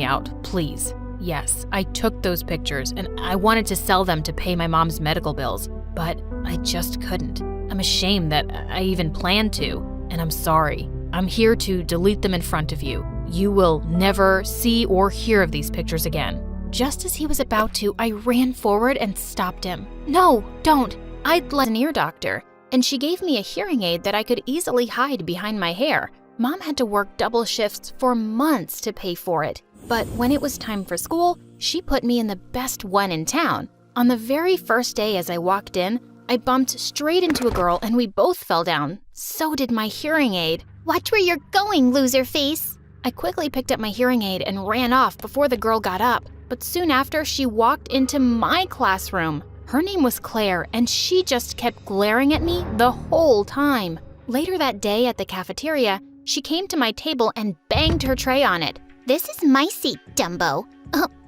out, please. Yes, I took those pictures and I wanted to sell them to pay my mom's medical bills, but I just couldn't. I'm ashamed that I even planned to, and I'm sorry. I'm here to delete them in front of you. You will never see or hear of these pictures again." Just as he was about to, I ran forward and stopped him. "No, don't. I'd let an ear doctor, and she gave me a hearing aid that I could easily hide behind my hair. Mom had to work double shifts for months to pay for it, but when it was time for school, she put me in the best one in town. On the very first day as I walked in, I bumped straight into a girl and we both fell down. So did my hearing aid. Watch where you're going, loser face. I quickly picked up my hearing aid and ran off before the girl got up, but soon after she walked into my classroom. Her name was Claire, and she just kept glaring at me the whole time. Later that day at the cafeteria, she came to my table and banged her tray on it. "This is my seat, Dumbo."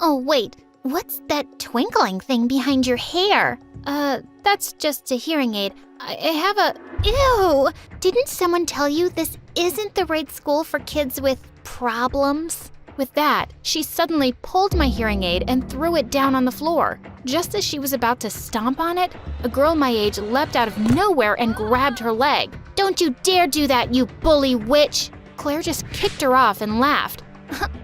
Oh, wait. What's that twinkling thing behind your hair? That's just a hearing aid. I have a... Ew! Didn't someone tell you this isn't the right school for kids with problems? With that, she suddenly pulled my hearing aid and threw it down on the floor. Just as she was about to stomp on it, a girl my age leapt out of nowhere and grabbed her leg. "Don't you dare do that, you bully witch!" Claire just kicked her off and laughed.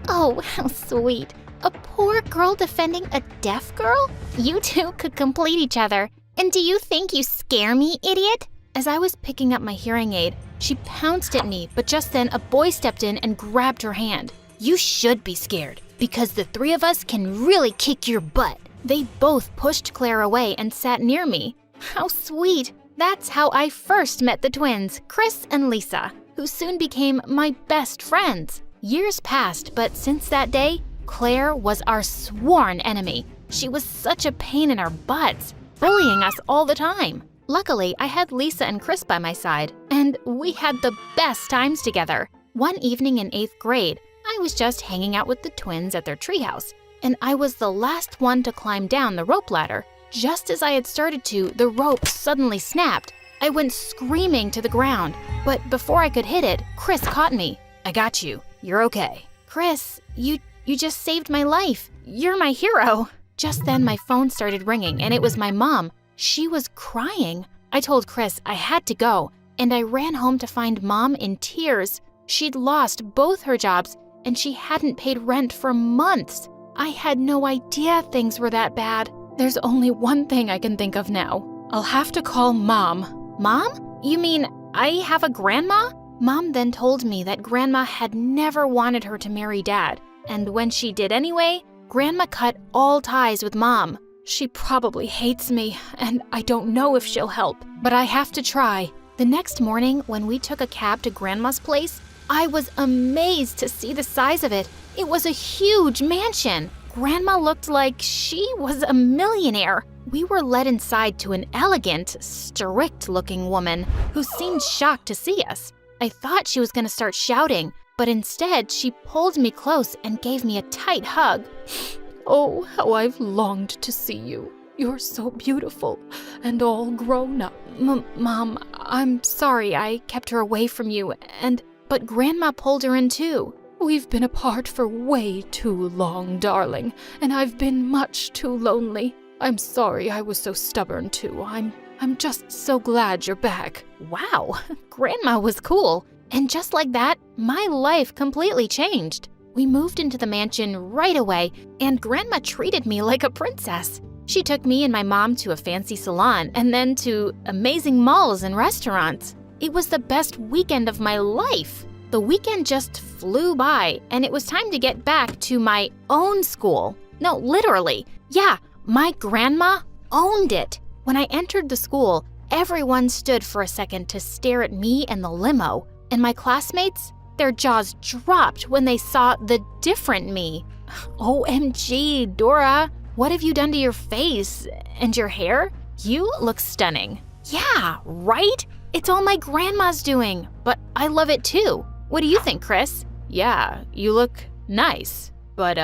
Oh, how sweet. A poor girl defending a deaf girl? You two could complete each other. And do you think you scare me, idiot? As I was picking up my hearing aid, she pounced at me, but just then a boy stepped in and grabbed her hand. "You should be scared, because the three of us can really kick your butt." They both pushed Claire away and sat near me. How sweet! That's how I first met the twins, Chris and Lisa, who soon became my best friends. Years passed, but since that day, Claire was our sworn enemy. She was such a pain in our butts, bullying us all the time. Luckily, I had Lisa and Chris by my side, and we had the best times together. One evening in 8th grade, I was just hanging out with the twins at their treehouse, and I was the last one to climb down the rope ladder. Just as I had started to, the rope suddenly snapped. I went screaming to the ground, but before I could hit it, Chris caught me. "I got you. You're okay." "Chris, you just saved my life. You're my hero." Just then, my phone started ringing, and it was my mom. She was crying. I told Chris I had to go, and I ran home to find Mom in tears. She'd lost both her jobs, and she hadn't paid rent for months. I had no idea things were that bad. There's only one thing I can think of now. I'll have to call Mom. Mom? You mean I have a grandma? Mom then told me that Grandma had never wanted her to marry Dad, and when she did anyway, Grandma cut all ties with Mom. She probably hates me, and I don't know if she'll help, but I have to try. The next morning, when we took a cab to Grandma's place, I was amazed to see the size of it. It was a huge mansion. Grandma looked like she was a millionaire. We were led inside to an elegant, strict-looking woman who seemed shocked to see us. I thought she was going to start shouting, but instead she pulled me close and gave me a tight hug. "Oh, how I've longed to see you. You're so beautiful and all grown up. Mom, I'm sorry I kept her away from you, but Grandma pulled her in too. We've been apart for way too long, darling, and I've been much too lonely. I'm sorry I was so stubborn too. I'm just so glad you're back." Wow, Grandma was cool. And just like that, my life completely changed. We moved into the mansion right away, and Grandma treated me like a princess. She took me and my mom to a fancy salon and then to amazing malls and restaurants. It was the best weekend of my life. The weekend just flew by, and it was time to get back to my own school. No, literally. Yeah, my grandma owned it. When I entered the school, everyone stood for a second to stare at me and the limo. And my classmates, their jaws dropped when they saw the different me. OMG, Dora, what have you done to your face and your hair? You look stunning. Yeah, right? It's all my grandma's doing, but I love it too. What do you think, Chris? Yeah, you look nice, but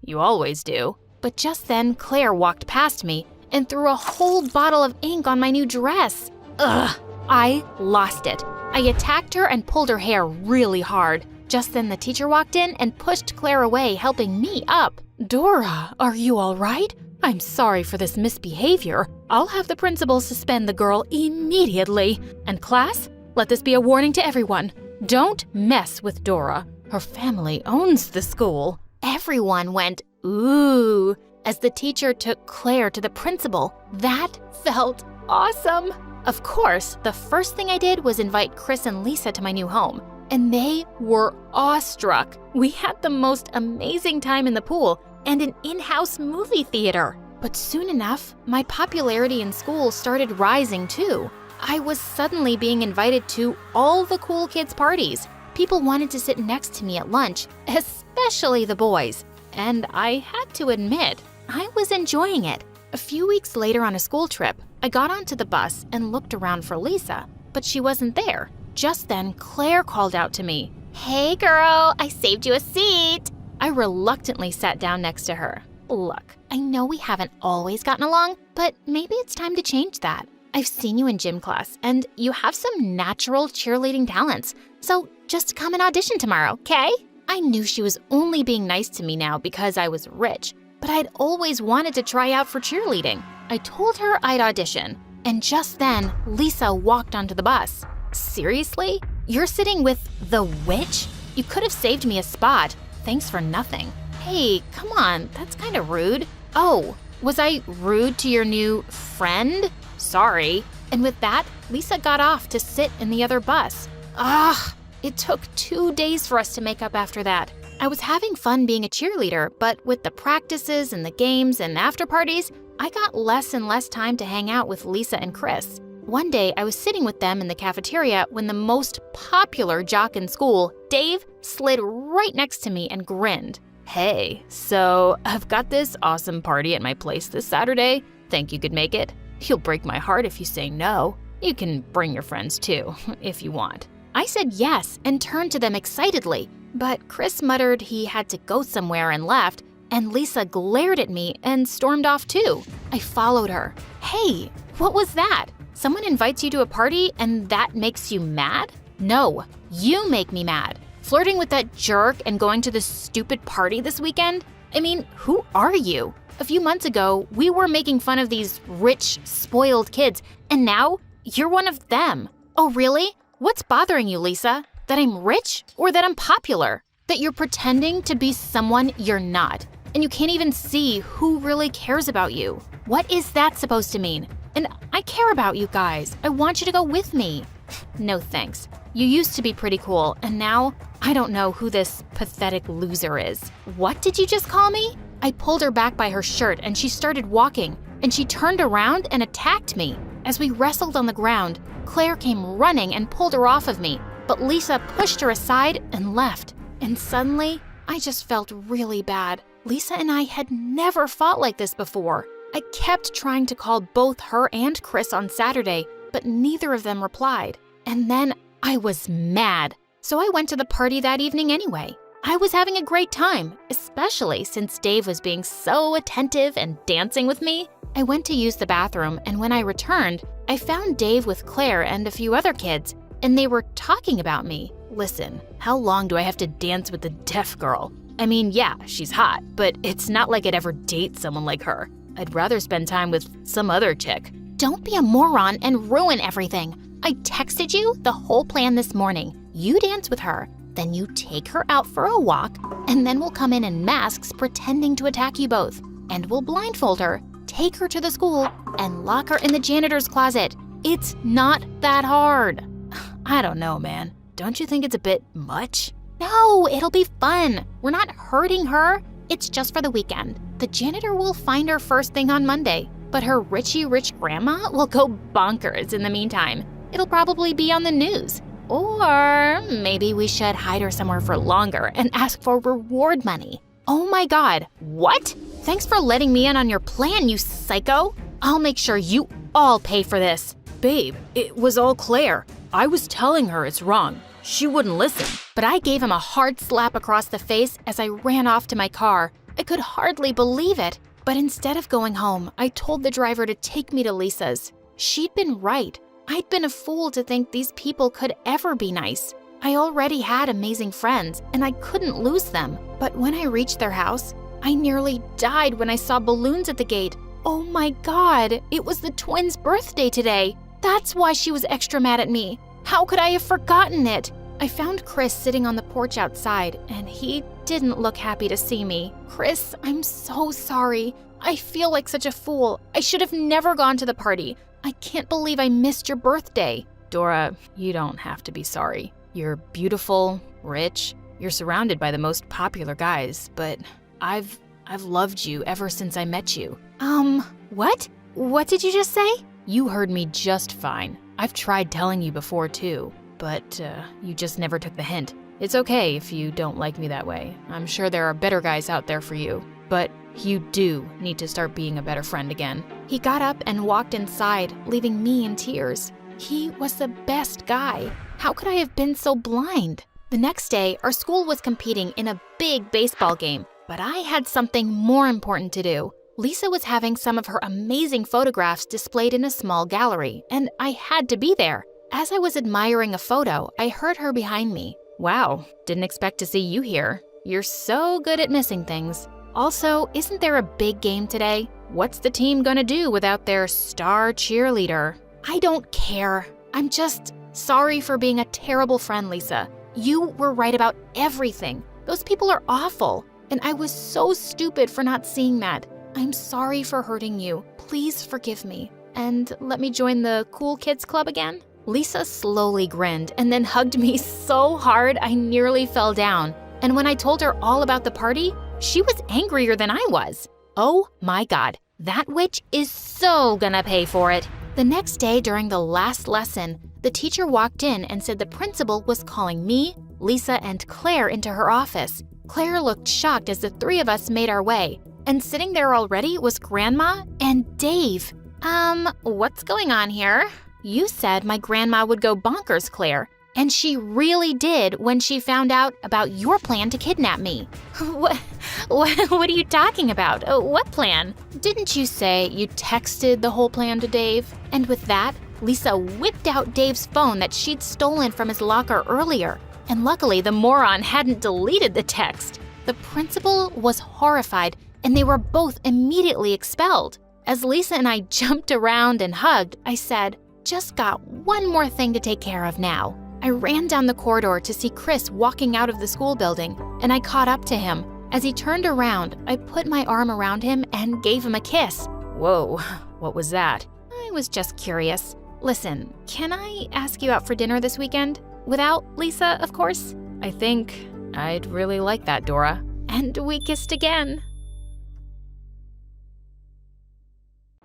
you always do. But just then, Claire walked past me and threw a whole bottle of ink on my new dress. Ugh, I lost it. I attacked her and pulled her hair really hard. Just then the teacher walked in and pushed Claire away, helping me up. "Dora, are you all right? I'm sorry for this misbehavior. I'll have the principal suspend the girl immediately. And class, let this be a warning to everyone. Don't mess with Dora. Her family owns the school." Everyone went, "Ooh," as the teacher took Claire to the principal. That felt awesome. Of course, the first thing I did was invite Chris and Lisa to my new home, and they were awestruck. We had the most amazing time in the pool and an in-house movie theater. But soon enough, my popularity in school started rising too. I was suddenly being invited to all the cool kids' parties. People wanted to sit next to me at lunch, especially the boys. And I had to admit, I was enjoying it. A few weeks later on a school trip, I got onto the bus and looked around for Lisa, but she wasn't there. Just then, Claire called out to me, "Hey girl, I saved you a seat." I reluctantly sat down next to her. "Look, I know we haven't always gotten along, but maybe it's time to change that. I've seen you in gym class, and you have some natural cheerleading talents, so just come and audition tomorrow, okay?" I knew she was only being nice to me now because I was rich, but I'd always wanted to try out for cheerleading. I told her I'd audition, and just then, Lisa walked onto the bus. "Seriously? You're sitting with the witch? You could have saved me a spot. Thanks for nothing." "Hey, come on, that's kind of rude." "Oh, was I rude to your new friend? Sorry." And with that, Lisa got off to sit in the other bus. It took 2 days for us to make up after that. I was having fun being a cheerleader, but with the practices and the games and after parties, I got less and less time to hang out with Lisa and Chris. One day, I was sitting with them in the cafeteria when the most popular jock in school, Dave, slid right next to me and grinned. "Hey, so I've got this awesome party at my place this Saturday. Think you could make it? You'll break my heart if you say no. You can bring your friends too, if you want." I said yes and turned to them excitedly, but Chris muttered he had to go somewhere and left, and Lisa glared at me and stormed off too. I followed her. "Hey, what was that? Someone invites you to a party and that makes you mad?" "No, you make me mad. Flirting with that jerk and going to this stupid party this weekend? I mean, who are you? A few months ago, we were making fun of these rich, spoiled kids, and now you're one of them." "Oh, really? What's bothering you, Lisa? That I'm rich or that I'm popular? That you're pretending to be someone you're not, and you can't even see who really cares about you? What is that supposed to mean? And I care about you guys. I want you to go with me." "No thanks. You used to be pretty cool, and now I don't know who this pathetic loser is." "What did you just call me?" I pulled her back by her shirt and she started walking, and she turned around and attacked me. As we wrestled on the ground, Claire came running and pulled her off of me, but Lisa pushed her aside and left. And suddenly, I just felt really bad. Lisa and I had never fought like this before. I kept trying to call both her and Chris on Saturday, but neither of them replied. And then I was mad, so I went to the party that evening anyway. I was having a great time, especially since Dave was being so attentive and dancing with me. I went to use the bathroom, and when I returned, I found Dave with Claire and a few other kids, and they were talking about me. Listen, how long do I have to dance with the deaf girl? I mean, yeah, she's hot, but it's not like I'd ever date someone like her. I'd rather spend time with some other chick. Don't be a moron and ruin everything. I texted you the whole plan this morning. You dance with her, then you take her out for a walk, and then we'll come in masks pretending to attack you both. And we'll blindfold her, take her to the school, and lock her in the janitor's closet. It's not that hard. I don't know, man. Don't you think it's a bit much? No, it'll be fun. We're not hurting her. It's just for the weekend. The janitor will find her first thing on Monday, but her rich grandma will go bonkers in the meantime. It'll probably be on the news. Or maybe we should hide her somewhere for longer and ask for reward money. Oh my God, what? Thanks for letting me in on your plan, you psycho. I'll make sure you all pay for this. Babe, it was all Claire. I was telling her it's wrong. She wouldn't listen. But I gave him a hard slap across the face as I ran off to my car. I could hardly believe it. But instead of going home, I told the driver to take me to Lisa's. She'd been right. I'd been a fool to think these people could ever be nice. I already had amazing friends, and I couldn't lose them. But when I reached their house, I nearly died when I saw balloons at the gate. Oh my God, it was the twins' birthday today. That's why she was extra mad at me. How could I have forgotten it? I found Chris sitting on the porch outside, and he didn't look happy to see me. Chris, I'm so sorry. I feel like such a fool. I should have never gone to the party. I can't believe I missed your birthday. Dora, you don't have to be sorry. You're beautiful, rich. You're surrounded by the most popular guys, but I've loved you ever since I met you. What? What did you just say? You heard me just fine. I've tried telling you before too, but you just never took the hint. It's okay if you don't like me that way. I'm sure there are better guys out there for you, but you do need to start being a better friend again. He got up and walked inside, leaving me in tears. He was the best guy. How could I have been so blind? The next day, our school was competing in a big baseball game, but I had something more important to do. Lisa was having some of her amazing photographs displayed in a small gallery, and I had to be there. As I was admiring a photo, I heard her behind me. Wow, didn't expect to see you here. You're so good at missing things. Also, isn't there a big game today? What's the team gonna do without their star cheerleader? I don't care. I'm just sorry for being a terrible friend, Lisa. You were right about everything. Those people are awful, and I was so stupid for not seeing that. I'm sorry for hurting you. Please forgive me. And let me join the cool kids club again? Lisa slowly grinned and then hugged me so hard I nearly fell down. And when I told her all about the party, she was angrier than I was. Oh my God, that witch is so gonna pay for it. The next day during the last lesson, the teacher walked in and said the principal was calling me, Lisa, and Claire into her office. Claire looked shocked as the three of us made our way. And sitting there already was Grandma and Dave. What's going on here? You said my grandma would go bonkers, Claire. And she really did when she found out about your plan to kidnap me. What are you talking about? What plan? Didn't you say you texted the whole plan to Dave? And with that, Lisa whipped out Dave's phone that she'd stolen from his locker earlier. And luckily, the moron hadn't deleted the text. The principal was horrified, and they were both immediately expelled. As Lisa and I jumped around and hugged, I said, "Just got one more thing to take care of now." I ran down the corridor to see Chris walking out of the school building, and I caught up to him. As he turned around, I put my arm around him and gave him a kiss. Whoa, what was that? I was just curious. Listen, can I ask you out for dinner this weekend? Without Lisa, of course? I think I'd really like that, Dora. And we kissed again.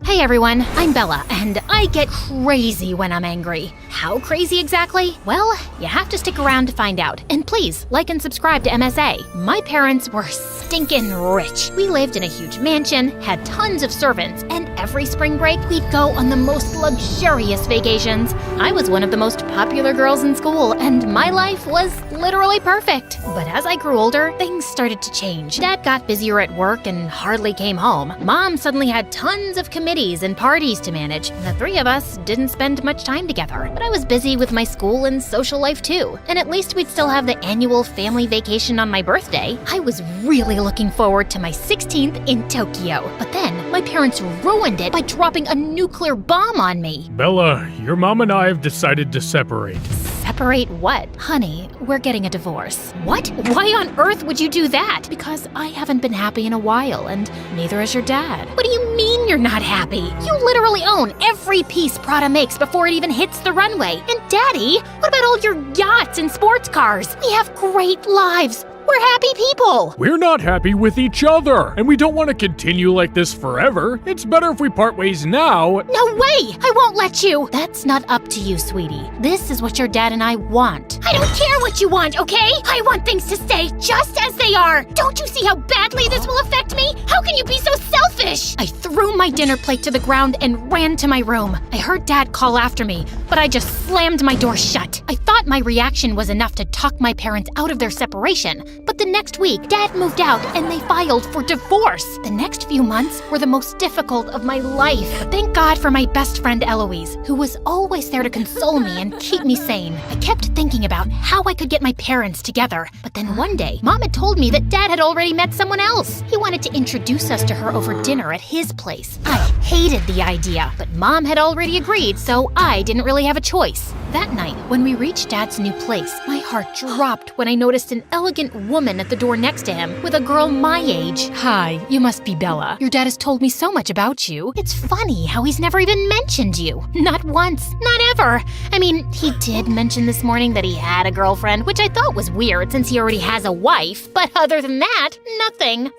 Hey everyone, I'm Bella, and I get crazy when I'm angry. How crazy exactly? Well, you have to stick around to find out. And please, like and subscribe to MSA. My parents were stinkin' rich. We lived in a huge mansion, had tons of servants, and every spring break we'd go on the most luxurious vacations. I was one of the most popular girls in school, and my life was literally perfect. But as I grew older, things started to change. Dad got busier at work and hardly came home. Mom suddenly had tons of commitments and parties to manage. The three of us didn't spend much time together, but I was busy with my school and social life too. And at least we'd still have the annual family vacation on my birthday. I was really looking forward to my 16th in Tokyo. But then my parents ruined it by dropping a nuclear bomb on me. Bella, your mom and I have decided to separate. Separate what? Honey, we're getting a divorce. What? Why on earth would you do that? Because I haven't been happy in a while, and neither has your dad. What do you mean you're not happy? You literally own every piece Prada makes before it even hits the runway. And Daddy, what about all your yachts and sports cars? We have great lives. We're happy people. We're not happy with each other, and we don't want to continue like this forever. It's better if we part ways now. No way! I won't let you! That's not up to you, sweetie. This is what your dad and I want. I don't care what you want, okay? I want things to stay just as they are. Don't you see how badly this will affect me? How can you be so selfish? I threw my dinner plate to the ground and ran to my room. I heard Dad call after me, but I just slammed my door shut. I thought my reaction was enough to talk my parents out of their separation, but the next week, Dad moved out and they filed for divorce. The next few months were the most difficult of my life. Thank God for my best friend Eloise, who was always there to console me and keep me sane. I kept thinking about how I could get my parents together, but then one day, Mom had told me that Dad had already met someone else. He wanted to introduce us to her over dinner at his place. I hated the idea, but Mom had already agreed, so I didn't really have a choice. That night, when we reached Dad's new place, my heart dropped when I noticed an elegant woman at the door next to him with a girl my age. Hi, you must be Bella. Your dad has told me so much about you. It's funny how he's never even mentioned you. Not once, not ever. I mean, he did mention this morning that he had a girlfriend, which I thought was weird since he already has a wife, but other than that, nothing.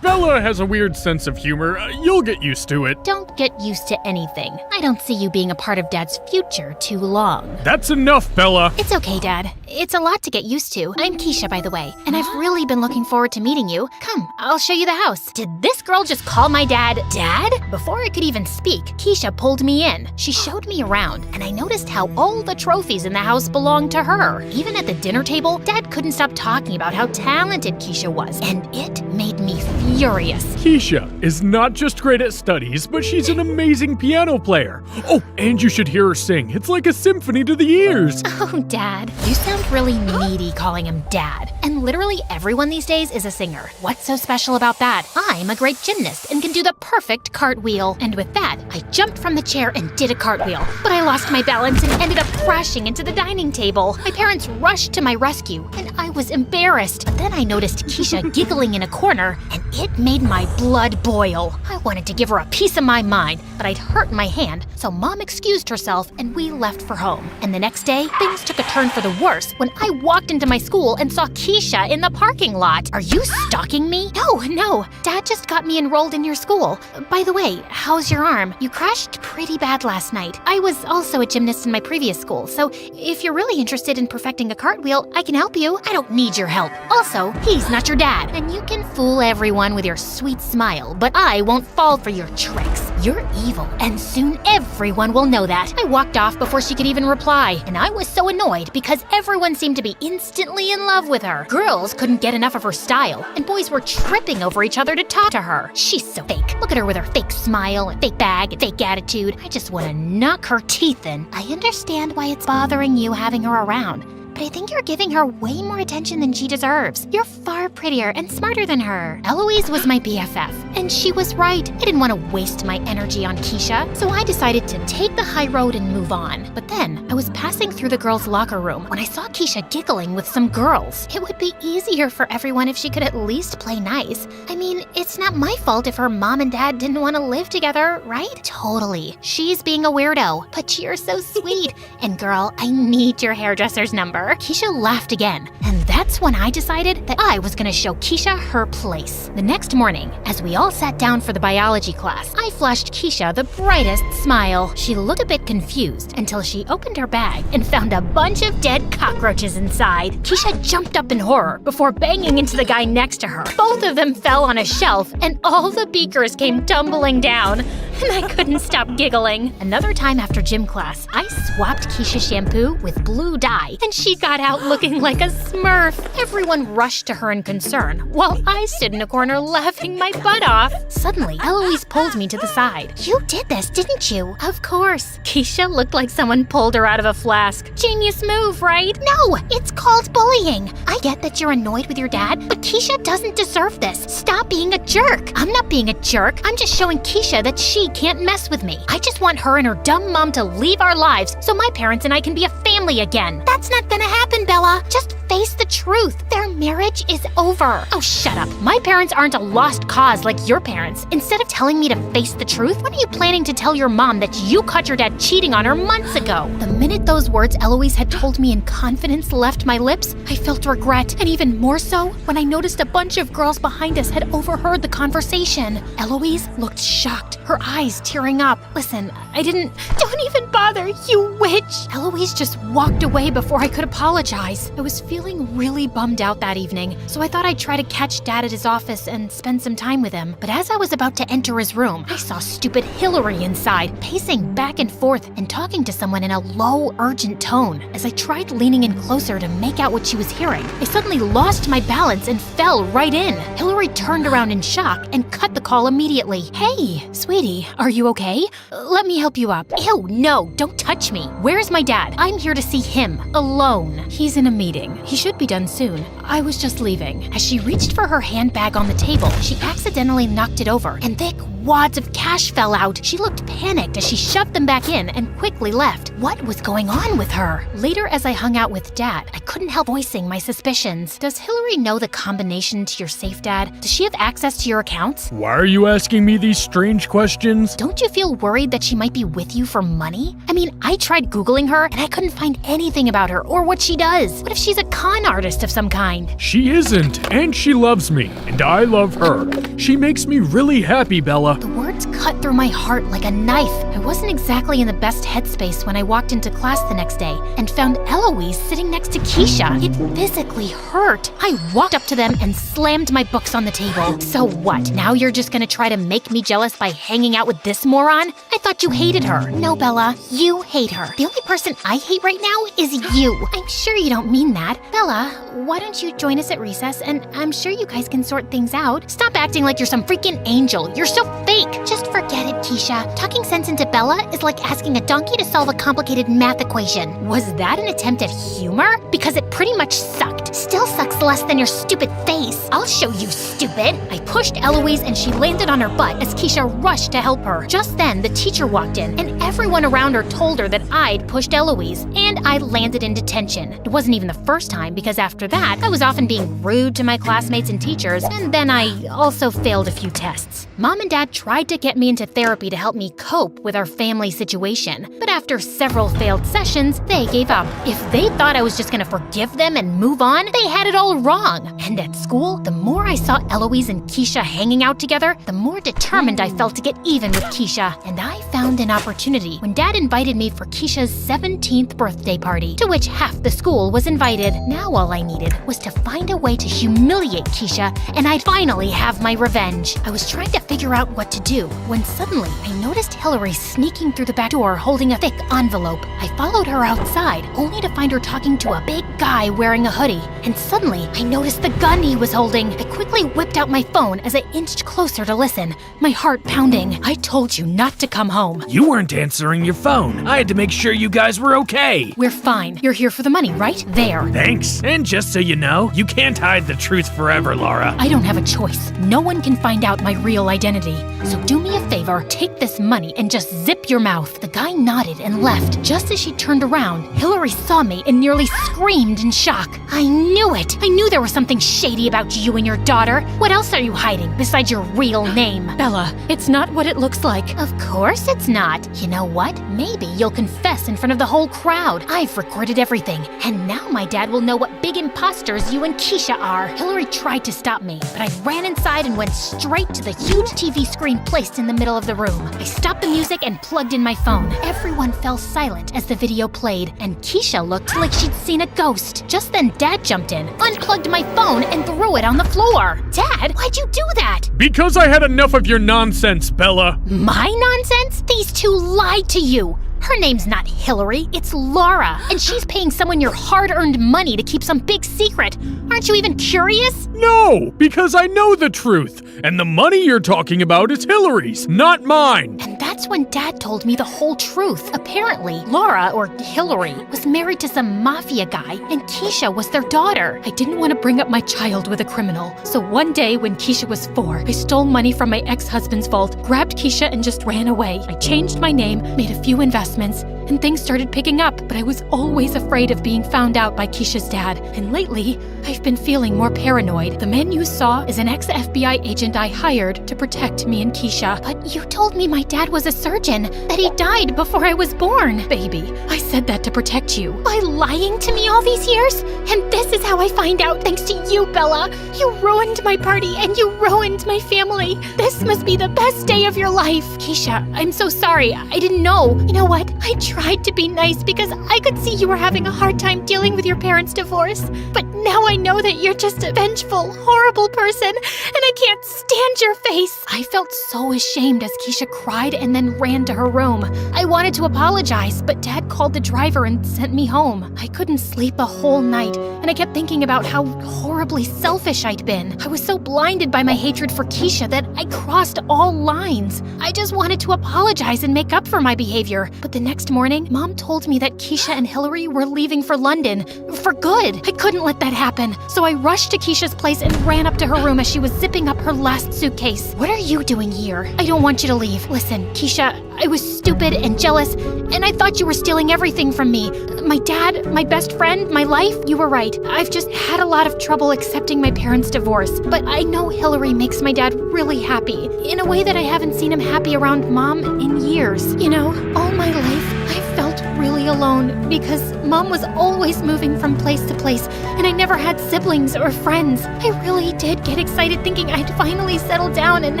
Bella has a weird sense of humor. You'll get used to it. Don't get used to anything. I don't see you being a part of Dad's future too long. That's enough, Bella. It's okay, Dad. It's a lot to get used to. I'm Keisha, by the way, and I've really been looking forward to meeting you. Come, I'll show you the house. Did this girl just call my dad Dad? Before I could even speak, Keisha pulled me in. She showed me around, and I noticed how all the trophies in the house belonged to her. Even at the dinner table, Dad couldn't stop talking about how talented Keisha was, and it made me furious. Keisha is not just great at studies, but she's an amazing piano player. Oh, and you should hear her sing. It's like a symphony to the ears. Oh, Dad, you sound really needy calling him Dad. And literally everyone these days is a singer. What's so special about that? I'm a great gymnast and can do the perfect cartwheel. And with that, I jumped from the chair and did a cartwheel. But I lost my balance and ended up crashing into the dining table. My parents rushed to my rescue, and I was embarrassed. But then I noticed Keisha giggling in a corner, and it made my blood boil. I wanted to give her a piece of my mind, but I'd hurt my hand, so Mom excused herself and we left for home. And the next day, things took a turn for the worse when I walked into my school and saw Keisha in the parking lot. Are you stalking me? No. Dad just got me enrolled in your school. By the way, how's your arm? You crashed pretty bad last night. I was also a gymnast in my previous school, so if you're really interested in perfecting a cartwheel, I can help you. I don't need your help. Also, he's not your dad, and you can fool everyone with your sweet smile, but I won't fall for your tricks. You're evil, and soon everyone will know that. I walked off before she could even reply, and I was so annoyed because everyone seemed to be instantly in love with her. Girls couldn't get enough of her style, and boys were tripping over each other to talk to her. She's so fake. Look at her with her fake smile and fake bag and fake attitude. I just want to knock her teeth in. I understand why it's bothering you having her around, but I think you're giving her way more attention than she deserves. You're far prettier and smarter than her. Eloise was my BFF, and she was right. I didn't want to waste my energy on Keisha, so I decided to take the high road and move on. But then, I was passing through the girls' locker room when I saw Keisha giggling with some girls. It would be easier for everyone if she could at least play nice. I mean, it's not my fault if her mom and dad didn't want to live together, right? Totally. She's being a weirdo, but you're so sweet. And girl, I need your hairdresser's number. Keisha laughed again, and that's when I decided that I was gonna show Keisha her place. The next morning, as we all sat down for the biology class, I flashed Keisha the brightest smile. She looked a bit confused until she opened her bag and found a bunch of dead cockroaches inside. Keisha jumped up in horror before banging into the guy next to her. Both of them fell on a shelf, and all the beakers came tumbling down, and I couldn't stop giggling. Another time after gym class, I swapped Keisha's shampoo with blue dye, and she got out looking like a smurf. Everyone rushed to her in concern, while I stood in a corner laughing my butt off. Suddenly, Eloise pulled me to the side. You did this, didn't you? Of course. Keisha looked like someone pulled her out of a flask. Genius move, right? No, it's called bullying. I get that you're annoyed with your dad, but Keisha doesn't deserve this. Stop being a jerk. I'm not being a jerk. I'm just showing Keisha that she can't mess with me. I just want her and her dumb mom to leave our lives so my parents and I can be a family again. That's not gonna happen, Bella. Just face the truth. Their marriage is over. Oh, shut up. My parents aren't a lost cause like your parents. Instead of telling me to face the truth, when are you planning to tell your mom that you caught your dad cheating on her months ago? The minute those words Eloise had told me in confidence left my lips, I felt regret, and even more so when I noticed a bunch of girls behind us had overheard the conversation. Eloise looked shocked, her eyes tearing up. Listen, Don't even bother, you witch! Eloise just walked away before I could apologize. I was feeling feeling really bummed out that evening, so I thought I'd try to catch Dad at his office and spend some time with him. But as I was about to enter his room, I saw stupid Hillary inside, pacing back and forth and talking to someone in a low, urgent tone. As I tried leaning in closer to make out what she was hearing, I suddenly lost my balance and fell right in. Hillary turned around in shock and cut the call immediately. Hey, sweetie, are you okay? Let me help you up. Ew, no, don't touch me. Where's my dad? I'm here to see him, alone. He's in a meeting. He should be done soon. I was just leaving. As she reached for her handbag on the table, she accidentally knocked it over, and thick wads of cash fell out. She looked panicked as she shoved them back in and quickly left. What was going on with her? Later, as I hung out with Dad, I couldn't help voicing my suspicions. Does Hillary know the combination to your safe, Dad? Does she have access to your accounts? Why are you asking me these strange questions? Don't you feel worried that she might be with you for money? I mean, I tried Googling her and I couldn't find anything about her or what she does. What if she's a con artist of some kind? She isn't, and she loves me, and I love her. She makes me really happy, Bella. The words cut through my heart like a knife. I wasn't exactly in the best headspace when I walked into class the next day and found Eloise sitting next to Keisha. It physically hurt. I walked up to them and slammed my books on the table. So what? Now you're just gonna try to make me jealous by hanging out with this moron? I thought you hated her. No, Bella, you hate her. The only person I hate right now is you. I'm sure you don't mean that. Bella, why don't you join us at recess, and I'm sure you guys can sort things out. Stop acting like you're some freaking angel. You're so fake. Just forget it, Keisha. Talking sense into Bella is like asking a donkey to solve a complicated math equation. Was that an attempt at humor? Because it pretty much sucked. Still sucks less than your stupid face. I'll show you, stupid. I pushed Eloise and she landed on her butt as Keisha rushed to help her. Just then, the teacher walked in and everyone around her told her that I'd pushed Eloise and I landed in detention. It wasn't even the first time because after that, I was often being rude to my classmates and teachers, and then I also failed a few tests. Mom and Dad tried to get me into therapy to help me cope with our family situation, but after several failed sessions, they gave up. If they thought I was just gonna forgive them and move on, they had it all wrong. And at school, the more I saw Eloise and Keisha hanging out together, the more determined I felt to get even with Keisha. And I found an opportunity when Dad invited me for Keisha's 17th birthday party, to which half the school was invited. Now all I needed was to find a way to humiliate Keisha, and I'd finally have my revenge. I was trying to figure out what to do when suddenly I noticed Hillary sneaking through the back door holding a thick envelope. I followed her outside, only to find her talking to a big guy wearing a hoodie. And suddenly, I noticed the gun he was holding. I quickly whipped out my phone as I inched closer to listen, my heart pounding. I told you not to come home. You weren't answering your phone. I had to make sure you guys were okay. We're fine. You're here for the money, right? There. Thanks. And just so you know, you can't hide the truth forever, Laura. I don't have a choice. No one can find out my real identity. So do me a favor, take this money and just zip your mouth. The guy nodded and left. Just as she turned around, Hillary saw me and nearly screamed in shock. I knew it. I knew there was something shady about you and your daughter. What else are you hiding besides your real name? Bella, it's not what it looks like. Of course it's not. You know what? Maybe you'll confess in front of the whole crowd. I've recorded everything, and now my dad will know what big imposters you and Keisha are. Hillary tried to stop me, but I ran inside and went straight to the huge TV screen placed in the middle of the room. I stopped the music and plugged in my phone. Everyone fell silent as the video played, and Keisha looked like she'd seen a ghost. Just then Dad jumped in, unplugged my phone, and threw it on the floor. Dad, why'd you do that? Because I had enough of your nonsense, Bella. My nonsense? These two lied to you. Her name's not Hillary, it's Laura, and she's paying someone your hard-earned money to keep some big secret. Aren't you even curious? No, because I know the truth, and the money you're talking about is Hillary's, not mine. And that's when Dad told me the whole truth. Apparently, Laura, or Hillary, was married to some mafia guy, and Keisha was their daughter. I didn't want to bring up my child with a criminal, so one day when Keisha was 4, I stole money from my ex-husband's vault, grabbed Keisha, and just ran away. I changed my name, made a few investments, and things started picking up, but I was always afraid of being found out by Keisha's dad. And lately, I've been feeling more paranoid. The man you saw is an ex-FBI agent I hired to protect me and Keisha. But you told me my dad was a surgeon, that he died before I was born. Baby, I said that to protect you. By lying to me all these years? And this is how I find out thanks to you, Bella. You ruined my party and you ruined my family. This must be the best day of your life. Keisha, I'm so sorry. I didn't know. You know what? I tried tried to be nice because I could see you were having a hard time dealing with your parents' divorce. But now I know that you're just a vengeful, horrible person, and I can't stand your face. I felt so ashamed as Keisha cried and then ran to her room. I wanted to apologize, but Dad called the driver and sent me home. I couldn't sleep a whole night, and I kept thinking about how horribly selfish I'd been. I was so blinded by my hatred for Keisha that I crossed all lines. I just wanted to apologize and make up for my behavior. But the next morning, Mom told me that Keisha and Hillary were leaving for London. For good. I couldn't let that happen. So I rushed to Keisha's place and ran up to her room as she was zipping up her last suitcase. What are you doing here? I don't want you to leave. Listen, Keisha, I was stupid and jealous, and I thought you were stealing everything from me. My dad, my best friend, my life. You were right. I've just had a lot of trouble accepting my parents' divorce. But I know Hillary makes my dad really happy, in a way that I haven't seen him happy around Mom in years. You know, all my life, I felt really alone because Mom was always moving from place to place, and I never had siblings or friends. I really did get excited thinking I'd finally settle down and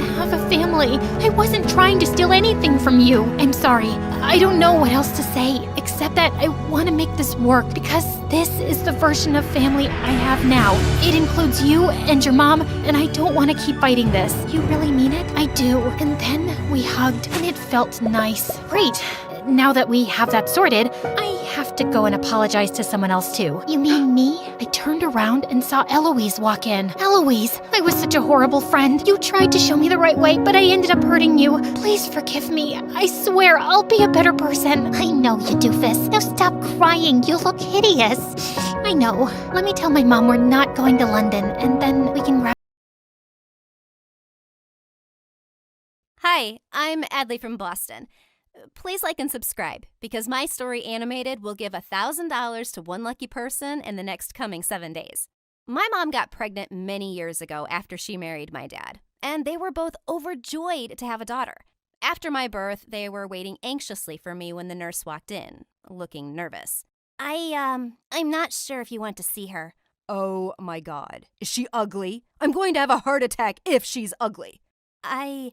have a family. I wasn't trying to steal anything from you. I'm sorry. I don't know what else to say, except that I want to make this work because this is the version of family I have now. It includes you and your mom, and I don't want to keep fighting this. You really mean it? I do. And then we hugged, and it felt nice. Great. Now that we have that sorted, I have to go and apologize to someone else too. You mean me? I turned around and saw Eloise walk in. Eloise, I was such a horrible friend. You tried to show me the right way, but I ended up hurting you. Please forgive me. I swear I'll be a better person. I know, you doofus. Now stop crying. You look hideous. I know. Let me tell my mom we're not going to London, and then we can wrap. Hi, I'm Adley from Boston. Please like and subscribe, because my story animated will give $1,000 to one lucky person in the next coming 7 days. My mom got pregnant many years ago after she married my dad, and they were both overjoyed to have a daughter. After my birth, they were waiting anxiously for me when the nurse walked in, looking nervous. I'm not sure if you want to see her. Oh my God. Is she ugly? I'm going to have a heart attack if she's ugly. I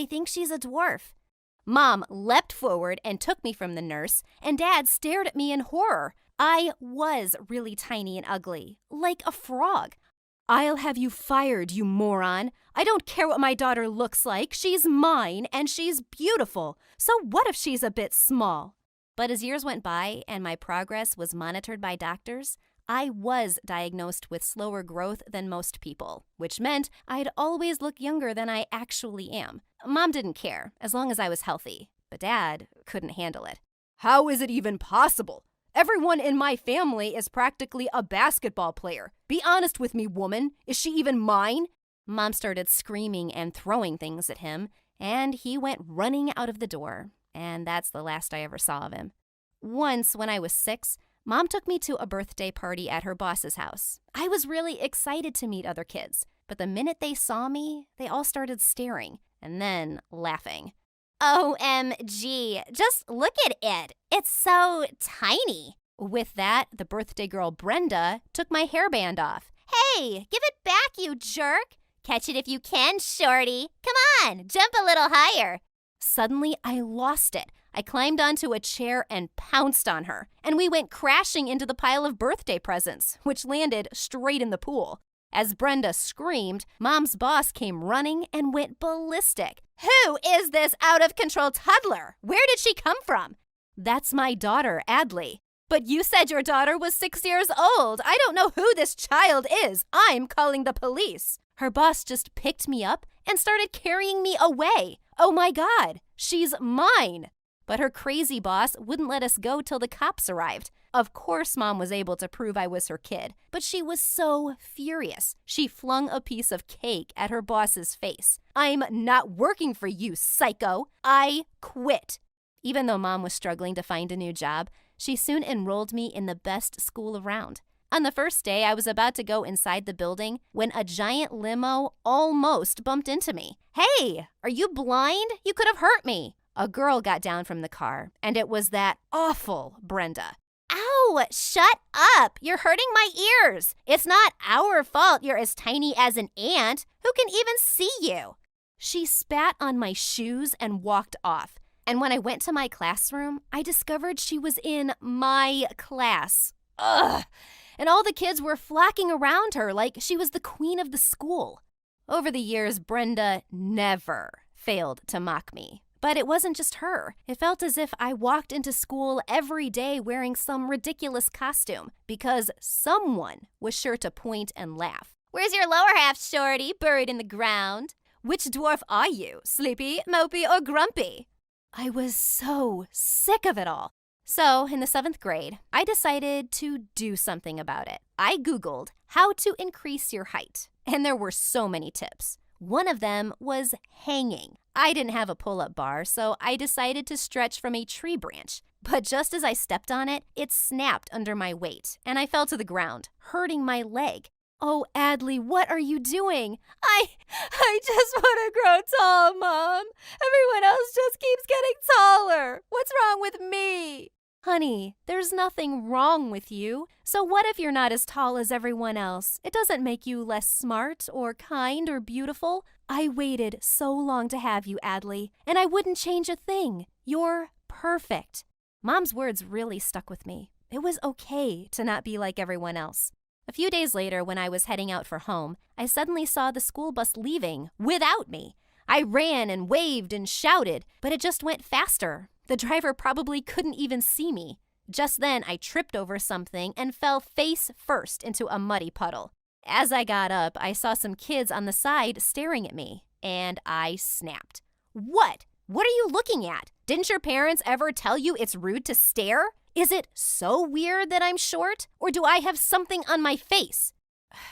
think she's a dwarf. Mom leapt forward and took me from the nurse, and Dad stared at me in horror. I was really tiny and ugly, like a frog. I'll have you fired, you moron. I don't care what my daughter looks like. She's mine, and she's beautiful. So what if she's a bit small? But as years went by and my progress was monitored by doctors, I was diagnosed with slower growth than most people, which meant I'd always look younger than I actually am. Mom didn't care, as long as I was healthy, but Dad couldn't handle it. How is it even possible? Everyone in my family is practically a basketball player. Be honest with me, woman. Is she even mine? Mom started screaming and throwing things at him, and he went running out of the door, and that's the last I ever saw of him. Once, when I was 6, Mom took me to a birthday party at her boss's house. I was really excited to meet other kids, but the minute they saw me, they all started staring and then laughing. OMG, just look at it. It's so tiny. With that, the birthday girl Brenda took my hairband off. Hey, give it back, you jerk. Catch it if you can, shorty. Come on, jump a little higher. Suddenly, I lost it. I climbed onto a chair and pounced on her, and we went crashing into the pile of birthday presents, which landed straight in the pool. As Brenda screamed, Mom's boss came running and went ballistic. Who is this out-of-control toddler? Where did she come from? That's my daughter, Adley. But you said your daughter was 6 years old. I don't know who this child is. I'm calling the police. Her boss just picked me up and started carrying me away. Oh my God, she's mine. But her crazy boss wouldn't let us go till the cops arrived. Of course, Mom was able to prove I was her kid, but she was so furious. She flung a piece of cake at her boss's face. I'm not working for you, psycho. I quit. Even though Mom was struggling to find a new job, she soon enrolled me in the best school around. On the first day, I was about to go inside the building when a giant limo almost bumped into me. Hey, are you blind? You could have hurt me. A girl got down from the car, and it was that awful Brenda. Ow, shut up. You're hurting my ears. It's not our fault you're as tiny as an ant. Who can even see you? She spat on my shoes and walked off. And when I went to my classroom, I discovered she was in my class. Ugh! And all the kids were flocking around her like she was the queen of the school. Over the years, Brenda never failed to mock me. But it wasn't just her. It felt as if I walked into school every day wearing some ridiculous costume because someone was sure to point and laugh. Where's your lower half, shorty, buried in the ground? Which dwarf are you, sleepy, mopey, or grumpy? I was so sick of it all. So, in the 7th grade, I decided to do something about it. I Googled how to increase your height, and there were so many tips. One of them was hanging. I didn't have a pull-up bar, so I decided to stretch from a tree branch. But just as I stepped on it, it snapped under my weight, and I fell to the ground, hurting my leg. Oh, Adley, what are you doing? I just want to grow tall, Mom. Everyone else just keeps getting taller. What's wrong with me? Honey, there's nothing wrong with you. So what if you're not as tall as everyone else? It doesn't make you less smart or kind or beautiful. I waited so long to have you, Adley, and I wouldn't change a thing. You're perfect. Mom's words really stuck with me. It was okay to not be like everyone else. A few days later, when I was heading out for home, I suddenly saw the school bus leaving without me. I ran and waved and shouted, but it just went faster. The driver probably couldn't even see me. Just then, I tripped over something and fell face first into a muddy puddle. As I got up, I saw some kids on the side staring at me, and I snapped. What? What are you looking at? Didn't your parents ever tell you it's rude to stare? Is it so weird that I'm short, or do I have something on my face?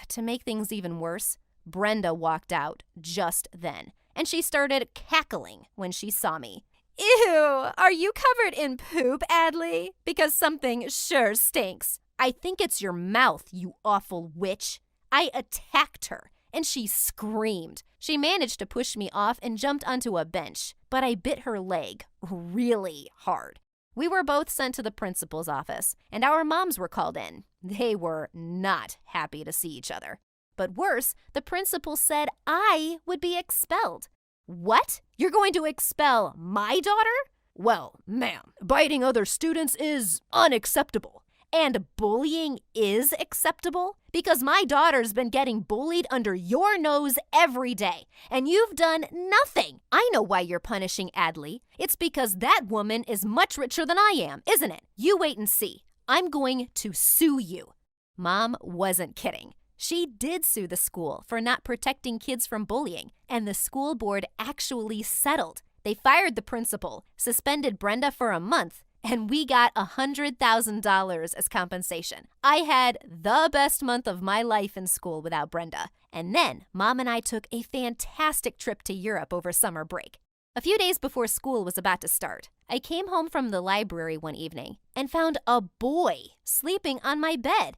To make things even worse, Brenda walked out just then, and she started cackling when she saw me. Ew, are you covered in poop, Adley? Because something sure stinks. I think it's your mouth, you awful witch. I attacked her, and she screamed. She managed to push me off and jumped onto a bench, but I bit her leg really hard. We were both sent to the principal's office, and our moms were called in. They were not happy to see each other. But worse, the principal said I would be expelled. What? You're going to expel my daughter? Well, ma'am, biting other students is unacceptable. And bullying is acceptable? Because my daughter's been getting bullied under your nose every day, and you've done nothing. I know why you're punishing Adley. It's because that woman is much richer than I am, isn't it? You wait and see. I'm going to sue you. Mom wasn't kidding. She did sue the school for not protecting kids from bullying, and the school board actually settled. They fired the principal, suspended Brenda for a month, and we got $100,000 as compensation. I had the best month of my life in school without Brenda. And then Mom and I took a fantastic trip to Europe over summer break. A few days before school was about to start, I came home from the library one evening and found a boy sleeping on my bed.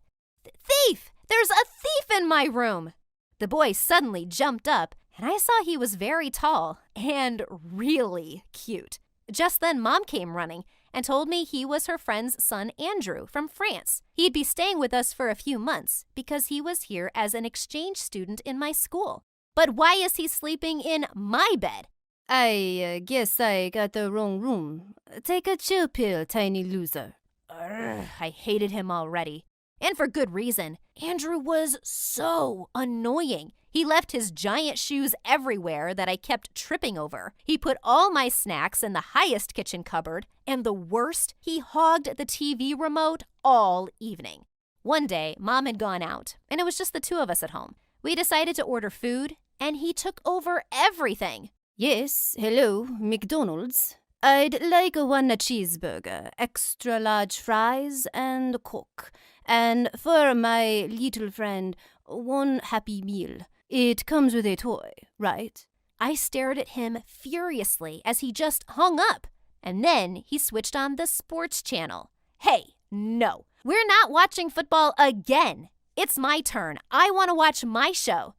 Thief! There's a thief in my room! The boy suddenly jumped up, and I saw he was very tall and really cute. Just then, Mom came running and told me he was her friend's son, Andrew, from France. He'd be staying with us for a few months because he was here as an exchange student in my school. But why is he sleeping in my bed? I guess I got the wrong room. Take a chill pill, tiny loser. I hated him already. And for good reason. Andrew was so annoying. He left his giant shoes everywhere that I kept tripping over. He put all my snacks in the highest kitchen cupboard. And the worst, he hogged the TV remote all evening. One day, Mom had gone out, and it was just the two of us at home. We decided to order food, and he took over everything. Yes, hello, McDonald's. I'd like a cheeseburger, extra large fries, and a Coke. And for my little friend, one Happy Meal. It comes with a toy, right? I stared at him furiously as he just hung up. And then he switched on the sports channel. Hey, no, we're not watching football again. It's my turn. I want to watch my show.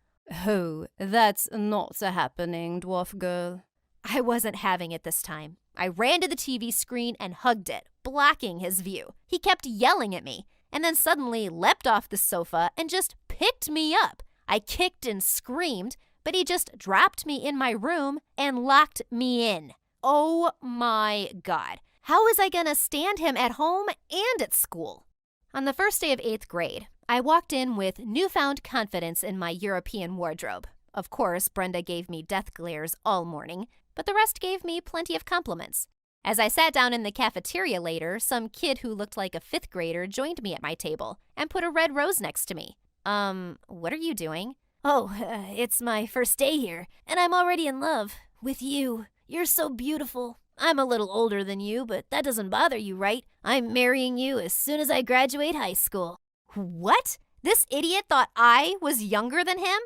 Oh, that's not happening, dwarf girl. I wasn't having it this time. I ran to the TV screen and hugged it, blocking his view. He kept yelling at me, and then suddenly leapt off the sofa and just picked me up. I kicked and screamed, but he just dropped me in my room and locked me in. Oh my God. How was I gonna stand him at home and at school? On the first day of 8th grade, I walked in with newfound confidence in my European wardrobe. Of course, Brenda gave me death glares all morning, but the rest gave me plenty of compliments. As I sat down in the cafeteria later, some kid who looked like a 5th grader joined me at my table and put a red rose next to me. What are you doing? Oh, it's my first day here, and I'm already in love with you. You're so beautiful. I'm a little older than you, but that doesn't bother you, right? I'm marrying you as soon as I graduate high school. What? This idiot thought I was younger than him?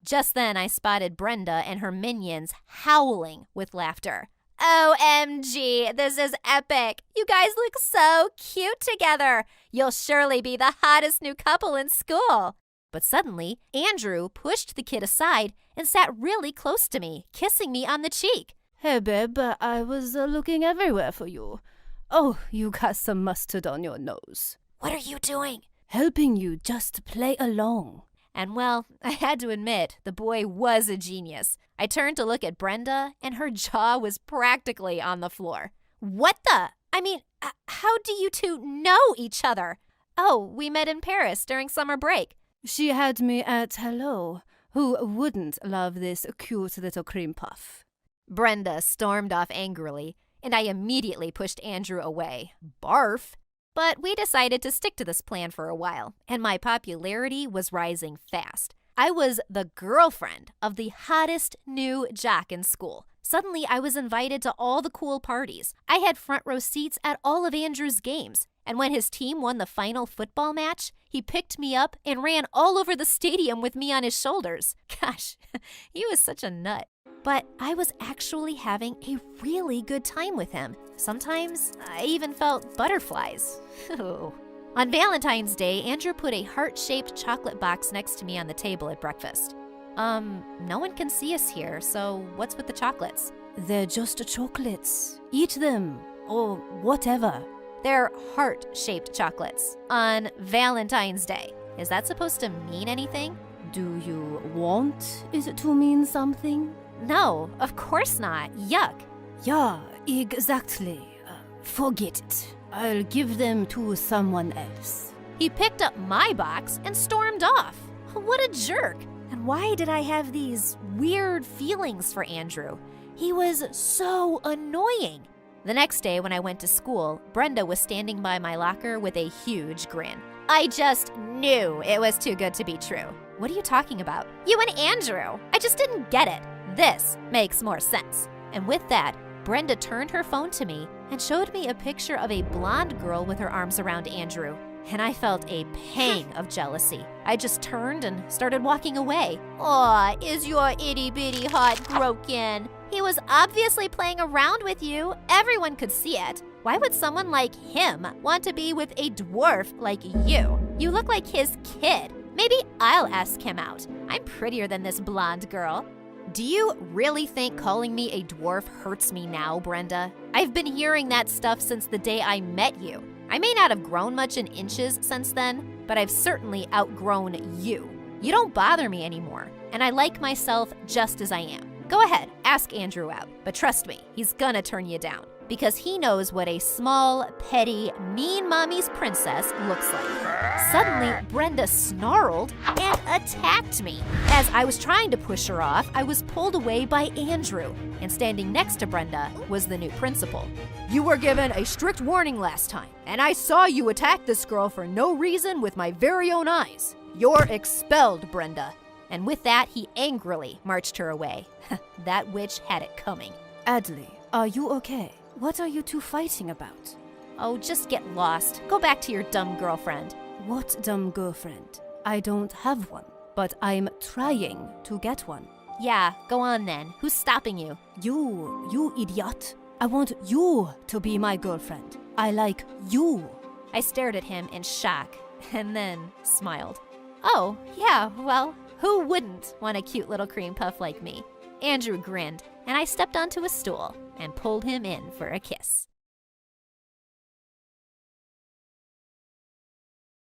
Just then, I spotted Brenda and her minions howling with laughter. OMG, this is epic. You guys look so cute together. You'll surely be the hottest new couple in school. But suddenly, Andrew pushed the kid aside and sat really close to me, kissing me on the cheek. Hey, babe, I was looking everywhere for you. Oh, you got some mustard on your nose. What are you doing? Helping you just play along. And well, I had to admit, the boy was a genius. I turned to look at Brenda, and her jaw was practically on the floor. What the? I mean, how do you two know each other? Oh, we met in Paris during summer break. She had me at hello. Who wouldn't love this cute little cream puff? Brenda stormed off angrily, and I immediately pushed Andrew away. Barf! But we decided to stick to this plan for a while, and my popularity was rising fast. I was the girlfriend of the hottest new jock in school. Suddenly, I was invited to all the cool parties. I had front row seats at all of Andrew's games. And when his team won the final football match, he picked me up and ran all over the stadium with me on his shoulders. Gosh, he was such a nut. But I was actually having a really good time with him. Sometimes I even felt butterflies. On Valentine's Day, Andrew put a heart-shaped chocolate box next to me on the table at breakfast. No one can see us here, so what's with the chocolates? They're just chocolates. Eat them, or whatever. They're heart-shaped chocolates on Valentine's Day. Is that supposed to mean anything? Do you want it to mean something? No, of course not. Yuck. Yeah, exactly. Forget it. I'll give them to someone else. He picked up my box and stormed off. What a jerk. And why did I have these weird feelings for Andrew? He was so annoying. The next day when I went to school, Brenda was standing by my locker with a huge grin. I just knew it was too good to be true. What are you talking about? You and Andrew. I just didn't get it. This makes more sense. And with that, Brenda turned her phone to me and showed me a picture of a blonde girl with her arms around Andrew. And I felt a pang of jealousy. I just turned and started walking away. Aw, is your itty-bitty heart broken? He was obviously playing around with you. Everyone could see it. Why would someone like him want to be with a dwarf like you? You look like his kid. Maybe I'll ask him out. I'm prettier than this blonde girl. Do you really think calling me a dwarf hurts me now, Brenda? I've been hearing that stuff since the day I met you. I may not have grown much in inches since then, but I've certainly outgrown you. You don't bother me anymore, and I like myself just as I am. Go ahead, ask Andrew out, but trust me, he's gonna turn you down because he knows what a small, petty, mean mommy's princess looks like. Suddenly, Brenda snarled and attacked me. As I was trying to push her off, I was pulled away by Andrew, and standing next to Brenda was the new principal. You were given a strict warning last time, and I saw you attack this girl for no reason with my very own eyes. You're expelled, Brenda. And with that, he angrily marched her away. That witch had it coming. Adley, are you okay? What are you two fighting about? Oh, just get lost. Go back to your dumb girlfriend. What dumb girlfriend? I don't have one, but I'm trying to get one. Yeah, go on then. Who's stopping you? You idiot. I want you to be my girlfriend. I like you. I stared at him in shock and then smiled. Oh, yeah, well, who wouldn't want a cute little cream puff like me? Andrew grinned, and I stepped onto a stool and pulled him in for a kiss.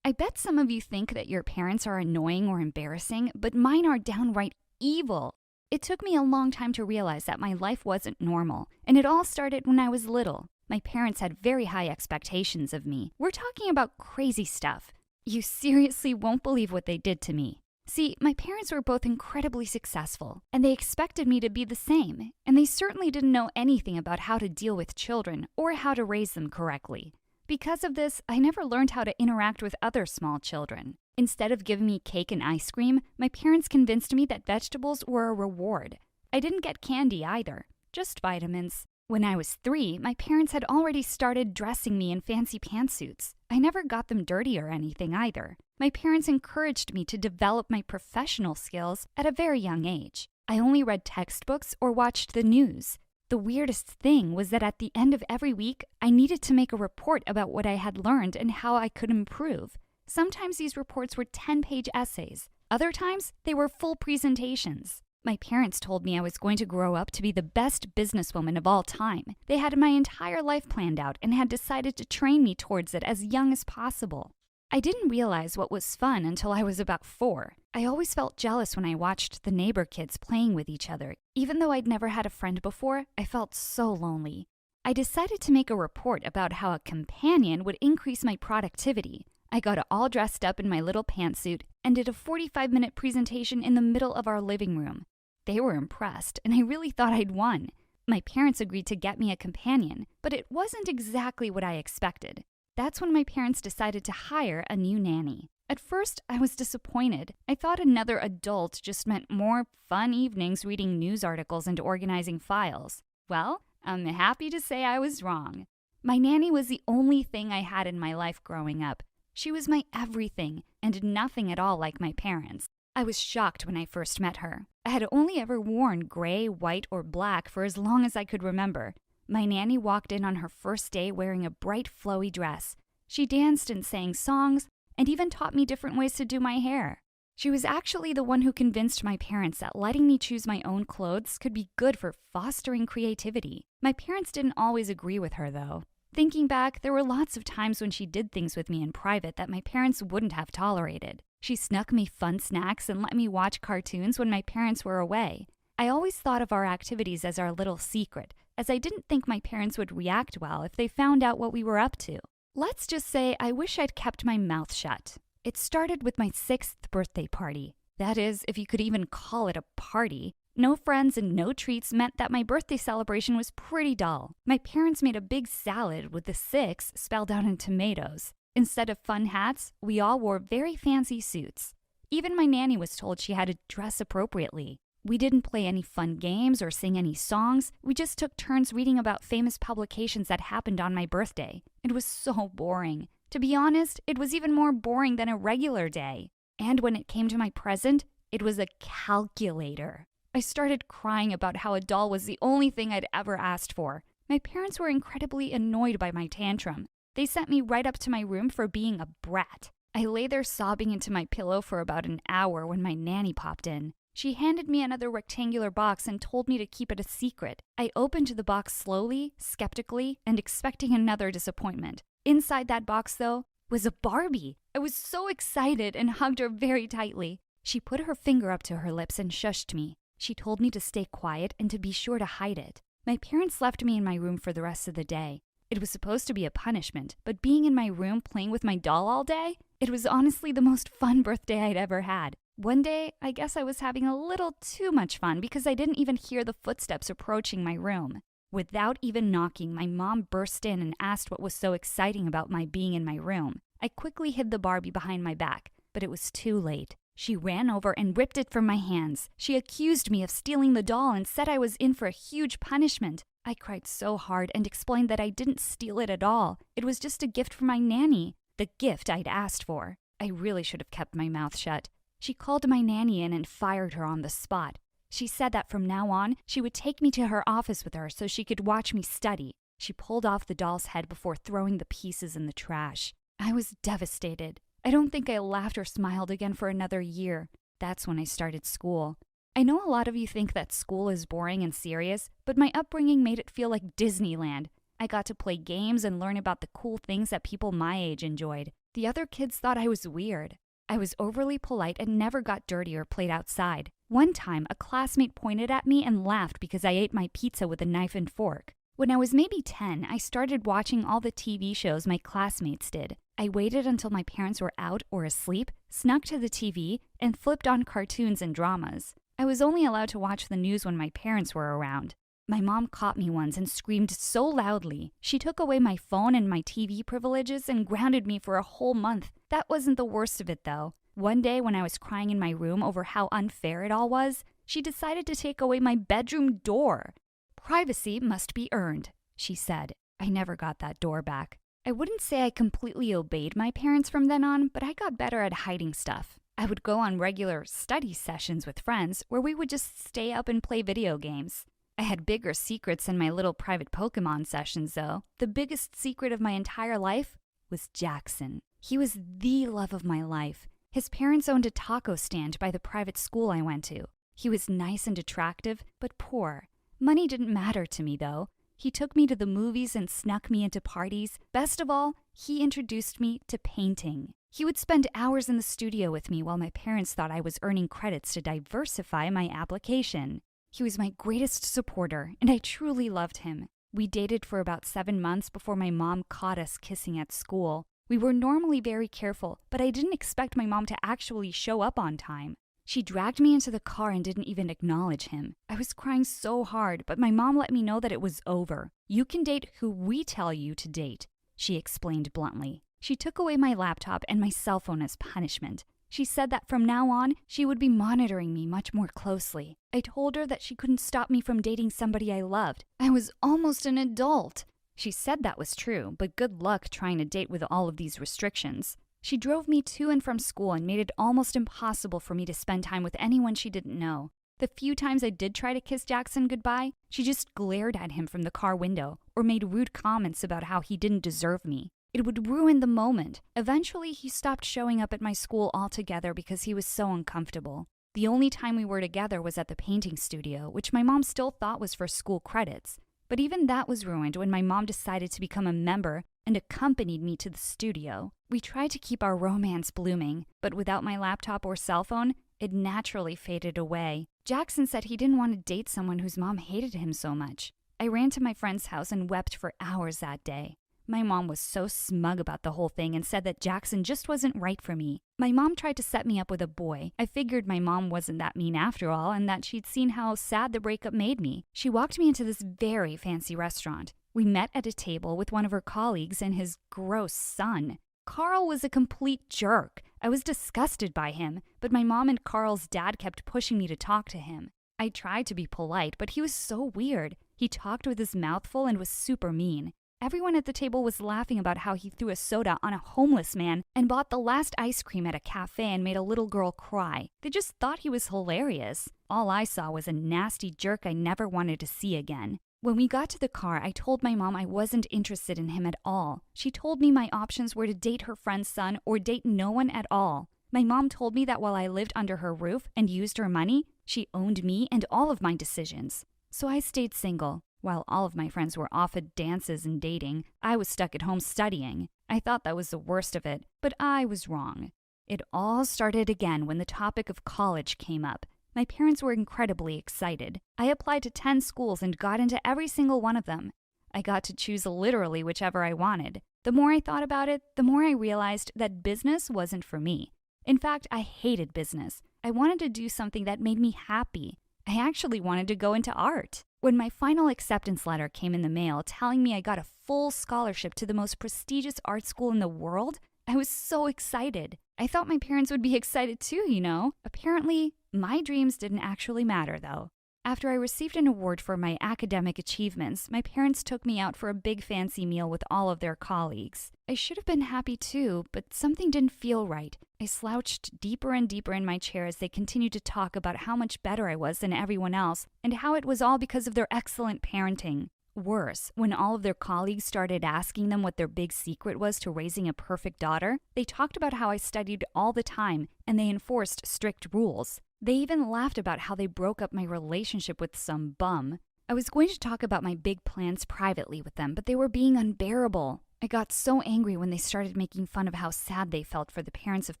I bet some of you think that your parents are annoying or embarrassing, but mine are downright evil. It took me a long time to realize that my life wasn't normal, and it all started when I was little. My parents had very high expectations of me. We're talking about crazy stuff. You seriously won't believe what they did to me. See, my parents were both incredibly successful, and they expected me to be the same, and they certainly didn't know anything about how to deal with children or how to raise them correctly. Because of this, I never learned how to interact with other small children. Instead of giving me cake and ice cream, my parents convinced me that vegetables were a reward. I didn't get candy either, just vitamins. When I was 3, my parents had already started dressing me in fancy pantsuits. I never got them dirty or anything either. My parents encouraged me to develop my professional skills at a very young age. I only read textbooks or watched the news. The weirdest thing was that at the end of every week, I needed to make a report about what I had learned and how I could improve. Sometimes these reports were 10-page essays. Other times, they were full presentations. My parents told me I was going to grow up to be the best businesswoman of all time. They had my entire life planned out and had decided to train me towards it as young as possible. I didn't realize what was fun until I was about 4. I always felt jealous when I watched the neighbor kids playing with each other. Even though I'd never had a friend before, I felt so lonely. I decided to make a report about how a companion would increase my productivity. I got all dressed up in my little pantsuit and did a 45-minute presentation in the middle of our living room. They were impressed, and I really thought I'd won. My parents agreed to get me a companion, but it wasn't exactly what I expected. That's when my parents decided to hire a new nanny. At first, I was disappointed. I thought another adult just meant more fun evenings reading news articles and organizing files. Well, I'm happy to say I was wrong. My nanny was the only thing I had in my life growing up. She was my everything, and nothing at all like my parents. I was shocked when I first met her. I had only ever worn gray, white, or black for as long as I could remember. My nanny walked in on her first day wearing a bright, flowy dress. She danced and sang songs, and even taught me different ways to do my hair. She was actually the one who convinced my parents that letting me choose my own clothes could be good for fostering creativity. My parents didn't always agree with her, though. Thinking back, there were lots of times when she did things with me in private that my parents wouldn't have tolerated. She snuck me fun snacks and let me watch cartoons when my parents were away. I always thought of our activities as our little secret, as I didn't think my parents would react well if they found out what we were up to. Let's just say I wish I'd kept my mouth shut. It started with my 6th birthday party. That is, if you could even call it a party. No friends and no treats meant that my birthday celebration was pretty dull. My parents made a big salad with the 6 spelled out in tomatoes. Instead of fun hats, we all wore very fancy suits. Even my nanny was told she had to dress appropriately. We didn't play any fun games or sing any songs. We just took turns reading about famous publications that happened on my birthday. It was so boring. To be honest, it was even more boring than a regular day. And when it came to my present, it was a calculator. I started crying about how a doll was the only thing I'd ever asked for. My parents were incredibly annoyed by my tantrum. They sent me right up to my room for being a brat. I lay there sobbing into my pillow for about an hour when my nanny popped in. She handed me another rectangular box and told me to keep it a secret. I opened the box slowly, skeptically, and expecting another disappointment. Inside that box, though, was a Barbie. I was so excited and hugged her very tightly. She put her finger up to her lips and shushed me. She told me to stay quiet and to be sure to hide it. My parents left me in my room for the rest of the day. It was supposed to be a punishment, but being in my room playing with my doll all day, it was honestly the most fun birthday I'd ever had. One day, I guess I was having a little too much fun because I didn't even hear the footsteps approaching my room. Without even knocking, my mom burst in and asked what was so exciting about my being in my room. I quickly hid the Barbie behind my back, but it was too late. She ran over and ripped it from my hands. She accused me of stealing the doll and said I was in for a huge punishment. I cried so hard and explained that I didn't steal it at all. It was just a gift from my nanny, the gift I'd asked for. I really should have kept my mouth shut. She called my nanny in and fired her on the spot. She said that from now on, she would take me to her office with her so she could watch me study. She pulled off the doll's head before throwing the pieces in the trash. I was devastated. I don't think I laughed or smiled again for another year. That's when I started school. I know a lot of you think that school is boring and serious, but my upbringing made it feel like Disneyland. I got to play games and learn about the cool things that people my age enjoyed. The other kids thought I was weird. I was overly polite and never got dirty or played outside. One time, a classmate pointed at me and laughed because I ate my pizza with a knife and fork. When I was maybe 10, I started watching all the TV shows my classmates did. I waited until my parents were out or asleep, snuck to the TV, and flipped on cartoons and dramas. I was only allowed to watch the news when my parents were around. My mom caught me once and screamed so loudly. She took away my phone and my TV privileges and grounded me for a whole month. That wasn't the worst of it, though. One day when I was crying in my room over how unfair it all was, she decided to take away my bedroom door. "Privacy must be earned," she said. I never got that door back. I wouldn't say I completely obeyed my parents from then on, but I got better at hiding stuff. I would go on regular study sessions with friends where we would just stay up and play video games. I had bigger secrets than my little private Pokemon sessions, though. The biggest secret of my entire life was Jackson. He was the love of my life. His parents owned a taco stand by the private school I went to. He was nice and attractive, but poor. Money didn't matter to me, though. He took me to the movies and snuck me into parties. Best of all, he introduced me to painting. He would spend hours in the studio with me while my parents thought I was earning credits to diversify my application. He was my greatest supporter, and I truly loved him. We dated for about 7 months before my mom caught us kissing at school. We were normally very careful, but I didn't expect my mom to actually show up on time. She dragged me into the car and didn't even acknowledge him. I was crying so hard, but my mom let me know that it was over. "You can date who we tell you to date," she explained bluntly. She took away my laptop and my cell phone as punishment. She said that from now on, she would be monitoring me much more closely. I told her that she couldn't stop me from dating somebody I loved. I was almost an adult. She said that was true, but good luck trying to date with all of these restrictions. She drove me to and from school and made it almost impossible for me to spend time with anyone she didn't know. The few times I did try to kiss Jackson goodbye, she just glared at him from the car window or made rude comments about how he didn't deserve me. It would ruin the moment. Eventually, he stopped showing up at my school altogether because he was so uncomfortable. The only time we were together was at the painting studio, which my mom still thought was for school credits. But even that was ruined when my mom decided to become a member and accompanied me to the studio. We tried to keep our romance blooming, but without my laptop or cell phone, it naturally faded away. Jackson said he didn't want to date someone whose mom hated him so much. I ran to my friend's house and wept for hours that day. My mom was so smug about the whole thing and said that Jackson just wasn't right for me. My mom tried to set me up with a boy. I figured my mom wasn't that mean after all and that she'd seen how sad the breakup made me. She walked me into this very fancy restaurant. We met at a table with one of her colleagues and his gross son. Carl was a complete jerk. I was disgusted by him, but my mom and Carl's dad kept pushing me to talk to him. I tried to be polite, but he was so weird. He talked with his mouth full and was super mean. Everyone at the table was laughing about how he threw a soda on a homeless man and bought the last ice cream at a cafe and made a little girl cry. They just thought he was hilarious. All I saw was a nasty jerk I never wanted to see again. When we got to the car, I told my mom I wasn't interested in him at all. She told me my options were to date her friend's son or date no one at all. My mom told me that while I lived under her roof and used her money, she owned me and all of my decisions. So I stayed single. While all of my friends were off at dances and dating, I was stuck at home studying. I thought that was the worst of it, but I was wrong. It all started again when the topic of college came up. My parents were incredibly excited. I applied to 10 schools and got into every single one of them. I got to choose literally whichever I wanted. The more I thought about it, the more I realized that business wasn't for me. In fact, I hated business. I wanted to do something that made me happy. I actually wanted to go into art. When my final acceptance letter came in the mail telling me I got a full scholarship to the most prestigious art school in the world, I was so excited. I thought my parents would be excited too, you know. Apparently, my dreams didn't actually matter, though. After I received an award for my academic achievements, my parents took me out for a big fancy meal with all of their colleagues. I should have been happy too, but something didn't feel right. I slouched deeper and deeper in my chair as they continued to talk about how much better I was than everyone else and how it was all because of their excellent parenting. Worse, when all of their colleagues started asking them what their big secret was to raising a perfect daughter, they talked about how I studied all the time and they enforced strict rules. They even laughed about how they broke up my relationship with some bum. I was going to talk about my big plans privately with them, but they were being unbearable. I got so angry when they started making fun of how sad they felt for the parents of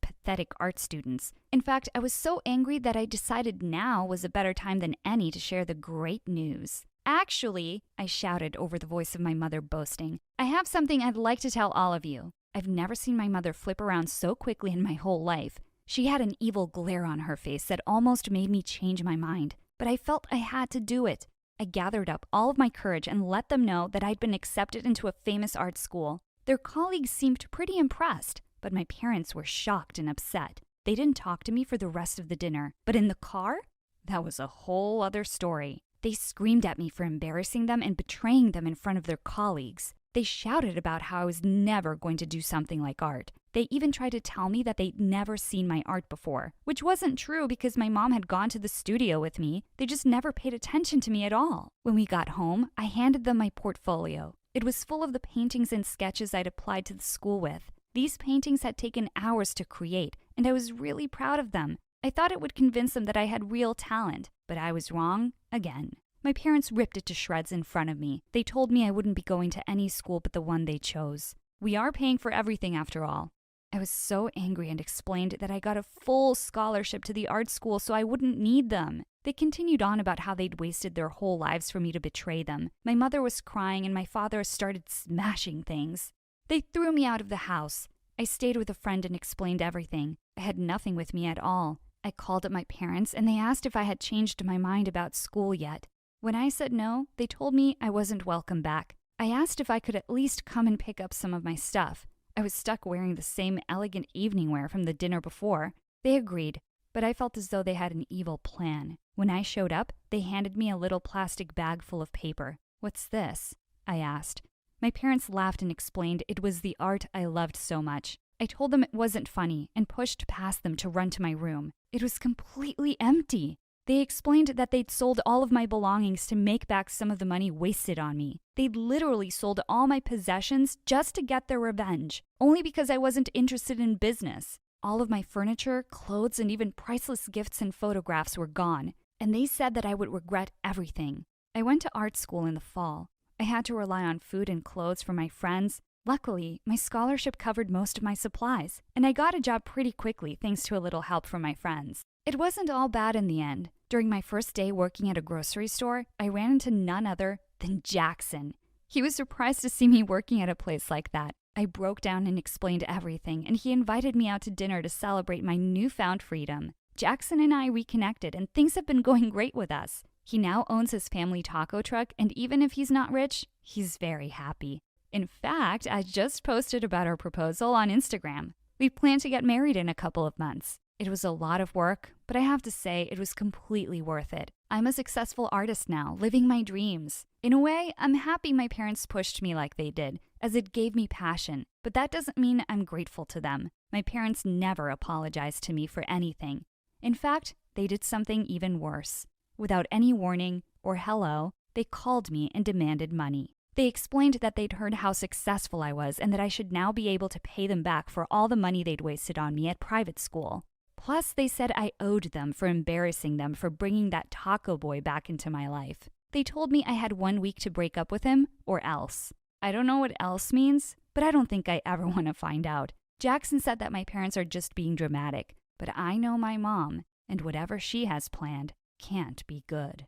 pathetic art students. In fact, I was so angry that I decided now was a better time than any to share the great news. Actually, I shouted over the voice of my mother boasting, I have something I'd like to tell all of you. I've never seen my mother flip around so quickly in my whole life. She had an evil glare on her face that almost made me change my mind, but I felt I had to do it. I gathered up all of my courage and let them know that I'd been accepted into a famous art school. Their colleagues seemed pretty impressed, but my parents were shocked and upset. They didn't talk to me for the rest of the dinner, but in the car, that was a whole other story. They screamed at me for embarrassing them and betraying them in front of their colleagues. They shouted about how I was never going to do something like art. They even tried to tell me that they'd never seen my art before, which wasn't true because my mom had gone to the studio with me. They just never paid attention to me at all. When we got home, I handed them my portfolio. It was full of the paintings and sketches I'd applied to the school with. These paintings had taken hours to create, and I was really proud of them. I thought it would convince them that I had real talent, but I was wrong again. My parents ripped it to shreds in front of me. They told me I wouldn't be going to any school but the one they chose. We are paying for everything after all. I was so angry and explained that I got a full scholarship to the art school so I wouldn't need them. They continued on about how they'd wasted their whole lives for me to betray them. My mother was crying and my father started smashing things. They threw me out of the house. I stayed with a friend and explained everything. I had nothing with me at all. I called up my parents and they asked if I had changed my mind about school yet. When I said no, they told me I wasn't welcome back. I asked if I could at least come and pick up some of my stuff. I was stuck wearing the same elegant evening wear from the dinner before. They agreed, but I felt as though they had an evil plan. When I showed up, they handed me a little plastic bag full of paper. "What's this?" I asked. My parents laughed and explained it was the art I loved so much. I told them it wasn't funny and pushed past them to run to my room. It was completely empty. They explained that they'd sold all of my belongings to make back some of the money wasted on me. They'd literally sold all my possessions just to get their revenge, only because I wasn't interested in business. All of my furniture, clothes, and even priceless gifts and photographs were gone, and they said that I would regret everything. I went to art school in the fall. I had to rely on food and clothes from my friends. Luckily, my scholarship covered most of my supplies, and I got a job pretty quickly thanks to a little help from my friends. It wasn't all bad in the end. During my first day working at a grocery store, I ran into none other than Jackson. He was surprised to see me working at a place like that. I broke down and explained everything, and he invited me out to dinner to celebrate my newfound freedom. Jackson and I reconnected, and things have been going great with us. He now owns his family taco truck, and even if he's not rich, he's very happy. In fact, I just posted about our proposal on Instagram. We plan to get married in a couple of months. It was a lot of work, but I have to say it was completely worth it. I'm a successful artist now, living my dreams. In a way, I'm happy my parents pushed me like they did, as it gave me passion, but that doesn't mean I'm grateful to them. My parents never apologized to me for anything. In fact, they did something even worse. Without any warning or hello, they called me and demanded money. They explained that they'd heard how successful I was and that I should now be able to pay them back for all the money they'd wasted on me at private school. Plus, they said I owed them for embarrassing them for bringing that taco boy back into my life. They told me I had 1 week to break up with him or else. I don't know what else means, but I don't think I ever want to find out. Jackson said that my parents are just being dramatic, but I know my mom, and whatever she has planned can't be good.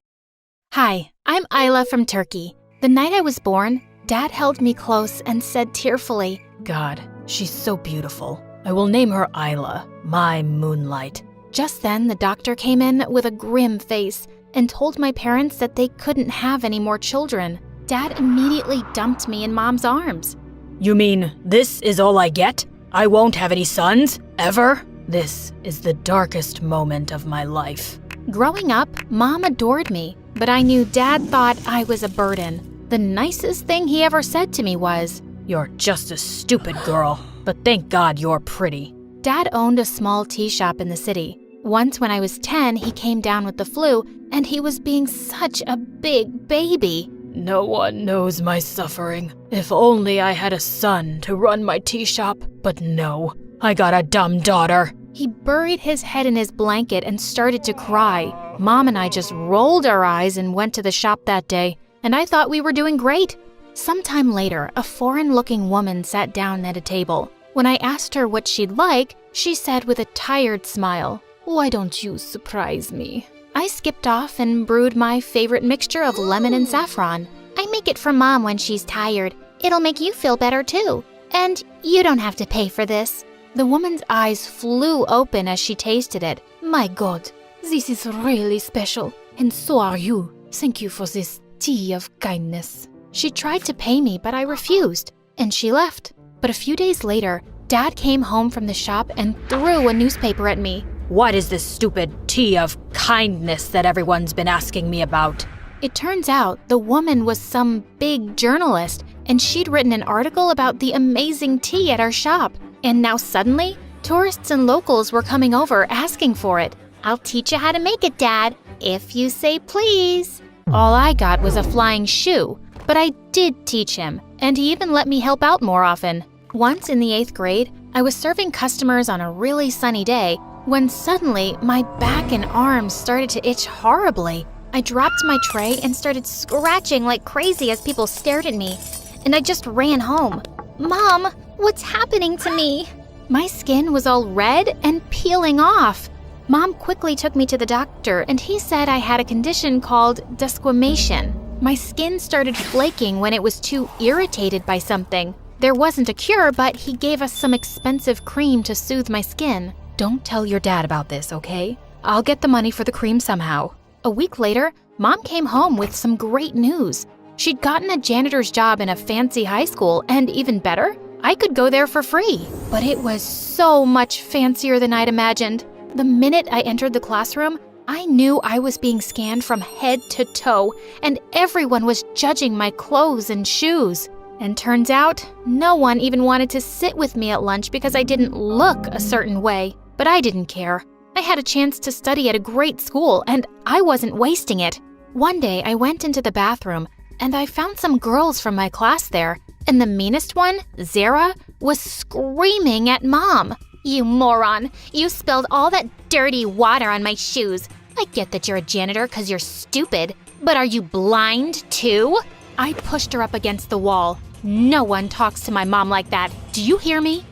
Hi, I'm Isla from Turkey. The night I was born, Dad held me close and said tearfully, "God, she's so beautiful. I will name her Isla, my moonlight." Just then, the doctor came in with a grim face and told my parents that they couldn't have any more children. Dad immediately dumped me in Mom's arms. "You mean this is all I get? I won't have any sons, ever? This is the darkest moment of my life." Growing up, Mom adored me, but I knew Dad thought I was a burden. The nicest thing he ever said to me was, "You're just a stupid girl, but thank God you're pretty." Dad owned a small tea shop in the city. Once when I was 10, he came down with the flu, and he was being such a big baby. "No one knows my suffering. If only I had a son to run my tea shop. But no, I got a dumb daughter." He buried his head in his blanket and started to cry. Mom and I just rolled our eyes and went to the shop that day, and I thought we were doing great. Sometime later, a foreign-looking woman sat down at a table. When I asked her what she'd like, she said with a tired smile, "Why don't you surprise me?" I skipped off and brewed my favorite mixture of lemon and saffron. I make it for Mom when she's tired. It'll make you feel better too. And you don't have to pay for this. The woman's eyes flew open as she tasted it. My God, this is really special. And so are you. Thank you for this tea of kindness. She tried to pay me, but I refused, and she left. But a few days later, Dad came home from the shop and threw a newspaper at me. What is this stupid tea of kindness that everyone's been asking me about? It turns out the woman was some big journalist, and she'd written an article about the amazing tea at our shop. And now suddenly, tourists and locals were coming over asking for it. I'll teach you how to make it, Dad, if you say please. All I got was a flying shoe, but I did teach him, and he even let me help out more often. Once in the 8th grade, I was serving customers on a really sunny day when suddenly my back and arms started to itch horribly. I dropped my tray and started scratching like crazy as people stared at me, and I just ran home. Mom, what's happening to me? My skin was all red and peeling off. Mom quickly took me to the doctor, and he said I had a condition called desquamation. My skin started flaking when it was too irritated by something. There wasn't a cure, but he gave us some expensive cream to soothe my skin. Don't tell your dad about this, okay? I'll get the money for the cream somehow. A week later, Mom came home with some great news. She'd gotten a janitor's job in a fancy high school, and even better, I could go there for free. But it was so much fancier than I'd imagined. The minute I entered the classroom, I knew I was being scanned from head to toe, and everyone was judging my clothes and shoes. And turns out, no one even wanted to sit with me at lunch because I didn't look a certain way. But I didn't care. I had a chance to study at a great school, and I wasn't wasting it. One day, I went into the bathroom, and I found some girls from my class there. And the meanest one, Zara, was screaming at Mom. You moron! You spilled all that dirty water on my shoes. I get that you're a janitor because you're stupid, but are you blind too? I pushed her up against the wall. No one talks to my mom like that. Do you hear me?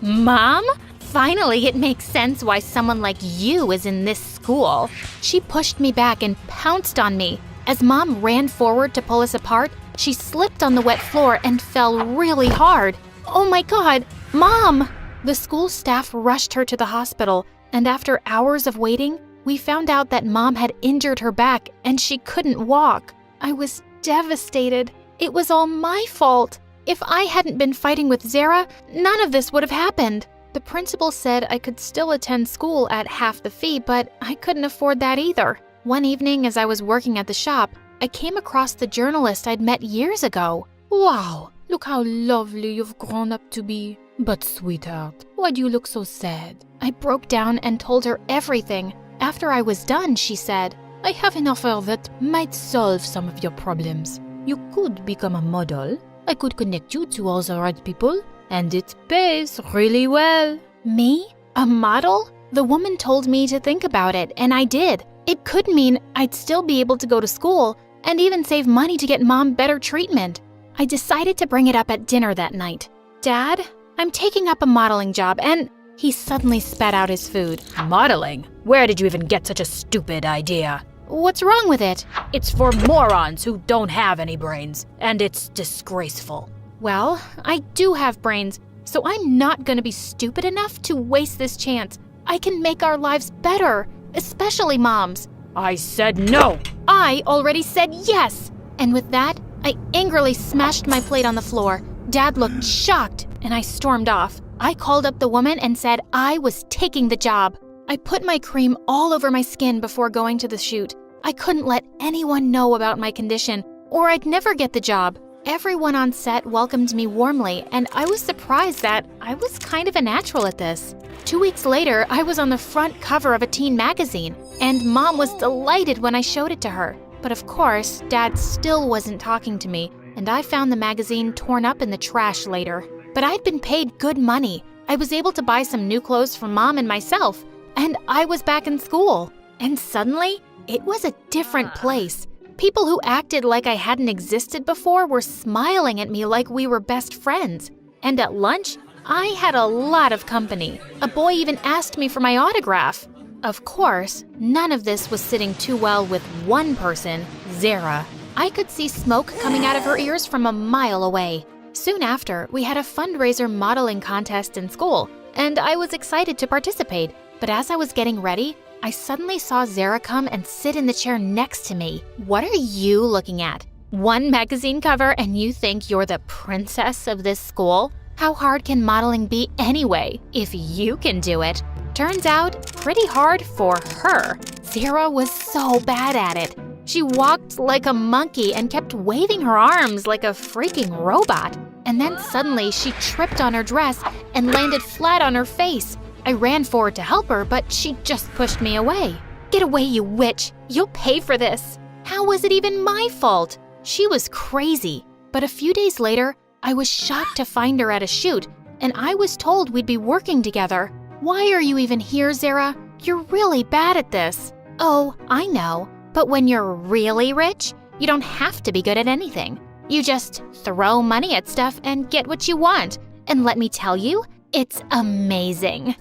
Mom? Finally, it makes sense why someone like you is in this school. She pushed me back and pounced on me. As Mom ran forward to pull us apart, she slipped on the wet floor and fell really hard. Oh my God, Mom! The school staff rushed her to the hospital, and after hours of waiting, we found out that Mom had injured her back and she couldn't walk. I was devastated. It was all my fault. If I hadn't been fighting with Zara, none of this would have happened. The principal said I could still attend school at half the fee, but I couldn't afford that either. One evening, as I was working at the shop, I came across the journalist I'd met years ago. Wow, look how lovely you've grown up to be. But sweetheart, why do you look so sad? I broke down and told her everything. After I was done, she said, I have an offer that might solve some of your problems. You could become a model. I could connect you to all the right people, and it pays really well. Me? A model? The woman told me to think about it, and I did. It could mean I'd still be able to go to school and even save money to get Mom better treatment. I decided to bring it up at dinner that night. Dad, I'm taking up a modeling job, and he suddenly spat out his food. Modeling? Where did you even get such a stupid idea? What's wrong with it? It's for morons who don't have any brains, and it's disgraceful. Well, I do have brains, so I'm not gonna be stupid enough to waste this chance. I can make our lives better, especially Mom's. I said no! I already said yes! And with that, I angrily smashed my plate on the floor. Dad looked shocked, and I stormed off. I called up the woman and said I was taking the job. I put my cream all over my skin before going to the shoot. I couldn't let anyone know about my condition, or I'd never get the job. Everyone on set welcomed me warmly, and I was surprised that I was kind of a natural at this. 2 weeks later, I was on the front cover of a teen magazine, and Mom was delighted when I showed it to her. But of course, Dad still wasn't talking to me, and I found the magazine torn up in the trash later. But I'd been paid good money. I was able to buy some new clothes for Mom and myself, and I was back in school. And suddenly, it was a different place. People who acted like I hadn't existed before were smiling at me like we were best friends. And at lunch, I had a lot of company. A boy even asked me for my autograph. Of course, none of this was sitting too well with one person, Zara. I could see smoke coming out of her ears from a mile away. Soon after, we had a fundraiser modeling contest in school, and I was excited to participate. But as I was getting ready, I suddenly saw Zara come and sit in the chair next to me. What are you looking at? One magazine cover and you think you're the princess of this school? How hard can modeling be anyway, if you can do it? Turns out, pretty hard for her. Zara was so bad at it. She walked like a monkey and kept waving her arms like a freaking robot. And then suddenly she tripped on her dress and landed flat on her face. I ran forward to help her, but she just pushed me away. Get away, you witch! You'll pay for this! How was it even my fault? She was crazy. But a few days later, I was shocked to find her at a shoot, and I was told we'd be working together. Why are you even here, Zara? You're really bad at this. Oh, I know. But when you're really rich, you don't have to be good at anything. You just throw money at stuff and get what you want. And let me tell you, it's amazing.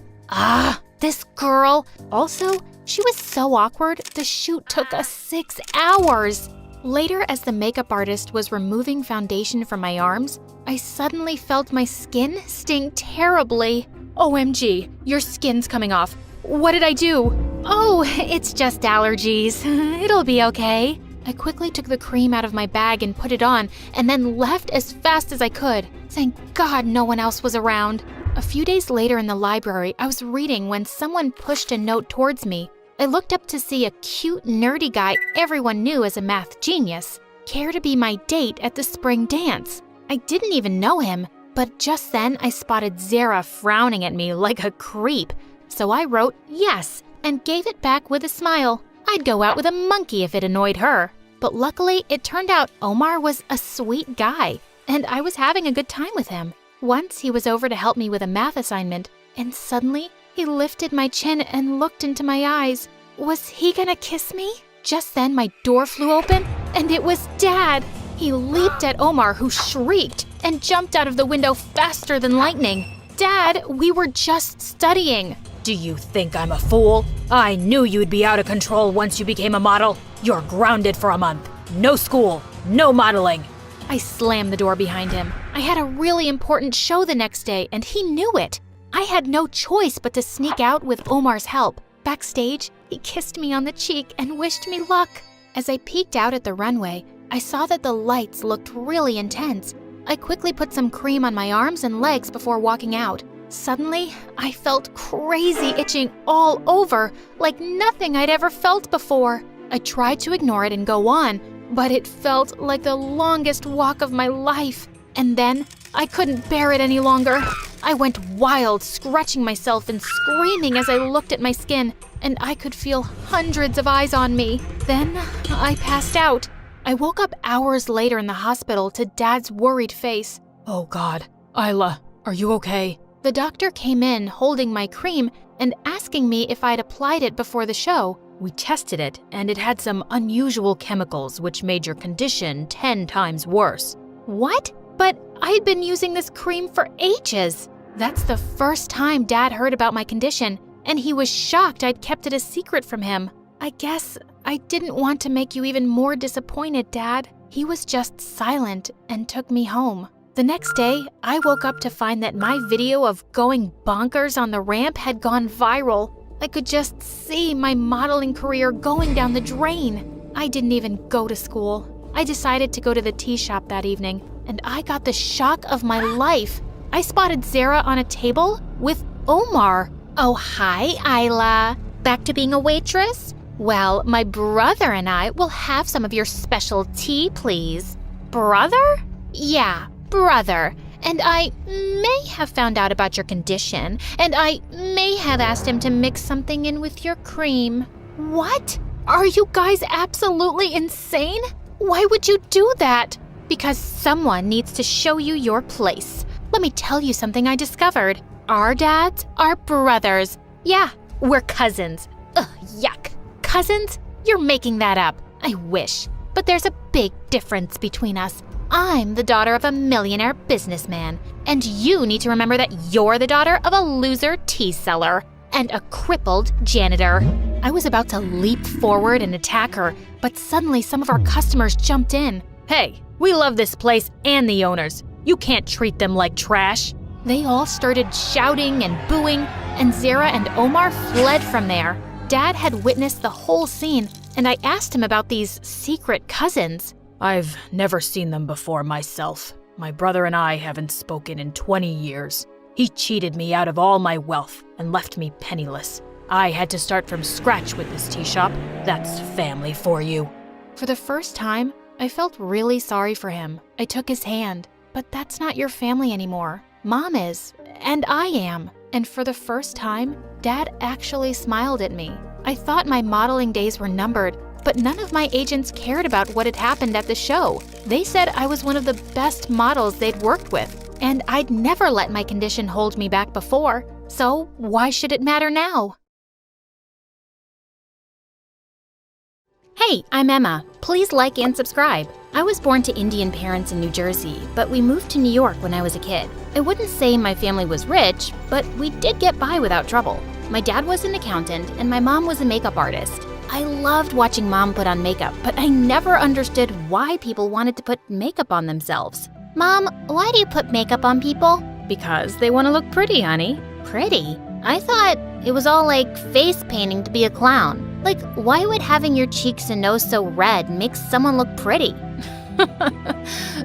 This girl. Also, she was so awkward, the shoot took us 6 hours. Later, as the makeup artist was removing foundation from my arms, I suddenly felt my skin sting terribly. OMG, your skin's coming off. What did I do? Oh, it's just allergies. It'll be okay. I quickly took the cream out of my bag and put it on, and then left as fast as I could. Thank God no one else was around. A few days later in the library, I was reading when someone pushed a note towards me. I looked up to see a cute, nerdy guy everyone knew as a math genius care to be my date at the spring dance. I didn't even know him, but just then I spotted Zara frowning at me like a creep. So I wrote yes and gave it back with a smile. I'd go out with a monkey if it annoyed her. But luckily, it turned out Omar was a sweet guy, and I was having a good time with him. Once he was over to help me with a math assignment, and suddenly he lifted my chin and looked into my eyes. Was he gonna kiss me? Just then my door flew open, and it was Dad. He leaped at Omar, who shrieked, and jumped out of the window faster than lightning. Dad, we were just studying. Do you think I'm a fool? I knew you'd be out of control once you became a model. You're grounded for a month. No school, no modeling. I slammed the door behind him. I had a really important show the next day, and he knew it. I had no choice but to sneak out with Omar's help. Backstage, he kissed me on the cheek and wished me luck. As I peeked out at the runway, I saw that the lights looked really intense. I quickly put some cream on my arms and legs before walking out. Suddenly, I felt crazy itching all over, like nothing I'd ever felt before. I tried to ignore it and go on, but it felt like the longest walk of my life. And then, I couldn't bear it any longer. I went wild, scratching myself and screaming as I looked at my skin, and I could feel hundreds of eyes on me. Then, I passed out. I woke up hours later in the hospital to Dad's worried face. Oh God, Isla, are you okay? The doctor came in holding my cream and asking me if I'd applied it before the show. We tested it, and it had some unusual chemicals which made your condition 10 times worse. What? But I'd been using this cream for ages. That's the first time Dad heard about my condition, and he was shocked I'd kept it a secret from him. I guess I didn't want to make you even more disappointed, Dad. He was just silent and took me home. The next day, I woke up to find that my video of going bonkers on the ramp had gone viral. I could just see my modeling career going down the drain. I didn't even go to school. I decided to go to the tea shop that evening, and I got the shock of my life. I spotted Zara on a table with Omar. Oh, hi, Isla. Back to being a waitress? Well, my brother and I will have some of your special tea, please. Brother? Yeah, brother. And I may have found out about your condition, and I may have asked him to mix something in with your cream. What? Are you guys absolutely insane? Why would you do that? Because someone needs to show you your place. Let me tell you something I discovered. Our dads are brothers. Yeah, we're cousins. Ugh, yuck. Cousins? You're making that up. I wish. But there's a big difference between us. I'm the daughter of a millionaire businessman, and you need to remember that you're the daughter of a loser tea seller and a crippled janitor. I was about to leap forward and attack her, but suddenly some of our customers jumped in. Hey, we love this place and the owners. You can't treat them like trash. They all started shouting and booing, and Zara and Omar fled from there. Dad had witnessed the whole scene, and I asked him about these secret cousins. I've never seen them before myself. My brother and I haven't spoken in 20 years. He cheated me out of all my wealth and left me penniless. I had to start from scratch with this tea shop. That's family for you. For the first time, I felt really sorry for him. I took his hand. But that's not your family anymore. Mom is, and I am. And for the first time, Dad actually smiled at me. I thought my modeling days were numbered, but none of my agents cared about what had happened at the show. They said I was one of the best models they'd worked with, and I'd never let my condition hold me back before. So why should it matter now? Hey, I'm Emma. Please like and subscribe. I was born to Indian parents in New Jersey, but we moved to New York when I was a kid. I wouldn't say my family was rich, but we did get by without trouble. My dad was an accountant and my mom was a makeup artist. I loved watching Mom put on makeup, but I never understood why people wanted to put makeup on themselves. Mom, why do you put makeup on people? Because they want to look pretty, honey. Pretty? I thought it was all like face painting to be a clown. Like, why would having your cheeks and nose so red make someone look pretty?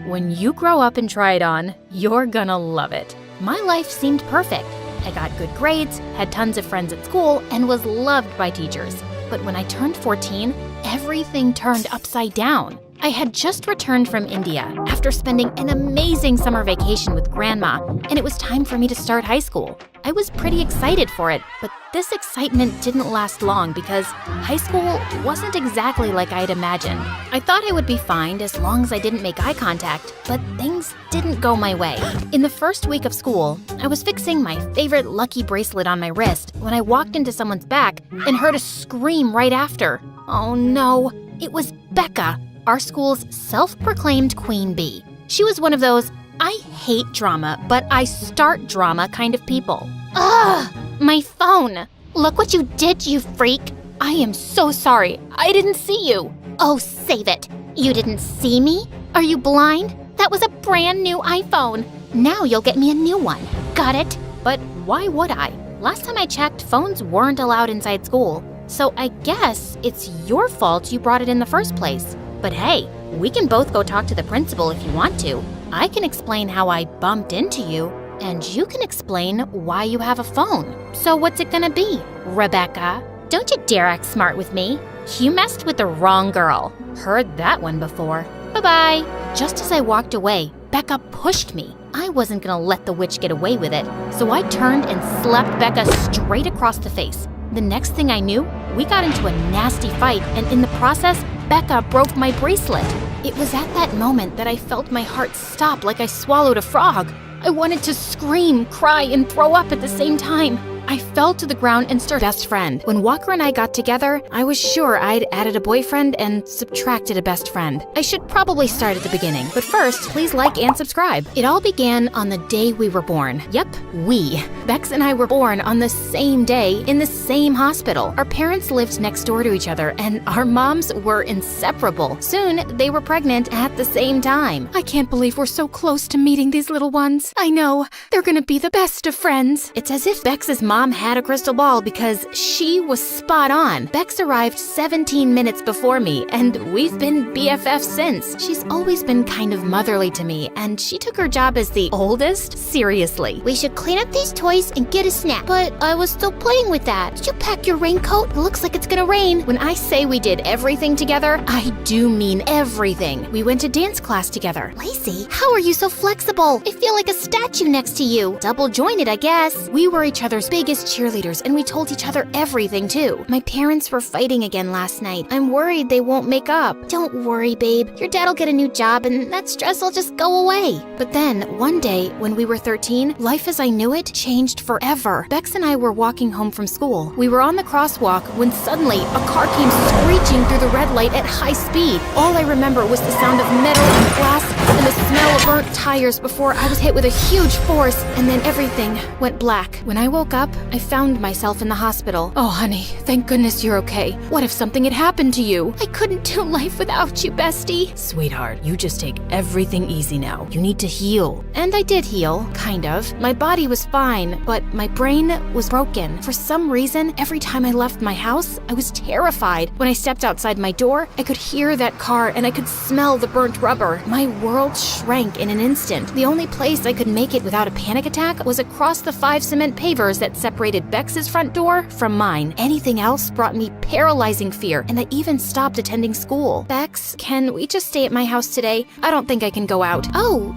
When you grow up and try it on, you're gonna love it. My life seemed perfect. I got good grades, had tons of friends at school, and was loved by teachers. But when I turned 14, everything turned upside down. I had just returned from India after spending an amazing summer vacation with Grandma, and it was time for me to start high school. I was pretty excited for it, but this excitement didn't last long because high school wasn't exactly like I'd imagined. I thought I would be fine as long as I didn't make eye contact, but things didn't go my way. In the first week of school, I was fixing my favorite lucky bracelet on my wrist when I walked into someone's back and heard a scream right after. Oh no, it was Becca, our school's self-proclaimed queen bee. She was one of those, I hate drama, but I start drama kind of people. Ugh! My phone! Look what you did, you freak! I am so sorry. I didn't see you. Oh, save it! You didn't see me? Are you blind? That was a brand new iPhone. Now you'll get me a new one. Got it? But why would I? Last time I checked, phones weren't allowed inside school. So I guess it's your fault you brought it in the first place. But hey, we can both go talk to the principal if you want to. I can explain how I bumped into you, and you can explain why you have a phone. So what's it gonna be, Rebecca? Don't you dare act smart with me. You messed with the wrong girl. Heard that one before. Bye-bye. Just as I walked away, Becca pushed me. I wasn't gonna let the witch get away with it, so I turned and slapped Becca straight across the face. The next thing I knew, we got into a nasty fight, and in the process, Becca broke my bracelet. It was at that moment that I felt my heart stop like I swallowed a frog. I wanted to scream, cry, and throw up at the same time. I fell to the ground and started best friend. When Walker and I got together, I was sure I'd added a boyfriend and subtracted a best friend. I should probably start at the beginning, but first, please like and subscribe. It all began on the day we were born. Yep, we. Bex and I were born on the same day in the same hospital. Our parents lived next door to each other, and our moms were inseparable. Soon, they were pregnant at the same time. I can't believe we're so close to meeting these little ones. I know, they're gonna be the best of friends. It's as if Bex's mom had a crystal ball because she was spot on. Bex arrived 17 minutes before me, and we've been BFFs since. She's always been kind of motherly to me, and she took her job as the oldest seriously. We should clean up these toys and get a snack. But I was still playing with that. Did you pack your raincoat? It looks like it's gonna rain. When I say we did everything together, I do mean everything. We went to dance class together. Lacey, how are you so flexible? I feel like a statue next to you. Double jointed, I guess. We were each other's big biggest cheerleaders, and we told each other everything, too. My parents were fighting again last night. I'm worried they won't make up. Don't worry, babe. Your dad'll get a new job, and that stress will just go away. But then, one day, when we were 13, life as I knew it changed forever. Bex and I were walking home from school. We were on the crosswalk when suddenly a car came screeching through the red light at high speed. All I remember was the sound of metal and glass and the smell of burnt tires before I was hit with a huge force, and then everything went black. When I woke up, I found myself in the hospital. Oh, honey, thank goodness you're okay. What if something had happened to you? I couldn't do life without you, bestie. Sweetheart, you just take everything easy now. You need to heal. And I did heal, kind of. My body was fine, but my brain was broken. For some reason, every time I left my house, I was terrified. When I stepped outside my door, I could hear that car and I could smell the burnt rubber. My world shrank in an instant. The only place I could make it without a panic attack was across the 5 cement pavers that separated Bex's front door from mine. Anything else brought me paralyzing fear, and I even stopped attending school. Bex, can we just stay at my house today? I don't think I can go out. Oh,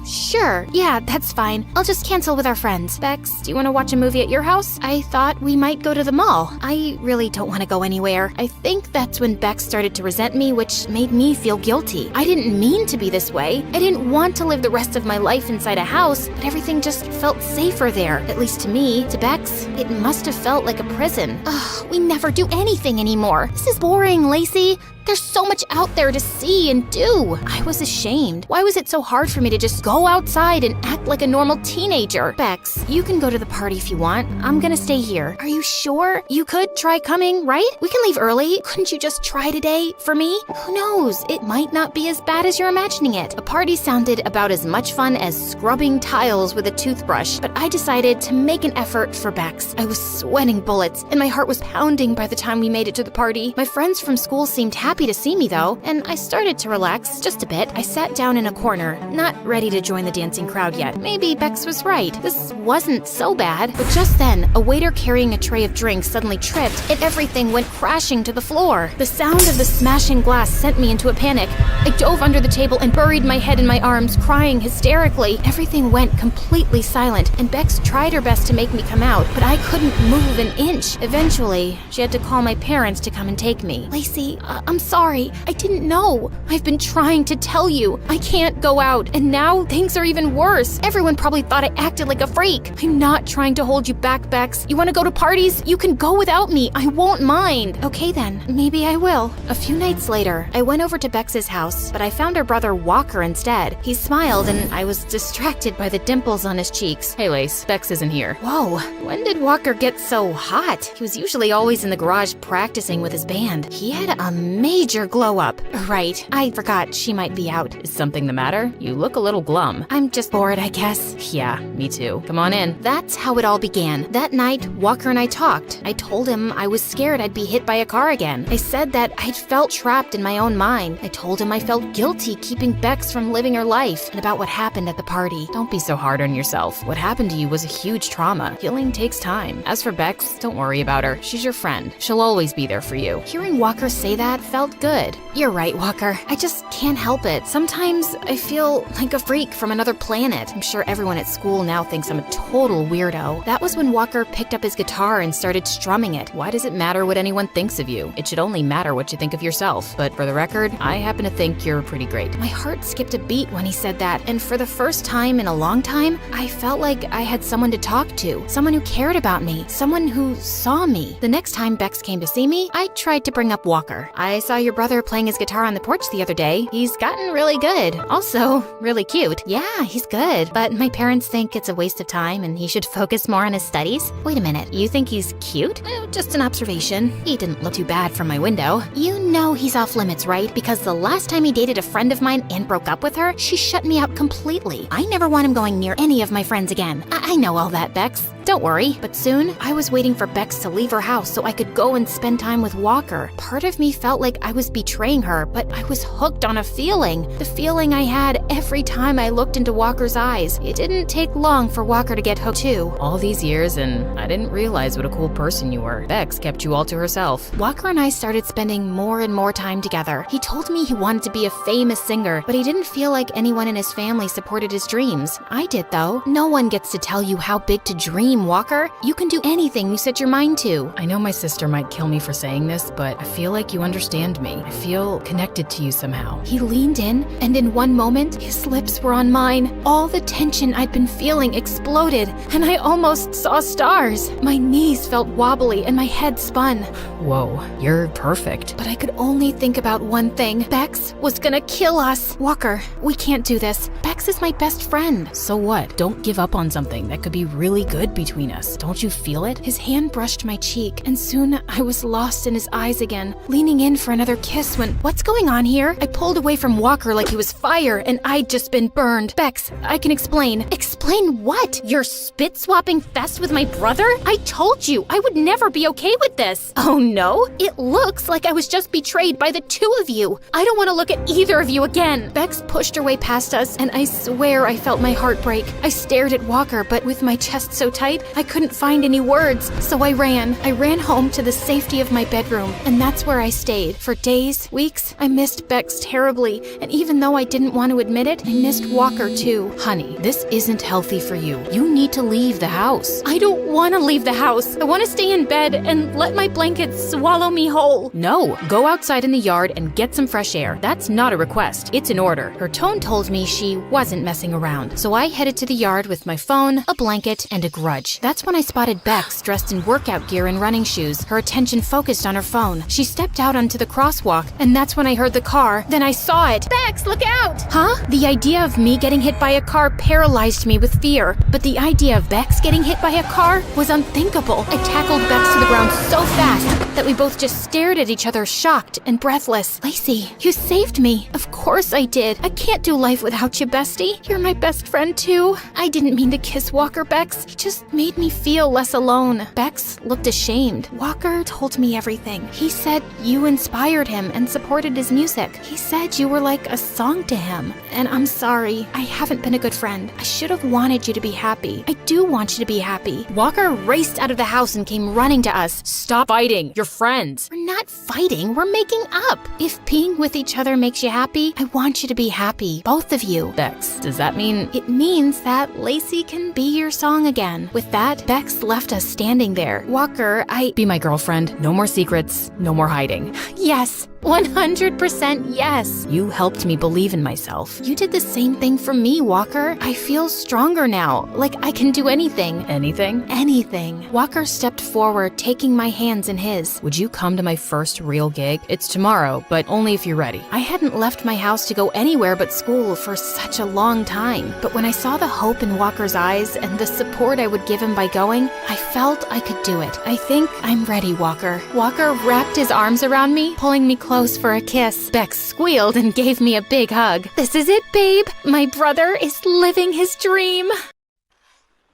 sure. Yeah, that's fine. I'll just cancel with our friends. Bex, do you want to watch a movie at your house? I thought we might go to the mall. I really don't want to go anywhere. I think that's when Bex started to resent me, which made me feel guilty. I didn't mean to be this way. I didn't want to live the rest of my life inside a house, but everything just felt safer there. At least to me. To Bex, it must have felt like a prison. Ugh, we never do anything anymore. This is boring, Lacey. There's so much out there to see and do. I was ashamed. Why was it so hard for me to just go outside and act like a normal teenager? Bex, you can go to the party if you want. I'm gonna stay here. Are you sure? You could try coming, right? We can leave early. Couldn't you just try today for me? Who knows? It might not be as bad as you're imagining it. A party sounded about as much fun as scrubbing tiles with a toothbrush, but I decided to make an effort for Bex. I was sweating bullets, and my heart was pounding by the time we made it to the party. My friends from school seemed happy to see me though, and I started to relax just a bit. I sat down in a corner, not ready to join the dancing crowd yet. Maybe Bex was right. This wasn't so bad. But just then, a waiter carrying a tray of drinks suddenly tripped, and everything went crashing to the floor. The sound of the smashing glass sent me into a panic. I dove under the table and buried my head in my arms, crying hysterically. Everything went completely silent, and Bex tried her best to make me come out, but I couldn't move an inch. Eventually, she had to call my parents to come and take me. Lacey, I'm sorry. I didn't know. I've been trying to tell you. I can't go out, and now things are even worse. Everyone probably thought I acted like a freak. I'm not trying to hold you back, Bex. You want to go to parties? You can go without me. I won't mind. Okay then, maybe I will. A few nights later, I went over to Bex's house, but I found her brother Walker instead. He smiled, and I was distracted by the dimples on his cheeks. Hey, Lace, Bex isn't here. Whoa, when did Walker get so hot? He was usually always in the garage practicing with his band. He had a major glow up. Right, I forgot she might be out. Is something the matter? You look a little glum. I'm just bored, I guess. Yeah, me too. Come on in. That's how it all began. That night, Walker and I talked. I told him I was scared I'd be hit by a car again. I said that I'd felt trapped in my own mind. I told him I felt guilty keeping Bex from living her life, and about what happened at the party. Don't be so hard on yourself. What happened to you was a huge trauma. Healing takes time. As for Bex, don't worry about her. She's your friend. She'll always be there for you. Hearing Walker say that felt good. You're right, Walker. I just can't help it. Sometimes I feel like a freak from another planet. I'm sure everyone at school now thinks I'm a total weirdo. That was when Walker picked up his guitar and started strumming it. Why does it matter what anyone thinks of you? It should only matter what you think of yourself. But for the record, I happen to think you're pretty great. My heart skipped a beat when he said that, and for the first time in a long time, I felt like I had someone to talk to, someone who cared about me, someone who saw me. The next time Bex came to see me, I tried to bring up Walker. I saw your brother playing his guitar on the porch the other day. He's gotten really good. Also, really cute. Yeah, he's good. But my parents think it's a waste of time and he should focus more on his studies. Wait a minute, you think he's cute? Just an observation. He didn't look too bad from my window. You know he's off limits, right? Because the last time he dated a friend of mine and broke up with her, she shut me out completely. I never want him going near any of my friends again. I know all that, Bex. Don't worry. But soon, I was waiting for Bex to leave her house so I could go and spend time with Walker. Part of me felt like I was betraying her, but I was hooked on a feeling. The feeling I had every time I looked into Walker's eyes. It didn't take long for Walker to get hooked too. All these years, and I didn't realize what a cool person you were. Bex kept you all to herself. Walker and I started spending more and more time together. He told me he wanted to be a famous singer, but he didn't feel like anyone in his family supported his dreams. I did though. No one gets to tell you how big to dream dream, Walker. You can do anything you set your mind to. I know my sister might kill me for saying this, but I feel like you understand me. I feel connected to you somehow. He leaned in, and in one moment, his lips were on mine. All the tension I'd been feeling exploded, and I almost saw stars. My knees felt wobbly, and my head spun. Whoa, you're perfect. But I could only think about one thing. Bex was gonna kill us. Walker, we can't do this. Bex is my best friend. So what? Don't give up on something that could be really good between us. Don't you feel it? His hand brushed my cheek, and soon I was lost in his eyes again, leaning in for another kiss when, what's going on here? I pulled away from Walker like he was fire, and I'd just been burned. Bex, I can explain. Explain what? Your spit-swapping fest with my brother? I told you I would never be okay with this. Oh no? It looks like I was just betrayed by the two of you. I don't want to look at either of you again. Bex pushed her way past us, and I swear I felt my heart break. I stared at Walker, but with my chest so tight, I couldn't find any words, so I ran. I ran home to the safety of my bedroom, and that's where I stayed. For days, weeks, I missed Bex terribly, and even though I didn't want to admit it, I missed Walker too. Honey, this isn't healthy for you. You need to leave the house. I don't want to leave the house. I want to stay in bed and let my blankets swallow me whole. No, go outside in the yard and get some fresh air. That's not a request, it's an order. Her tone told me she wasn't messing around, so I headed to the yard with my phone, a blanket, and a grudge. That's when I spotted Bex dressed in workout gear and running shoes, her attention focused on her phone. She stepped out onto the crosswalk, and that's when I heard the car. Then I saw it. Bex, look out! Huh? The idea of me getting hit by a car paralyzed me with fear, but the idea of Bex getting hit by a car was unthinkable. I tackled Bex to the ground so fast that we both just stared at each other, shocked and breathless. Lacey, you saved me. Of course I did. I can't do life without you, bestie. You're my best friend too. I didn't mean to kiss Walker, Bex. He just made me feel less alone. Bex looked ashamed. Walker told me everything. He said you inspired him and supported his music. He said you were like a song to him. And I'm sorry. I haven't been a good friend. I should have wanted you to be happy. I do want you to be happy. Walker raced out of the house and came running to us. Stop fighting. You're friends. We're not fighting. We're making up. If being with each other makes you happy, I want you to be happy. Both of you. Bex, does that mean... It means that Lacey can be your song again. With that, Bex left us standing there. Walker, Be my girlfriend. No more secrets. No more hiding. Yes. 100% yes. You helped me believe in myself. You did the same thing for me, Walker. I feel stronger now, like I can do anything. Anything? Anything. Walker stepped forward, taking my hands in his. Would you come to my first real gig? It's tomorrow, but only if you're ready. I hadn't left my house to go anywhere but school for such a long time. But when I saw the hope in Walker's eyes and the support I would give him by going, I felt I could do it. I think I'm ready, Walker. Walker wrapped his arms around me, pulling me close for a kiss. Bex squealed and gave me a big hug. This is it, babe. My brother is living his dream.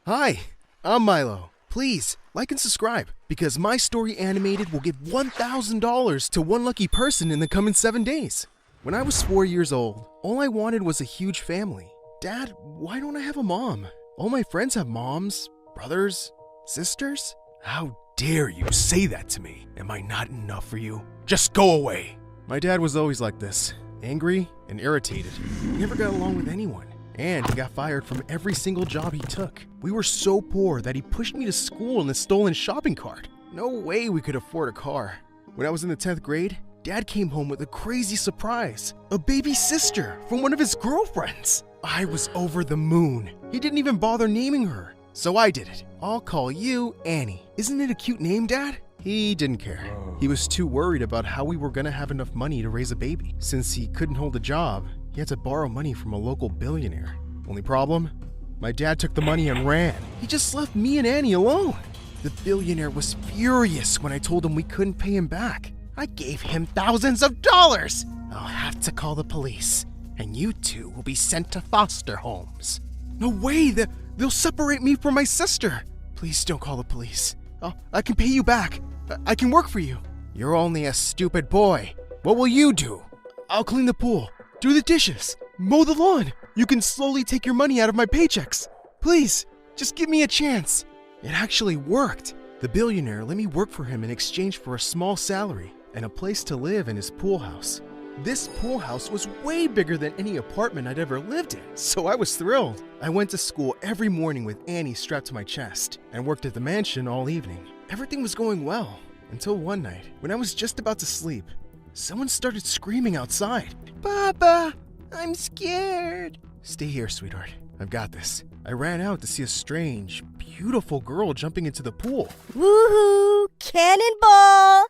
Hi, I'm Milo. Please, like and subscribe, because my story animated will give $1,000 to one lucky person in the coming 7 days. When I was 4 years old, all I wanted was a huge family. Dad, why don't I have a mom? All my friends have moms, brothers, sisters. How dare you say that to me? Am I not enough for you? Just go away. My dad was always like this, angry and irritated. He never got along with anyone, and he got fired from every single job he took. We were so poor that he pushed me to school in a stolen shopping cart. No way we could afford a car. When I was in the 10th grade, Dad came home with a crazy surprise, a baby sister from one of his girlfriends. I was over the moon. He didn't even bother naming her, so I did it. I'll call you Annie. Isn't it a cute name, Dad? He didn't care. He was too worried about how we were gonna have enough money to raise a baby. Since he couldn't hold a job, he had to borrow money from a local billionaire. Only problem? My dad took the money and ran. He just left me and Annie alone. The billionaire was furious when I told him we couldn't pay him back. I gave him thousands of dollars. I'll have to call the police, and you two will be sent to foster homes. No way, they'll separate me from my sister. Please don't call the police. I can pay you back. I can work for you. You're only a stupid boy. What will you do? I'll clean the pool, do the dishes, mow the lawn. You can slowly take your money out of my paychecks. Please, just give me a chance. It actually worked. The billionaire let me work for him in exchange for a small salary and a place to live in his pool house. This pool house was way bigger than any apartment I'd ever lived in, so I was thrilled. I went to school every morning with Annie strapped to my chest and worked at the mansion all evening. Everything was going well until one night, when I was just about to sleep, someone started screaming outside. "Papa, I'm scared." "Stay here, sweetheart. I've got this." I ran out to see a strange, beautiful girl jumping into the pool. Woohoo! Cannonball!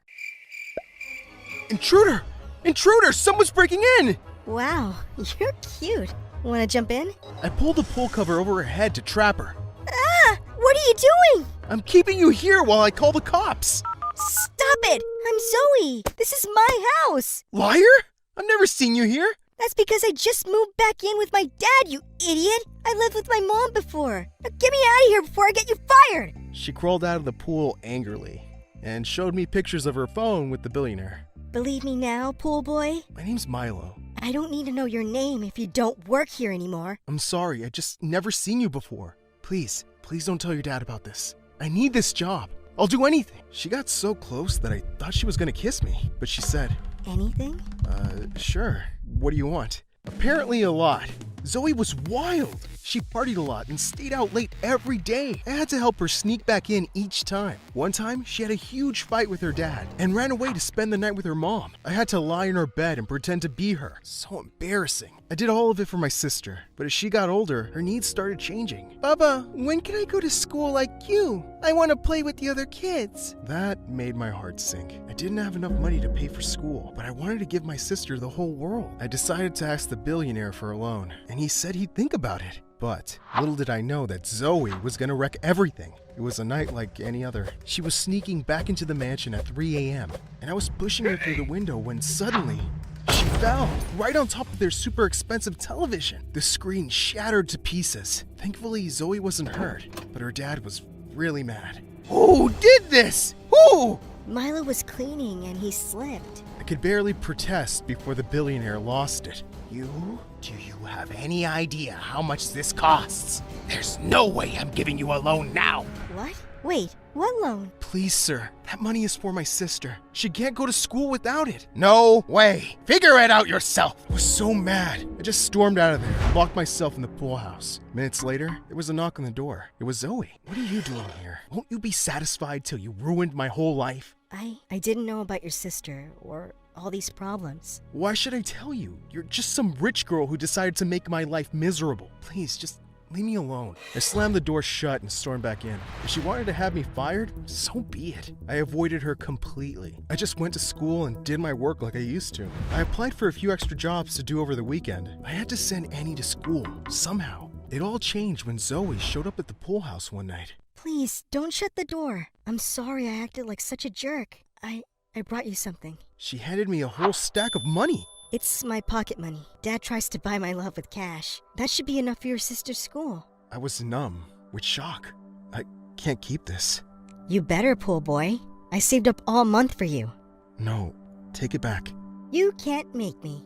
Intruder! Intruder! Someone's breaking in! Wow, you're cute. Wanna jump in? I pulled the pool cover over her head to trap her. Ah! What are you doing? I'm keeping you here while I call the cops. Stop it! I'm Zoe. This is my house. Liar! I've never seen you here. That's because I just moved back in with my dad, you idiot! I lived with my mom before. Now get me out of here before I get you fired! She crawled out of the pool angrily and showed me pictures of her phone with the billionaire. Believe me now, pool boy? My name's Milo. I don't need to know your name if you don't work here anymore. I'm sorry, I just never seen you before. Please don't tell your dad about this. I need this job. I'll do anything. She got so close that I thought she was gonna kiss me, but she said, Anything? Sure. What do you want? Apparently a lot. Zoe was wild. She partied a lot and stayed out late every day. I had to help her sneak back in each time. One time, she had a huge fight with her dad and ran away to spend the night with her mom. I had to lie in her bed and pretend to be her. So embarrassing. I did all of it for my sister, but as she got older, her needs started changing. "Baba, when can I go to school like you? I want to play with the other kids." That made my heart sink. I didn't have enough money to pay for school, but I wanted to give my sister the whole world. I decided to ask the billionaire for a loan, and he said he'd think about it. But little did I know that Zoe was gonna wreck everything. It was a night like any other. She was sneaking back into the mansion at 3 a.m., and I was pushing her through the window when suddenly she fell right on top of their super expensive television. The screen shattered to pieces. Thankfully, Zoe wasn't hurt, but her dad was really mad. "Who did this? Who?" Milo was cleaning and he slipped. I could barely protest before the billionaire lost it. Do you have any idea how much this costs? There's no way I'm giving you a loan now. What? Wait, what loan? Please, sir, that money is for my sister. She can't go to school without it. No way. Figure it out yourself. I was so mad. I just stormed out of there and locked myself in the pool house. Minutes later, there was a knock on the door. It was Zoe. "What are you doing here? Won't you be satisfied till you ruined my whole life?" I didn't know about your sister or all these problems. Why should I tell you? You're just some rich girl who decided to make my life miserable. Please, just leave me alone. I slammed the door shut and stormed back in. If she wanted to have me fired, so be it. I avoided her completely. I just went to school and did my work like I used to. I applied for a few extra jobs to do over the weekend. I had to send Annie to school, somehow. It all changed when Zoe showed up at the pool house one night. Please, don't shut the door. I'm sorry I acted like such a jerk. I brought you something. She handed me a whole stack of money. It's my pocket money. Dad tries to buy my love with cash. That should be enough for your sister's school. I was numb with shock. I can't keep this. You better, pool boy. I saved up all month for you. No, take it back. You can't make me.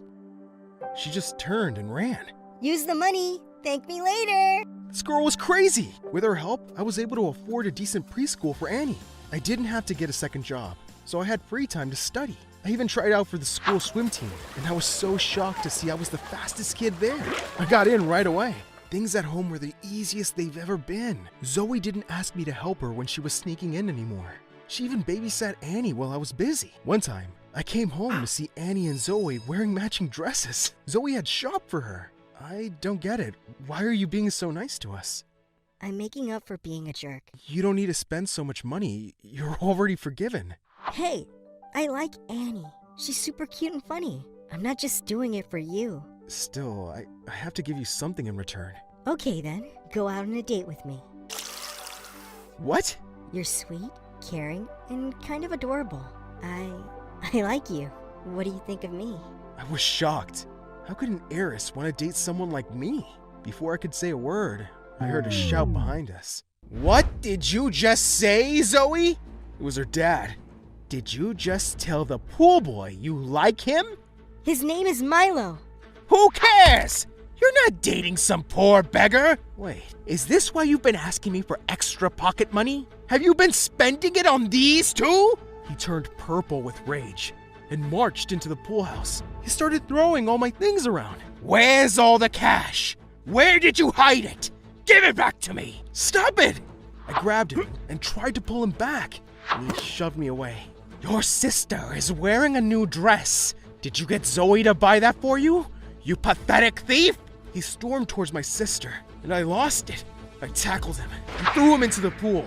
She just turned and ran. Use the money. Thank me later. This girl was crazy. With her help, I was able to afford a decent preschool for Annie. I didn't have to get a second job, so I had free time to study. I even tried out for the school swim team, and I was so shocked to see I was the fastest kid there. I got in right away. Things at home were the easiest they've ever been. Zoe didn't ask me to help her when she was sneaking in anymore. She even babysat Annie while I was busy. One time, I came home to see Annie and Zoe wearing matching dresses. Zoe had shopped for her. I don't get it. Why are you being so nice to us? I'm making up for being a jerk. You don't need to spend so much money. You're already forgiven. Hey, I like Annie. She's super cute and funny. I'm not just doing it for you. Still, I have to give you something in return. Okay then, go out on a date with me. What? You're sweet, caring, and kind of adorable. I like you. What do you think of me? I was shocked. How could an heiress want to date someone like me? Before I could say a word, I heard a shout behind us. What did you just say, Zoe? It was her dad. Did you just tell the pool boy you like him? His name is Milo. Who cares? You're not dating some poor beggar. Wait, is this why you've been asking me for extra pocket money? Have you been spending it on these two? He turned purple with rage. and marched into the pool house. He started throwing all my things around. "Where's all the cash? Where did you hide it? Give it back to me! Stop it!" I grabbed him and tried to pull him back, and he shoved me away. "Your sister is wearing a new dress. Did you get Zoe to buy that for you? You pathetic thief!" He stormed towards my sister, and I lost it. I tackled him and threw him into the pool.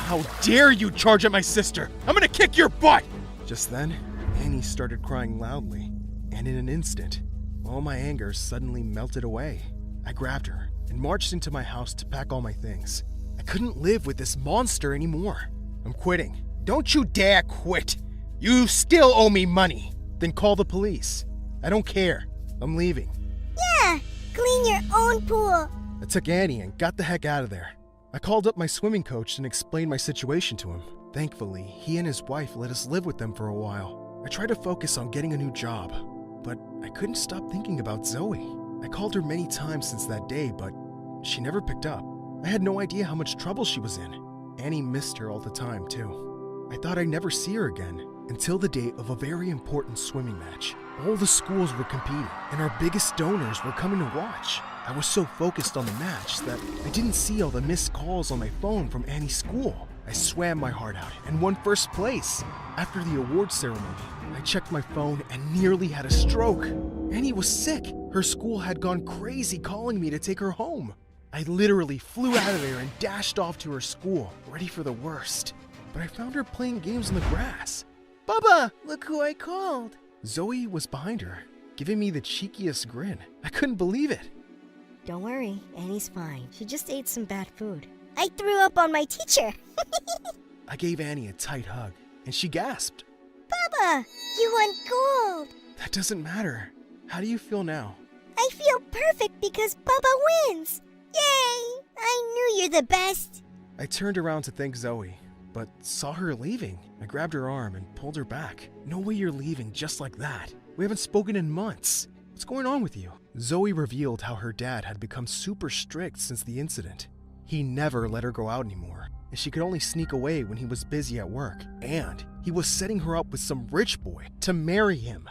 "How dare you charge at my sister! I'm gonna kick your butt!" Just then, Annie started crying loudly, and in an instant, all my anger suddenly melted away. I grabbed her and marched into my house to pack all my things. I couldn't live with this monster anymore. "I'm quitting." "Don't you dare quit! You still owe me money!" "Then call the police." "I don't care. I'm leaving." Yeah, clean your own pool. I took Annie and got the heck out of there. I called up my swimming coach and explained my situation to him. Thankfully, he and his wife let us live with them for a while. I tried to focus on getting a new job, but I couldn't stop thinking about Zoe. I called her many times since that day, but she never picked up. I had no idea how much trouble she was in. Annie missed her all the time, too. I thought I'd never see her again, until the day of a very important swimming match. All the schools were competing, and our biggest donors were coming to watch. I was so focused on the match that I didn't see all the missed calls on my phone from Annie's school. I swam my heart out and won first place. After the award ceremony, I checked my phone and nearly had a stroke. Annie was sick. Her school had gone crazy calling me to take her home. I literally flew out of there and dashed off to her school, ready for the worst. But I found her playing games on the grass. "Bubba, look who I called." Zoe was behind her, giving me the cheekiest grin. I couldn't believe it. Don't worry, Annie's fine. She just ate some bad food. I threw up on my teacher. I gave Annie a tight hug, and she gasped. Bubba, you won gold. That doesn't matter. How do you feel now? I feel perfect because Bubba wins. Yay! I knew you're the best. I turned around to thank Zoe, but saw her leaving. I grabbed her arm and pulled her back. "No way you're leaving just like that. We haven't spoken in months. What's going on with you?" Zoe revealed how her dad had become super strict since the incident. He never let her go out anymore, and she could only sneak away when he was busy at work. And he was setting her up with some rich boy to marry him.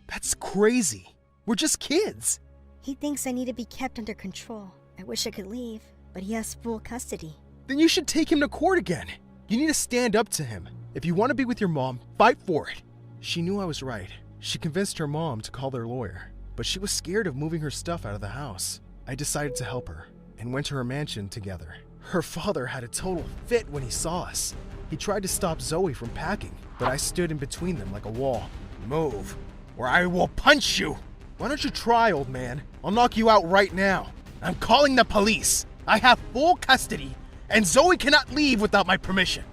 That's crazy. We're just kids. He thinks I need to be kept under control. I wish I could leave, but he has full custody. Then you should take him to court again. You need to stand up to him. If you want to be with your mom, fight for it. She knew I was right. She convinced her mom to call their lawyer, but she was scared of moving her stuff out of the house. I decided to help her and went to her mansion together. Her father had a total fit when he saw us. He tried to stop Zoe from packing, but I stood in between them like a wall. "Move, or I will punch you." "Why don't you try, old man? I'll knock you out right now." "I'm calling the police. I have full custody, and Zoe cannot leave without my permission."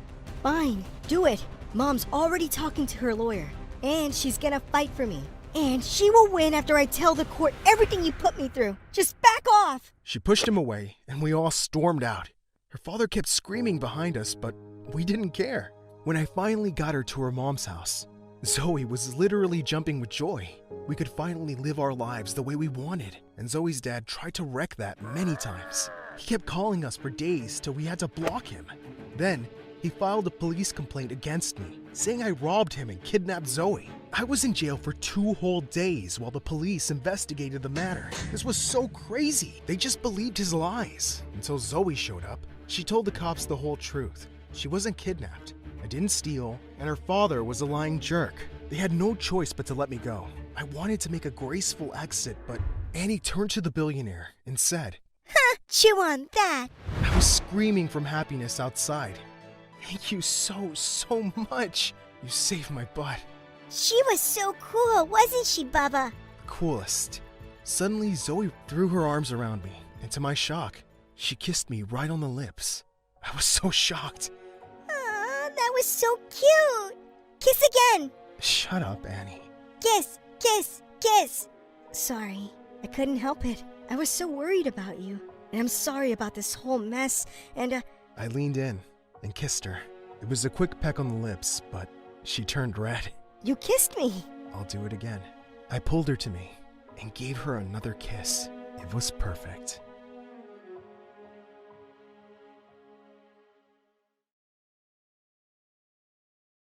Fine, do it. Mom's already talking to her lawyer, and she's gonna fight for me. And she will win after I tell the court everything you put me through. Just back off. She pushed him away, and we all stormed out. Her father kept screaming behind us, but we didn't care. When I finally got her to her mom's house, Zoe was literally jumping with joy. We could finally live our lives the way we wanted, and Zoe's dad tried to wreck that many times. He kept calling us for days till we had to block him. Then, he filed a police complaint against me, saying I robbed him and kidnapped Zoe. I was in jail for 2 whole days while the police investigated the matter. This was so crazy. They just believed his lies. Until Zoe showed up. She told the cops the whole truth. She wasn't kidnapped. I didn't steal, and her father was a lying jerk. They had no choice but to let me go. I wanted to make a graceful exit, but Annie turned to the billionaire and said, "Ha! Chew on that." I was screaming from happiness outside. "Thank you so much. You saved my butt." She was so cool, wasn't she, Bubba? Coolest. Suddenly, Zoe threw her arms around me, and to my shock, she kissed me right on the lips. I was so shocked. Aw, that was so cute. Kiss again. Shut up, Annie. Kiss, kiss, kiss. Sorry, I couldn't help it. I was so worried about you. And I'm sorry about this whole mess, and I leaned in and kissed her. It was a quick peck on the lips, but she turned red. You kissed me. I'll do it again. I pulled her to me and gave her another kiss. It was perfect.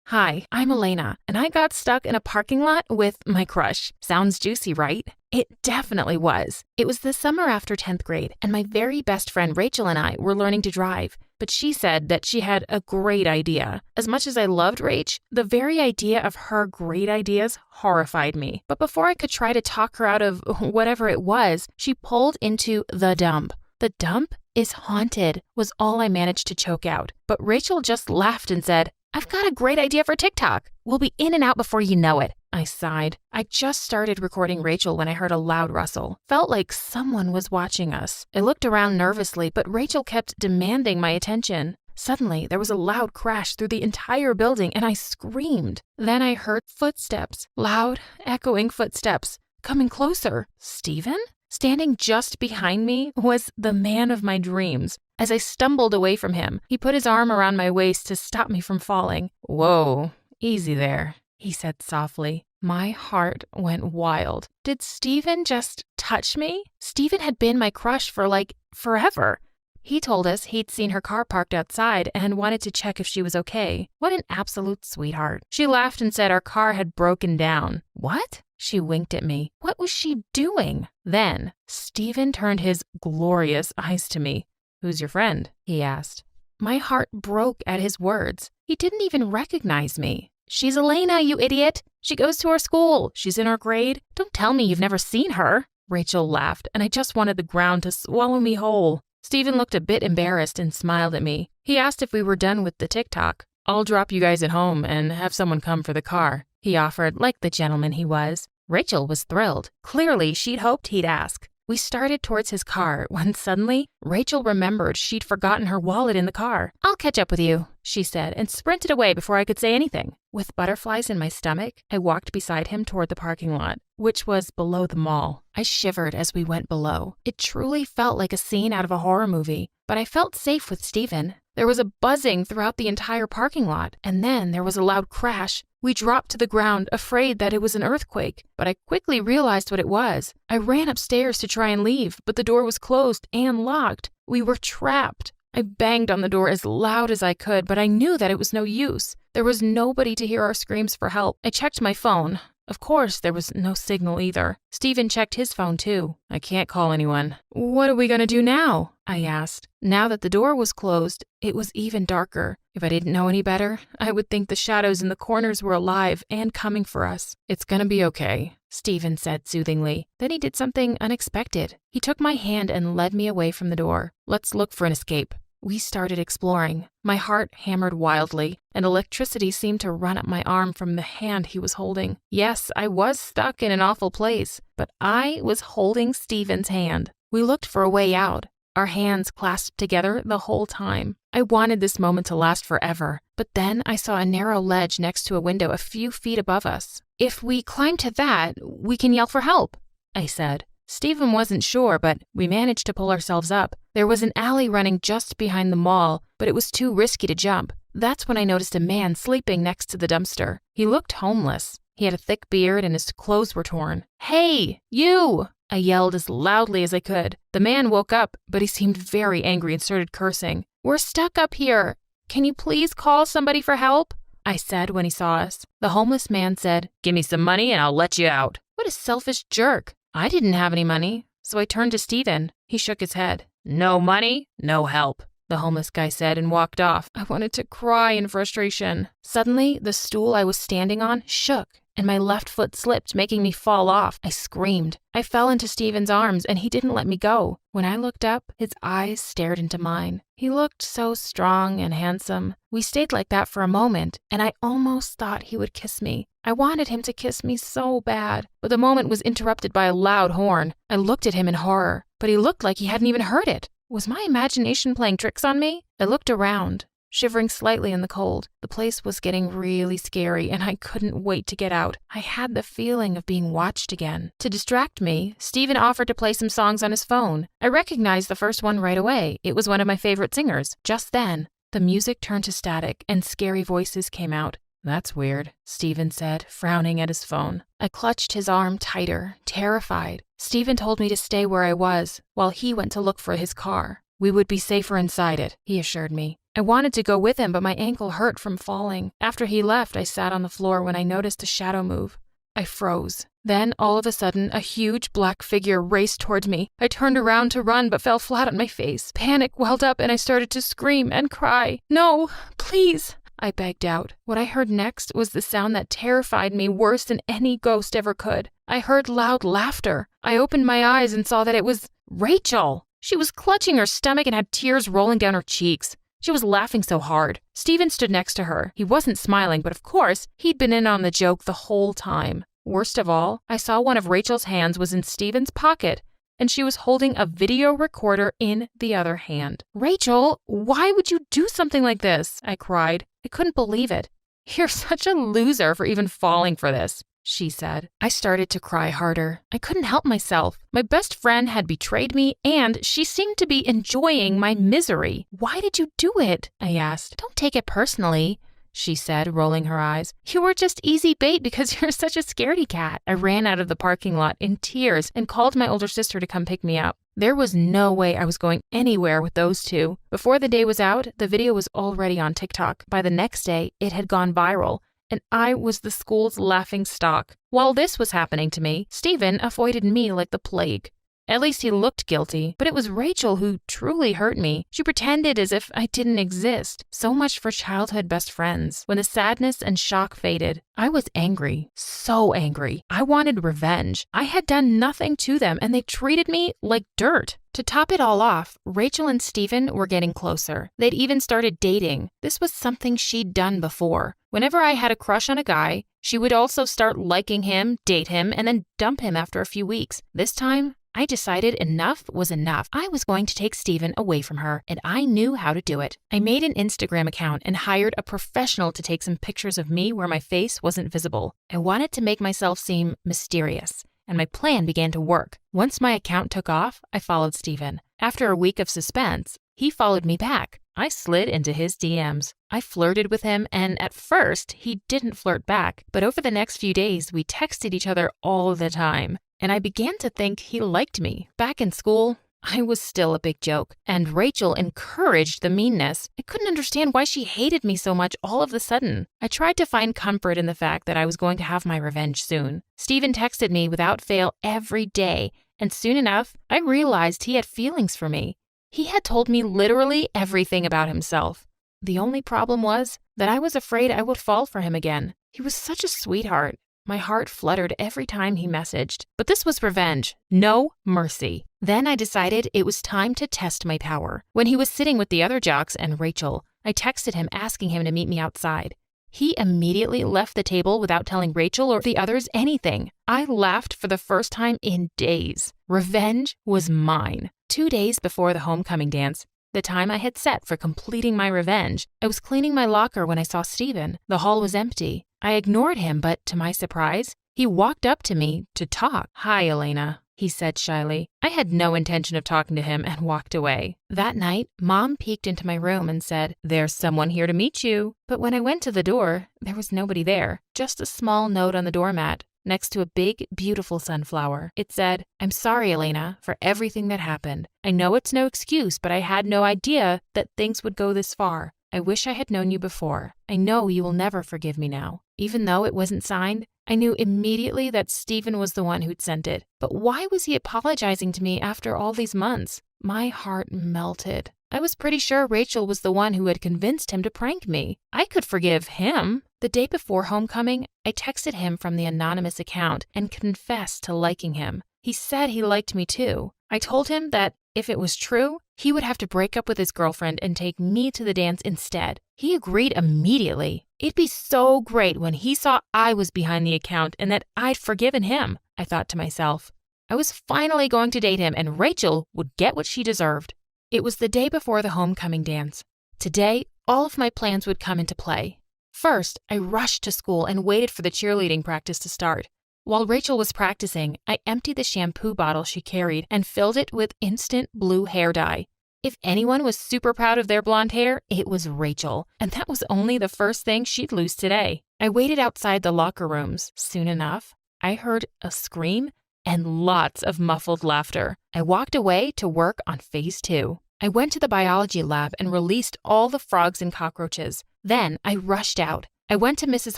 Hi, I'm Elena, and I got stuck in a parking lot with my crush. Sounds juicy, right? It definitely was. It was the summer after 10th grade, and my very best friend Rachel and I were learning to drive. But she said that she had a great idea. As much as I loved Rach, the very idea of her great ideas horrified me. But before I could try to talk her out of whatever it was, she pulled into the dump. The dump is haunted, was all I managed to choke out. But Rachel just laughed and said, I've got a great idea for TikTok. We'll be in and out before you know it. I sighed. I just started recording Rachel when I heard a loud rustle. Felt like someone was watching us. I looked around nervously, but Rachel kept demanding my attention. Suddenly, there was a loud crash through the entire building, and I screamed. Then I heard footsteps, loud, echoing footsteps, coming closer. Stephen? Standing just behind me was the man of my dreams. As I stumbled away from him, he put his arm around my waist to stop me from falling. Whoa, easy there, he said softly. My heart went wild. Did Stephen just touch me? Stephen had been my crush for forever. He told us he'd seen her car parked outside and wanted to check if she was okay. What an absolute sweetheart. She laughed and said our car had broken down. What? She winked at me. What was she doing? Then, Stephen turned his glorious eyes to me. Who's your friend? He asked. My heart broke at his words. He didn't even recognize me. She's Elena, you idiot. She goes to our school. She's in our grade. Don't tell me you've never seen her. Rachel laughed, and I just wanted the ground to swallow me whole. Stephen looked a bit embarrassed and smiled at me. He asked if we were done with the TikTok. I'll drop you guys at home and have someone come for the car, he offered, like the gentleman he was. Rachel was thrilled. Clearly, she'd hoped he'd ask. We started towards his car when suddenly, Rachel remembered she'd forgotten her wallet in the car. I'll catch up with you, she said, and sprinted away before I could say anything. With butterflies in my stomach, I walked beside him toward the parking lot, which was below the mall. I shivered as we went below. It truly felt like a scene out of a horror movie, but I felt safe with Stephen. There was a buzzing throughout the entire parking lot, and then there was a loud crash. We dropped to the ground, afraid that it was an earthquake, but I quickly realized what it was. I ran upstairs to try and leave, but the door was closed and locked. We were trapped. I banged on the door as loud as I could, but I knew that it was no use. There was nobody to hear our screams for help. I checked my phone. Of course, there was no signal either. Stephen checked his phone too. I can't call anyone. What are we gonna do now? I asked. Now that the door was closed, it was even darker. If I didn't know any better, I would think the shadows in the corners were alive and coming for us. It's gonna be okay, Stephen said soothingly. Then he did something unexpected. He took my hand and led me away from the door. Let's look for an escape. We started exploring. My heart hammered wildly, and electricity seemed to run up my arm from the hand he was holding. Yes, I was stuck in an awful place, but I was holding Stephen's hand. We looked for a way out, our hands clasped together the whole time. I wanted this moment to last forever, but then I saw a narrow ledge next to a window a few feet above us. If we climb to that, we can yell for help, I said. Stephen wasn't sure, but we managed to pull ourselves up. There was an alley running just behind the mall, but it was too risky to jump. That's when I noticed a man sleeping next to the dumpster. He looked homeless. He had a thick beard and his clothes were torn. Hey, you! I yelled as loudly as I could. The man woke up, but he seemed very angry and started cursing. We're stuck up here. Can you please call somebody for help? I said when he saw us. The homeless man said, Give me some money and I'll let you out. What a selfish jerk. I didn't have any money, so I turned to Stephen. He shook his head. No money, no help, the homeless guy said and walked off. I wanted to cry in frustration. Suddenly, the stool I was standing on shook, and my left foot slipped, making me fall off. I screamed. I fell into Stephen's arms, and he didn't let me go. When I looked up, his eyes stared into mine. He looked so strong and handsome. We stayed like that for a moment, and I almost thought he would kiss me. I wanted him to kiss me so bad, but the moment was interrupted by a loud horn. I looked at him in horror, but he looked like he hadn't even heard it. Was my imagination playing tricks on me? I looked around, shivering slightly in the cold. The place was getting really scary, and I couldn't wait to get out. I had the feeling of being watched again. To distract me, Stephen offered to play some songs on his phone. I recognized the first one right away. It was one of my favorite singers. Just then, the music turned to static, and scary voices came out. That's weird, Stephen said, frowning at his phone. I clutched his arm tighter, terrified. Stephen told me to stay where I was, while he went to look for his car. We would be safer inside it, he assured me. I wanted to go with him, but my ankle hurt from falling. After he left, I sat on the floor when I noticed a shadow move. I froze. Then, all of a sudden, a huge black figure raced towards me. I turned around to run, but fell flat on my face. Panic welled up and I started to scream and cry. "No, please," I begged out. What I heard next was the sound that terrified me worse than any ghost ever could. I heard loud laughter. I opened my eyes and saw that it was Rachel. She was clutching her stomach and had tears rolling down her cheeks. She was laughing so hard. Steven stood next to her. He wasn't smiling, but of course, he'd been in on the joke the whole time. Worst of all, I saw one of Rachel's hands was in Steven's pocket, and she was holding a video recorder in the other hand. "Rachel, why would you do something like this?" I cried. I couldn't believe it. "You're such a loser for even falling for this," she said. I started to cry harder. I couldn't help myself. My best friend had betrayed me, and she seemed to be enjoying my misery. "Why did you do it?" I asked. "Don't take it personally," she said, rolling her eyes. "You were just easy bait because you're such a scaredy cat." I ran out of the parking lot in tears and called my older sister to come pick me up. There was no way I was going anywhere with those two. Before the day was out, the video was already on TikTok. By the next day, it had gone viral, and I was the school's laughing stock. While this was happening to me, Steven avoided me like the plague. At least he looked guilty, but it was Rachel who truly hurt me. She pretended as if I didn't exist. So much for childhood best friends. When the sadness and shock faded, I was angry. So angry. I wanted revenge. I had done nothing to them, and they treated me like dirt. To top it all off, Rachel and Steven were getting closer. They'd even started dating. This was something she'd done before. Whenever I had a crush on a guy, she would also start liking him, date him, and then dump him after a few weeks. This time, I decided enough was enough. I was going to take Steven away from her, and I knew how to do it. I made an Instagram account and hired a professional to take some pictures of me where my face wasn't visible. I wanted to make myself seem mysterious, and my plan began to work. Once my account took off, I followed Steven. After a week of suspense, he followed me back. I slid into his DMs. I flirted with him, and at first, he didn't flirt back. But over the next few days, we texted each other all the time. And I began to think he liked me. Back in school, I was still a big joke, and Rachel encouraged the meanness. I couldn't understand why she hated me so much all of a sudden. I tried to find comfort in the fact that I was going to have my revenge soon. Steven texted me without fail every day, and soon enough, I realized he had feelings for me. He had told me literally everything about himself. The only problem was that I was afraid I would fall for him again. He was such a sweetheart. My heart fluttered every time he messaged. But this was revenge. No mercy. Then I decided it was time to test my power. When he was sitting with the other jocks and Rachel, I texted him asking him to meet me outside. He immediately left the table without telling Rachel or the others anything. I laughed for the first time in days. Revenge was mine. 2 days before the homecoming dance, the time I had set for completing my revenge, I was cleaning my locker when I saw Steven. The hall was empty. I ignored him, but to my surprise, he walked up to me to talk. "Hi, Elena," he said shyly. I had no intention of talking to him and walked away. That night, Mom peeked into my room and said, "There's someone here to meet you." But when I went to the door, there was nobody there, just a small note on the doormat next to a big, beautiful sunflower. It said, "I'm sorry, Elena, for everything that happened. I know it's no excuse, but I had no idea that things would go this far. I wish I had known you before. I know you will never forgive me now." Even though it wasn't signed, I knew immediately that Steven was the one who'd sent it. But why was he apologizing to me after all these months? My heart melted. I was pretty sure Rachel was the one who had convinced him to prank me. I could forgive him. The day before homecoming, I texted him from the anonymous account and confessed to liking him. He said he liked me too. I told him that if it was true, he would have to break up with his girlfriend and take me to the dance instead. He agreed immediately. It'd be so great when he saw I was behind the account and that I'd forgiven him, I thought to myself. I was finally going to date him and Rachel would get what she deserved. It was the day before the homecoming dance. Today, all of my plans would come into play. First, I rushed to school and waited for the cheerleading practice to start. While Rachel was practicing, I emptied the shampoo bottle she carried and filled it with instant blue hair dye. If anyone was super proud of their blonde hair, it was Rachel, and that was only the first thing she'd lose today. I waited outside the locker rooms. Soon enough, I heard a scream and lots of muffled laughter. I walked away to work on phase 2. I went to the biology lab and released all the frogs and cockroaches. Then I rushed out. I went to Mrs.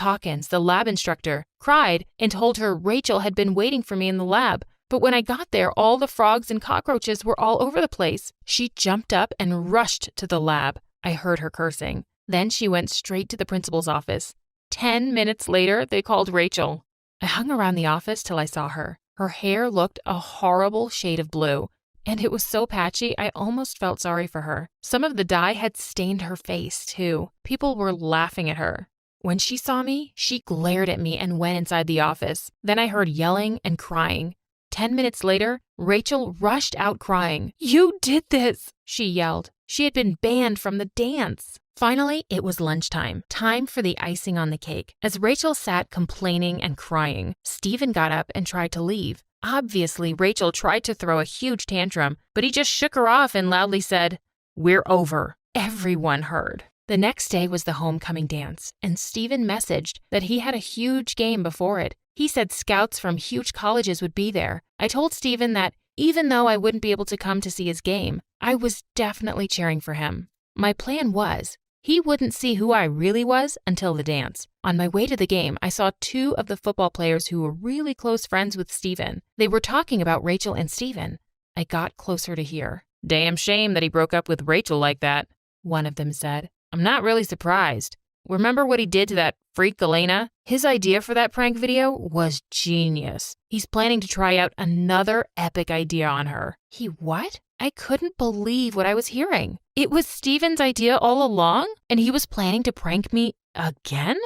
Hawkins, the lab instructor, cried, and told her Rachel had been waiting for me in the lab. But when I got there, all the frogs and cockroaches were all over the place. She jumped up and rushed to the lab. I heard her cursing. Then she went straight to the principal's office. 10 minutes later, they called Rachel. I hung around the office till I saw her. Her hair looked a horrible shade of blue, and it was so patchy I almost felt sorry for her. Some of the dye had stained her face, too. People were laughing at her. When she saw me, she glared at me and went inside the office. Then I heard yelling and crying. 10 minutes later, Rachel rushed out crying. "You did this!" she yelled. She had been banned from the dance. Finally, it was lunchtime, time for the icing on the cake. As Rachel sat complaining and crying, Stephen got up and tried to leave. Obviously, Rachel tried to throw a huge tantrum, but he just shook her off and loudly said, "We're over." Everyone heard. The next day was the homecoming dance, and Stephen messaged that he had a huge game before it. He said scouts from huge colleges would be there. I told Stephen that even though I wouldn't be able to come to see his game, I was definitely cheering for him. My plan was, he wouldn't see who I really was until the dance. On my way to the game, I saw 2 of the football players who were really close friends with Stephen. They were talking about Rachel and Stephen. I got closer to hear. "Damn shame that he broke up with Rachel like that," one of them said. "I'm not really surprised. Remember what he did to that freak Elena? His idea for that prank video was genius. He's planning to try out another epic idea on her." He what? I couldn't believe what I was hearing. It was Stephen's idea all along, and he was planning to prank me again?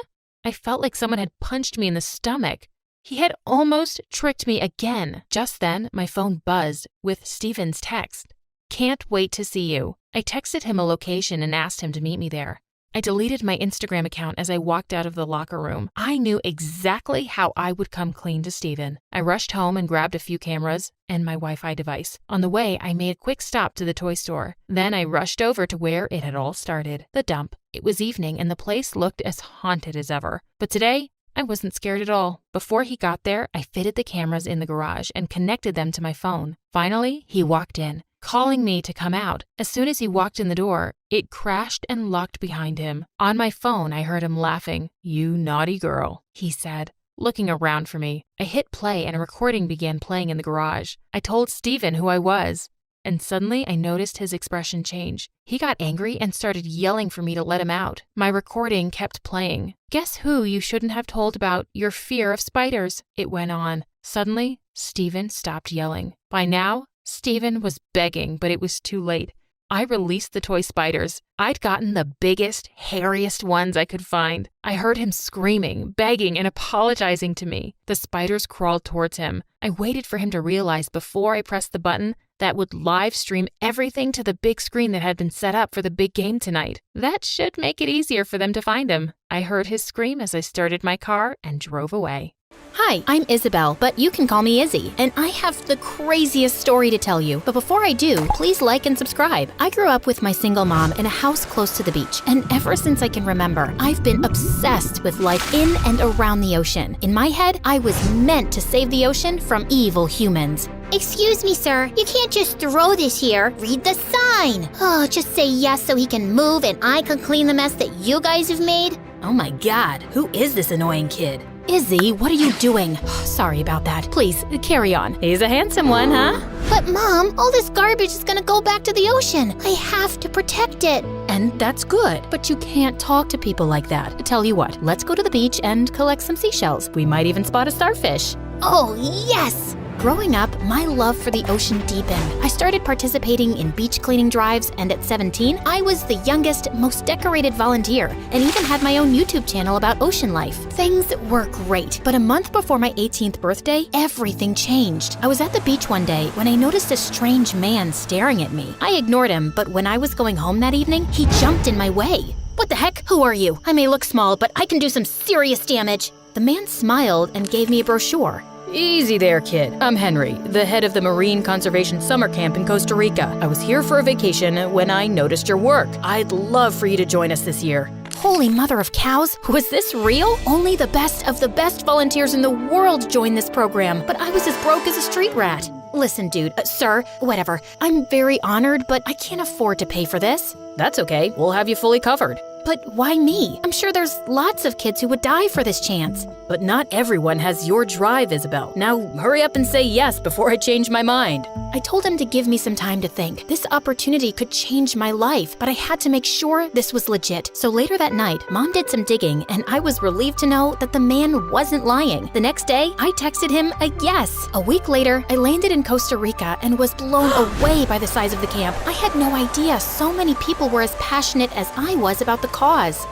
I felt like someone had punched me in the stomach. He had almost tricked me again. Just then, my phone buzzed with Stephen's text. "Can't wait to see you." I texted him a location and asked him to meet me there. I deleted my Instagram account as I walked out of the locker room. I knew exactly how I would come clean to Stephen. I rushed home and grabbed a few cameras and my Wi-Fi device. On the way, I made a quick stop to the toy store. Then I rushed over to where it had all started, the dump. It was evening and the place looked as haunted as ever. But today, I wasn't scared at all. Before he got there, I fitted the cameras in the garage and connected them to my phone. Finally, he walked in, calling me to come out. As soon as he walked in the door, it crashed and locked behind him. On my phone, I heard him laughing. "You naughty girl," he said, looking around for me. I hit play and a recording began playing in the garage. I told Stephen who I was, and suddenly I noticed his expression change. He got angry and started yelling for me to let him out. My recording kept playing. "Guess who you shouldn't have told about your fear of spiders?" It went on. Suddenly, Stephen stopped yelling. By now, Stephen was begging, but it was too late. I released the toy spiders. I'd gotten the biggest, hairiest ones I could find. I heard him screaming, begging, and apologizing to me. The spiders crawled towards him. I waited for him to realize before I pressed the button that would live stream everything to the big screen that had been set up for the big game tonight. That should make it easier for them to find him. I heard his scream as I started my car and drove away. Hi, I'm Isabel, but you can call me Izzy, and I have the craziest story to tell you. But before I do, please like and subscribe. I grew up with my single mom in a house close to the beach, and ever since I can remember, I've been obsessed with life in and around the ocean. In my head, I was meant to save the ocean from evil humans. Excuse me, sir. You can't just throw this here. Read the sign. Oh, just say yes so he can move and I can clean the mess that you guys have made. Oh my God, who is this annoying kid? Izzy, what are you doing? Sorry about that. Please, carry on. He's a handsome one, huh? But Mom, all this garbage is gonna go back to the ocean. I have to protect it. And that's good, but you can't talk to people like that. Tell you what, let's go to the beach and collect some seashells. We might even spot a starfish. Oh, yes! Growing up, my love for the ocean deepened. I started participating in beach cleaning drives, and at 17, I was the youngest, most decorated volunteer, and even had my own YouTube channel about ocean life. Things were great, but a month before my 18th birthday, everything changed. I was at the beach one day when I noticed a strange man staring at me. I ignored him, but when I was going home that evening, he jumped in my way. What the heck? Who are you? I may look small, but I can do some serious damage. The man smiled and gave me a brochure. Easy there, kid. I'm Henry, the head of the Marine Conservation Summer Camp in Costa Rica. I was here for a vacation when I noticed your work. I'd love for you to join us this year. Holy mother of cows, was this real? Only the best of the best volunteers in the world joined this program, but I was as broke as a street rat. Listen, dude, sir, whatever. I'm very honored, but I can't afford to pay for this. That's okay, we'll have you fully covered. But why me? I'm sure there's lots of kids who would die for this chance. But not everyone has your drive, Isabel. Now hurry up and say yes before I change my mind. I told him to give me some time to think. This opportunity could change my life, but I had to make sure this was legit. So later that night, Mom did some digging, and I was relieved to know that the man wasn't lying. The next day, I texted him a yes. A week later, I landed in Costa Rica and was blown away by the size of the camp. I had no idea so many people were as passionate as I was about the cause.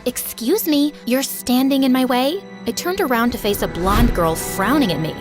Excuse me, you're standing in my way? I turned around to face a blonde girl frowning at me.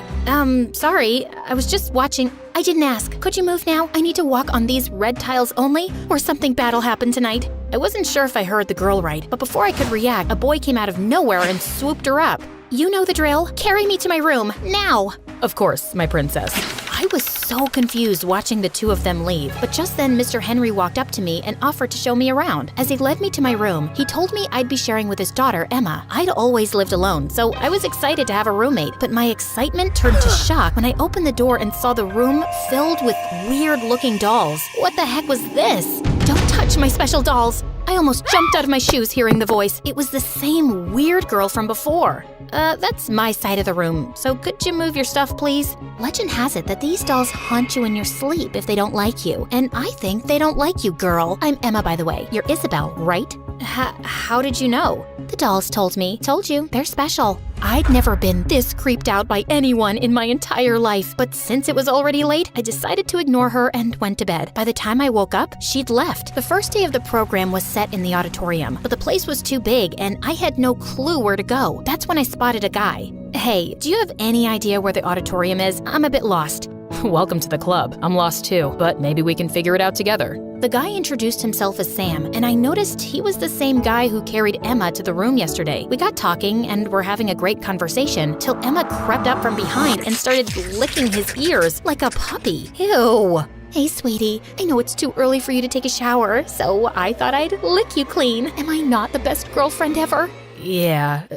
Sorry, I was just watching. I didn't ask. Could you move now? I need to walk on these red tiles only, or something bad'll happen tonight. I wasn't sure if I heard the girl right, but before I could react, a boy came out of nowhere and swooped her up. You know the drill. Carry me to my room, now! Of course, my princess. I was so confused watching the two of them leave, but just then Mr. Henry walked up to me and offered to show me around. As he led me to my room, he told me I'd be sharing with his daughter, Emma. I'd always lived alone, so I was excited to have a roommate, but my excitement turned to shock when I opened the door and saw the room filled with weird-looking dolls. What the heck was this? Don't touch my special dolls! I almost jumped out of my shoes hearing the voice. It was the same weird girl from before. That's my side of the room, so could you move your stuff, please? Legend has it that these dolls haunt you in your sleep if they don't like you, and I think they don't like you, girl. I'm Emma, by the way. You're Isabel, right? How did you know? The dolls told me. Told you, they're special. I'd never been this creeped out by anyone in my entire life, but since it was already late, I decided to ignore her and went to bed. By the time I woke up, she'd left. The first day of the program was set in the auditorium, but the place was too big and I had no clue where to go. That's when I spotted a guy. Hey, do you have any idea where the auditorium is? I'm a bit lost. Welcome to the club. I'm lost too, but maybe we can figure it out together. The guy introduced himself as Sam, and I noticed he was the same guy who carried Emma to the room yesterday. We got talking and were having a great conversation till Emma crept up from behind and started licking his ears like a puppy. Ew. Hey, sweetie, I know it's too early for you to take a shower, so I thought I'd lick you clean. Am I not the best girlfriend ever? Yeah,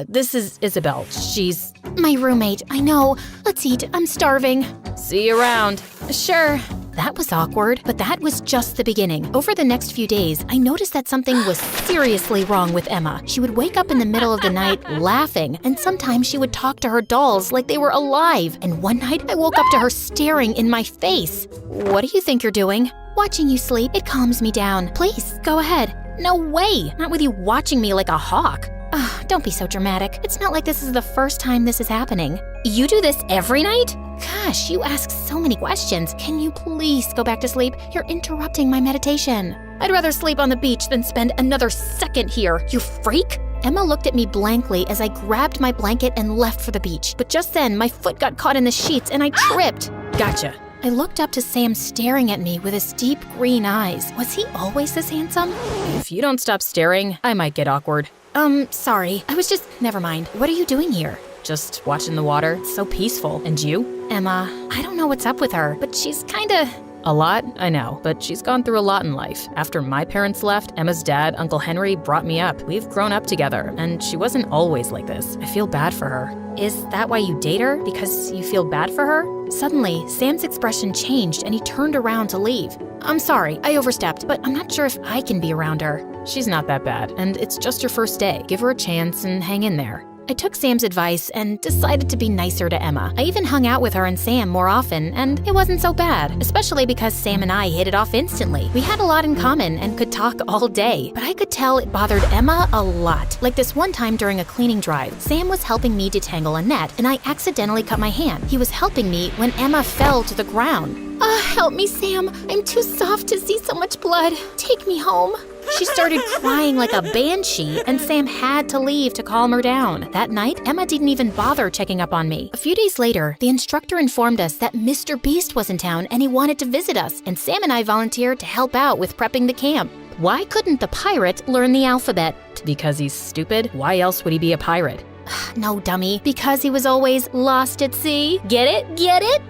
this is Isabel. She's my roommate, I know. Let's eat, I'm starving. See you around. Sure. That was awkward, but that was just the beginning. Over the next few days, I noticed that something was seriously wrong with Emma. She would wake up in the middle of the night laughing, and sometimes she would talk to her dolls like they were alive. And one night, I woke up to her staring in my face. What do you think you're doing? Watching you sleep, it calms me down. Please, go ahead. No way, not with you watching me like a hawk. Don't be so dramatic. It's not like this is the first time this is happening. You do this every night? Gosh, you ask so many questions. Can you please go back to sleep? You're interrupting my meditation. I'd rather sleep on the beach than spend another second here, you freak! Emma looked at me blankly as I grabbed my blanket and left for the beach. But just then, my foot got caught in the sheets and I tripped. Gotcha. I looked up to Sam staring at me with his deep green eyes. Was he always this handsome? If you don't stop staring, I might get awkward. Sorry. I was just... Never mind. What are you doing here? Just watching the water. It's so peaceful. And you? Emma, I don't know what's up with her, but she's kinda... A lot? I know, but she's gone through a lot in life. After my parents left, Emma's dad, Uncle Henry, brought me up. We've grown up together, and she wasn't always like this. I feel bad for her. Is that why you date her? Because you feel bad for her? Suddenly, Sam's expression changed and he turned around to leave. I'm sorry, I overstepped, but I'm not sure if I can be around her. She's not that bad, and it's just your first day. Give her a chance and hang in there. I took Sam's advice and decided to be nicer to Emma. I even hung out with her and Sam more often, and it wasn't so bad, especially because Sam and I hit it off instantly. We had a lot in common and could talk all day, but I could tell it bothered Emma a lot. Like this one time during a cleaning drive, Sam was helping me detangle a net, and I accidentally cut my hand. He was helping me when Emma fell to the ground. Help me, Sam. I'm too soft to see so much blood. Take me home. She started crying like a banshee, and Sam had to leave to calm her down. That night, Emma didn't even bother checking up on me. A few days later, the instructor informed us that Mr. Beast was in town and he wanted to visit us, and Sam and I volunteered to help out with prepping the camp. Why couldn't the pirate learn the alphabet? Because he's stupid? Why else would he be a pirate? No, dummy. Because he was always lost at sea. Get it? Get it?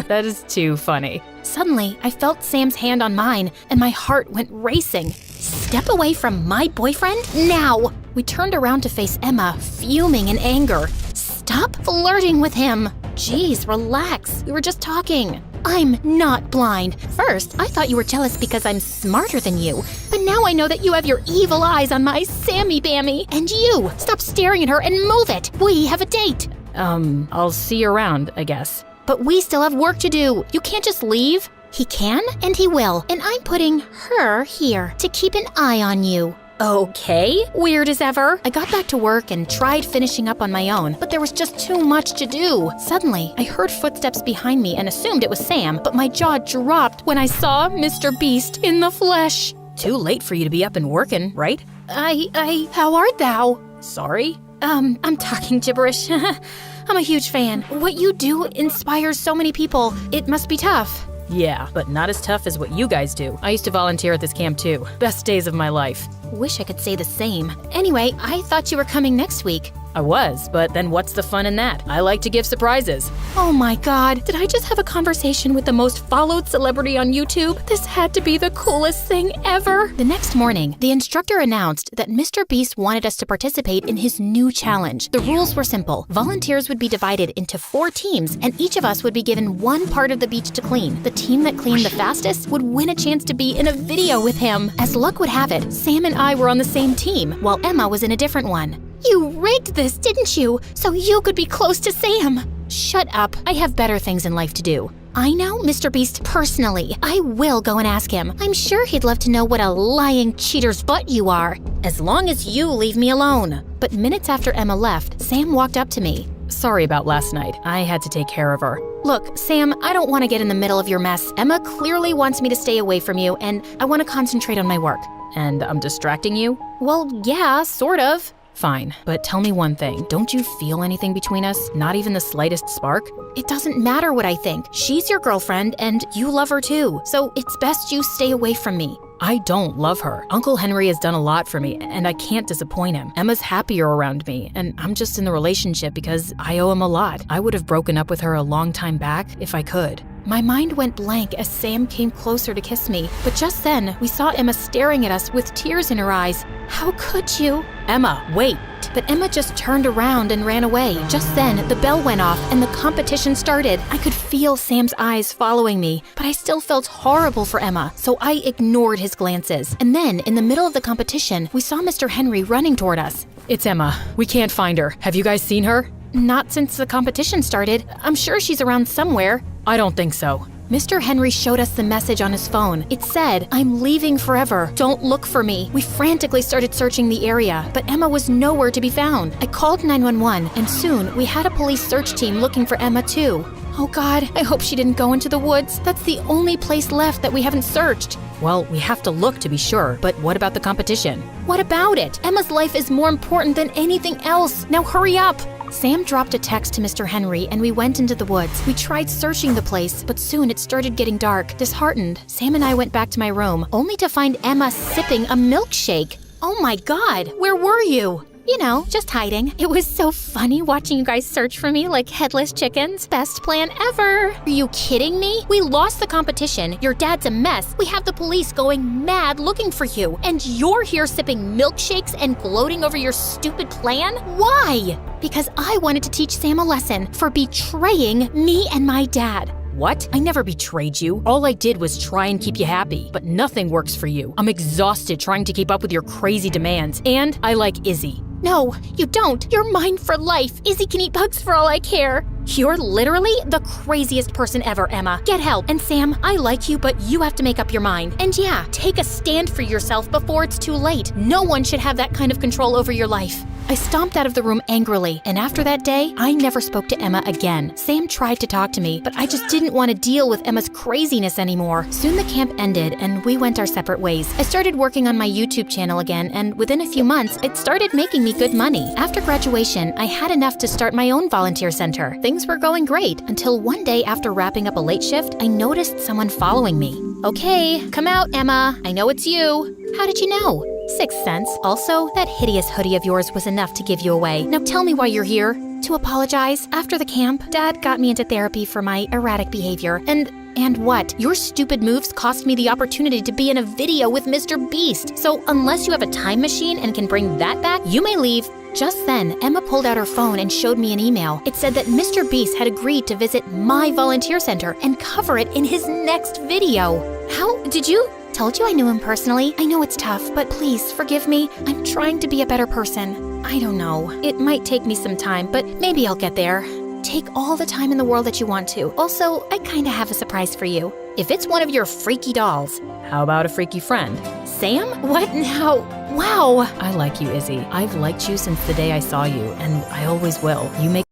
That is too funny. Suddenly, I felt Sam's hand on mine, and my heart went racing. Step away from my boyfriend? Now! We turned around to face Emma, fuming in anger. Stop flirting with him! Jeez, relax. We were just talking. I'm not blind. First, I thought you were jealous because I'm smarter than you. But now I know that you have your evil eyes on my Sammy Bammy. And you, stop staring at her and move it. We have a date. I'll see you around, I guess. But we still have work to do. You can't just leave. He can and he will. And I'm putting her here to keep an eye on you. Okay, weird as ever. I got back to work and tried finishing up on my own, but there was just too much to do. Suddenly, I heard footsteps behind me and assumed it was Sam, but my jaw dropped when I saw Mr. Beast in the flesh. Too late for you to be up and working, right? How art thou? Sorry? I'm talking gibberish. I'm a huge fan. What you do inspires so many people. It must be tough. Yeah, but not as tough as what you guys do. I used to volunteer at this camp too. Best days of my life. Wish I could say the same. Anyway, I thought you were coming next week. I was, but then what's the fun in that? I like to give surprises. Oh my god, did I just have a conversation with the most followed celebrity on YouTube? This had to be the coolest thing ever. The next morning, the instructor announced that Mr. Beast wanted us to participate in his new challenge. The rules were simple. Volunteers would be divided into 4 teams, and each of us would be given one part of the beach to clean. The team that cleaned the fastest would win a chance to be in a video with him. As luck would have it, Sam and I were on the same team, while Emma was in a different one. You rigged this, didn't you? So you could be close to Sam. Shut up. I have better things in life to do. I know Mr. Beast personally. I will go and ask him. I'm sure he'd love to know what a lying cheater's butt you are. As long as you leave me alone. But minutes after Emma left, Sam walked up to me. Sorry about last night. I had to take care of her. Look, Sam, I don't want to get in the middle of your mess. Emma clearly wants me to stay away from you, and I want to concentrate on my work. And I'm distracting you? Well, yeah, sort of. Fine, but tell me one thing. Don't you feel anything between us? Not even the slightest spark? It doesn't matter what I think. She's your girlfriend, and you love her too. So it's best you stay away from me. I don't love her. Uncle Henry has done a lot for me, and I can't disappoint him. Emma's happier around me, and I'm just in the relationship because I owe him a lot. I would have broken up with her a long time back if I could. My mind went blank as Sam came closer to kiss me, but just then, we saw Emma staring at us with tears in her eyes. How could you? Emma, wait! But Emma just turned around and ran away. Just then, the bell went off and the competition started. I could feel Sam's eyes following me, but I still felt horrible for Emma, so I ignored his glances. And then, in the middle of the competition, we saw Mr. Henry running toward us. It's Emma. We can't find her. Have you guys seen her? Not since the competition started. I'm sure she's around somewhere. I don't think so. Mr. Henry showed us the message on his phone. It said, "I'm leaving forever. Don't look for me." We frantically started searching the area, but Emma was nowhere to be found. I called 911, and soon we had a police search team looking for Emma too. Oh God, I hope she didn't go into the woods. That's the only place left that we haven't searched. Well, we have to look to be sure, but what about the competition? What about it? Emma's life is more important than anything else. Now hurry up. Sam dropped a text to Mr. Henry and we went into the woods. We tried searching the place, but soon it started getting dark. Disheartened, Sam and I went back to my room, only to find Emma sipping a milkshake. Oh my God, where were you? You know, just hiding. It was so funny watching you guys search for me like headless chickens. Best plan ever. Are you kidding me? We lost the competition. Your dad's a mess. We have the police going mad looking for you. And you're here sipping milkshakes and gloating over your stupid plan? Why? Because I wanted to teach Sam a lesson for betraying me and my dad. What? I never betrayed you. All I did was try and keep you happy, but nothing works for you. I'm exhausted trying to keep up with your crazy demands, and I like Izzy. No, you don't. You're mine for life. Izzy can eat bugs for all I care. You're literally the craziest person ever, Emma. Get help. And Sam, I like you, but you have to make up your mind. And yeah, take a stand for yourself before it's too late. No one should have that kind of control over your life. I stomped out of the room angrily, and after that day, I never spoke to Emma again. Sam tried to talk to me, but I just didn't want to deal with Emma's craziness anymore. Soon the camp ended, and we went our separate ways. I started working on my YouTube channel again, and within a few months, it started making me good money. After graduation, I had enough to start my own volunteer center. Things were going great, until one day after wrapping up a late shift, I noticed someone following me. Okay, come out, Emma. I know it's you. How did you know? Sixth sense. Also, that hideous hoodie of yours was enough to give you away. Now tell me why you're here. To apologize. After the camp, Dad got me into therapy for my erratic behavior. And what? Your stupid moves cost me the opportunity to be in a video with Mr. Beast. So unless you have a time machine and can bring that back, you may leave Just then, Emma pulled out her phone and showed me an email. It said that Mr. Beast had agreed to visit my volunteer center and cover it in his next video. How did you? Told you I knew him personally. I know it's tough, but please forgive me. I'm trying to be a better person. I don't know. It might take me some time, but maybe I'll get there. Take all the time in the world that you want to. Also, I kinda have a surprise for you. If it's one of your freaky dolls. How about a freaky friend? Sam? What now? Wow! I like you, Izzy. I've liked you since the day I saw you, and I always will. You make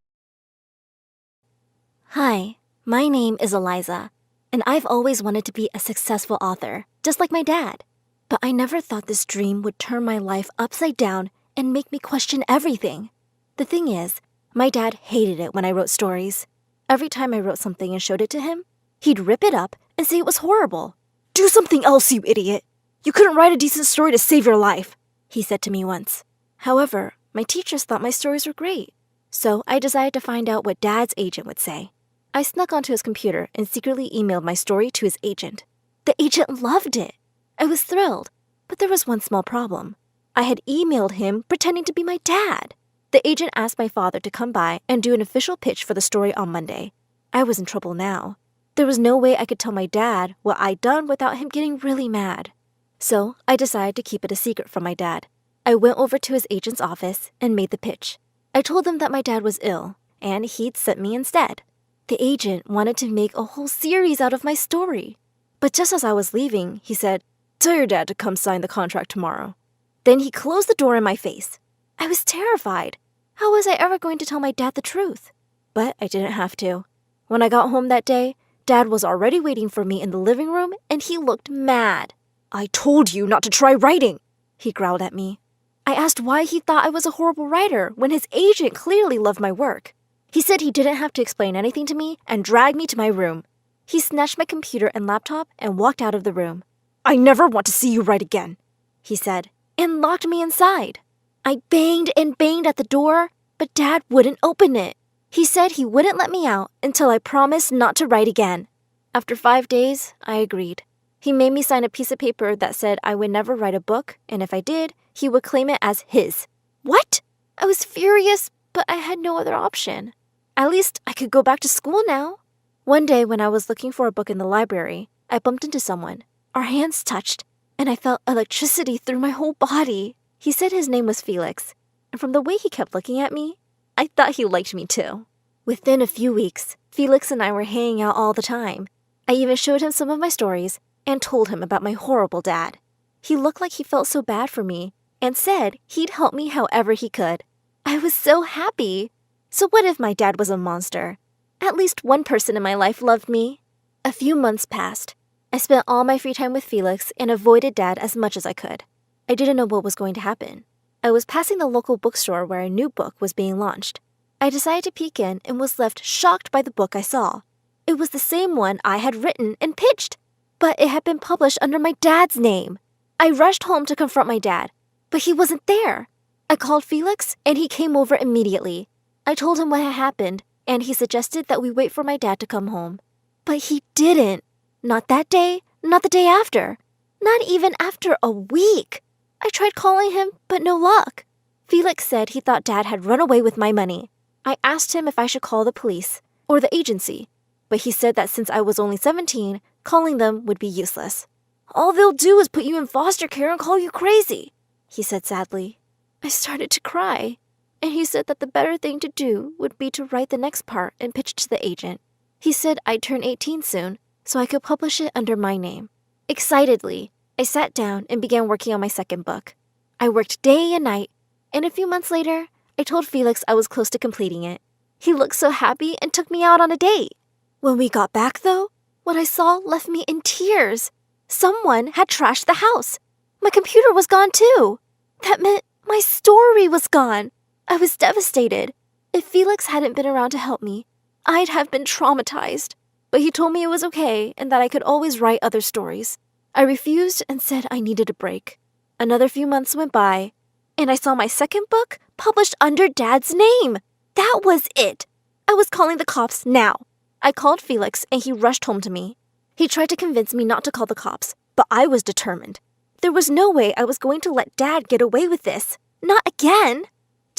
Hi, my name is Eliza, and I've always wanted to be a successful author, just like my dad. But I never thought this dream would turn my life upside down and make me question everything. The thing is, my dad hated it when I wrote stories. Every time I wrote something and showed it to him, he'd rip it up and say it was horrible. "Do something else, you idiot! You couldn't write a decent story to save your life," he said to me once. However, my teachers thought my stories were great, so I decided to find out what Dad's agent would say. I snuck onto his computer and secretly emailed my story to his agent. The agent loved it. I was thrilled, but there was one small problem. I had emailed him pretending to be my dad. The agent asked my father to come by and do an official pitch for the story on Monday. I was in trouble now. There was no way I could tell my dad what I'd done without him getting really mad. So I decided to keep it a secret from my dad. I went over to his agent's office and made the pitch. I told him that my dad was ill, and he'd sent me instead. The agent wanted to make a whole series out of my story. But just as I was leaving, he said, "Tell your dad to come sign the contract tomorrow." Then he closed the door in my face. I was terrified. How was I ever going to tell my dad the truth? But I didn't have to. When I got home that day, Dad was already waiting for me in the living room, and he looked mad. "I told you not to try writing," he growled at me. I asked why he thought I was a horrible writer when his agent clearly loved my work. He said he didn't have to explain anything to me and dragged me to my room. He snatched my computer and laptop and walked out of the room. "I never want to see you write again," he said, and locked me inside. I banged and banged at the door, but Dad wouldn't open it. He said he wouldn't let me out until I promised not to write again. After 5 days, I agreed. He made me sign a piece of paper that said I would never write a book, and if I did, he would claim it as his. What? I was furious, but I had no other option. At least I could go back to school now. One day when I was looking for a book in the library, I bumped into someone. Our hands touched, and I felt electricity through my whole body. He said his name was Felix, and from the way he kept looking at me, I thought he liked me too. Within a few weeks, Felix and I were hanging out all the time. I even showed him some of my stories and told him about my horrible dad. He looked like he felt so bad for me and said he'd help me however he could. I was so happy. So what if my dad was a monster? At least one person in my life loved me. A few months passed. I spent all my free time with Felix and avoided Dad as much as I could. I didn't know what was going to happen. I was passing the local bookstore where a new book was being launched. I decided to peek in and was left shocked by the book I saw. It was the same one I had written and pitched, but it had been published under my dad's name. I rushed home to confront my dad, but he wasn't there. I called Felix, and he came over immediately. I told him what had happened, and he suggested that we wait for my dad to come home. But he didn't. Not that day, not the day after. Not even after a week. I tried calling him, but no luck. Felix said he thought Dad had run away with my money. I asked him if I should call the police or the agency, but he said that since I was only 17, calling them would be useless. "All they'll do is put you in foster care and call you crazy," he said sadly. I started to cry, and he said that the better thing to do would be to write the next part and pitch to the agent. He said I'd turn 18 soon, so I could publish it under my name. Excitedly, I sat down and began working on my second book. I worked day and night, and a few months later, I told Felix I was close to completing it. He looked so happy and took me out on a date. When we got back, though, what I saw left me in tears. Someone had trashed the house. My computer was gone, too. That meant my story was gone. I was devastated. If Felix hadn't been around to help me, I'd have been traumatized. But he told me it was okay and that I could always write other stories. I refused and said I needed a break. Another few months went by, and I saw my second book published under Dad's name. That was it. I was calling the cops now. I called Felix, and he rushed home to me. He tried to convince me not to call the cops, but I was determined. There was no way I was going to let Dad get away with this. Not again.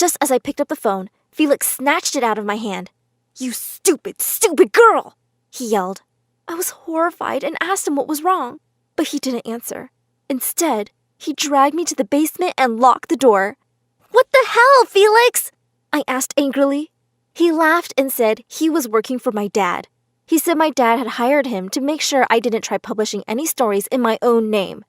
Just as I picked up the phone, Felix snatched it out of my hand. "You stupid, stupid girl!" he yelled. I was horrified and asked him what was wrong, but he didn't answer. Instead, he dragged me to the basement and locked the door. "What the hell, Felix?" I asked angrily. He laughed and said he was working for my dad. He said my dad had hired him to make sure I didn't try publishing any stories in my own name.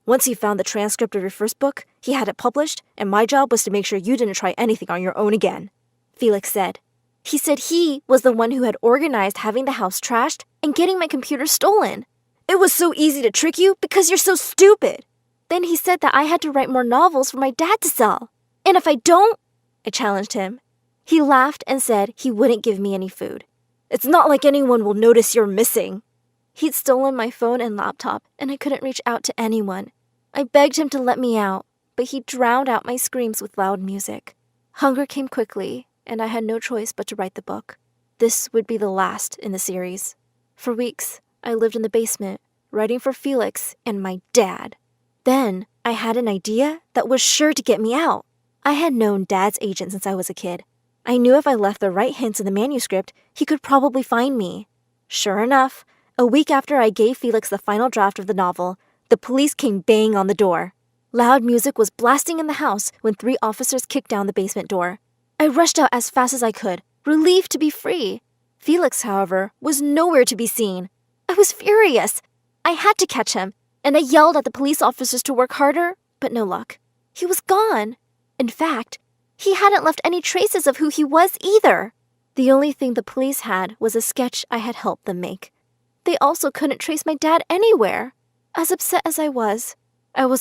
Once he found the transcript of your first book, he had it published, and my job was to make sure you didn't try anything on your own again, Felix said. He said he was the one who had organized having the house trashed and getting my computer stolen. "It was so easy to trick you because you're so stupid." Then he said that I had to write more novels for my dad to sell. "And if I don't," I challenged him. He laughed and said he wouldn't give me any food. "It's not like anyone will notice you're missing." He'd stolen my phone and laptop, and I couldn't reach out to anyone. I begged him to let me out, but he drowned out my screams with loud music. Hunger came quickly, and I had no choice but to write the book. This would be the last in the series. For weeks, I lived in the basement, writing for Felix and my dad. Then, I had an idea that was sure to get me out. I had known Dad's agent since I was a kid. I knew if I left the right hints in the manuscript, he could probably find me. Sure enough, a week after I gave Felix the final draft of the novel, the police came banging on the door. Loud music was blasting in the house when 3 officers kicked down the basement door. I rushed out as fast as I could, relieved to be free. Felix, however, was nowhere to be seen. I was furious. I had to catch him, and I yelled at the police officers to work harder, but no luck. He was gone. In fact, he hadn't left any traces of who he was either. The only thing the police had was a sketch I had helped them make. They also couldn't trace my dad anywhere. As upset as I was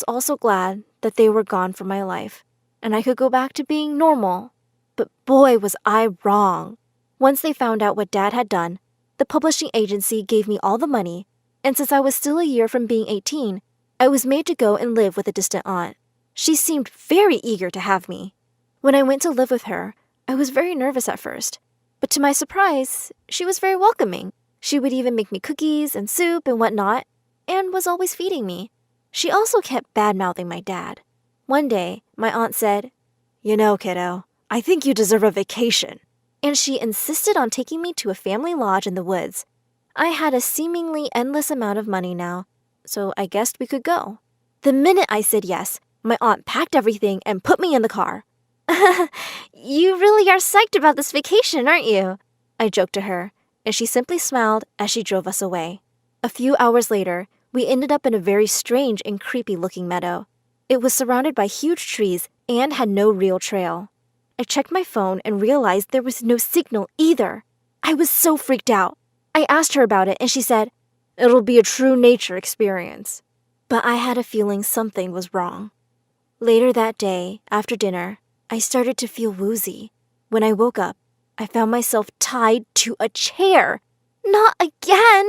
also glad that they were gone from my life, and I could go back to being normal. But boy, was I wrong. Once they found out what Dad had done, the publishing agency gave me all the money, and since I was still a year from being 18, I was made to go and live with a distant aunt. She seemed very eager to have me. When I went to live with her, I was very nervous at first, but to my surprise, she was very welcoming. She would even make me cookies and soup and whatnot, and was always feeding me. She also kept bad-mouthing my dad. One day, my aunt said, "You know, kiddo, I think you deserve a vacation." And she insisted on taking me to a family lodge in the woods. I had a seemingly endless amount of money now, so I guessed we could go. The minute I said yes, my aunt packed everything and put me in the car. "You really are psyched about this vacation, aren't you?" I joked to her, and she simply smiled as she drove us away. A few hours later, we ended up in a very strange and creepy-looking meadow. It was surrounded by huge trees and had no real trail. I checked my phone and realized there was no signal either. I was so freaked out. I asked her about it, and she said, "It'll be a true nature experience." But I had a feeling something was wrong. Later that day, after dinner, I started to feel woozy. When I woke up, I found myself tied to a chair. "Not again!"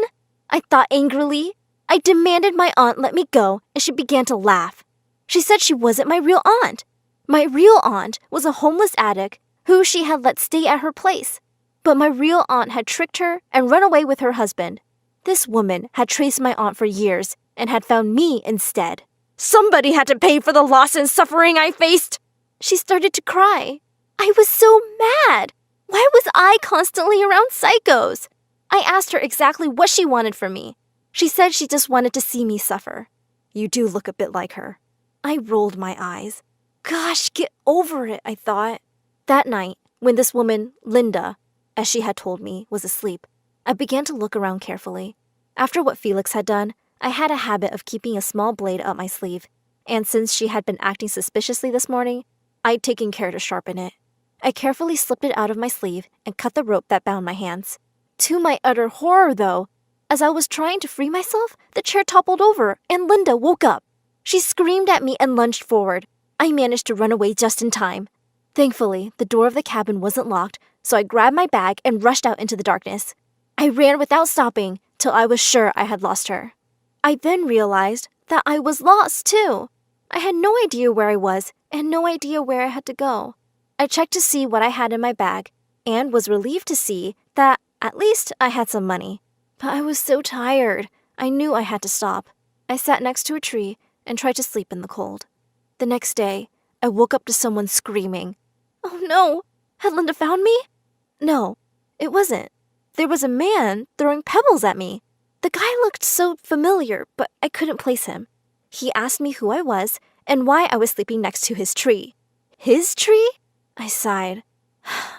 I thought angrily. I demanded my aunt let me go, and she began to laugh. She said she wasn't my real aunt. My real aunt was a homeless addict who she had let stay at her place. But my real aunt had tricked her and run away with her husband. This woman had traced my aunt for years and had found me instead. Somebody had to pay for the loss and suffering I faced. She started to cry. I was so mad. Why was I constantly around psychos? I asked her exactly what she wanted from me. She said she just wanted to see me suffer. You do look a bit like her. I rolled my eyes. Gosh, get over it, I thought. That night, when this woman, Linda, as she had told me, was asleep, I began to look around carefully. After what Felix had done, I had a habit of keeping a small blade up my sleeve, and since she had been acting suspiciously this morning, I'd taken care to sharpen it. I carefully slipped it out of my sleeve and cut the rope that bound my hands. To my utter horror, though, as I was trying to free myself, the chair toppled over and Linda woke up. She screamed at me and lunged forward. I managed to run away just in time. Thankfully, the door of the cabin wasn't locked, so I grabbed my bag and rushed out into the darkness. I ran without stopping till I was sure I had lost her. I then realized that I was lost, too. I had no idea where I was and no idea where I had to go. I checked to see what I had in my bag and was relieved to see that at least I had some money. But I was so tired, I knew I had to stop. I sat next to a tree and tried to sleep in the cold. The next day, I woke up to someone screaming, Oh no! Had Linda found me? No, it wasn't. There was a man throwing pebbles at me. The guy looked so familiar, but I couldn't place him. He asked me who I was and why I was sleeping next to his tree. His tree? I sighed.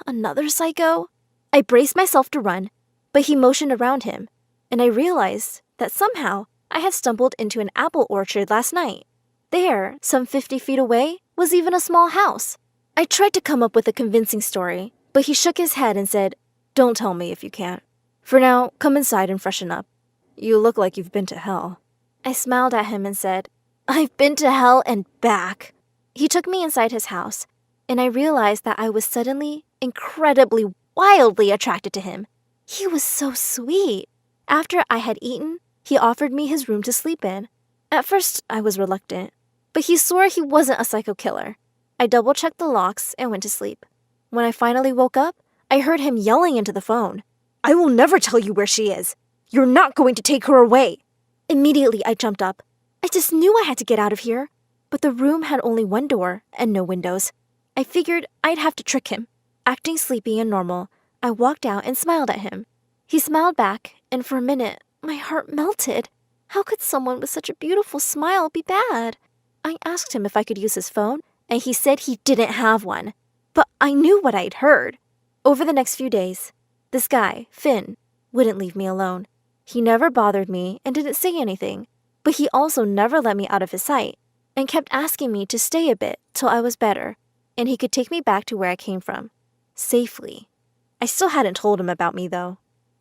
Another psycho? I braced myself to run, but he motioned around him, and I realized that somehow I had stumbled into an apple orchard last night. There, some 50 feet away, was even a small house. I tried to come up with a convincing story, but he shook his head and said, "Don't tell me if you can't. For now, come inside and freshen up. You look like you've been to hell." I smiled at him and said, "I've been to hell and back." He took me inside his house, and I realized that I was suddenly, incredibly, wildly attracted to him. He was so sweet. After I had eaten, he offered me his room to sleep in. At first, I was reluctant, but he swore he wasn't a psycho killer. I double-checked the locks and went to sleep. When I finally woke up, I heard him yelling into the phone, "I will never tell you where she is. You're not going to take her away." Immediately, I jumped up. I just knew I had to get out of here, but the room had only one door and no windows. I figured I'd have to trick him. Acting sleepy and normal, I walked out and smiled at him. He smiled back, and for a minute, my heart melted. How could someone with such a beautiful smile be bad? I asked him if I could use his phone, and he said he didn't have one. But I knew what I'd heard. Over the next few days, this guy, Finn, wouldn't leave me alone. He never bothered me and didn't say anything, but he also never let me out of his sight and kept asking me to stay a bit till I was better and he could take me back to where I came from, safely. I still hadn't told him about me, though.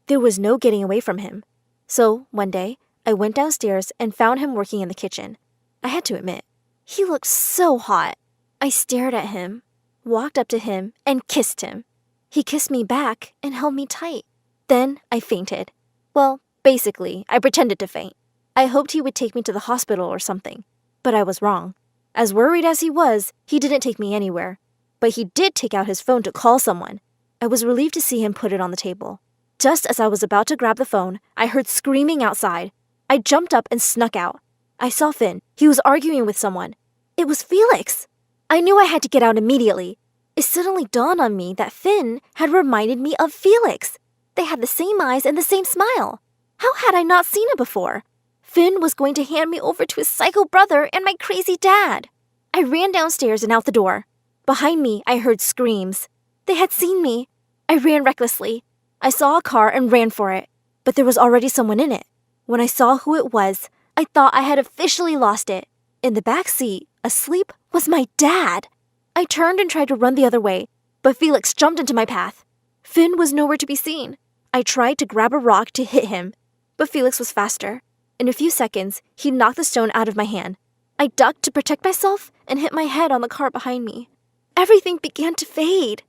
There was no getting away from him. So, one day, I went downstairs and found him working in the kitchen. I had to admit, he looked so hot. I stared at him, walked up to him, and kissed him. He kissed me back and held me tight. Then I fainted. Well, basically, I pretended to faint. I hoped he would take me to the hospital or something, but I was wrong. As worried as he was, he didn't take me anywhere. But he did take out his phone to call someone. I was relieved to see him put it on the table. Just as I was about to grab the phone, I heard screaming outside. I jumped up and snuck out. I saw Finn. He was arguing with someone. It was Felix. I knew I had to get out immediately. It suddenly dawned on me that Finn had reminded me of Felix. They had the same eyes and the same smile. How had I not seen it before? Finn was going to hand me over to his psycho brother and my crazy dad. I ran downstairs and out the door. Behind me, I heard screams. They had seen me. I ran recklessly. I saw a car and ran for it, but there was already someone in it. When I saw who it was, I thought I had officially lost it. In the back seat, asleep, was my dad. I turned and tried to run the other way, but Felix jumped into my path. Finn was nowhere to be seen. I tried to grab a rock to hit him, but Felix was faster. In a few seconds, he knocked the stone out of my hand. I ducked to protect myself and hit my head on the car behind me. Everything began to fade.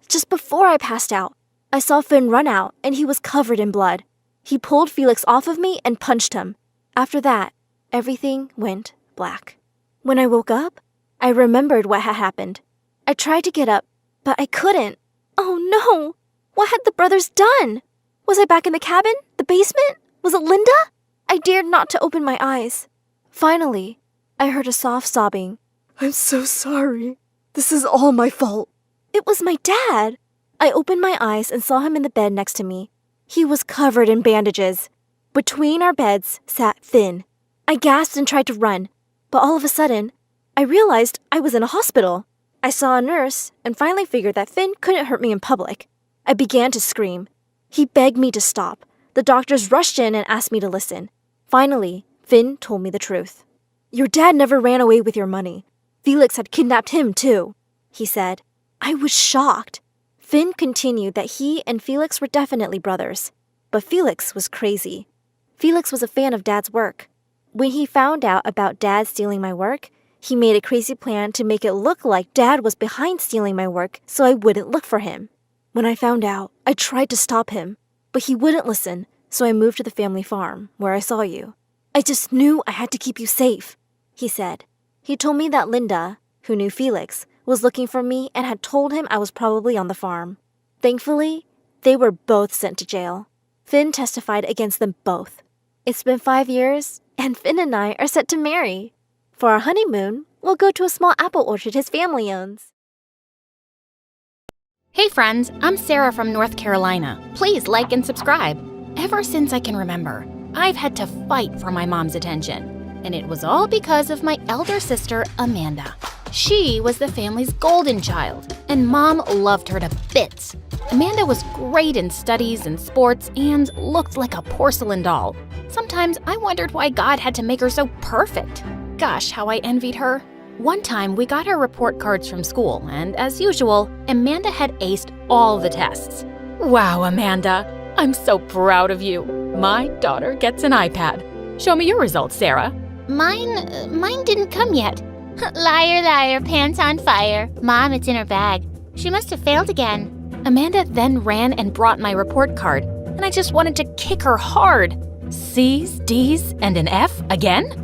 Just before I passed out, I saw Finn run out and he was covered in blood. He pulled Felix off of me and punched him. After that, everything went black. When I woke up, I remembered what had happened. I tried to get up, but I couldn't. Oh no! What had the brothers done? Was I back in the cabin? The basement? Was it Linda? I dared not to open my eyes. Finally, I heard a soft sobbing. "I'm so sorry. This is all my fault." It was my dad. I opened my eyes and saw him in the bed next to me. He was covered in bandages. Between our beds sat Finn. I gasped and tried to run, but all of a sudden, I realized I was in a hospital. I saw a nurse and finally figured that Finn couldn't hurt me in public. I began to scream. He begged me to stop. The doctors rushed in and asked me to listen. Finally, Finn told me the truth. "Your dad never ran away with your money. Felix had kidnapped him, too," he said. I was shocked. Finn continued that he and Felix were definitely brothers, but Felix was crazy. Felix was a fan of Dad's work. When he found out about Dad stealing my work, he made a crazy plan to make it look like Dad was behind stealing my work so I wouldn't look for him. When I found out, I tried to stop him, but he wouldn't listen, so I moved to the family farm, where I saw you. "I just knew I had to keep you safe," he said. He told me that Linda, who knew Felix, was looking for me and had told him I was probably on the farm. Thankfully, they were both sent to jail. Finn testified against them both. It's been 5 years, and Finn and I are set to marry. For our honeymoon, we'll go to a small apple orchard his family owns. Hey friends, I'm Sarah from North Carolina. Please like and subscribe. Ever since I can remember, I've had to fight for my mom's attention. And it was all because of my elder sister, Amanda. She was the family's golden child, and Mom loved her to bits. Amanda was great in studies and sports and looked like a porcelain doll. Sometimes I wondered why God had to make her so perfect. Gosh, how I envied her. One time, we got her report cards from school, and as usual, Amanda had aced all the tests. Wow, Amanda, I'm so proud of you. My daughter gets an iPad. Show me your results, Sarah. Mine didn't come yet. Liar, liar, pants on fire. Mom, it's in her bag. She must have failed again. Amanda then ran and brought my report card, and I just wanted to kick her hard. C's, D's, and an F again?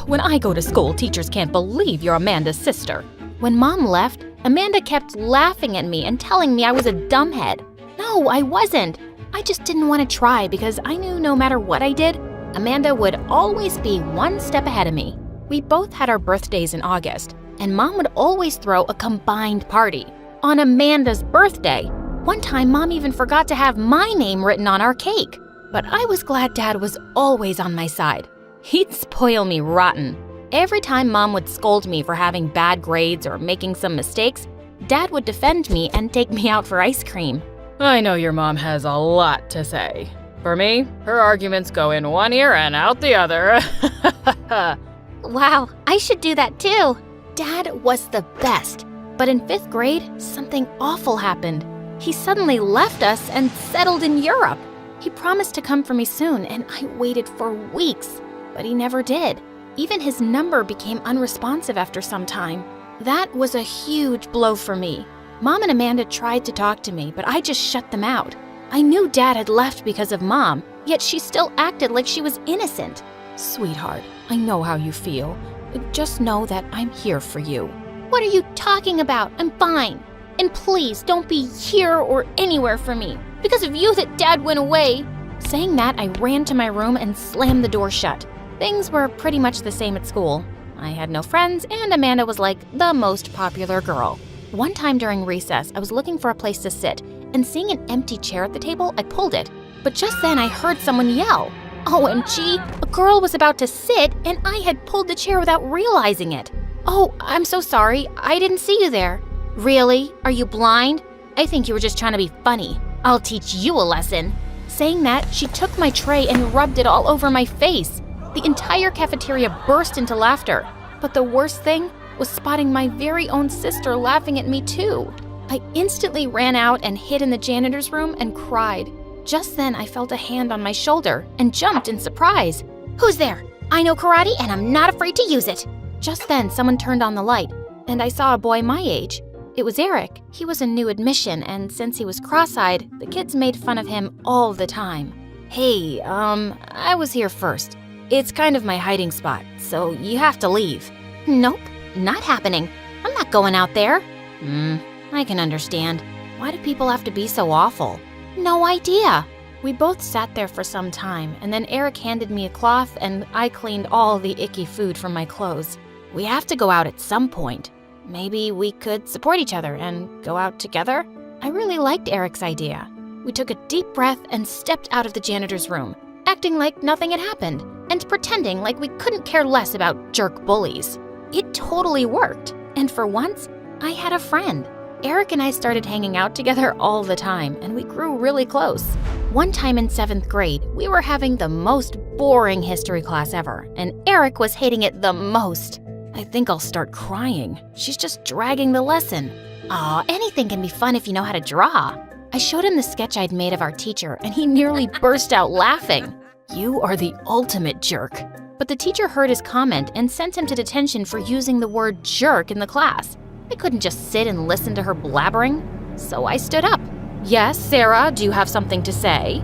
When I go to school, teachers can't believe you're Amanda's sister. When Mom left, Amanda kept laughing at me and telling me I was a dumbhead. No, I wasn't. I just didn't want to try because I knew no matter what I did, Amanda would always be one step ahead of me. We both had our birthdays in August, and Mom would always throw a combined party. On Amanda's birthday, one time Mom even forgot to have my name written on our cake. But I was glad Dad was always on my side. He'd spoil me rotten. Every time Mom would scold me for having bad grades or making some mistakes, Dad would defend me and take me out for ice cream. I know your mom has a lot to say. For me, her arguments go in one ear and out the other. Wow, I should do that too. Dad was the best. But in 5th grade, something awful happened. He suddenly left us and settled in Europe. He promised to come for me soon, and I waited for weeks. But he never did. Even his number became unresponsive after some time. That was a huge blow for me. Mom and Amanda tried to talk to me, but I just shut them out. I knew Dad had left because of Mom, yet she still acted like she was innocent. Sweetheart, I know how you feel. Just know that I'm here for you. What are you talking about? I'm fine. And please don't be here or anywhere for me. Because of you that Dad went away. Saying that, I ran to my room and slammed the door shut. Things were pretty much the same at school. I had no friends, and Amanda was like the most popular girl. One time during recess, I was looking for a place to sit, and seeing an empty chair at the table, I pulled it. But just then, I heard someone yell. OMG, a girl was about to sit, and I had pulled the chair without realizing it. Oh, I'm so sorry. I didn't see you there. Really? Are you blind? I think you were just trying to be funny. I'll teach you a lesson. Saying that, she took my tray and rubbed it all over my face. The entire cafeteria burst into laughter. But the worst thing was spotting my very own sister laughing at me too. I instantly ran out and hid in the janitor's room and cried. Just then, I felt a hand on my shoulder and jumped in surprise. Who's there? I know karate and I'm not afraid to use it. Just then, someone turned on the light, and I saw a boy my age. It was Eric. He was a new admission, and since he was cross-eyed, the kids made fun of him all the time. Hey, I was here first. It's kind of my hiding spot, so you have to leave. Nope, not happening. I'm not going out there. I can understand. Why do people have to be so awful? No idea. We both sat there for some time, and then Eric handed me a cloth, and I cleaned all the icky food from my clothes. We have to go out at some point. Maybe we could support each other and go out together? I really liked Eric's idea. We took a deep breath and stepped out of the janitor's room, acting like nothing had happened, and pretending like we couldn't care less about jerk bullies. It totally worked, and for once, I had a friend. Eric and I started hanging out together all the time, and we grew really close. One time in 7th grade, we were having the most boring history class ever, and Eric was hating it the most. I think I'll start crying. She's just dragging the lesson. Aw, anything can be fun if you know how to draw. I showed him the sketch I'd made of our teacher, and he nearly burst out laughing. You are the ultimate jerk. But the teacher heard his comment and sent him to detention for using the word jerk in the class. I couldn't just sit and listen to her blabbering, so I stood up. Yes, Sarah, do you have something to say?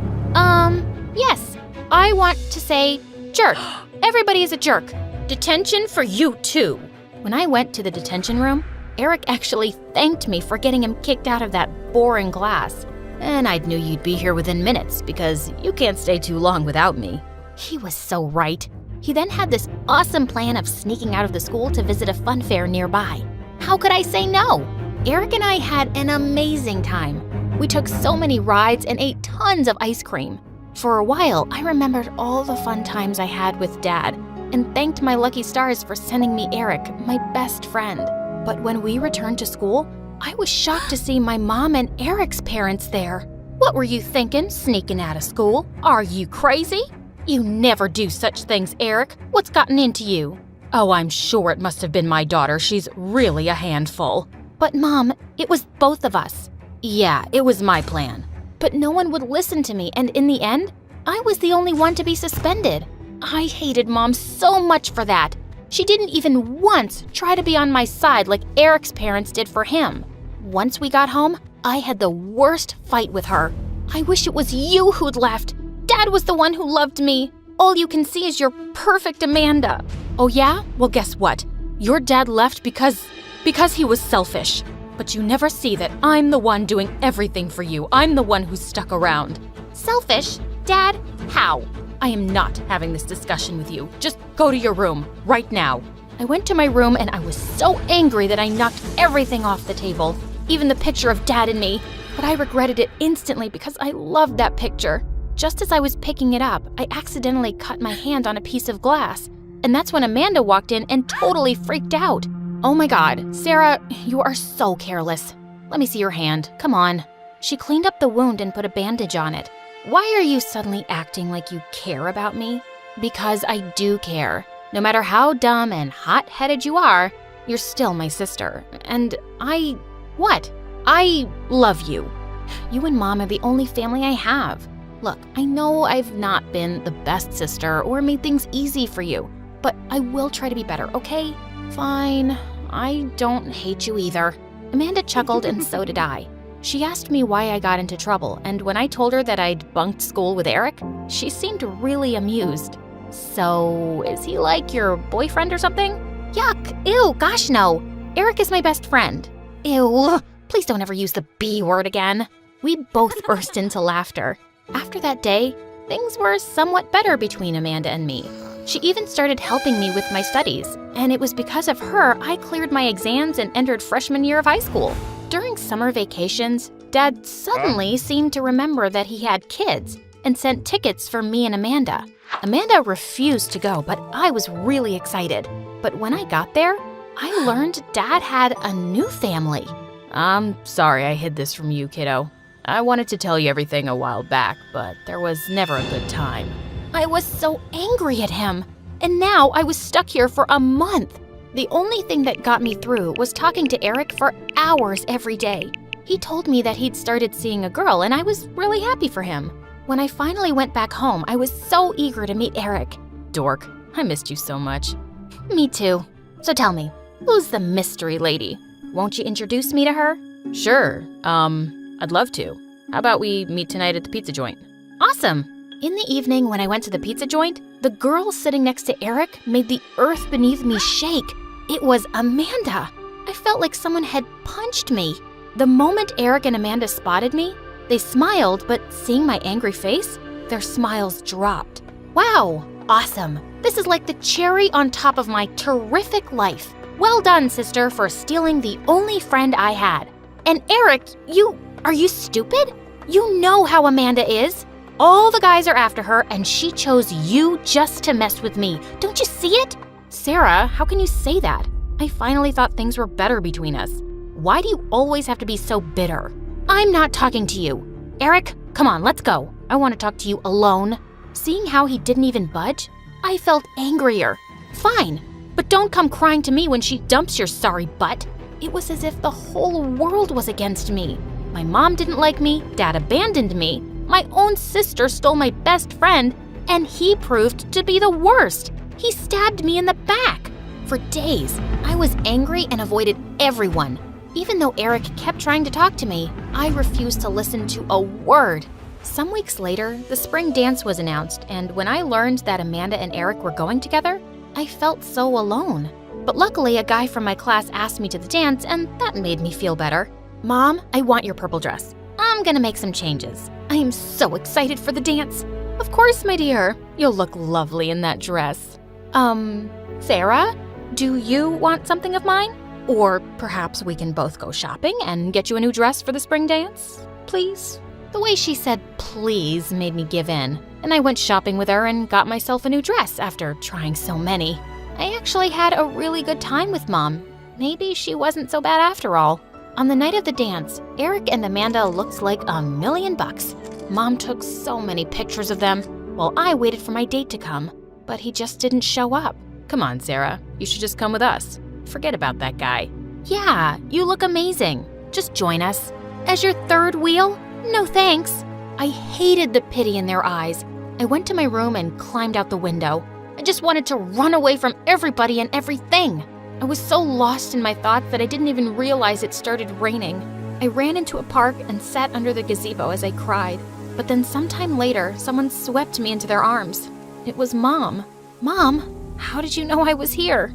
Yes. I want to say jerk. Everybody is a jerk. Detention for you too. When I went to the detention room, Eric actually thanked me for getting him kicked out of that boring class. And I knew you'd be here within minutes because you can't stay too long without me. He was so right. He then had this awesome plan of sneaking out of the school to visit a fun fair nearby. How could I say no? Eric and I had an amazing time. We took so many rides and ate tons of ice cream. For a while, I remembered all the fun times I had with Dad and thanked my lucky stars for sending me Eric, my best friend. But when we returned to school, I was shocked to see my mom and Eric's parents there. What were you thinking, sneaking out of school? Are you crazy? You never do such things, Eric. What's gotten into you? Oh, I'm sure it must have been my daughter. She's really a handful. But Mom, it was both of us. Yeah, it was my plan. But no one would listen to me, and in the end, I was the only one to be suspended. I hated Mom so much for that. She didn't even once try to be on my side like Eric's parents did for him. Once we got home, I had the worst fight with her. I wish it was you who'd left. Dad was the one who loved me. All you can see is your perfect Amanda. Oh yeah? Well, guess what? Your dad left because he was selfish. But you never see that I'm the one doing everything for you. I'm the one who's stuck around. Selfish? Dad? How? I am not having this discussion with you. Just go to your room, right now. I went to my room and I was so angry that I knocked everything off the table, even the picture of Dad and me. But I regretted it instantly because I loved that picture. Just as I was picking it up, I accidentally cut my hand on a piece of glass. And that's when Amanda walked in and totally freaked out. Oh my God, Sarah, you are so careless. Let me see your hand, come on. She cleaned up the wound and put a bandage on it. Why are you suddenly acting like you care about me? Because I do care. No matter how dumb and hot-headed you are, you're still my sister. And I love you. You and Mom are the only family I have. Look, I know I've not been the best sister or made things easy for you, but I will try to be better, okay? Fine. I don't hate you either. Amanda chuckled and so did I. She asked me why I got into trouble, and when I told her that I'd bunked school with Eric, she seemed really amused. So, is he like your boyfriend or something? Yuck! Ew, gosh no! Eric is my best friend. Ew, please don't ever use the B word again. We both burst into laughter. After that day, things were somewhat better between Amanda and me. She even started helping me with my studies, and it was because of her I cleared my exams and entered freshman year of high school. During summer vacations, Dad suddenly seemed to remember that he had kids and sent tickets for me and Amanda. Amanda refused to go, but I was really excited. But when I got there, I learned Dad had a new family. I'm sorry I hid this from you, kiddo. I wanted to tell you everything a while back, but there was never a good time. I was so angry at him, and now I was stuck here for a month. The only thing that got me through was talking to Eric for hours every day. He told me that he'd started seeing a girl, and I was really happy for him. When I finally went back home, I was so eager to meet Eric. Dork, I missed you so much. Me too. So tell me, who's the mystery lady? Won't you introduce me to her? Sure, I'd love to. How about we meet tonight at the pizza joint? Awesome! In the evening when I went to the pizza joint, the girl sitting next to Eric made the earth beneath me shake. It was Amanda. I felt like someone had punched me. The moment Eric and Amanda spotted me, they smiled, but seeing my angry face, their smiles dropped. Wow, awesome. This is like the cherry on top of my terrific life. Well done, sister, for stealing the only friend I had. And Eric, are you stupid? You know how Amanda is. All the guys are after her, and she chose you just to mess with me. Don't you see it? Sarah, how can you say that? I finally thought things were better between us. Why do you always have to be so bitter? I'm not talking to you. Eric, come on, let's go. I want to talk to you alone. Seeing how he didn't even budge, I felt angrier. Fine, but don't come crying to me when she dumps your sorry butt. It was as if the whole world was against me. My mom didn't like me, Dad abandoned me, my own sister stole my best friend, and he proved to be the worst. He stabbed me in the back. For days, I was angry and avoided everyone. Even though Eric kept trying to talk to me, I refused to listen to a word. Some weeks later, the spring dance was announced, and when I learned that Amanda and Eric were going together, I felt so alone. But luckily, a guy from my class asked me to the dance, and that made me feel better. Mom, I want your purple dress. I'm gonna make some changes. I am so excited for the dance. Of course, my dear. You'll look lovely in that dress. Sarah? Do you want something of mine? Or perhaps we can both go shopping and get you a new dress for the spring dance, please? The way she said please made me give in, and I went shopping with her and got myself a new dress after trying so many. I actually had a really good time with Mom. Maybe she wasn't so bad after all. On the night of the dance, Eric and Amanda looked like $1,000,000. Mom took so many pictures of them while I waited for my date to come, but he just didn't show up. Come on, Sarah. You should just come with us. Forget about that guy. Yeah, you look amazing. Just join us. As your third wheel? No thanks. I hated the pity in their eyes. I went to my room and climbed out the window. I just wanted to run away from everybody and everything. I was so lost in my thoughts that I didn't even realize it started raining. I ran into a park and sat under the gazebo as I cried. But then sometime later, someone swept me into their arms. It was Mom. Mom, how did you know I was here?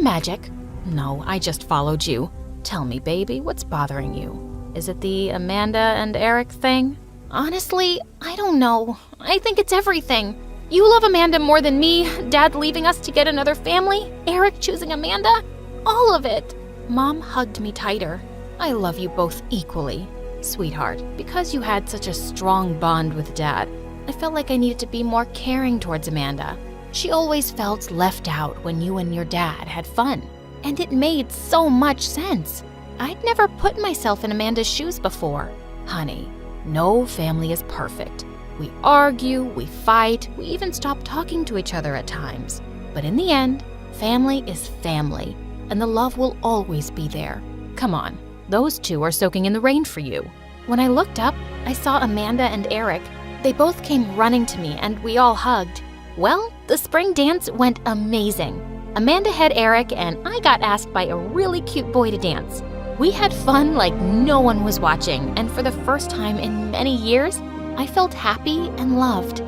Magic. No, I just followed you. Tell me, baby, what's bothering you? Is it the Amanda and Eric thing? Honestly, I don't know. I think it's everything. You love Amanda more than me, Dad leaving us to get another family, Eric choosing Amanda, all of it. Mom hugged me tighter. I love you both equally, sweetheart. Because you had such a strong bond with Dad, I felt like I needed to be more caring towards Amanda. She always felt left out when you and your dad had fun. And it made so much sense. I'd never put myself in Amanda's shoes before. Honey, no family is perfect. We argue, we fight, we even stop talking to each other at times. But in the end, family is family, and the love will always be there. Come on, those two are soaking in the rain for you. When I looked up, I saw Amanda and Eric. They both came running to me and we all hugged. Well, the spring dance went amazing. Amanda had Eric and I got asked by a really cute boy to dance. We had fun like no one was watching, and for the first time in many years, I felt happy and loved.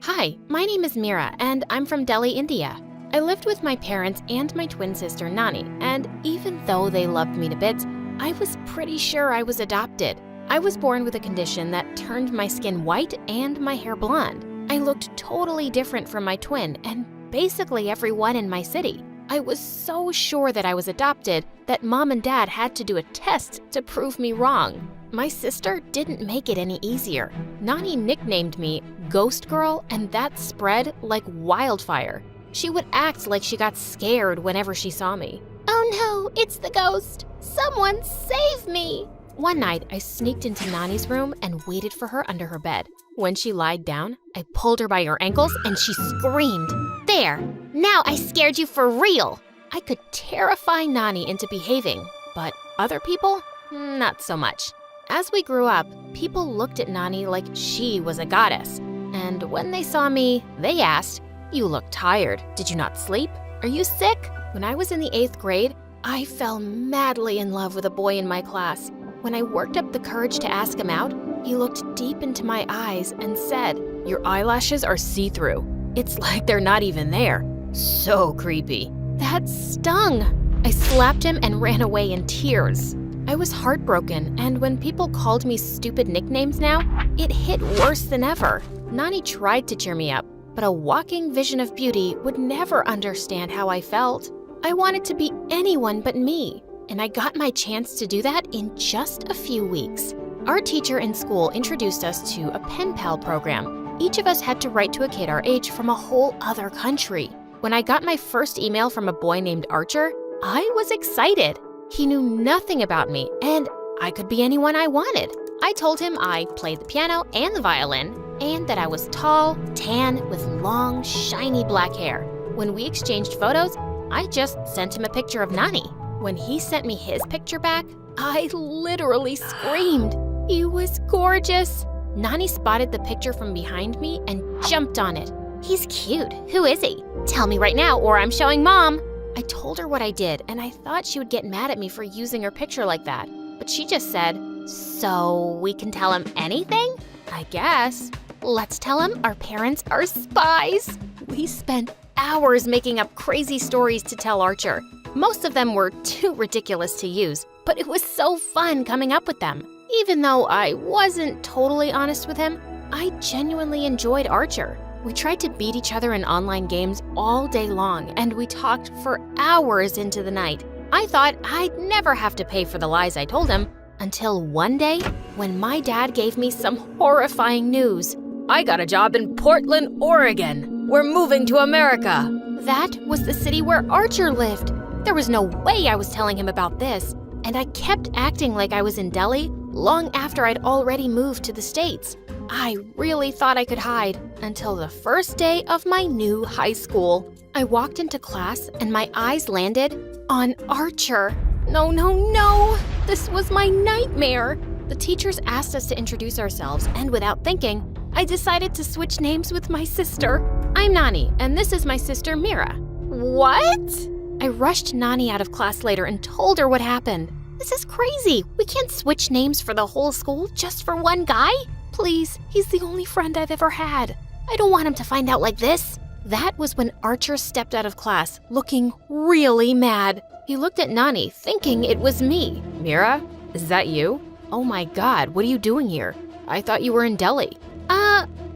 Hi, my name is Mira, and I'm from Delhi, India. I lived with my parents and my twin sister Nani, and even though they loved me to bits, I was pretty sure I was adopted. I was born with a condition that turned my skin white and my hair blonde. I looked totally different from my twin and basically everyone in my city. I was so sure that I was adopted that Mom and Dad had to do a test to prove me wrong. My sister didn't make it any easier. Nani nicknamed me Ghost Girl, and that spread like wildfire. She would act like she got scared whenever she saw me. Oh no, it's the ghost! Someone save me! One night, I sneaked into Nani's room and waited for her under her bed. When she lied down, I pulled her by her ankles and she screamed. There! Now I scared you for real! I could terrify Nani into behaving, but other people? Not so much. As we grew up, people looked at Nani like she was a goddess. And when they saw me, they asked, "You look tired. Did you not sleep? Are you sick?" When I was in the 8th grade, I fell madly in love with a boy in my class. When I worked up the courage to ask him out, he looked deep into my eyes and said, "Your eyelashes are see-through. It's like they're not even there. So creepy." That stung. I slapped him and ran away in tears. I was heartbroken, and when people called me stupid nicknames now, it hit worse than ever. Nani tried to cheer me up, but a walking vision of beauty would never understand how I felt. I wanted to be anyone but me, and I got my chance to do that in just a few weeks. Our teacher in school introduced us to a pen pal program. Each of us had to write to a kid our age from a whole other country. When I got my first email from a boy named Archer, I was excited. He knew nothing about me, and I could be anyone I wanted. I told him I played the piano and the violin, and that I was tall, tan, with long, shiny black hair. When we exchanged photos, I just sent him a picture of Nani. When he sent me his picture back, I literally screamed. He was gorgeous. Nani spotted the picture from behind me and jumped on it. "He's cute. Who is he? Tell me right now or I'm showing Mom." I told her what I did, and I thought she would get mad at me for using her picture like that. But she just said, "So we can tell him anything? I guess. Let's tell him our parents are spies." We spent hours making up crazy stories to tell Archer. Most of them were too ridiculous to use, but it was so fun coming up with them. Even though I wasn't totally honest with him, I genuinely enjoyed Archer. We tried to beat each other in online games all day long, and we talked for hours into the night. I thought I'd never have to pay for the lies I told him, until one day when my dad gave me some horrifying news. I got a job in Portland, Oregon. We're moving to America. That was the city where Archer lived. There was no way I was telling him about this, and I kept acting like I was in Delhi long after I'd already moved to the States. I really thought I could hide until the first day of my new high school. I walked into class and my eyes landed on Archer. No. This was my nightmare. The teachers asked us to introduce ourselves, and without thinking, I decided to switch names with my sister. I'm Nani, and this is my sister Mira. What? I rushed Nani out of class later and told her what happened. This is crazy. We can't switch names for the whole school just for one guy. Please, he's the only friend I've ever had. I don't want him to find out like this. That was when Archer stepped out of class, looking really mad. He looked at Nani, thinking it was me. Mira, is that you? Oh my God, what are you doing here? I thought you were in Delhi.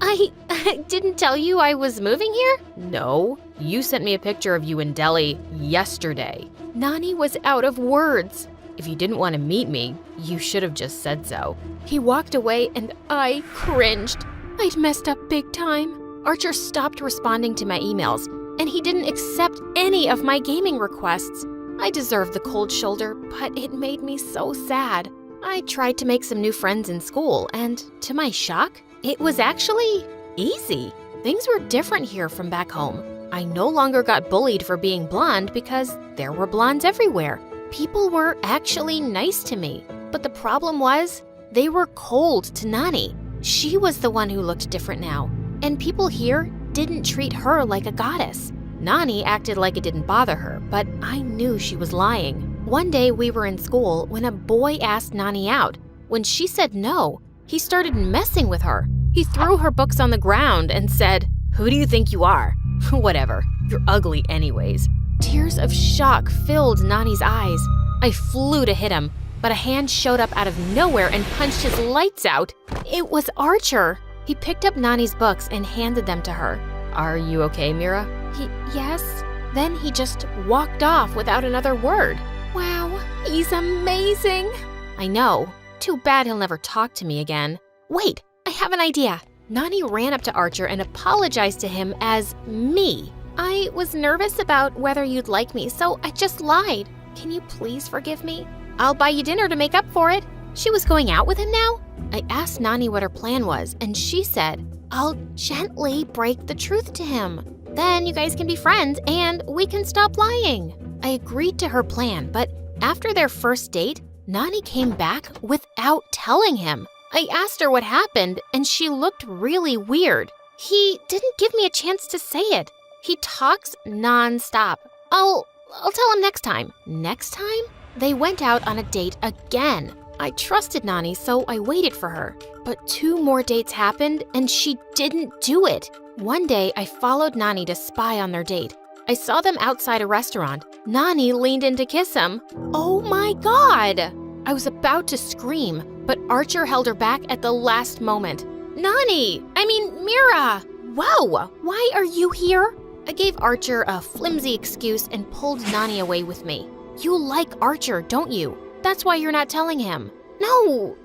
I didn't tell you I was moving here? No, you sent me a picture of you in Delhi yesterday. Nani was out of words. If you didn't want to meet me, you should have just said so. He walked away and I cringed. I'd messed up big time. Archer stopped responding to my emails, and he didn't accept any of my gaming requests. I deserved the cold shoulder, but it made me so sad. I tried to make some new friends in school, and to my shock, it was actually easy. Things were different here from back home. I no longer got bullied for being blonde because there were blondes everywhere. People were actually nice to me, but the problem was they were cold to Nani. She was the one who looked different now, and people here didn't treat her like a goddess. Nani acted like it didn't bother her, but I knew she was lying. One day we were in school when a boy asked Nani out. When she said no, he started messing with her. He threw her books on the ground and said, "Who do you think you are?" Whatever, you're ugly anyways. Tears of shock filled Nani's eyes. I flew to hit him, but a hand showed up out of nowhere and punched his lights out. It was Archer. He picked up Nani's books and handed them to her. Are you okay, Mira? Yes. Then he just walked off without another word. Wow, he's amazing. I know. Too bad he'll never talk to me again. Wait, I have an idea. Nani ran up to Archer and apologized to him as me. I was nervous about whether you'd like me, so I just lied. Can you please forgive me? I'll buy you dinner to make up for it. She was going out with him now? I asked Nani what her plan was, and she said, I'll gently break the truth to him. Then you guys can be friends, and we can stop lying. I agreed to her plan, but after their first date, Nani came back without telling him. I asked her what happened, and she looked really weird. He didn't give me a chance to say it. He talks non-stop. I'll tell him next time. Next time? They went out on a date again. I trusted Nani, so I waited for her. But 2 more dates happened, and she didn't do it. One day, I followed Nani to spy on their date. I saw them outside a restaurant. Nani leaned in to kiss him. Oh my God! I was about to scream, but Archer held her back at the last moment. Mira! Whoa! Why are you here? I gave Archer a flimsy excuse and pulled Nani away with me. You like Archer, don't you? That's why you're not telling him. No,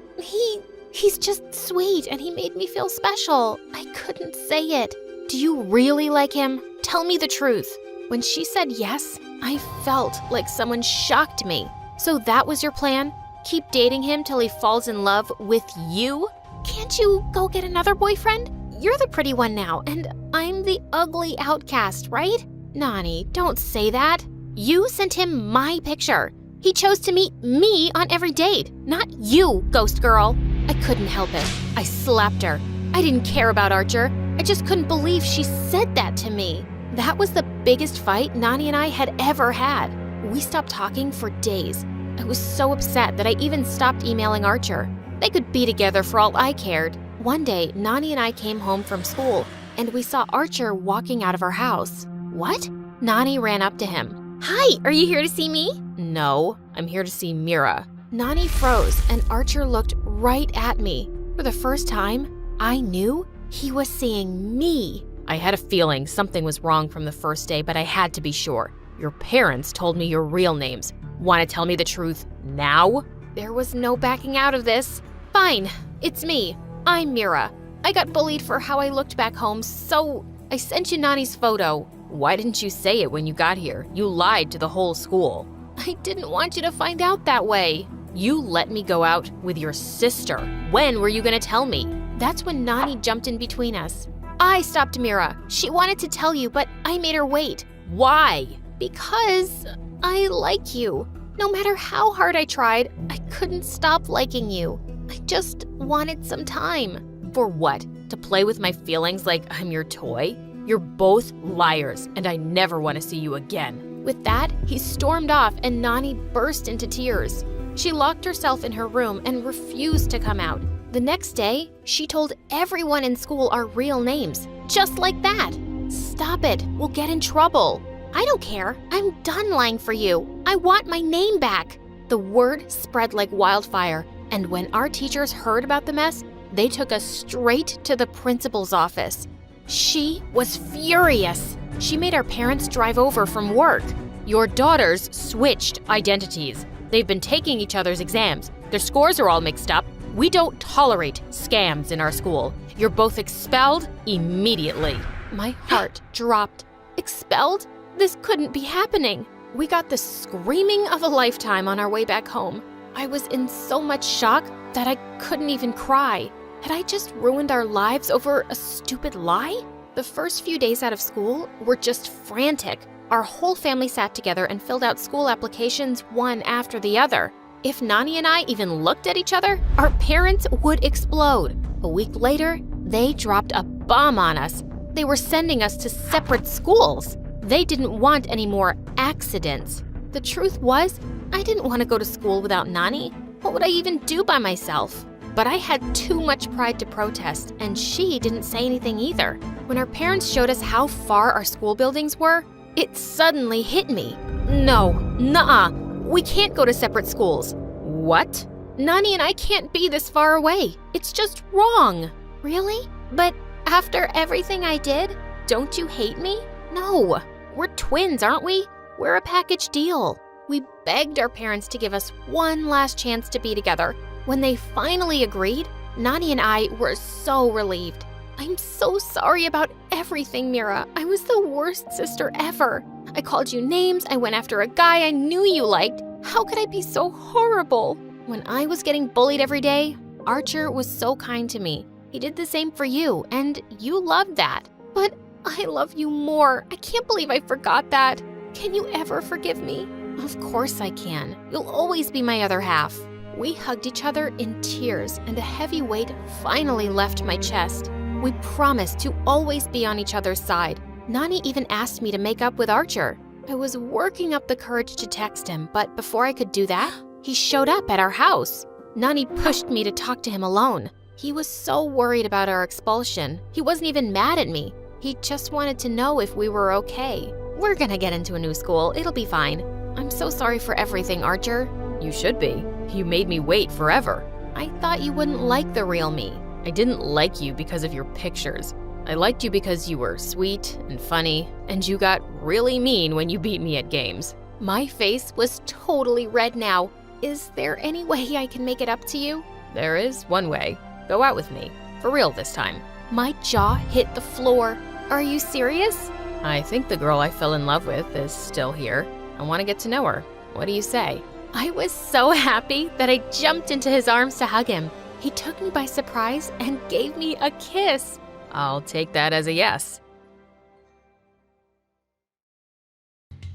he's just sweet and he made me feel special. I couldn't say it. Do you really like him? Tell me the truth. When she said yes, I felt like someone shocked me. So that was your plan? Keep dating him till he falls in love with you? Can't you go get another boyfriend? You're the pretty one now, and I'm the ugly outcast, right? Nani, don't say that. You sent him my picture. He chose to meet me on every date, not you, ghost girl. I couldn't help it. I slapped her. I didn't care about Archer. I just couldn't believe she said that to me. That was the biggest fight Nani and I had ever had. We stopped talking for days. I was so upset that I even stopped emailing Archer. They could be together for all I cared. One day, Nani and I came home from school, and we saw Archer walking out of our house. What? Nani ran up to him. Hi, are you here to see me? No, I'm here to see Mira. Nani froze, and Archer looked right at me. For the first time, I knew he was seeing me. I had a feeling something was wrong from the first day, but I had to be sure. Your parents told me your real names. Want to tell me the truth now? There was no backing out of this. Fine, it's me. I'm Mira. I got bullied for how I looked back home, so I sent you Nani's photo. Why didn't you say it when you got here? You lied to the whole school. I didn't want you to find out that way. You let me go out with your sister. When were you gonna tell me? That's when Nani jumped in between us. I stopped Mira. She wanted to tell you, but I made her wait. Why? Because I like you. No matter how hard I tried, I couldn't stop liking you. I just wanted some time. For what? To play with my feelings like I'm your toy? You're both liars, and I never want to see you again. With that, he stormed off and Nani burst into tears. She locked herself in her room and refused to come out. The next day, she told everyone in school our real names, just like that. Stop it, we'll get in trouble. I don't care, I'm done lying for you. I want my name back. The word spread like wildfire, and when our teachers heard about the mess, they took us straight to the principal's office. She was furious. She made our parents drive over from work. Your daughters switched identities. They've been taking each other's exams. Their scores are all mixed up. We don't tolerate scams in our school. You're both expelled immediately. My heart dropped. Expelled? This couldn't be happening. We got the screaming of a lifetime on our way back home. I was in so much shock that I couldn't even cry. Had I just ruined our lives over a stupid lie? The first few days out of school were just frantic. Our whole family sat together and filled out school applications one after the other. If Nani and I even looked at each other, our parents would explode. A week later, they dropped a bomb on us. They were sending us to separate schools. They didn't want any more accidents. The truth was, I didn't want to go to school without Nani. What would I even do by myself? But I had too much pride to protest, and she didn't say anything either. When our parents showed us how far our school buildings were, it suddenly hit me. No, nuh-uh, we can't go to separate schools. What? Nani and I can't be this far away. It's just wrong. Really? But after everything I did, don't you hate me? No, we're twins, aren't we? We're a package deal. We begged our parents to give us one last chance to be together. When they finally agreed, Nani and I were so relieved. I'm so sorry about everything, Mira. I was the worst sister ever. I called you names, I went after a guy I knew you liked. How could I be so horrible? When I was getting bullied every day, Archer was so kind to me. He did the same for you, and you loved that. But I love you more. I can't believe I forgot that. Can you ever forgive me? Of course I can. You'll always be my other half. We hugged each other in tears, and a heavy weight finally left my chest. We promised to always be on each other's side. Nani even asked me to make up with Archer. I was working up the courage to text him, but before I could do that, he showed up at our house. Nani pushed me to talk to him alone. He was so worried about our expulsion. He wasn't even mad at me. He just wanted to know if we were okay. We're gonna get into a new school. It'll be fine. I'm so sorry for everything, Archer. You should be. You made me wait forever. I thought you wouldn't like the real me. I didn't like you because of your pictures. I liked you because you were sweet and funny, and you got really mean when you beat me at games. My face was totally red now. Is there any way I can make it up to you? There is one way. Go out with me. For real this time. My jaw hit the floor. Are you serious? I think the girl I fell in love with is still here. I want to get to know her. What do you say? I was so happy that I jumped into his arms to hug him. He took me by surprise and gave me a kiss. I'll take that as a yes.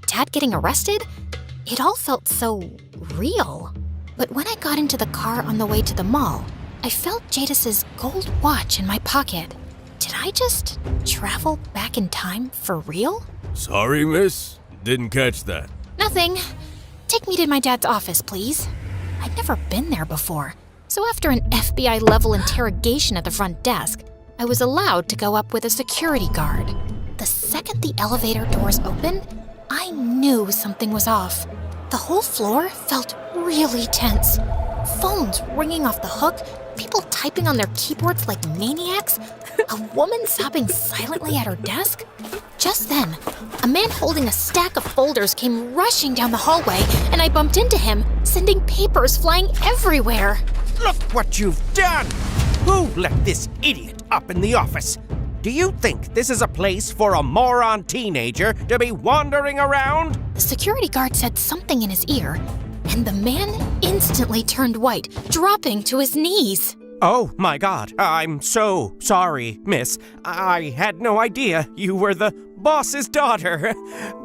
Dad getting arrested? It all felt so real. But when I got into the car on the way to the mall, I felt Jadis's gold watch in my pocket. Did I just travel back in time for real? Sorry, miss. Didn't catch that. Nothing. Take me to my dad's office, please. I'd never been there before. So after an FBI-level interrogation at the front desk, I was allowed to go up with a security guard. The second the elevator doors opened, I knew something was off. The whole floor felt really tense. Phones ringing off the hook, people typing on their keyboards like maniacs, A woman sobbing silently at her desk? Just then, a man holding a stack of folders came rushing down the hallway, and I bumped into him, sending papers flying everywhere. Look what you've done! Who let this idiot up in the office? Do you think this is a place for a moron teenager to be wandering around? The security guard said something in his ear, and the man instantly turned white, dropping to his knees. Oh my God, I'm so sorry, miss. I had no idea you were the boss's daughter.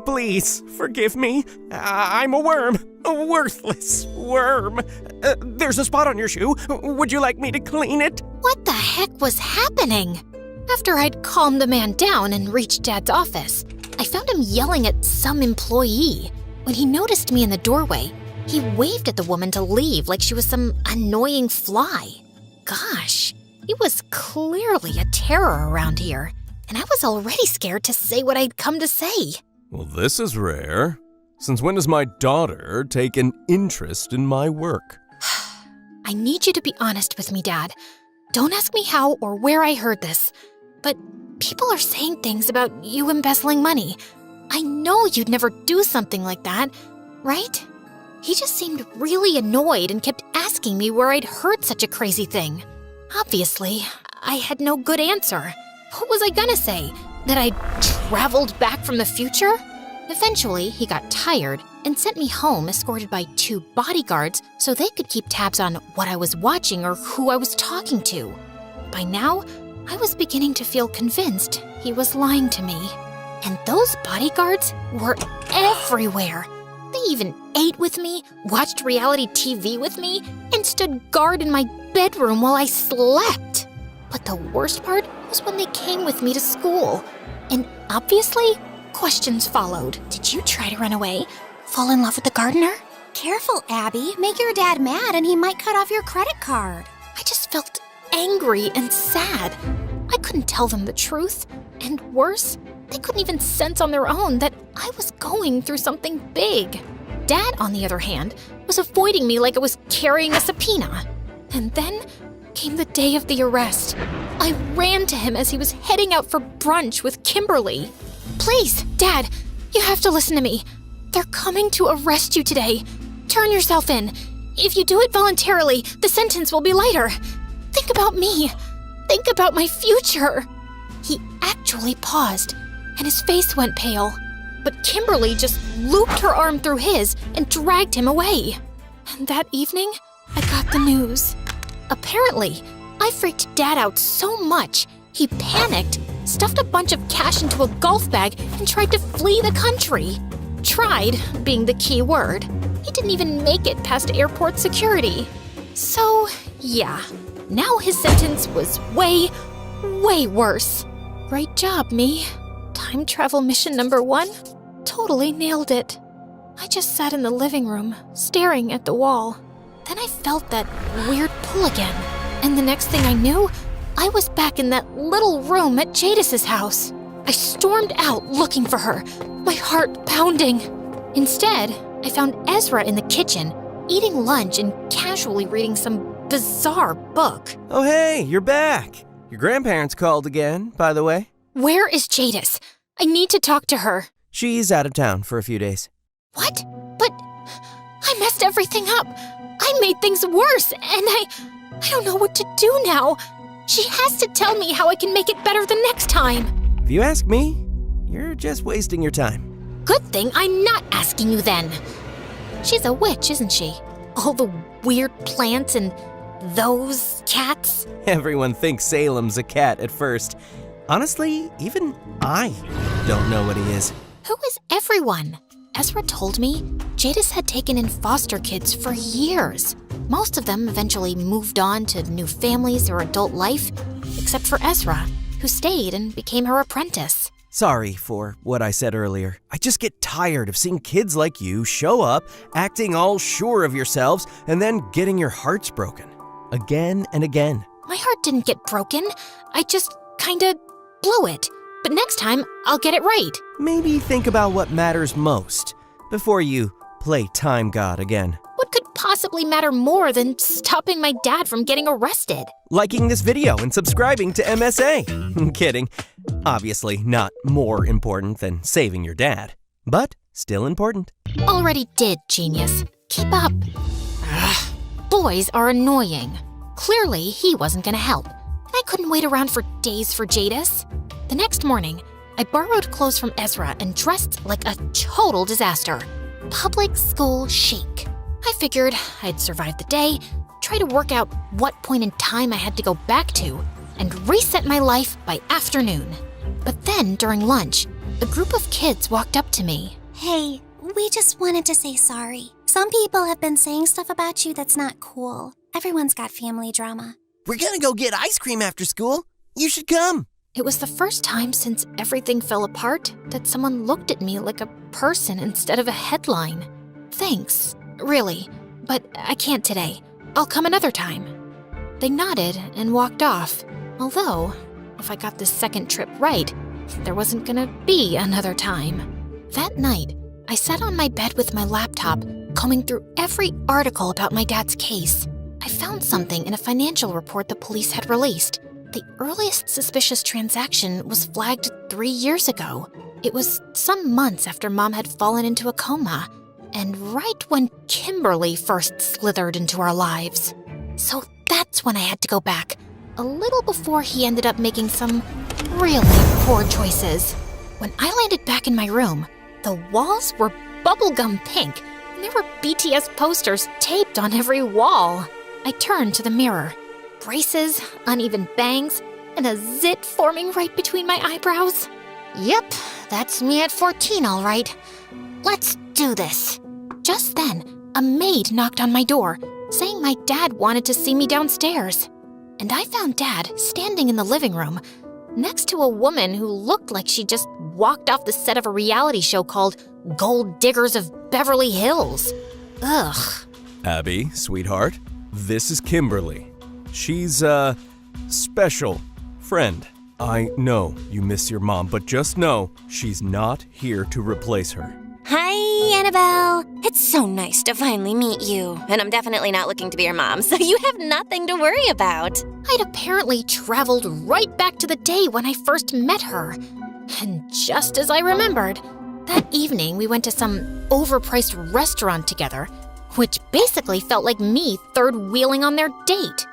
Please forgive me. I'm a worm, a worthless worm. There's a spot on your shoe. Would you like me to clean it? What the heck was happening? After I'd calmed the man down and reached Dad's office, I found him yelling at some employee. When he noticed me in the doorway, he waved at the woman to leave like she was some annoying fly. Gosh, he was clearly a terror around here, and I was already scared to say what I'd come to say. Well, this is rare. Since when does my daughter take an interest in my work? I need you to be honest with me, Dad. Don't ask me how or where I heard this, but people are saying things about you embezzling money. I know you'd never do something like that, right? He just seemed really annoyed and kept asking me where I'd heard such a crazy thing. Obviously, I had no good answer. What was I gonna say? That I'd traveled back from the future? Eventually, he got tired and sent me home escorted by 2 bodyguards so they could keep tabs on what I was watching or who I was talking to. By now, I was beginning to feel convinced he was lying to me. And those bodyguards were everywhere. They even ate with me, watched reality TV with me, and stood guard in my bedroom while I slept. But the worst part was when they came with me to school. And obviously, questions followed. Did you try to run away? Fall in love with the gardener? Careful, Abby. Make your dad mad and he might cut off your credit card. I just felt angry and sad. I couldn't tell them the truth. And worse, they couldn't even sense on their own that I was going through something big. Dad, on the other hand, was avoiding me like I was carrying a subpoena. And then came the day of the arrest. I ran to him as he was heading out for brunch with Kimberly. Please, Dad, you have to listen to me. They're coming to arrest you today. Turn yourself in. If you do it voluntarily, the sentence will be lighter. Think about me. Think about my future. He actually paused, and his face went pale. But Kimberly just looped her arm through his and dragged him away. And that evening, I got the news. Apparently, I freaked Dad out so much, he panicked, stuffed a bunch of cash into a golf bag, and tried to flee the country. Tried being the key word. He didn't even make it past airport security. So, yeah, now his sentence was way, way worse. Great job, me. Time travel mission number 1? Totally nailed it. I just sat in the living room, staring at the wall. Then I felt that weird pull again. And the next thing I knew, I was back in that little room at Jadis's house. I stormed out looking for her, my heart pounding. Instead, I found Ezra in the kitchen, eating lunch and casually reading some bizarre book. Oh hey, you're back. Your grandparents called again, by the way. Where is Jadis? I need to talk to her. She's out of town for a few days. What? But I messed everything up. I made things worse, and I don't know what to do now. She has to tell me how I can make it better the next time. If you ask me, you're just wasting your time. Good thing I'm not asking you then. She's a witch, isn't she? All the weird plants and those cats. Everyone thinks Salem's a cat at first. Honestly, even I don't know what he is. Who is everyone? Ezra told me Jadis had taken in foster kids for years. Most of them eventually moved on to new families or adult life, except for Ezra, who stayed and became her apprentice. Sorry for what I said earlier. I just get tired of seeing kids like you show up, acting all sure of yourselves, and then getting your hearts broken. Again and again. My heart didn't get broken. I just kinda blew it. But next time, I'll get it right. Maybe think about what matters most before you play time god again. What could possibly matter more than stopping my dad from getting arrested? Liking this video and subscribing to MSA. Kidding. Obviously not more important than saving your dad, but still important. Already did, genius. Keep up. Ugh. Boys are annoying. Clearly, he wasn't gonna help. I couldn't wait around for days for Jadis. The next morning, I borrowed clothes from Ezra and dressed like a total disaster. Public school chic. I figured I'd survive the day, try to work out what point in time I had to go back to, and reset my life by afternoon. But then, during lunch, a group of kids walked up to me. Hey, we just wanted to say sorry. Some people have been saying stuff about you that's not cool. Everyone's got family drama. We're gonna go get ice cream after school. You should come. It was the first time since everything fell apart that someone looked at me like a person instead of a headline. Thanks, really, but I can't today. I'll come another time. They nodded and walked off, although, if I got this second trip right, there wasn't gonna be another time. That night, I sat on my bed with my laptop, combing through every article about my dad's case. I found something in a financial report the police had released. The earliest suspicious transaction was flagged 3 years ago. It was some months after Mom had fallen into a coma, and right when Kimberly first slithered into our lives. So that's when I had to go back, a little before he ended up making some really poor choices. When I landed back in my room, the walls were bubblegum pink, and there were BTS posters taped on every wall. I turned to the mirror. Braces, uneven bangs, and a zit forming right between my eyebrows. Yep, that's me at 14, all right. Let's do this. Just then, a maid knocked on my door, saying my dad wanted to see me downstairs. And I found Dad standing in the living room, next to a woman who looked like she just walked off the set of a reality show called Gold Diggers of Beverly Hills. Ugh. Abby, sweetheart, this is Kimberly. She's a special friend. I know you miss your mom, but just know she's not here to replace her. Hi, Annabelle. It's so nice to finally meet you. And I'm definitely not looking to be your mom, so you have nothing to worry about. I'd apparently traveled right back to the day when I first met her. And just as I remembered, that evening we went to some overpriced restaurant together, which basically felt like me third-wheeling on their date.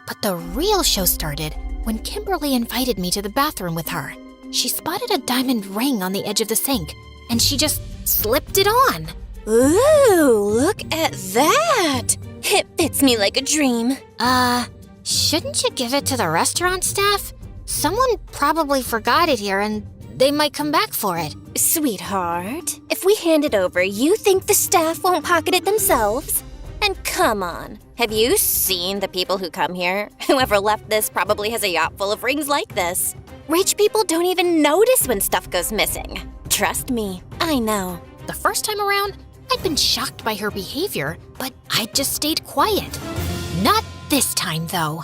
But the real show started when Kimberly invited me to the bathroom with her. She spotted a diamond ring on the edge of the sink, and she just slipped it on. Ooh, look at that. It fits me like a dream. Shouldn't you give it to the restaurant staff? Someone probably forgot it here and they might come back for it. Sweetheart, if we hand it over, you think the staff won't pocket it themselves? And come on, have you seen the people who come here? Whoever left this probably has a yacht full of rings like this. Rich people don't even notice when stuff goes missing. Trust me, I know. The first time around, I'd been shocked by her behavior, but I just stayed quiet. Not this time, though.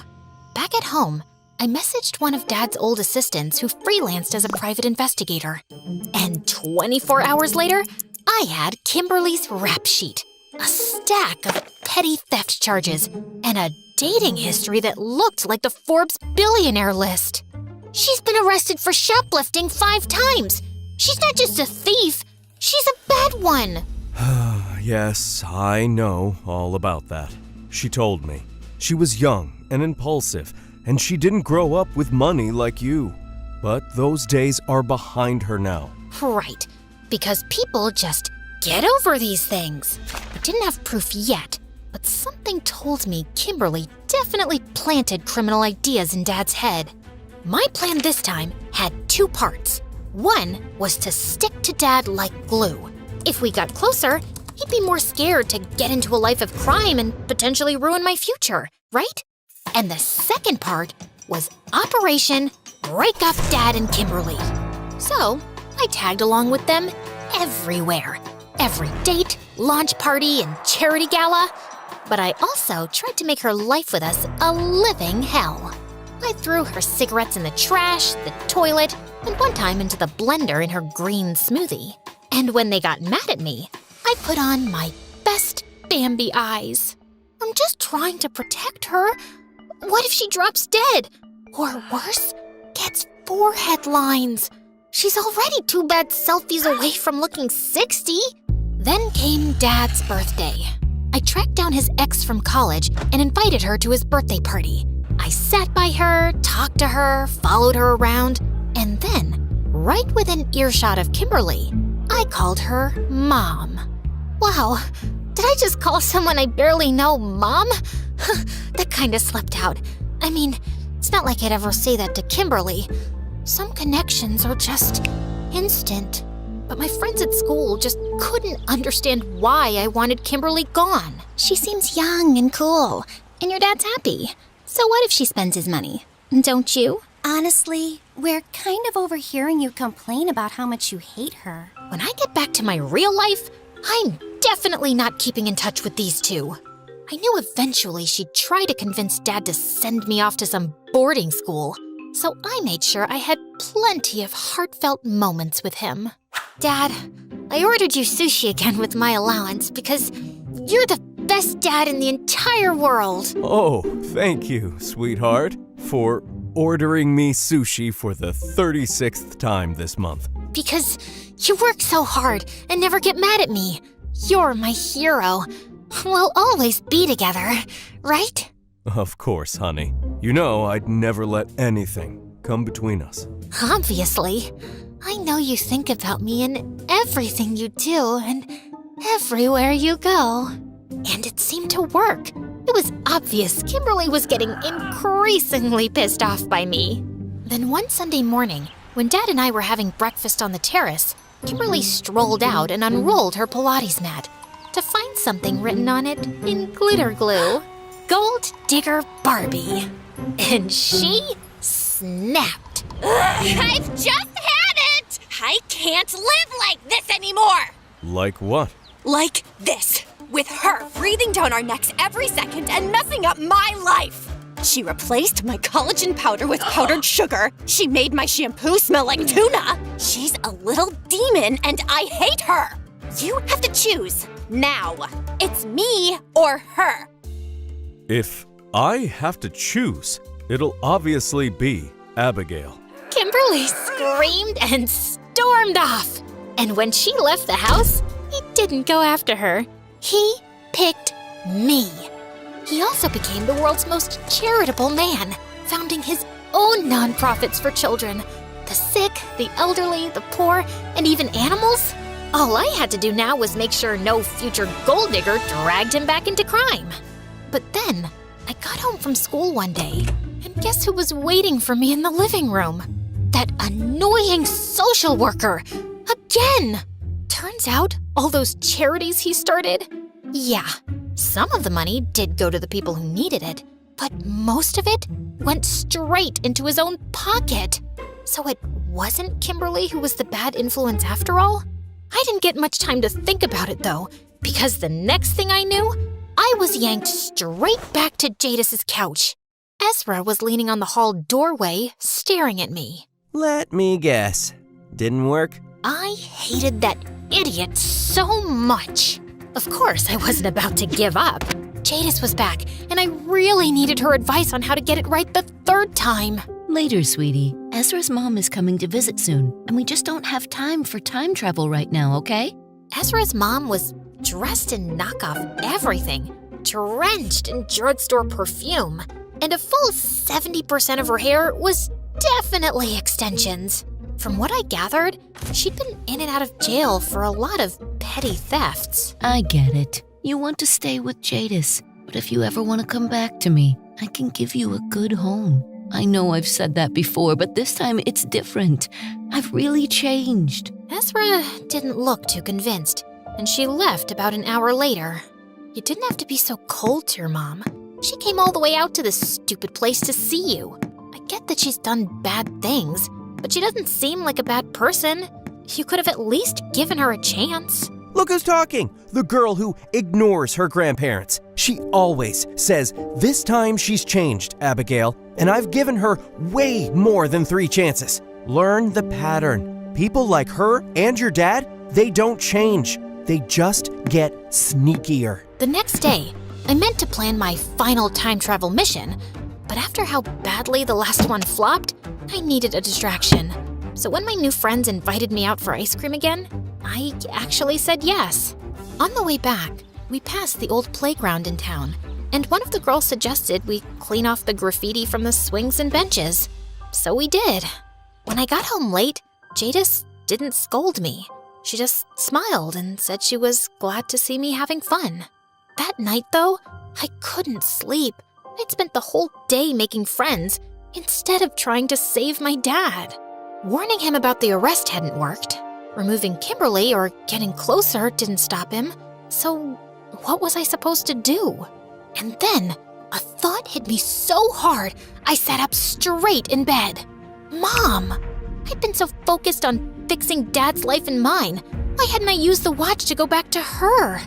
Back at home, I messaged one of Dad's old assistants who freelanced as a private investigator. And 24 hours later, I had Kimberly's rap sheet. A stack of petty theft charges, and a dating history that looked like the Forbes billionaire list. She's been arrested for shoplifting 5 times. She's not just a thief, she's a bad one. Yes, I know all about that. She told me. She was young and impulsive, and she didn't grow up with money like you. But those days are behind her now. Right, because people just get over these things. I didn't have proof yet, but something told me Kimberly definitely planted criminal ideas in Dad's head. My plan this time had 2 parts. One was to stick to Dad like glue. If we got closer, he'd be more scared to get into a life of crime and potentially ruin my future, right? And the second part was Operation Break Up Dad and Kimberly. So I tagged along with them everywhere. Every date, launch party, and charity gala. But I also tried to make her life with us a living hell. I threw her cigarettes in the trash, the toilet, and one time into the blender in her green smoothie. And when they got mad at me, I put on my best Bambi eyes. I'm just trying to protect her. What if she drops dead? Or worse, gets forehead lines? She's already 2 bad selfies away from looking 60. Then came Dad's birthday. I tracked down his ex from college and invited her to his birthday party. I sat by her, talked to her, followed her around, and then, right within earshot of Kimberly, I called her Mom. Wow, did I just call someone I barely know Mom? That kinda slipped out. I mean, it's not like I'd ever say that to Kimberly. Some connections are just instant. But my friends at school just couldn't understand why I wanted Kimberly gone. She seems young and cool, and your dad's happy. So what if she spends his money? Don't you? Honestly, we're kind of overhearing you complain about how much you hate her. When I get back to my real life, I'm definitely not keeping in touch with these two. I knew eventually she'd try to convince Dad to send me off to some boarding school, so I made sure I had plenty of heartfelt moments with him. Dad, I ordered you sushi again with my allowance because you're the best dad in the entire world. Oh, thank you, sweetheart, for ordering me sushi for the 36th time this month. Because you work so hard and never get mad at me. You're my hero. We'll always be together, right? Of course, honey. You know I'd never let anything come between us. Obviously. I know you think about me in everything you do and everywhere you go. And it seemed to work. It was obvious Kimberly was getting increasingly pissed off by me. Then one Sunday morning, when Dad and I were having breakfast on the terrace, Kimberly strolled out and unrolled her Pilates mat to find something written on it in glitter glue. Gold Digger Barbie. And she snapped. I've just had it! I can't live like this anymore! Like what? Like this. With her breathing down our necks every second and messing up my life. She replaced my collagen powder with powdered sugar. She made my shampoo smell like tuna. She's a little demon and I hate her. You have to choose now. It's me or her. If I have to choose, it'll obviously be Abigail. Kimberly screamed and stormed off. And when she left the house, he didn't go after her. He picked me. He also became the world's most charitable man, founding his own nonprofits for children. The sick, the elderly, the poor, and even animals. All I had to do now was make sure no future gold digger dragged him back into crime. But then, I got home from school one day, and guess who was waiting for me in the living room? That annoying social worker! Again! Turns out, all those charities he started, yeah, some of the money did go to the people who needed it, but most of it went straight into his own pocket. So it wasn't Kimberly who was the bad influence after all? I didn't get much time to think about it though, because the next thing I knew, I was yanked straight back to Jadis's couch. Ezra was leaning on the hall doorway, staring at me. Let me guess. Didn't work? I hated that idiot so much. Of course, I wasn't about to give up. Jadis was back, and I really needed her advice on how to get it right the third time. Later, sweetie. Ezra's mom is coming to visit soon, and we just don't have time for time travel right now, okay? Ezra's mom was dressed in knockoff everything, drenched in drugstore perfume, and a full 70% of her hair was definitely extensions. From what I gathered, she'd been in and out of jail for a lot of petty thefts. I get it. You want to stay with Jadis, but if you ever want to come back to me, I can give you a good home. I know I've said that before, but this time it's different. I've really changed. Ezra didn't look too convinced, and she left about an hour later. You didn't have to be so cold to your mom. She came all the way out to this stupid place to see you. I get that she's done bad things, but she doesn't seem like a bad person. You could have at least given her a chance. Look who's talking! The girl who ignores her grandparents. She always says, "This time she's changed, Abigail, and I've given her way more than 3 chances." Learn the pattern. People like her and your dad, they don't change. They just get sneakier. The next day, I meant to plan my final time travel mission, but after how badly the last one flopped, I needed a distraction. So when my new friends invited me out for ice cream again, I actually said yes. On the way back, we passed the old playground in town, and one of the girls suggested we clean off the graffiti from the swings and benches. So we did. When I got home late, Jadis didn't scold me. She just smiled and said she was glad to see me having fun. That night, though, I couldn't sleep. I'd spent the whole day making friends instead of trying to save my dad. Warning him about the arrest hadn't worked. Removing Kimberly or getting closer didn't stop him. So what was I supposed to do? And then a thought hit me so hard, I sat up straight in bed. Mom! I'd been so focused on fixing Dad's life and mine. Why hadn't I used the watch to go back to her?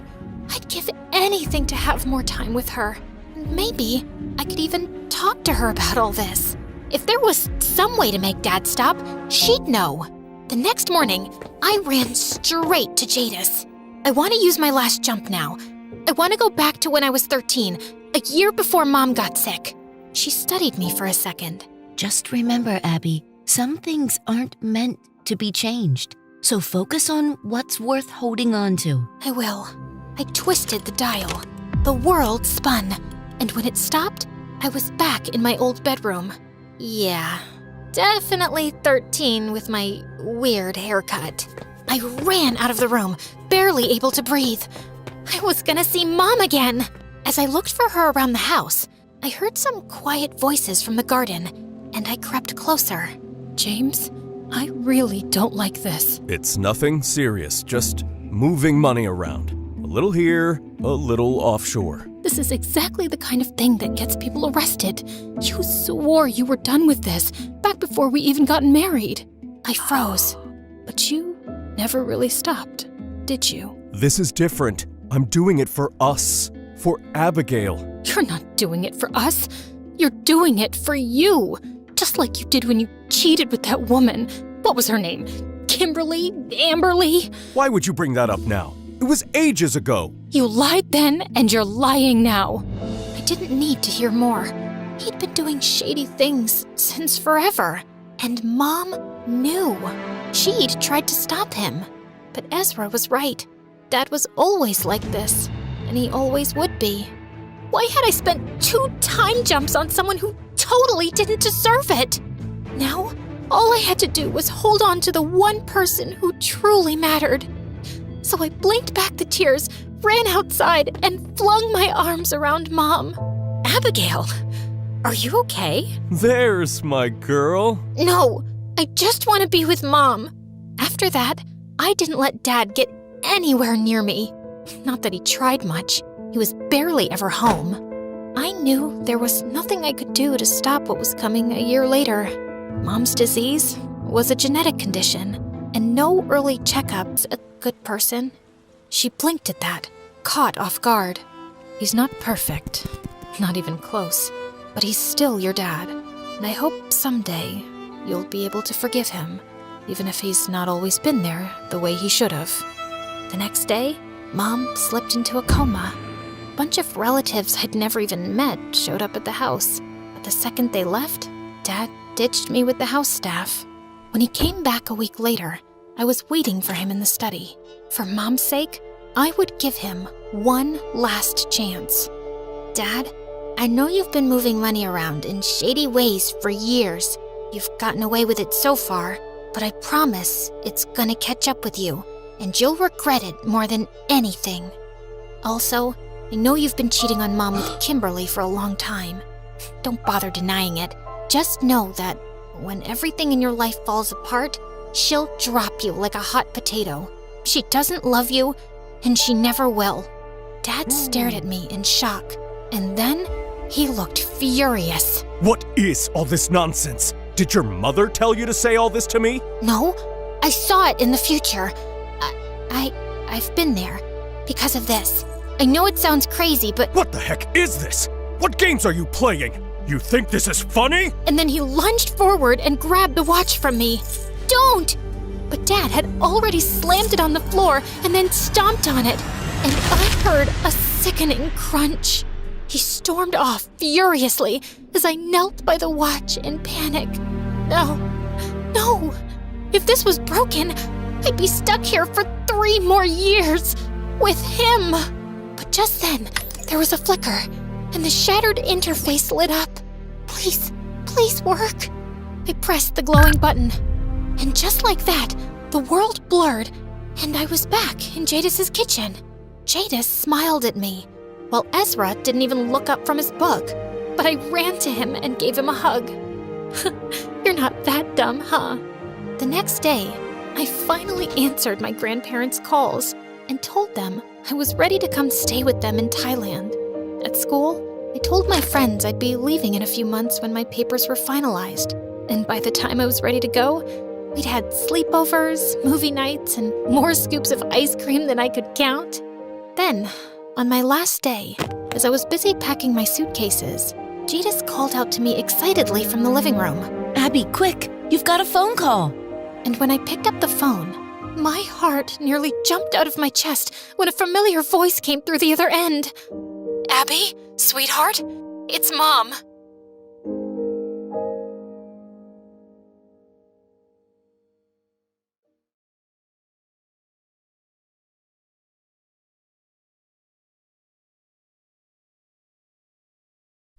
I'd give anything to have more time with her. Maybe I could even talk to her about all this. If there was some way to make Dad stop, she'd know. The next morning, I ran straight to Jadis. I want to use my last jump now. I want to go back to when I was 13, a year before Mom got sick. She studied me for a second. Just remember, Abby, some things aren't meant to be changed. So focus on what's worth holding on to. I will. I twisted the dial. The world spun. And when it stopped, I was back in my old bedroom. Yeah, definitely 13 with my weird haircut. I ran out of the room, barely able to breathe. I was gonna see Mom again. As I looked for her around the house, I heard some quiet voices from the garden, and I crept closer. James, I really don't like this. It's nothing serious, just moving money around. A little here, a little offshore. This is exactly the kind of thing that gets people arrested. You swore you were done with this back before we even got married. I froze. But you never really stopped, did you? This is different. I'm doing it for us. For Abigail. You're not doing it for us. You're doing it for you. Just like you did when you cheated with that woman. What was her name? Kimberly? Amberly? Why would you bring that up now? It was ages ago. You lied then, and you're lying now. I didn't need to hear more. He'd been doing shady things since forever. And Mom knew. She'd tried to stop him. But Ezra was right. Dad was always like this, and he always would be. Why had I spent 2 time jumps on someone who totally didn't deserve it? Now, all I had to do was hold on to the one person who truly mattered. So I blinked back the tears, ran outside, and flung my arms around Mom. Abigail, are you okay? There's my girl. No, I just want to be with Mom. After that, I didn't let Dad get anywhere near me. Not that he tried much. He was barely ever home. I knew there was nothing I could do to stop what was coming a year later. Mom's disease was a genetic condition, and no early checkups a good person. She blinked at that, caught off guard. He's not perfect, not even close, but he's still your dad, and I hope someday you'll be able to forgive him, even if he's not always been there the way he should have. The next day, Mom slipped into a coma. A bunch of relatives I'd never even met showed up at the house, but the second they left, Dad ditched me with the house staff. When he came back a week later, I was waiting for him in the study. For Mom's sake, I would give him one last chance. Dad, I know you've been moving money around in shady ways for years. You've gotten away with it so far, but I promise it's gonna catch up with you, and you'll regret it more than anything. Also, I know you've been cheating on Mom with Kimberly for a long time. Don't bother denying it. Just know that when everything in your life falls apart, she'll drop you like a hot potato. She doesn't love you, and she never will. Dad stared at me in shock, and then he looked furious. What is all this nonsense? Did your mother tell you to say all this to me? No, I saw it in the future. I've been there because of this. I know it sounds crazy, but... What the heck is this? What games are you playing? You think this is funny? And then he lunged forward and grabbed the watch from me. Don't! but Dad had already slammed it on the floor and then stomped on it, and I heard a sickening crunch. He stormed off furiously as I knelt by the watch in panic. No. If this was broken, I'd be stuck here for 3 more years with him. But just then, there was a flicker, and the shattered interface lit up. Please work. I pressed the glowing button, and just like that, the world blurred, and I was back in Jadis's kitchen. Jadis smiled at me, while Ezra didn't even look up from his book. But I ran to him and gave him a hug. You're not that dumb, huh? The next day, I finally answered my grandparents' calls and told them I was ready to come stay with them in Thailand. At school, I told my friends I'd be leaving in a few months when my papers were finalized. And by the time I was ready to go, we'd had sleepovers, movie nights, and more scoops of ice cream than I could count. Then, on my last day, as I was busy packing my suitcases, Jadis called out to me excitedly from the living room. Abby, quick! You've got a phone call! And when I picked up the phone, my heart nearly jumped out of my chest when a familiar voice came through the other end. Abby, sweetheart, it's Mom.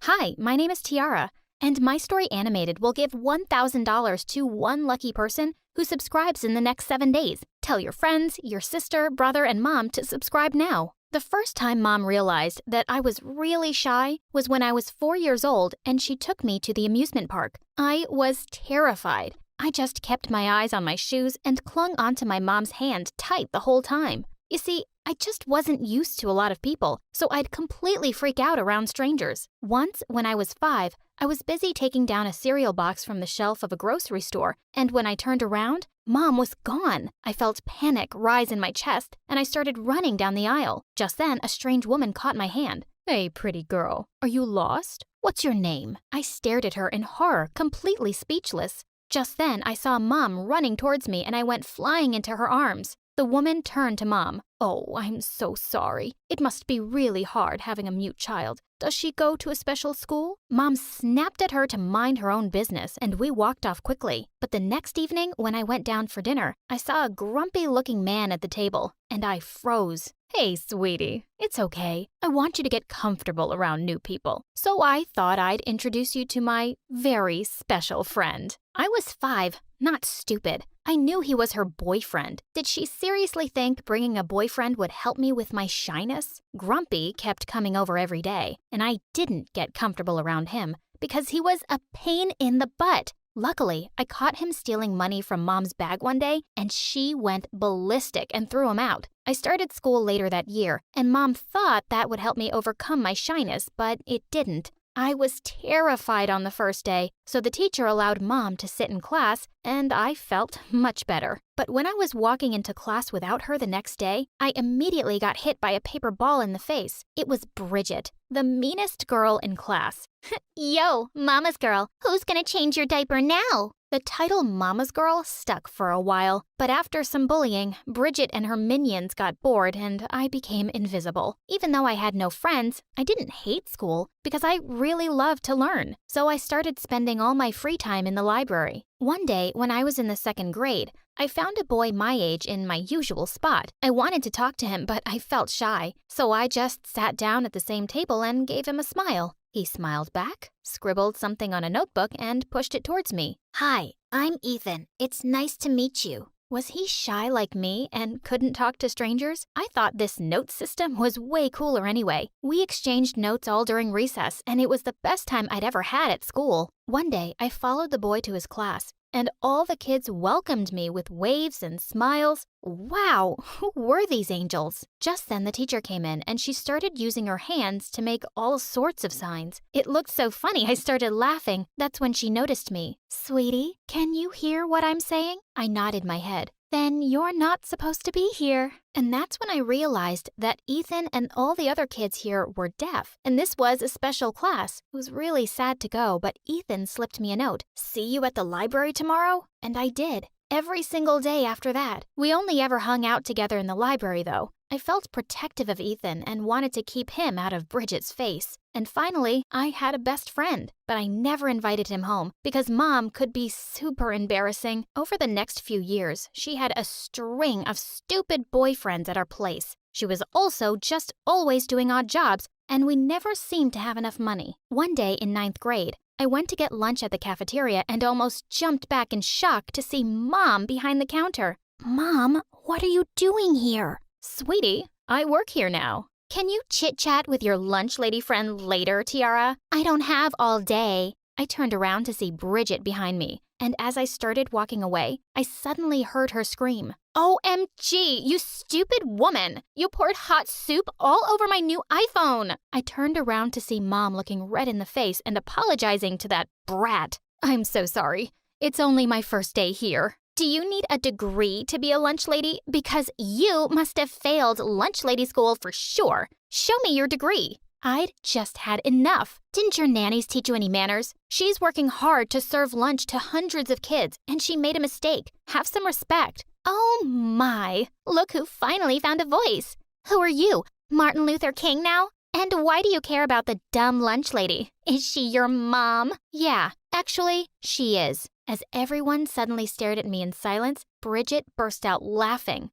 Hi, my name is Tiara, and My Story Animated will give $1,000 to one lucky person who subscribes in the next 7 days. Tell your friends, your sister, brother, and mom to subscribe now. The first time Mom realized that I was really shy was when I was 4 years old and she took me to the amusement park. I was terrified. I just kept my eyes on my shoes and clung onto my mom's hand tight the whole time. You see, I just wasn't used to a lot of people, so I'd completely freak out around strangers. Once, when I was 5, I was busy taking down a cereal box from the shelf of a grocery store, and when I turned around, Mom was gone. I felt panic rise in my chest, and I started running down the aisle. Just then, a strange woman caught my hand. Hey, pretty girl, are you lost? What's your name? I stared at her in horror, completely speechless. Just then, I saw Mom running towards me, and I went flying into her arms. The woman turned to Mom. Oh, I'm so sorry. It must be really hard having a mute child. Does she go to a special school? Mom snapped at her to mind her own business, and we walked off quickly. But the next evening, when I went down for dinner, I saw a grumpy-looking man at the table, and I froze. Hey, sweetie, it's okay. I want you to get comfortable around new people. So I thought I'd introduce you to my very special friend. I was 5, not stupid. I knew he was her boyfriend. Did she seriously think bringing a boyfriend would help me with my shyness? Grumpy kept coming over every day, and I didn't get comfortable around him because he was a pain in the butt. Luckily, I caught him stealing money from Mom's bag one day, and she went ballistic and threw him out. I started school later that year, and Mom thought that would help me overcome my shyness, but it didn't. I was terrified on the first day, so the teacher allowed Mom to sit in class, and I felt much better. But when I was walking into class without her the next day, I immediately got hit by a paper ball in the face. It was Bridget, the meanest girl in class. Yo, Mama's girl, who's gonna change your diaper now? The title Mama's Girl stuck for a while, but after some bullying, Bridget and her minions got bored and I became invisible. Even though I had no friends, I didn't hate school because I really loved to learn. So I started spending all my free time in the library. One day, when I was in the 2nd grade, I found a boy my age in my usual spot. I wanted to talk to him, but I felt shy, so I just sat down at the same table and gave him a smile. He smiled back, scribbled something on a notebook, and pushed it towards me. Hi, I'm Ethan. It's nice to meet you. Was he shy like me and couldn't talk to strangers? I thought this note system was way cooler anyway. We exchanged notes all during recess, and it was the best time I'd ever had at school. One day, I followed the boy to his class, and all the kids welcomed me with waves and smiles. Wow, who were these angels? Just then the teacher came in and she started using her hands to make all sorts of signs. It looked so funny I started laughing. That's when she noticed me. Sweetie, can you hear what I'm saying? I nodded my head. Then you're not supposed to be here. And that's when I realized that Ethan and all the other kids here were deaf, and this was a special class. It was really sad to go, but Ethan slipped me a note. See you at the library tomorrow? And I did. every single day after that. We only ever hung out together in the library, though. I felt protective of Ethan and wanted to keep him out of Bridget's face. And finally, I had a best friend, but I never invited him home because Mom could be super embarrassing. Over the next few years, she had a string of stupid boyfriends at our place. She was also just always doing odd jobs, and we never seemed to have enough money. One day in 9th grade, I went to get lunch at the cafeteria and almost jumped back in shock to see Mom behind the counter. "Mom, what are you doing here?" "Sweetie, I work here now." "Can you chit-chat with your lunch lady friend later, Tiara? I don't have all day." I turned around to see Bridget behind me, and as I started walking away, I suddenly heard her scream, "OMG, you stupid woman! You poured hot soup all over my new iPhone!" I turned around to see Mom looking red in the face and apologizing to that brat. "I'm so sorry. It's only my first day here." "Do you need a degree to be a lunch lady? Because you must have failed lunch lady school for sure. Show me your degree." I'd just had enough. "Didn't your nannies teach you any manners? She's working hard to serve lunch to hundreds of kids, and she made a mistake. Have some respect." "Oh my, look who finally found a voice. Who are you, Martin Luther King now? And why do you care about the dumb lunch lady? Is she your mom?" "Yeah, actually, she is." As everyone suddenly stared at me in silence, Bridget burst out laughing.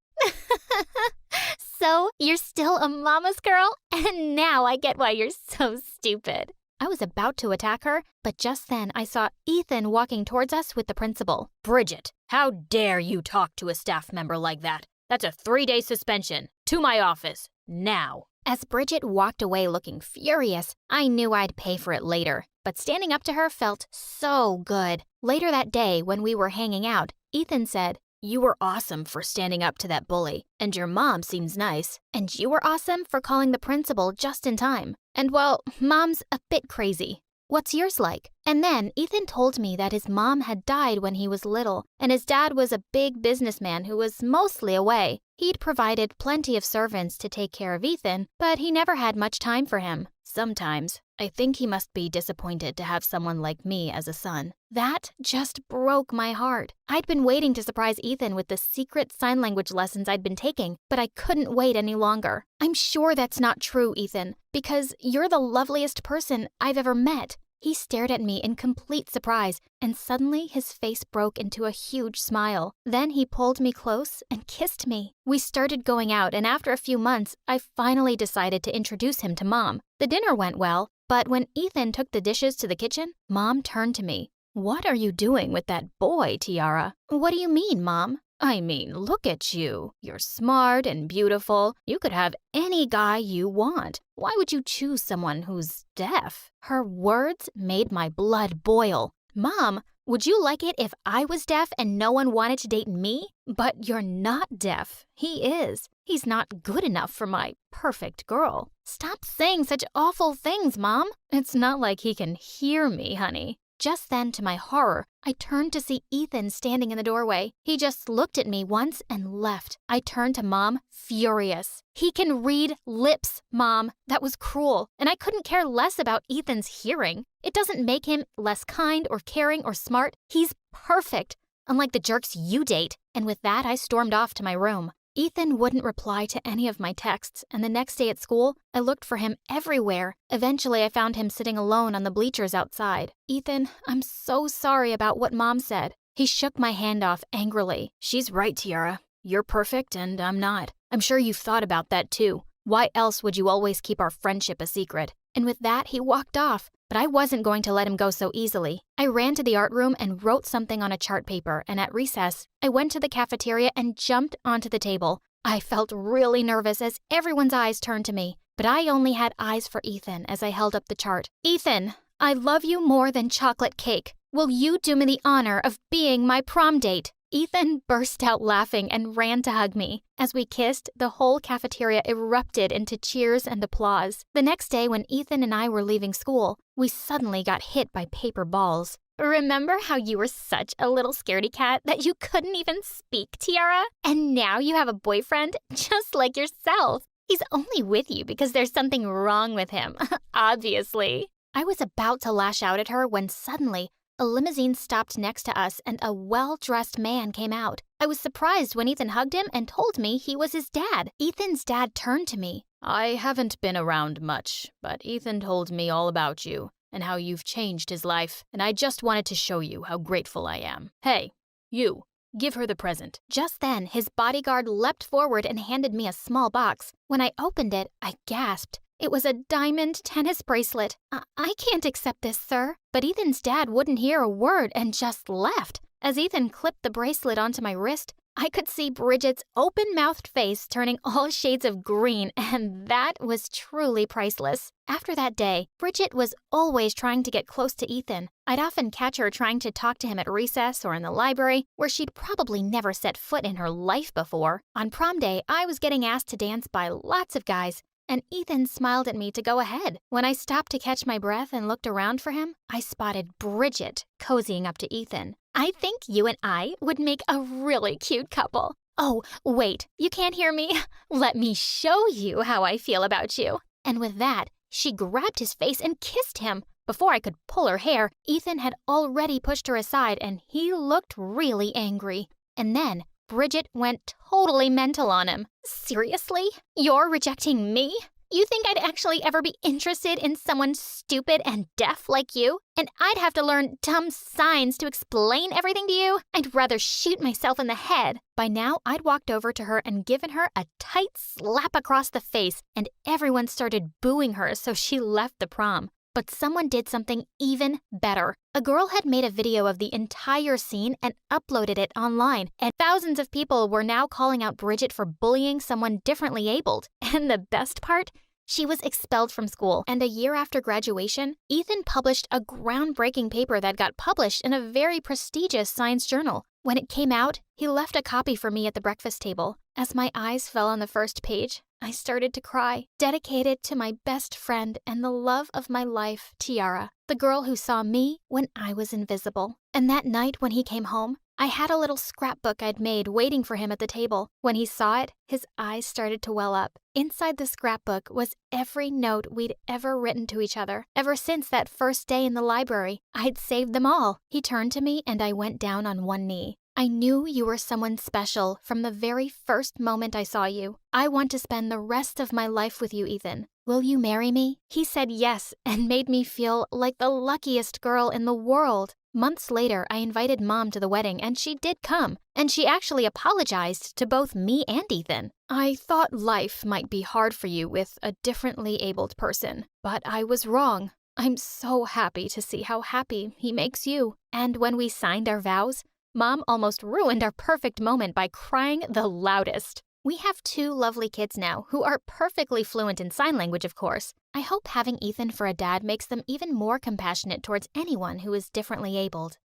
"So, you're still a mama's girl? And now I get why you're so stupid." I was about to attack her, but just then I saw Ethan walking towards us with the principal. "Bridget, how dare you talk to a staff member like that? That's a 3-day suspension. To my office, now." As Bridget walked away looking furious, I knew I'd pay for it later, but standing up to her felt so good. Later that day, when we were hanging out, Ethan said, "You were awesome for standing up to that bully, and your mom seems nice." "And you were awesome for calling the principal just in time. And well, Mom's a bit crazy. What's yours like?" And then Ethan told me that his mom had died when he was little, and his dad was a big businessman who was mostly away. He'd provided plenty of servants to take care of Ethan, but he never had much time for him. "Sometimes, I think he must be disappointed to have someone like me as a son." That just broke my heart. I'd been waiting to surprise Ethan with the secret sign language lessons I'd been taking, but I couldn't wait any longer. "I'm sure that's not true, Ethan, because you're the loveliest person I've ever met." He stared at me in complete surprise, and suddenly his face broke into a huge smile. Then he pulled me close and kissed me. We started going out, and after a few months, I finally decided to introduce him to Mom. The dinner went well, but when Ethan took the dishes to the kitchen, Mom turned to me. "What are you doing with that boy, Tiara?" "What do you mean, Mom?" "I mean, look at you. You're smart and beautiful. You could have any guy you want. Why would you choose someone who's deaf?" Her words made my blood boil. "Mom, would you like it if I was deaf and no one wanted to date me? But you're not deaf. He is. He's not good enough for my perfect girl." "Stop saying such awful things, Mom." "It's not like he can hear me, honey." Just then, to my horror, I turned to see Ethan standing in the doorway. He just looked at me once and left. I turned to Mom, furious. "He can read lips, Mom. That was cruel, and I couldn't care less about Ethan's hearing. It doesn't make him less kind or caring or smart. He's perfect, unlike the jerks you date." And with that, I stormed off to my room. Ethan wouldn't reply to any of my texts, and the next day at school, I looked for him everywhere. Eventually, I found him sitting alone on the bleachers outside. "Ethan, I'm so sorry about what Mom said." He shook my hand off angrily. "She's right, Tiara. You're perfect and I'm not. I'm sure you've thought about that too. Why else would you always keep our friendship a secret?" And with that, he walked off. But I wasn't going to let him go so easily. I ran to the art room and wrote something on a chart paper, and at recess, I went to the cafeteria and jumped onto the table. I felt really nervous as everyone's eyes turned to me, but I only had eyes for Ethan as I held up the chart. "Ethan, I love you more than chocolate cake. Will you do me the honor of being my prom date?" Ethan burst out laughing and ran to hug me. As we kissed, the whole cafeteria erupted into cheers and applause. The next day, when Ethan and I were leaving school, we suddenly got hit by paper balls. "Remember how you were such a little scaredy cat that you couldn't even speak, Tiara? And now you have a boyfriend just like yourself. He's only with you because there's something wrong with him, obviously." I was about to lash out at her when suddenly a limousine stopped next to us and a well-dressed man came out. I was surprised when Ethan hugged him and told me he was his dad. Ethan's dad turned to me. I haven't been around much, but Ethan told me all about you and how you've changed his life, and I just wanted to show you how grateful I am. Hey, you, give her the present. Just then, his bodyguard leapt forward and handed me a small box. When I opened it, I gasped. It was a diamond tennis bracelet. I can't accept this, sir. But Ethan's dad wouldn't hear a word and just left. As Ethan clipped the bracelet onto my wrist, I could see Bridget's open-mouthed face turning all shades of green, and that was truly priceless. After that day, Bridget was always trying to get close to Ethan. I'd often catch her trying to talk to him at recess or in the library, where she'd probably never set foot in her life before. On prom day, I was getting asked to dance by lots of guys, and Ethan smiled at me to go ahead. When I stopped to catch my breath and looked around for him, I spotted Bridget cozying up to Ethan. I think you and I would make a really cute couple. Oh, wait, you can't hear me? Let me show you how I feel about you. And with that, she grabbed his face and kissed him. Before I could pull her hair, Ethan had already pushed her aside and he looked really angry. And then Bridget went totally mental on him. Seriously? You're rejecting me? You think I'd actually ever be interested in someone stupid and deaf like you? And I'd have to learn dumb signs to explain everything to you? I'd rather shoot myself in the head. By now, I'd walked over to her and given her a tight slap across the face, and everyone started booing her, so she left the prom. But someone did something even better. A girl had made a video of the entire scene and uploaded it online, and thousands of people were now calling out Bridget for bullying someone differently abled. And the best part? She was expelled from school, and a year after graduation, Ethan published a groundbreaking paper that got published in a very prestigious science journal. When it came out, he left a copy for me at the breakfast table. As my eyes fell on the first page, I started to cry, dedicated to my best friend and the love of my life, Tiara, the girl who saw me when I was invisible. And that night when he came home, I had a little scrapbook I'd made waiting for him at the table. When he saw it, his eyes started to well up. Inside the scrapbook was every note we'd ever written to each other. Ever since that first day in the library, I'd saved them all. He turned to me and I went down on one knee. I knew you were someone special from the very first moment I saw you. I want to spend the rest of my life with you, Ethan. Will you marry me? He said yes and made me feel like the luckiest girl in the world. Months later, I invited Mom to the wedding and she did come. And she actually apologized to both me and Ethan. I thought life might be hard for you with a differently abled person, but I was wrong. I'm so happy to see how happy he makes you. And when we signed our vows, Mom almost ruined our perfect moment by crying the loudest. We have 2 lovely kids now who are perfectly fluent in sign language, of course. I hope having Ethan for a dad makes them even more compassionate towards anyone who is differently abled.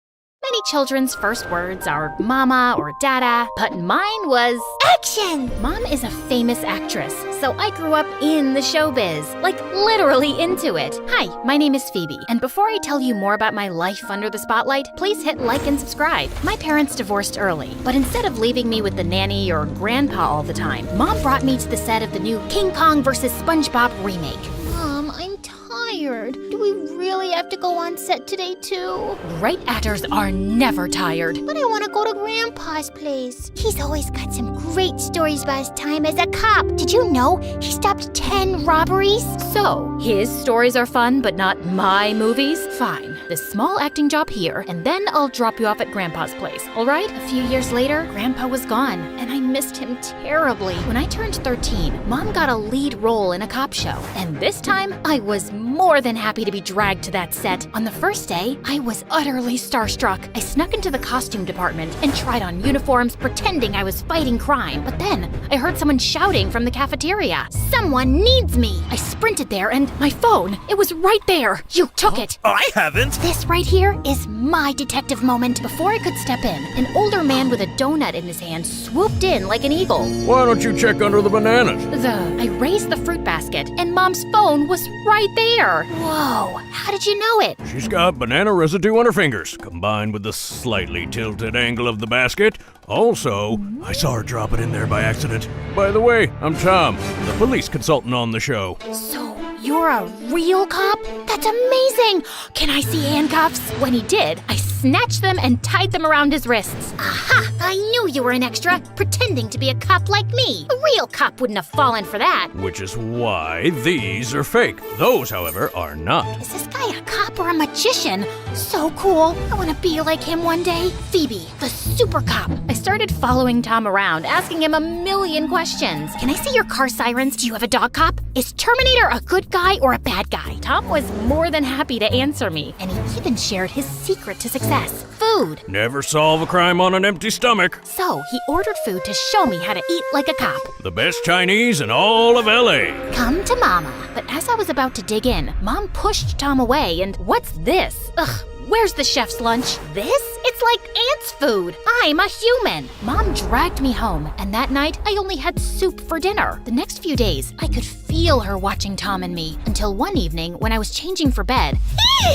Many children's first words are mama or dada, but mine was action! Mom is a famous actress, so I grew up in the showbiz, like literally into it. Hi, my name is Phoebe, and before I tell you more about my life under the spotlight, please hit like and subscribe. My parents divorced early, but instead of leaving me with the nanny or grandpa all the time, Mom brought me to the set of the new King Kong vs. SpongeBob remake. Mom, I'm tired. Do we really have to go on set today too? Great actors are never tired. But I want to go to Grandpa's place. He's always got some great stories about his time as a cop. Did you know he stopped 10 robberies? So, his stories are fun, but not my movies? Fine, this small acting job here, and then I'll drop you off at Grandpa's place, all right? A few years later, Grandpa was gone, and I missed him terribly. When I turned 13, Mom got a lead role in a cop show, and this time, I was more than happy to be dragged to that set. On the first day, I was utterly starstruck. I snuck into the costume department and tried on uniforms, pretending I was fighting crime. But then, I heard someone shouting from the cafeteria. Someone needs me! I sprinted there and my phone, it was right there. You took it. I haven't. This right here is my detective moment. Before I could step in, an older man with a donut in his hand swooped in like an eagle. Why don't you check under the bananas? I raised the fruit basket and Mom's phone was right there. Whoa, how did you know it? She's got banana residue on her fingers, combined with the slightly tilted angle of the basket. Also, I saw her drop it in there by accident. By the way, I'm Tom, the police consultant on the show. So, You're a real cop? That's amazing! Can I see handcuffs? When he did, I snatched them and tied them around his wrists. Aha! I knew you were an extra, pretending to be a cop like me. A real cop wouldn't have fallen for that. Which is why these are fake. Those, however, are not. Is this guy a cop or a magician? So cool. I want to be like him one day. Phoebe, the super cop. I started following Tom around, asking him a million questions. Can I see your car sirens? Do you have a dog cop? Is Terminator a good guy or a bad guy? Tom was more than happy to answer me, and he even shared his secret to success. Food. Never solve a crime on an empty stomach. So he ordered food to show me how to eat like a cop. The best Chinese in all of LA. Come to Mama. But as I was about to dig in, Mom pushed Tom away and what's this? Ugh. Where's the chef's lunch? This? It's like ants' food. I'm a human. Mom dragged me home, and that night I only had soup for dinner. The next few days, I could feel her watching Tom and me, until one evening when I was changing for bed.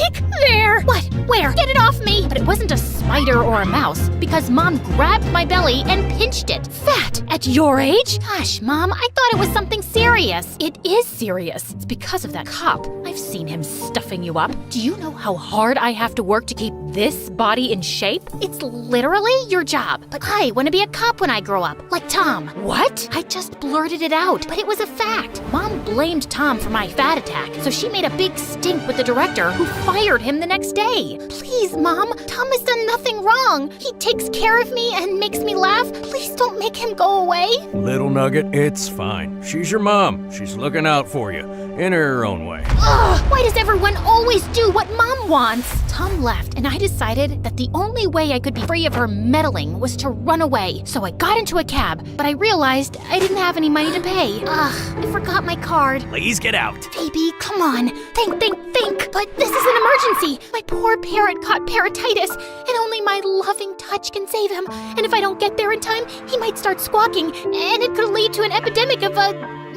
Eek! There! What? Where? Get it off me! But it wasn't a spider or a mouse, because Mom grabbed my belly and pinched it. Fat! At your age? Gosh, Mom, I thought it was something serious. It is serious. It's because of that cop. I've seen him stuffing you up. Do you know how hard I have to work to keep this body in shape? It's literally your job. But I want to be a cop when I grow up, like Tom. What? I just blurted it out, but it was a fact. Mom blamed Tom for my fat attack, so she made a big stink with the director who fired him the next day. Please, Mom, Tom has done nothing wrong. He takes care of me and makes me laugh. Please don't make him go away. Little Nugget, it's fine. She's your mom. She's looking out for you, in her own way. Ugh, why does everyone always do what Mom wants? Tom left, and I decided that the only way I could be free of her meddling was to run away. So I got into a cab, but I realized I didn't have any money to pay. Ugh, I forgot my card. Please get out. Phoebe, come on. Think. But this is an emergency. My poor parrot caught parrotitis, and only my loving touch can save him. And if I don't get there in time, he might start squawking, and it could lead to an epidemic of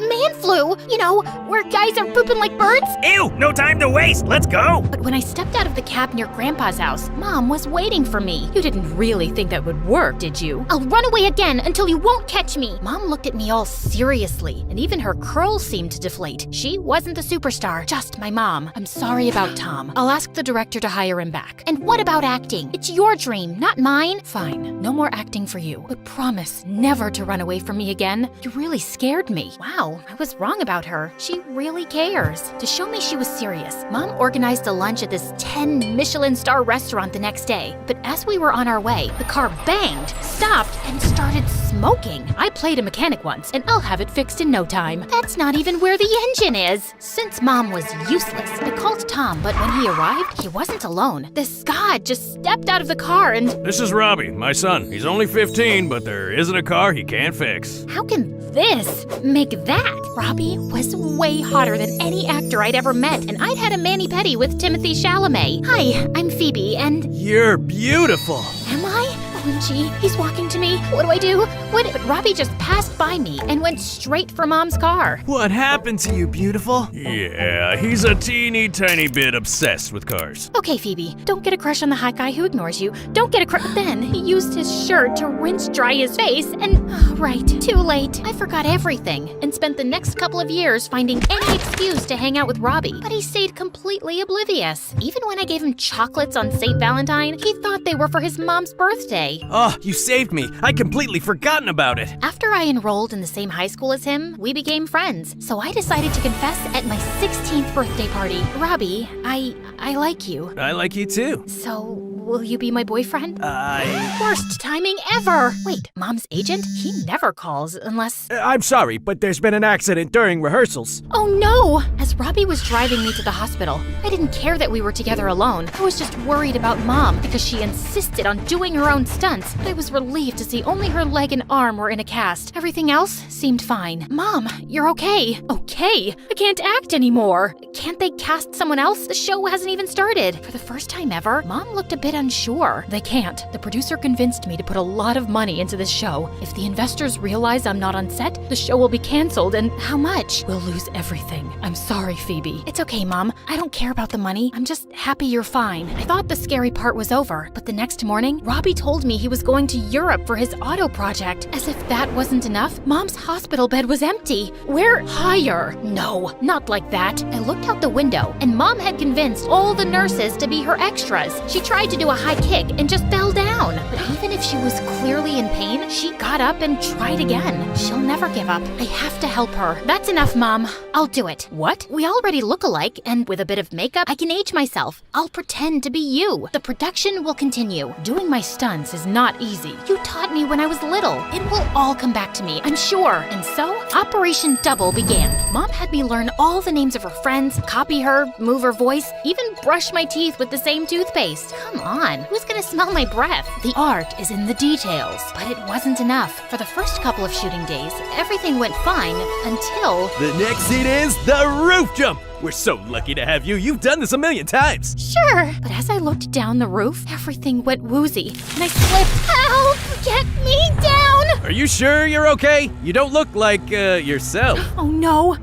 man flu, you know, where guys are pooping like birds. Ew, no time to waste, let's go. But when I stepped out of the cab near Grandpa's house, Mom was waiting for me. You didn't really think that would work, did you? I'll run away again until you won't catch me. Mom looked at me all seriously, and even her curls seemed to deflate. She wasn't the superstar, just my mom. I'm sorry about Tom. I'll ask the director to hire him back. And what about acting? It's your dream, not mine. Fine, no more acting for you. But promise never to run away from me again. You really scared me. Wow. I was wrong about her. She really cares. To show me she was serious, Mom organized a lunch at this 10 Michelin star restaurant the next day. But as we were on our way, the car banged, stopped, and started smoking. I played a mechanic once, and I'll have it fixed in no time. That's not even where the engine is. Since Mom was useless, I called Tom, but when he arrived, he wasn't alone. This god just stepped out of the car and... This is Robbie, my son. He's only 15, but there isn't a car he can't fix. How can this make that? Robbie was way hotter than any actor I'd ever met, and I'd had a mani-pedi with Timothée Chalamet. Hi, I'm Phoebe, and... You're beautiful. Am I? OMG, he's walking to me. What do I do? But Robbie just passed by me and went straight for Mom's car. What happened to you, beautiful? Yeah, he's a teeny tiny bit obsessed with cars. Okay, Phoebe, don't get a crush on the hot guy who ignores you. Don't get a crush. Then he used his shirt to rinse dry his face and... Oh, right, too late. I forgot everything and spent the next couple of years finding any excuse to hang out with Robbie. But he stayed completely oblivious. Even when I gave him chocolates on St. Valentine, he thought they were for his mom's birthday. Oh, you saved me. I'd completely forgotten about it. After I enrolled in the same high school as him, we became friends. So I decided to confess at my 16th birthday party. Robbie, I like you. I like you too. So, will you be my boyfriend? Worst timing ever! Wait, Mom's agent? He never calls unless... I'm sorry, but there's been an accident during rehearsals. Oh no! As Robbie was driving me to the hospital, I didn't care that we were together alone. I was just worried about Mom because she insisted on doing her own stunts. But I was relieved to see only her leg and arm were in a cast. Everything else seemed fine. Mom, you're okay. Okay? I can't act anymore. Can't they cast someone else? The show hasn't even started. For the first time ever, Mom looked a bit bit unsure. They can't. The producer convinced me to put a lot of money into this show. If the investors realize I'm not on set, the show will be canceled, and how much? We'll lose everything. I'm sorry, Phoebe. It's okay, Mom. I don't care about the money. I'm just happy you're fine. I thought the scary part was over, but the next morning, Robbie told me he was going to Europe for his auto project. As if that wasn't enough, Mom's hospital bed was empty. We're higher. No, not like that. I looked out the window, and Mom had convinced all the nurses to be her extras. She tried to do a high kick and just fell down. But even if she was clearly in pain, she got up and tried again. She'll never give up. I have to help her. That's enough, Mom. I'll do it. What? We already look alike, and with a bit of makeup, I can age myself. I'll pretend to be you. The production will continue. Doing my stunts is not easy. You taught me when I was little. It will all come back to me, I'm sure. And so, Operation Double began. Mom had me learn all the names of her friends, copy her, move her voice, even brush my teeth with the same toothpaste. Come on, who's gonna smell my breath? The art is in the details, but it wasn't enough. For the first couple of shooting days, everything went fine until... The next scene is the roof jump. We're so lucky to have you. You've done this a million times. Sure, but as I looked down the roof, everything went woozy, and I slipped. Help! Get me down! Are you sure you're okay? You don't look like, yourself. Oh no,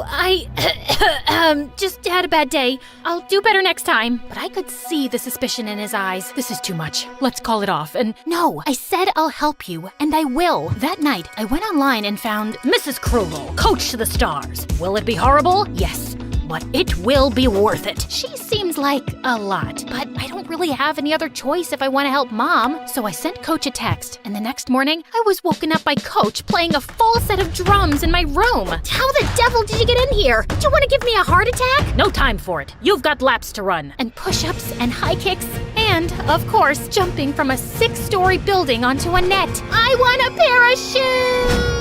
I just had a bad day. I'll do better next time. But I could see the suspicion in his eyes. This is too much. Let's call it off. And no, I said I'll help you, and I will. That night, I went online and found Mrs. Krugel, Coach to the Stars. Will it be horrible? Yes. But it will be worth it. She seems like a lot, but I don't really have any other choice if I want to help Mom. So I sent Coach a text, and the next morning, I was woken up by Coach playing a full set of drums in my room. How the devil did you get in here? Do you want to give me a heart attack? No time for it. You've got laps to run. And push-ups and high kicks, and, of course, jumping from a 6-story building onto a net. I want a parachute!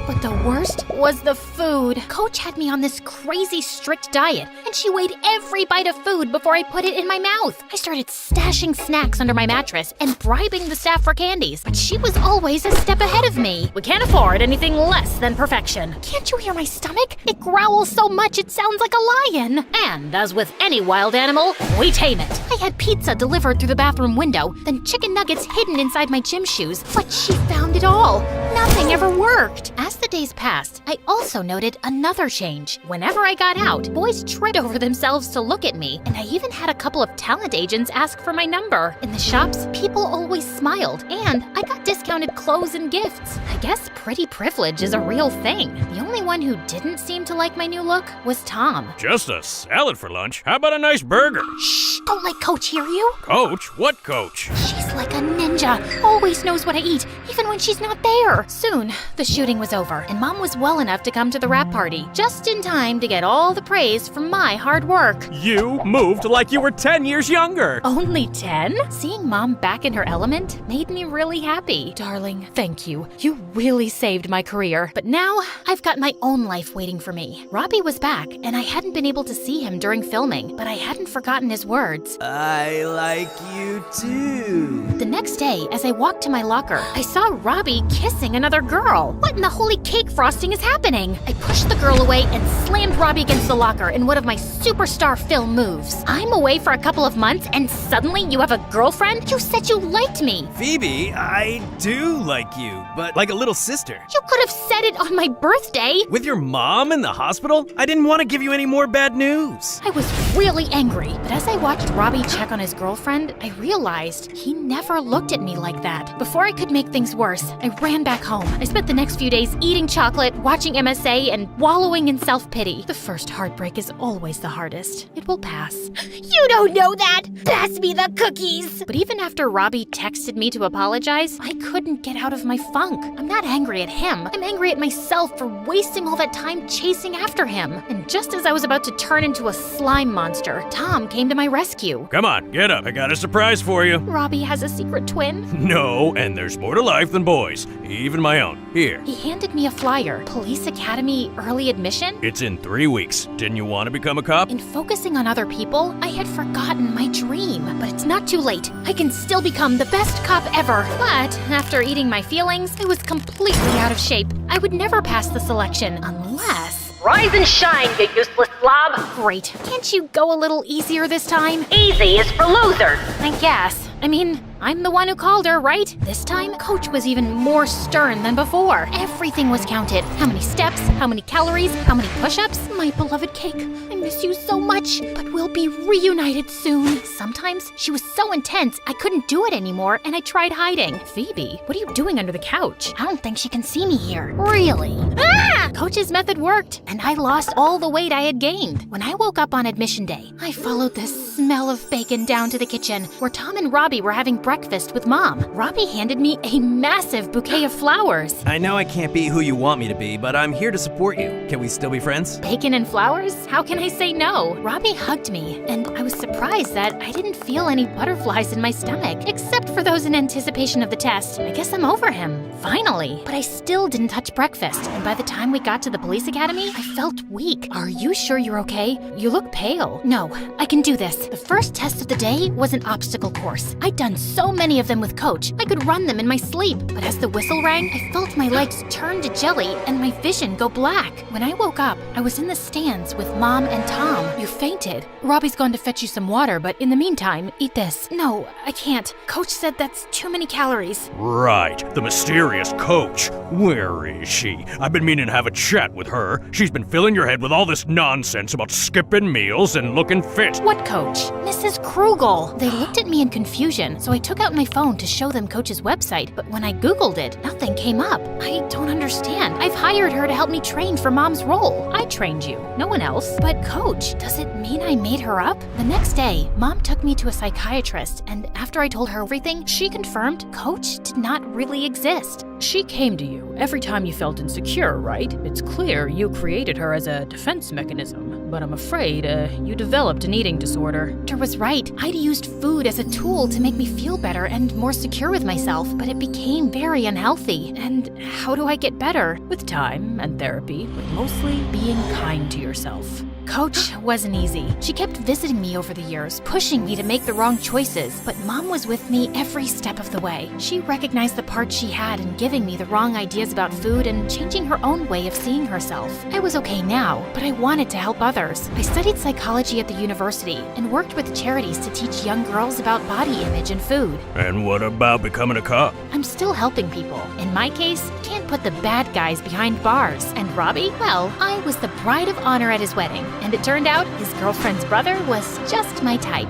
But the worst was the food. Coach had me on this crazy strict diet, and she weighed every bite of food before I put it in my mouth. I started stashing snacks under my mattress and bribing the staff for candies, but she was always a step ahead of me. We can't afford anything less than perfection. Can't you hear my stomach? It growls so much it sounds like a lion. And as with any wild animal, we tame it. I had pizza delivered through the bathroom window, then chicken nuggets hidden inside my gym shoes, but she found it all. Nothing ever worked. As the days passed, I also noted another change. Whenever I got out, boys tripped over themselves to look at me, and I even had a couple of talent agents ask for my number. In the shops, people always smiled, and I got discounted clothes and gifts. I guess pretty privilege is a real thing. The only one who didn't seem to like my new look was Tom. Just a salad for lunch? How about a nice burger? Shh! Don't let Coach hear you. Coach? What coach? She's like a ninja. Always knows what I eat, even when she's not there. Soon, the shooting was over, and Mom was well enough to come to the wrap party, just in time to get all the praise for my hard work. You moved like you were 10 years younger. Only 10? Seeing Mom back in her element made me really happy. Darling, thank you. You really saved my career. But now, I've got my own life waiting for me. Robbie was back, and I hadn't been able to see him during filming, but I hadn't forgotten his words. I like you too. The next day, as I walked to my locker, I saw Robbie kissing another girl. What in the holy cake frosting is happening? I pushed the girl away and slammed Robbie against the locker in one of my superstar film moves. I'm away for a couple of months, and suddenly you have a girlfriend? You said you liked me. Phoebe, I do like you, but like a little sister. You could have said it on my birthday. With your mom in the hospital? I didn't want to give you any more bad news. I was really angry, but as I watched Robbie check on his girlfriend, I realized he never looked at me like that. Before I could make things worse, I ran back home. I spent the next few days eating chocolate, watching MSA, and wallowing in self-pity. The first heartbreak is always the hardest. It will pass. You don't know that! Pass me the cookies! But even after Robbie texted me to apologize, I couldn't get out of my funk. I'm not angry at him. I'm angry at myself for wasting all that time chasing after him. And just as I was about to turn into a slime monster, Tom came to my rescue. Come on, get up. I got a surprise for you. Robbie has a secret twin? No, and there's more to life than boys. Even my own. Here. He handed me a flyer. Police Academy early admission? It's in 3 weeks. Didn't you want to become a cop? In focusing on other people, I had forgotten my dream. But it's not too late. I can still become the best cop ever. But after eating my feelings, I was completely out of shape. I would never pass the selection unless... Rise and shine, you useless slob! Great. Can't you go a little easier this time? Easy is for losers! I guess. I mean, I'm the one who called her, right? This time, Coach was even more stern than before. Everything was counted. How many steps, how many calories, how many push-ups. My beloved cake, I miss you so much, but we'll be reunited soon. Sometimes she was so intense, I couldn't do it anymore, and I tried hiding. Phoebe, what are you doing under the couch? I don't think she can see me here. Really? Ah! Coach's method worked, and I lost all the weight I had gained. When I woke up on admission day, I followed the smell of bacon down to the kitchen, where Tom and Robbie were having breakfast with Mom. Robbie handed me a massive bouquet of flowers. I know I can't be who you want me to be, but I'm here to support you. Can we still be friends? Bacon and flowers? How can I say no? Robbie hugged me, and I was surprised that I didn't feel any butterflies in my stomach, except for those in anticipation of the test. I guess I'm over him, finally. But I still didn't touch breakfast, and by the time we got to the police academy, I felt weak. Are you sure you're okay? You look pale. No, I can do this. The first test of the day was an obstacle course. I'd done so many of them with Coach, I could run them in my sleep. But as the whistle rang, I felt my legs turn to jelly and my vision go black. When I woke up, I was in the stands with Mom and Tom. You fainted. Robbie's gone to fetch you some water, but in the meantime, eat this. No, I can't. Coach said that's too many calories. Right, the mysterious Coach. Where is she? I've been meaning to have a chat with her. She's been filling your head with all this nonsense about skipping meals and looking fit. What Coach? Mrs. Krugel. They looked at me in confusion, so I took out my phone to show them Coach's website, but when I Googled it, nothing came up. I don't understand. I've hired her to help me train for Mom's role. I trained you, no one else. But Coach, does it mean I made her up? The next day, Mom took me to a psychiatrist, and after I told her everything, she confirmed Coach did not really exist. She came to you every time you felt insecure, right? It's clear you created her as a defense mechanism, but I'm afraid you developed an eating disorder. Doctor was right. I'd used food as a tool to make me feel better and more secure with myself, but it became very unhealthy. And how do I get better? With time and therapy, but mostly being kind to yourself. Coach wasn't easy. She kept visiting me over the years, pushing me to make the wrong choices, but Mom was with me every step of the way. She recognized the part she had in giving me the wrong ideas about food and changing her own way of seeing herself. I was okay now, but I wanted to help others. I studied psychology at the university and worked with charities to teach young girls about body image and food. And what about becoming a cop? I'm still helping people. In my case, can't put the bad guys behind bars. And Robbie, well, I was the bride of honor at his wedding. And it turned out his girlfriend's brother was just my type.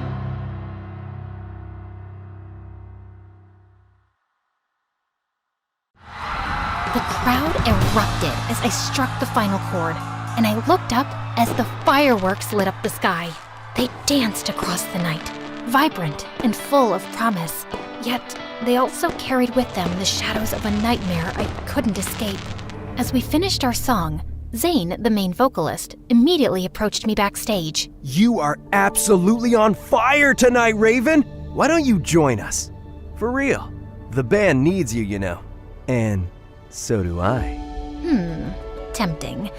The crowd erupted as I struck the final chord, and I looked up as the fireworks lit up the sky. They danced across the night, vibrant and full of promise, yet they also carried with them the shadows of a nightmare I couldn't escape. As we finished our song, Zane, the main vocalist, immediately approached me backstage. You are absolutely on fire tonight, Raven! Why don't you join us? For real. The band needs you, you know. And so do I. Tempting.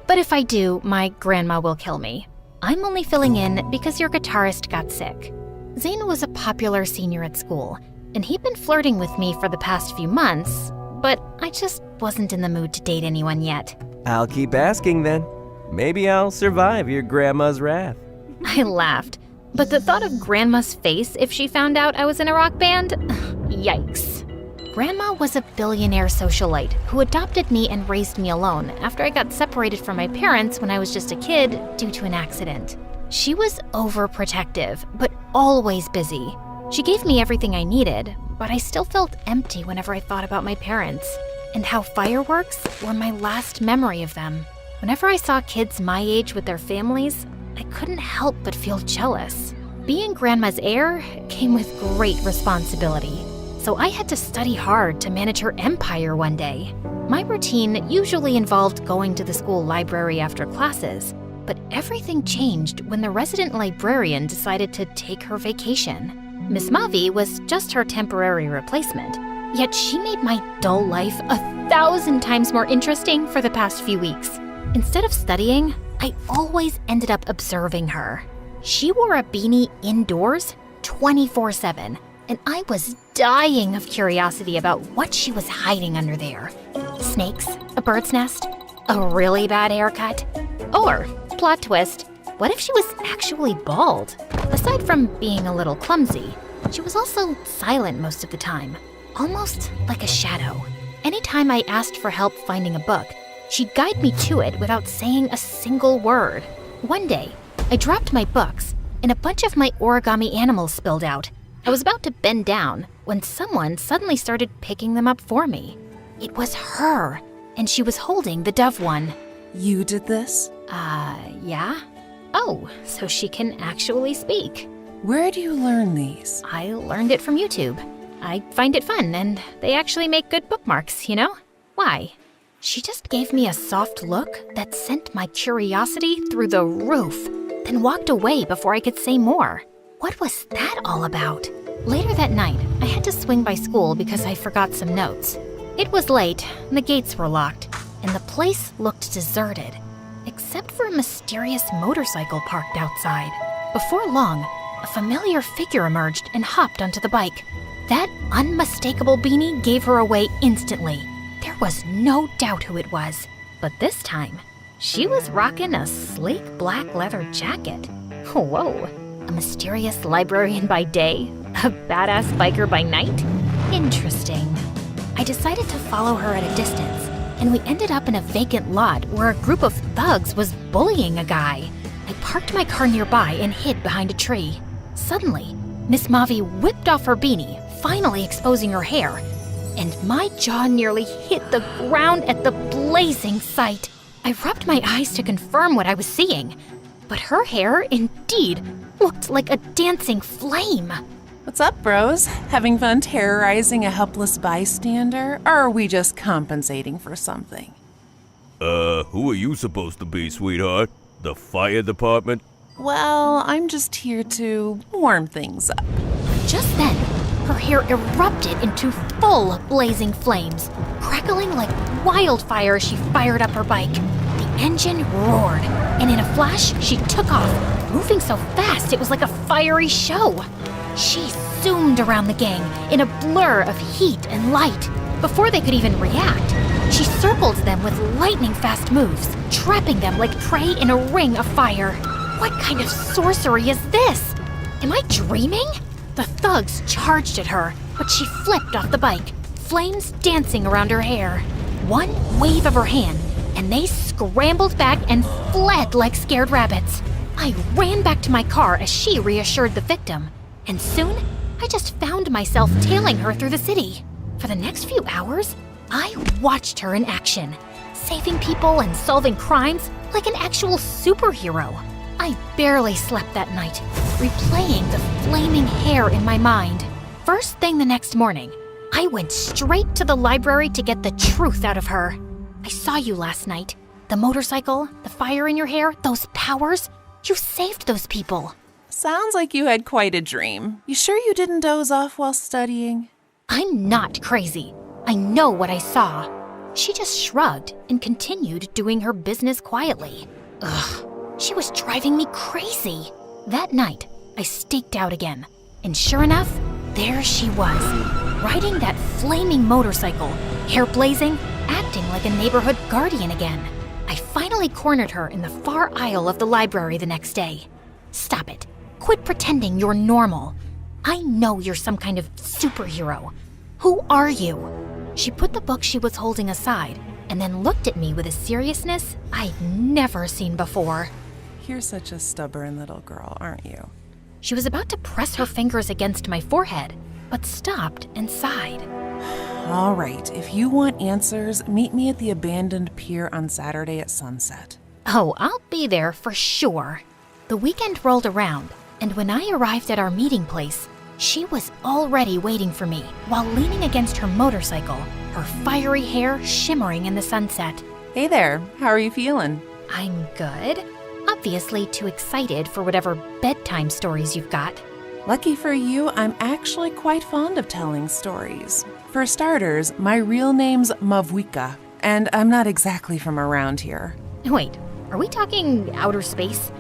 But if I do, my grandma will kill me. I'm only filling in because your guitarist got sick. Zane was a popular senior at school, and he'd been flirting with me for the past few months, but I just wasn't in the mood to date anyone yet. I'll keep asking then. Maybe I'll survive your grandma's wrath. I laughed, but the thought of Grandma's face if she found out I was in a rock band? Yikes. Grandma was a billionaire socialite who adopted me and raised me alone after I got separated from my parents when I was just a kid due to an accident. She was overprotective, but always busy. She gave me everything I needed, but I still felt empty whenever I thought about my parents, and how fireworks were my last memory of them. Whenever I saw kids my age with their families, I couldn't help but feel jealous. Being Grandma's heir came with great responsibility, so I had to study hard to manage her empire one day. My routine usually involved going to the school library after classes, but everything changed when the resident librarian decided to take her vacation. Miss Mavi was just her temporary replacement, yet she made my dull life 1,000 times more interesting for the past few weeks. Instead of studying, I always ended up observing her. She wore a beanie indoors 24/7, and I was dying of curiosity about what she was hiding under there. Snakes, a bird's nest, a really bad haircut, or, plot twist, what if she was actually bald? Aside from being a little clumsy, She was also silent most of the time, almost like a shadow. Anytime I asked for help finding a book, she'd guide me to it without saying a single word. One day, I dropped my books, and a bunch of my origami animals spilled out. I was about to bend down when someone suddenly started picking them up for me. It was her, and she was holding the dove one. You did this? Yeah? Oh, so she can actually speak. Where do you learn these? I learned it from YouTube. I find it fun, and they actually make good bookmarks, you know? Why? She just gave me a soft look that sent my curiosity through the roof, then walked away before I could say more. What was that all about? Later that night, I had to swing by school because I forgot some notes. It was late, and the gates were locked, and the place looked deserted, except for a mysterious motorcycle parked outside. Before long, a familiar figure emerged and hopped onto the bike. That unmistakable beanie gave her away instantly. There was no doubt who it was. But this time, she was rocking a sleek black leather jacket. Whoa, a mysterious librarian by day, a badass biker by night? Interesting. I decided to follow her at a distance, and we ended up in a vacant lot where a group of thugs was bullying a guy. I parked my car nearby and hid behind a tree. Suddenly, Miss Mavi whipped off her beanie, finally exposing her hair, and my jaw nearly hit the ground at the blazing sight. I rubbed my eyes to confirm what I was seeing, but her hair indeed looked like a dancing flame. What's up, bros? Having fun terrorizing a helpless bystander, or are we just compensating for something? Who are you supposed to be, sweetheart? The fire department? Well, I'm just here to warm things up. Just then, her hair erupted into full blazing flames, crackling like wildfire as she fired up her bike. The engine roared, and in a flash, she took off, moving so fast it was like a fiery show. She zoomed around the gang in a blur of heat and light. Before they could even react, she circled them with lightning-fast moves, trapping them like prey in a ring of fire. What kind of sorcery is this? Am I dreaming? The thugs charged at her, but she flipped off the bike, flames dancing around her hair. One wave of her hand, and they scrambled back and fled like scared rabbits. I ran back to my car as she reassured the victim, and soon I just found myself tailing her through the city. For the next few hours, I watched her in action, saving people and solving crimes like an actual superhero. I barely slept that night, replaying the flaming hair in my mind. First thing the next morning, I went straight to the library to get the truth out of her. I saw you last night. The motorcycle, the fire in your hair, those powers. You saved those people. Sounds like you had quite a dream. You sure you didn't doze off while studying? I'm not crazy. I know what I saw. She just shrugged and continued doing her business quietly. Ugh. She was driving me crazy. That night, I staked out again, and sure enough, there she was, riding that flaming motorcycle, hair blazing, acting like a neighborhood guardian again. I finally cornered her in the far aisle of the library the next day. Stop it. Quit pretending you're normal. I know you're some kind of superhero. Who are you? She put the book she was holding aside and then looked at me with a seriousness I'd never seen before. You're such a stubborn little girl, aren't you? She was about to press her fingers against my forehead, but stopped and sighed. All right, if you want answers, meet me at the abandoned pier on Saturday at sunset. Oh, I'll be there for sure. The weekend rolled around, and when I arrived at our meeting place, she was already waiting for me while leaning against her motorcycle, her fiery hair shimmering in the sunset. Hey there, how are you feeling? I'm good. Obviously too excited for whatever bedtime stories you've got. Lucky for you, I'm actually quite fond of telling stories. For starters, my real name's Mavwika, and I'm not exactly from around here. Wait, are we talking outer space?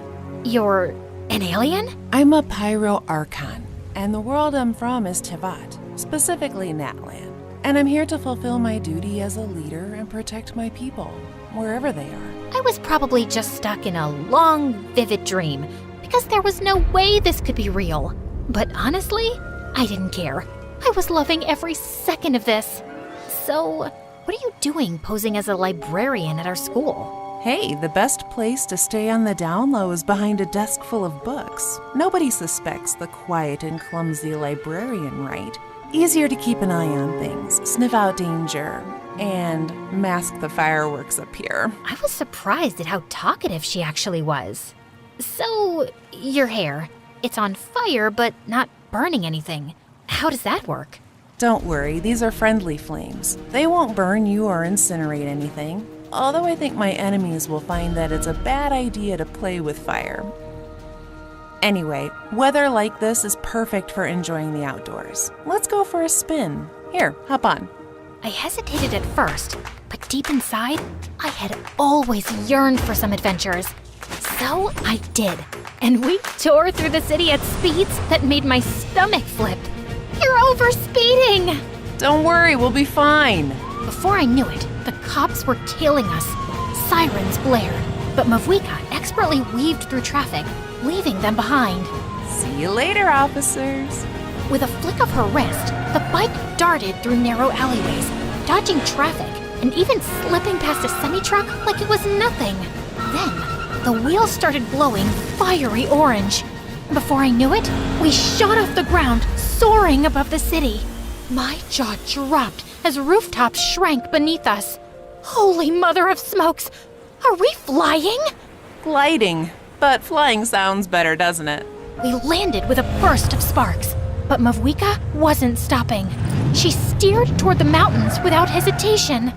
You're an alien? I'm a Pyro Archon, and the world I'm from is Tevat, specifically Natlan. And I'm here to fulfill my duty as a leader and protect my people, wherever they are. I was probably just stuck in a long, vivid dream, because there was no way this could be real. But honestly, I didn't care. I was loving every second of this. So, what are you doing posing as a librarian at our school? Hey, the best place to stay on the down low is behind a desk full of books. Nobody suspects the quiet and clumsy librarian, right? Easier to keep an eye on things, sniff out danger, and mask the fireworks up here. I was surprised at how talkative she actually was. So, your hair, it's on fire but not burning anything. How does that work? Don't worry, these are friendly flames. They won't burn you or incinerate anything. Although I think my enemies will find that it's a bad idea to play with fire. Anyway, weather like this is perfect for enjoying the outdoors. Let's go for a spin. Here, hop on. I hesitated at first, but deep inside, I had always yearned for some adventures. So I did, and we tore through the city at speeds that made my stomach flip. You're overspeeding! Don't worry, we'll be fine. Before I knew it, the cops were tailing us. Sirens blared, but Mavwika expertly weaved through traffic, leaving them behind. See you later, officers. With a flick of her wrist, the bike darted through narrow alleyways, dodging traffic and even slipping past a semi-truck like it was nothing. Then, the wheels started glowing fiery orange. Before I knew it, we shot off the ground, soaring above the city. My jaw dropped as rooftops shrank beneath us. Holy mother of smokes! Are we flying? Gliding. But flying sounds better, doesn't it? We landed with a burst of sparks, but Mavwika wasn't stopping. She steered toward the mountains without hesitation.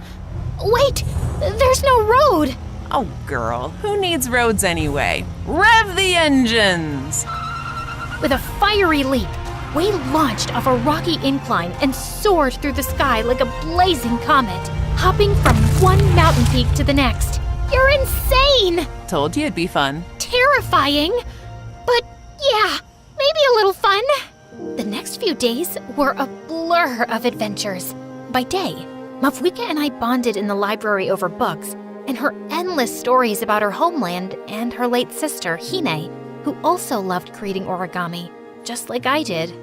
Wait! There's no road! Oh, girl, who needs roads anyway? Rev the engines! With a fiery leap, we launched off a rocky incline and soared through the sky like a blazing comet, hopping from one mountain peak to the next. You're insane! Told you it'd be fun. Terrifying, but yeah, maybe a little fun. The next few days were a blur of adventures. By day, Mavwika and I bonded in the library over books and her endless stories about her homeland and her late sister, Hine, who also loved creating origami, just like I did.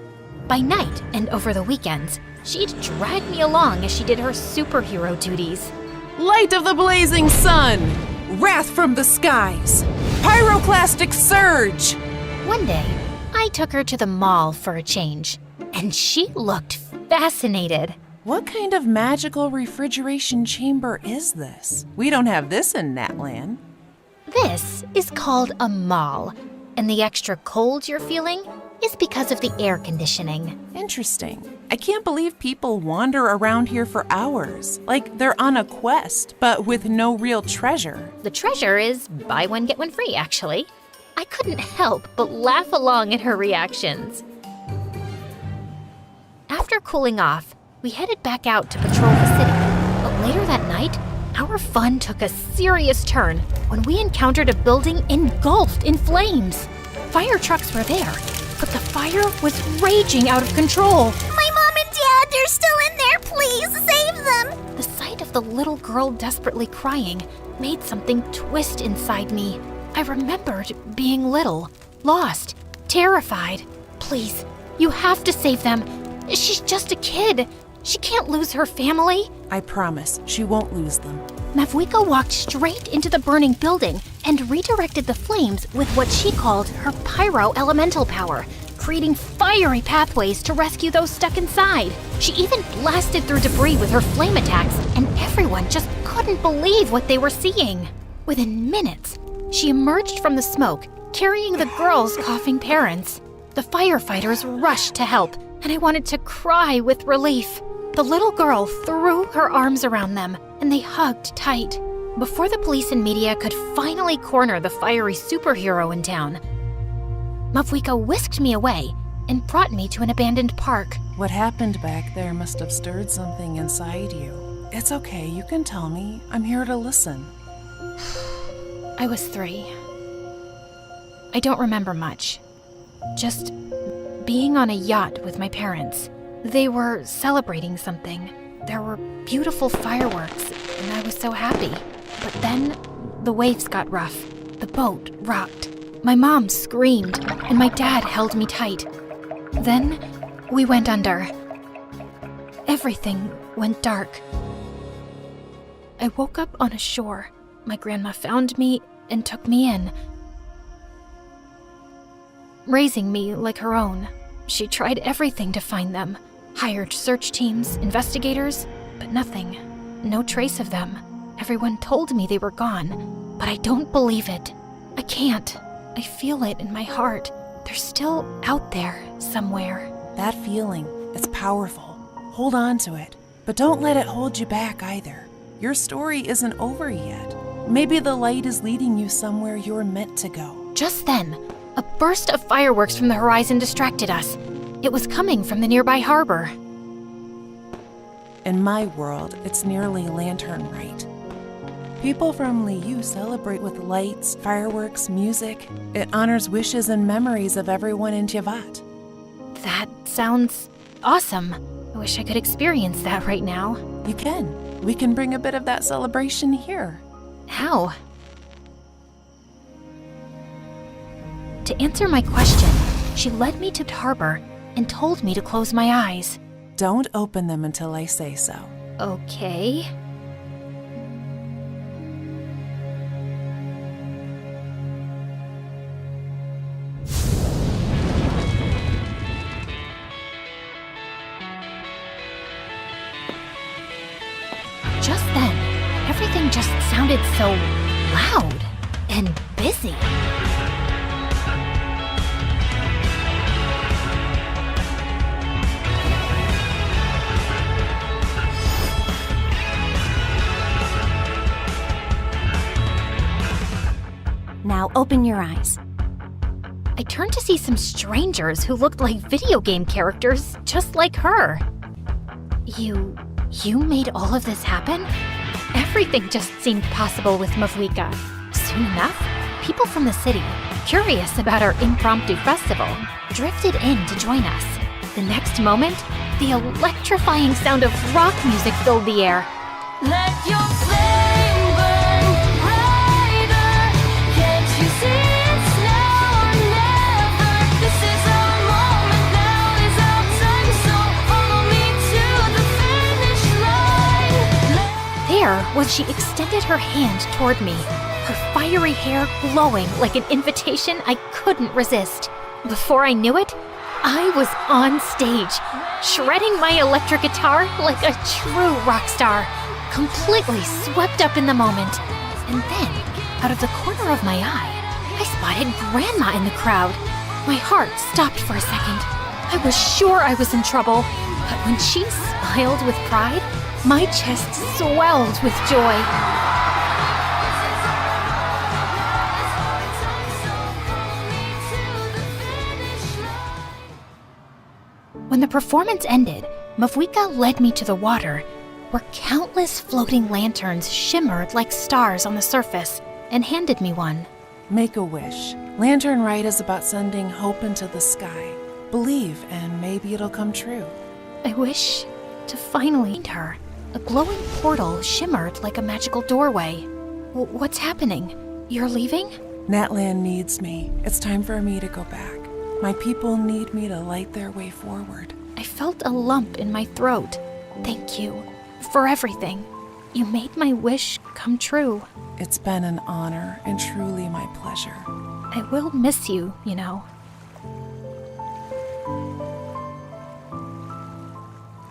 By night and over the weekends, she'd drag me along as she did her superhero duties. Light of the blazing sun! Wrath from the skies! Pyroclastic surge! One day, I took her to the mall for a change, and she looked fascinated. What kind of magical refrigeration chamber is this? We don't have this in Natland. This is called a mall, and the extra cold you're feeling is because of the air conditioning. Interesting. I can't believe people wander around here for hours, like they're on a quest, but with no real treasure. The treasure is buy one, get one free, actually. I couldn't help but laugh along at her reactions. After cooling off, we headed back out to patrol the city. But later that night, our fun took a serious turn when we encountered a building engulfed in flames. Fire trucks were there, but the fire was raging out of control. My mom and dad, they're still in there. Please save them. The sight of the little girl desperately crying made something twist inside me. I remembered being little, lost, terrified. Please, you have to save them. She's just a kid. She can't lose her family. I promise, she won't lose them. Mavwika walked straight into the burning building and redirected the flames with what she called her pyro elemental power, creating fiery pathways to rescue those stuck inside. She even blasted through debris with her flame attacks, and everyone just couldn't believe what they were seeing. Within minutes, she emerged from the smoke, carrying the girls' coughing parents. The firefighters rushed to help, and I wanted to cry with relief. The little girl threw her arms around them, and they hugged tight. Before the police and media could finally corner the fiery superhero in town, Mavwika whisked me away and brought me to an abandoned park. What happened back there must have stirred something inside you. It's okay, you can tell me. I'm here to listen. I was 3. I don't remember much. Just being on a yacht with my parents. They were celebrating something. There were beautiful fireworks, and I was so happy. But then, the waves got rough. The boat rocked. My mom screamed, and my dad held me tight. Then, We went under. Everything went dark. I woke up on a shore. My grandma found me and took me in, raising me like her own. She tried everything to find them. Hired search teams, investigators, but nothing. No trace of them. Everyone told me they were gone, but I don't believe it. I can't. I feel it in my heart. They're still out there somewhere. That feeling, it's powerful. Hold on to it, but don't let it hold you back either. Your story isn't over yet. Maybe the light is leading you somewhere you're meant to go. Just then, a burst of fireworks from the horizon distracted us. It was coming from the nearby harbor. In my world, it's nearly lantern night. People from Liu celebrate with lights, fireworks, music. It honors wishes and memories of everyone in Tiavat. That sounds awesome. I wish I could experience that right now. You can. We can bring a bit of that celebration here. How? To answer my question, she led me to the harbor and told me to close my eyes. Don't open them until I say so. Okay. Just then, everything just sounded so loud and busy. Now open your eyes. I turned to see some strangers who looked like video game characters, just like her. You made all of this happen? Everything just seemed possible with Mavwika. Soon enough, people from the city, curious about our impromptu festival, drifted in to join us. The next moment, the electrifying sound of rock music filled the air. Let your flame burn brighter. Can't you see it's now or never? This is our moment, now is our time. So follow me to the finish line. There was she extended her hand toward me, her fiery hair glowing like an invitation I couldn't resist. Before I knew it, I was on stage, shredding my electric guitar like a true rock star, completely swept up in the moment. And then, out of the corner of my eye, I spotted Grandma in the crowd. My heart stopped for a second. I was sure I was in trouble, but when she smiled with pride, my chest swelled with joy. When the performance ended, Mavwika led me to the water, where countless floating lanterns shimmered like stars on the surface, and handed me one. Make a wish. Lantern Rite is about sending hope into the sky. Believe, and maybe it'll come true. I wish to finally find her. A glowing portal shimmered like a magical doorway. What's happening? You're leaving? Natlan needs me. It's time for me to go back. My people need me to light their way forward. I felt a lump in my throat. Thank you for everything. You made my wish come true. It's been an honor and truly my pleasure. I will miss you, you know.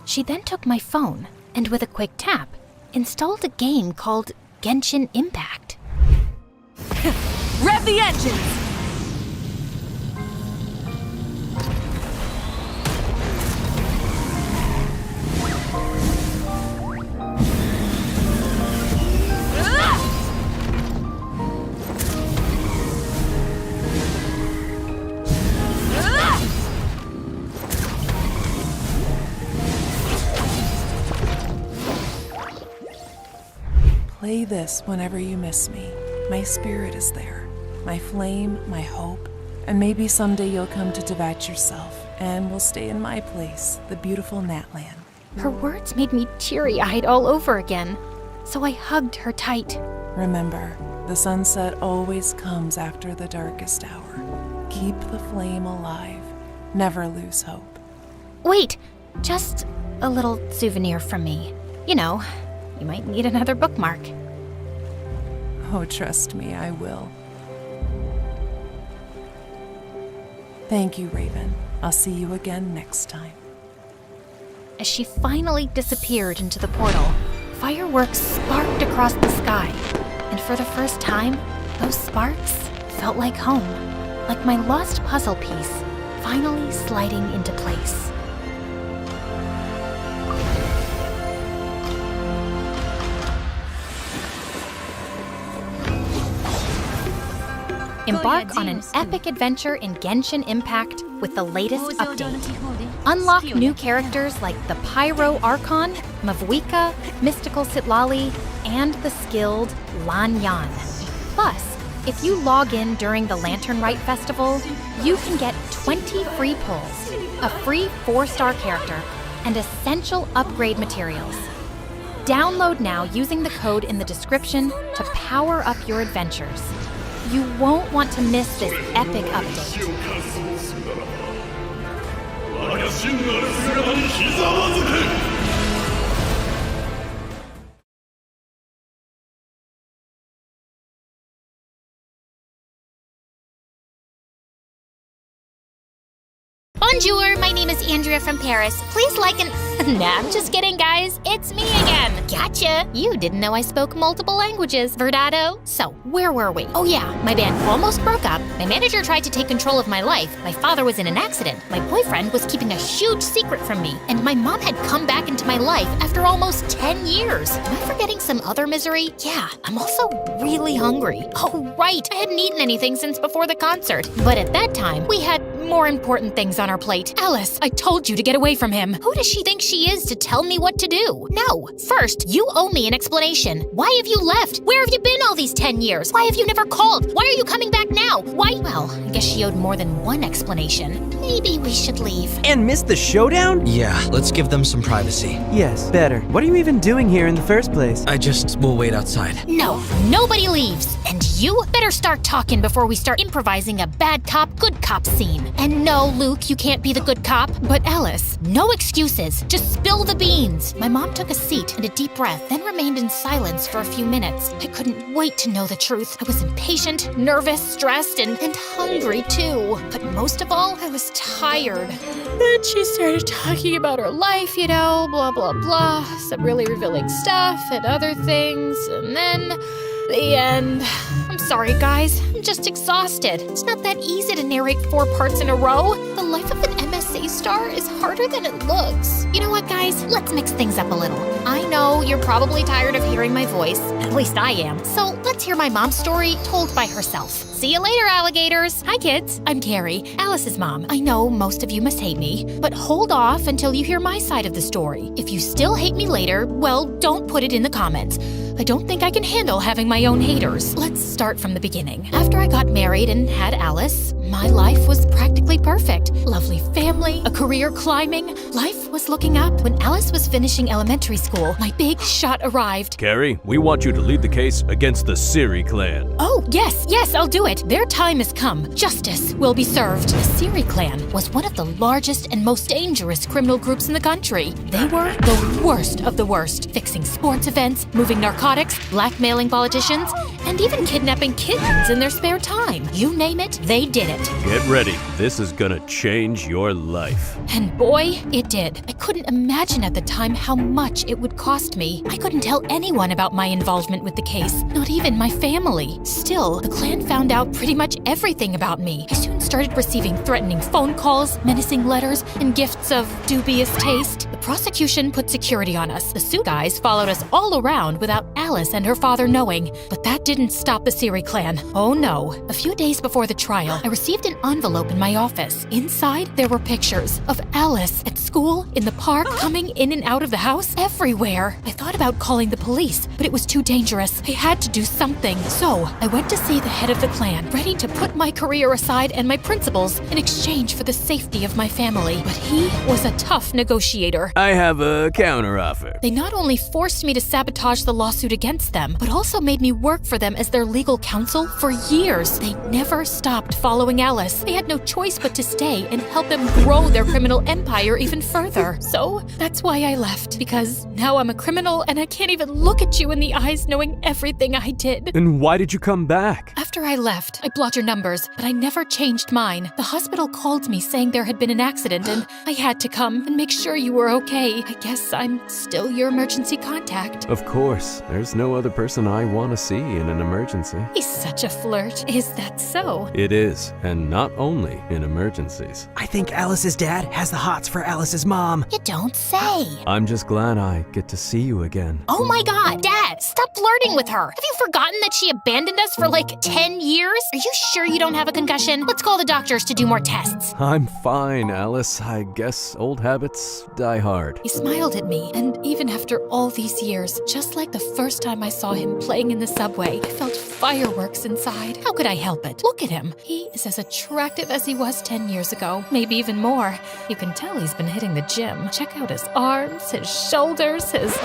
She then took my phone and with a quick tap, installed a game called Genshin Impact. Rev the engines! Play this whenever you miss me. My spirit is there. My flame, my hope. And maybe someday you'll come to Tiavat yourself, and we'll stay in my place, the beautiful Natlan. Her words made me teary-eyed all over again, so I hugged her tight. Remember, the sunset always comes after the darkest hour. Keep the flame alive. Never lose hope. wait, just a little souvenir from me. You know, you might need another bookmark. Oh, trust me, I will. Thank you, Raven. I'll see you again next time. As she finally disappeared into the portal, fireworks sparked across the sky. And for the first time, those sparks felt like home, like my lost puzzle piece finally sliding into place. Embark on an epic adventure in Genshin Impact with the latest update. Unlock new characters like the Pyro Archon, Mavuika, Mystical Sitlali, and the skilled Lan Yan. Plus, if you log in during the Lantern Rite Festival, you can get 20 free pulls, a free 4-star character, and essential upgrade materials. Download now using the code in the description to power up your adventures. You won't want to miss this epic update. Bonjour, my name is Andrea from Paris. Please like and... Nah, I'm just kidding, guys. It's me again. Gotcha. You didn't know I spoke multiple languages, Verdado. So, where were we? Oh yeah, my band almost broke up. My manager tried to take control of my life. My father was in an accident. My boyfriend was keeping a huge secret from me. And my mom had come back into my life after almost 10 years. Am I forgetting some other misery? Yeah, I'm also really hungry. Oh, right. I hadn't eaten anything since before the concert. But at that time, we had more important things on our plate. Alice, I told you to get away from him. Who does she think she is to tell me what to do? No. First, you owe me an explanation. Why have you left? Where have you been all these 10 years? Why have you never called? Why are you coming back now? Why? Well, I guess she owed more than one explanation. Maybe we should leave. And miss the showdown? Yeah, let's give them some privacy. Yes, better. What are you even doing here in the first place? We'll wait outside. No, nobody leaves. And you better start talking before we start improvising a bad cop, good cop scene. And no, Luke, you can't be the good cop. But Alice, no excuses. Just spill the beans. My mom took a seat and a deep breath, then remained in silence for a few minutes. I couldn't wait to know the truth. I was impatient, nervous, stressed, and hungry too. But most of all, I was tired. Then she started talking about her life, you know, blah, blah, blah. Some really revealing stuff and other things. And then the end. I'm sorry, guys. I'm just exhausted. It's not that easy to narrate 4 parts in a row. The life of an MSA star is harder than it looks. You know what, guys? Let's mix things up a little. I know you're probably tired of hearing my voice. At least I am. So let's hear my mom's story told by herself. See you later, alligators. Hi, kids. I'm Carrie, Alice's mom. I know most of you must hate me, but hold off until you hear my side of the story. If you still hate me later, well, don't put it in the comments. I don't think I can handle having my own haters. Let's start from the beginning. After I got married and had Alice, my life was practically perfect. Lovely family, a career climbing. Life was looking up. When Alice was finishing elementary school, my big shot arrived. Carrie, we want you to lead the case against the Siri clan. Oh, yes, I'll do it. Their time has come. Justice will be served. The Siri clan was one of the largest and most dangerous criminal groups in the country. They were the worst of the worst, fixing sports events, moving narcotics, blackmailing politicians, and even kidnapping kittens in their spare time. You name it, they did it. Get ready. This is gonna change your life. And boy, it did. I couldn't imagine at the time how much it would cost me. I couldn't tell anyone about my involvement with the case, not even my family. Still, the clan found out pretty much everything about me. I soon started receiving threatening phone calls, menacing letters, and gifts of dubious taste. The prosecution put security on us. The suit guys followed us all around without Alice and her father knowing. But that didn't stop the Siri clan. Oh no. A few days before the trial, I received an envelope in my office. Inside, there were pictures of Alice at school, in the park, coming in and out of the house, everywhere. I thought about calling the police, but it was too dangerous. I had to do something. So, I went to see the head of the clan, ready to put my career aside and my principles in exchange for the safety of my family. But he was a tough negotiator. I have a counteroffer. They not only forced me to sabotage the lawsuit against them, but also made me work for for them as their legal counsel for years. They never stopped following Alice. They had no choice but to stay and help them grow their criminal empire even further. So that's why I left, because now I'm a criminal and I can't even look at you in the eyes knowing everything I did. And why did you come back? After I left, I blocked your numbers, but I never changed mine. The hospital called me saying there had been an accident and I had to come and make sure you were okay. I guess I'm still your emergency contact. Of course. There's no other person I want to see in an emergency. He's such a flirt. Is that so? It is, and not only in emergencies. I think Alice's dad has the hots for Alice's mom. You don't say. I'm just glad I get to see you again. Oh my god, Dad, stop flirting with her. Have you forgotten that she abandoned us for like 10 years? Are you sure you don't have a concussion? Let's call the doctors to do more tests. I'm fine, Alice. I guess old habits die hard. He smiled at me, and even after all these years, just like the first time I saw him playing in the subway, I felt fireworks inside. How could I help it? Look at him. He is as attractive as he was 10 years ago, maybe even more. You can tell he's been hitting the gym. Check out his arms, his shoulders, his...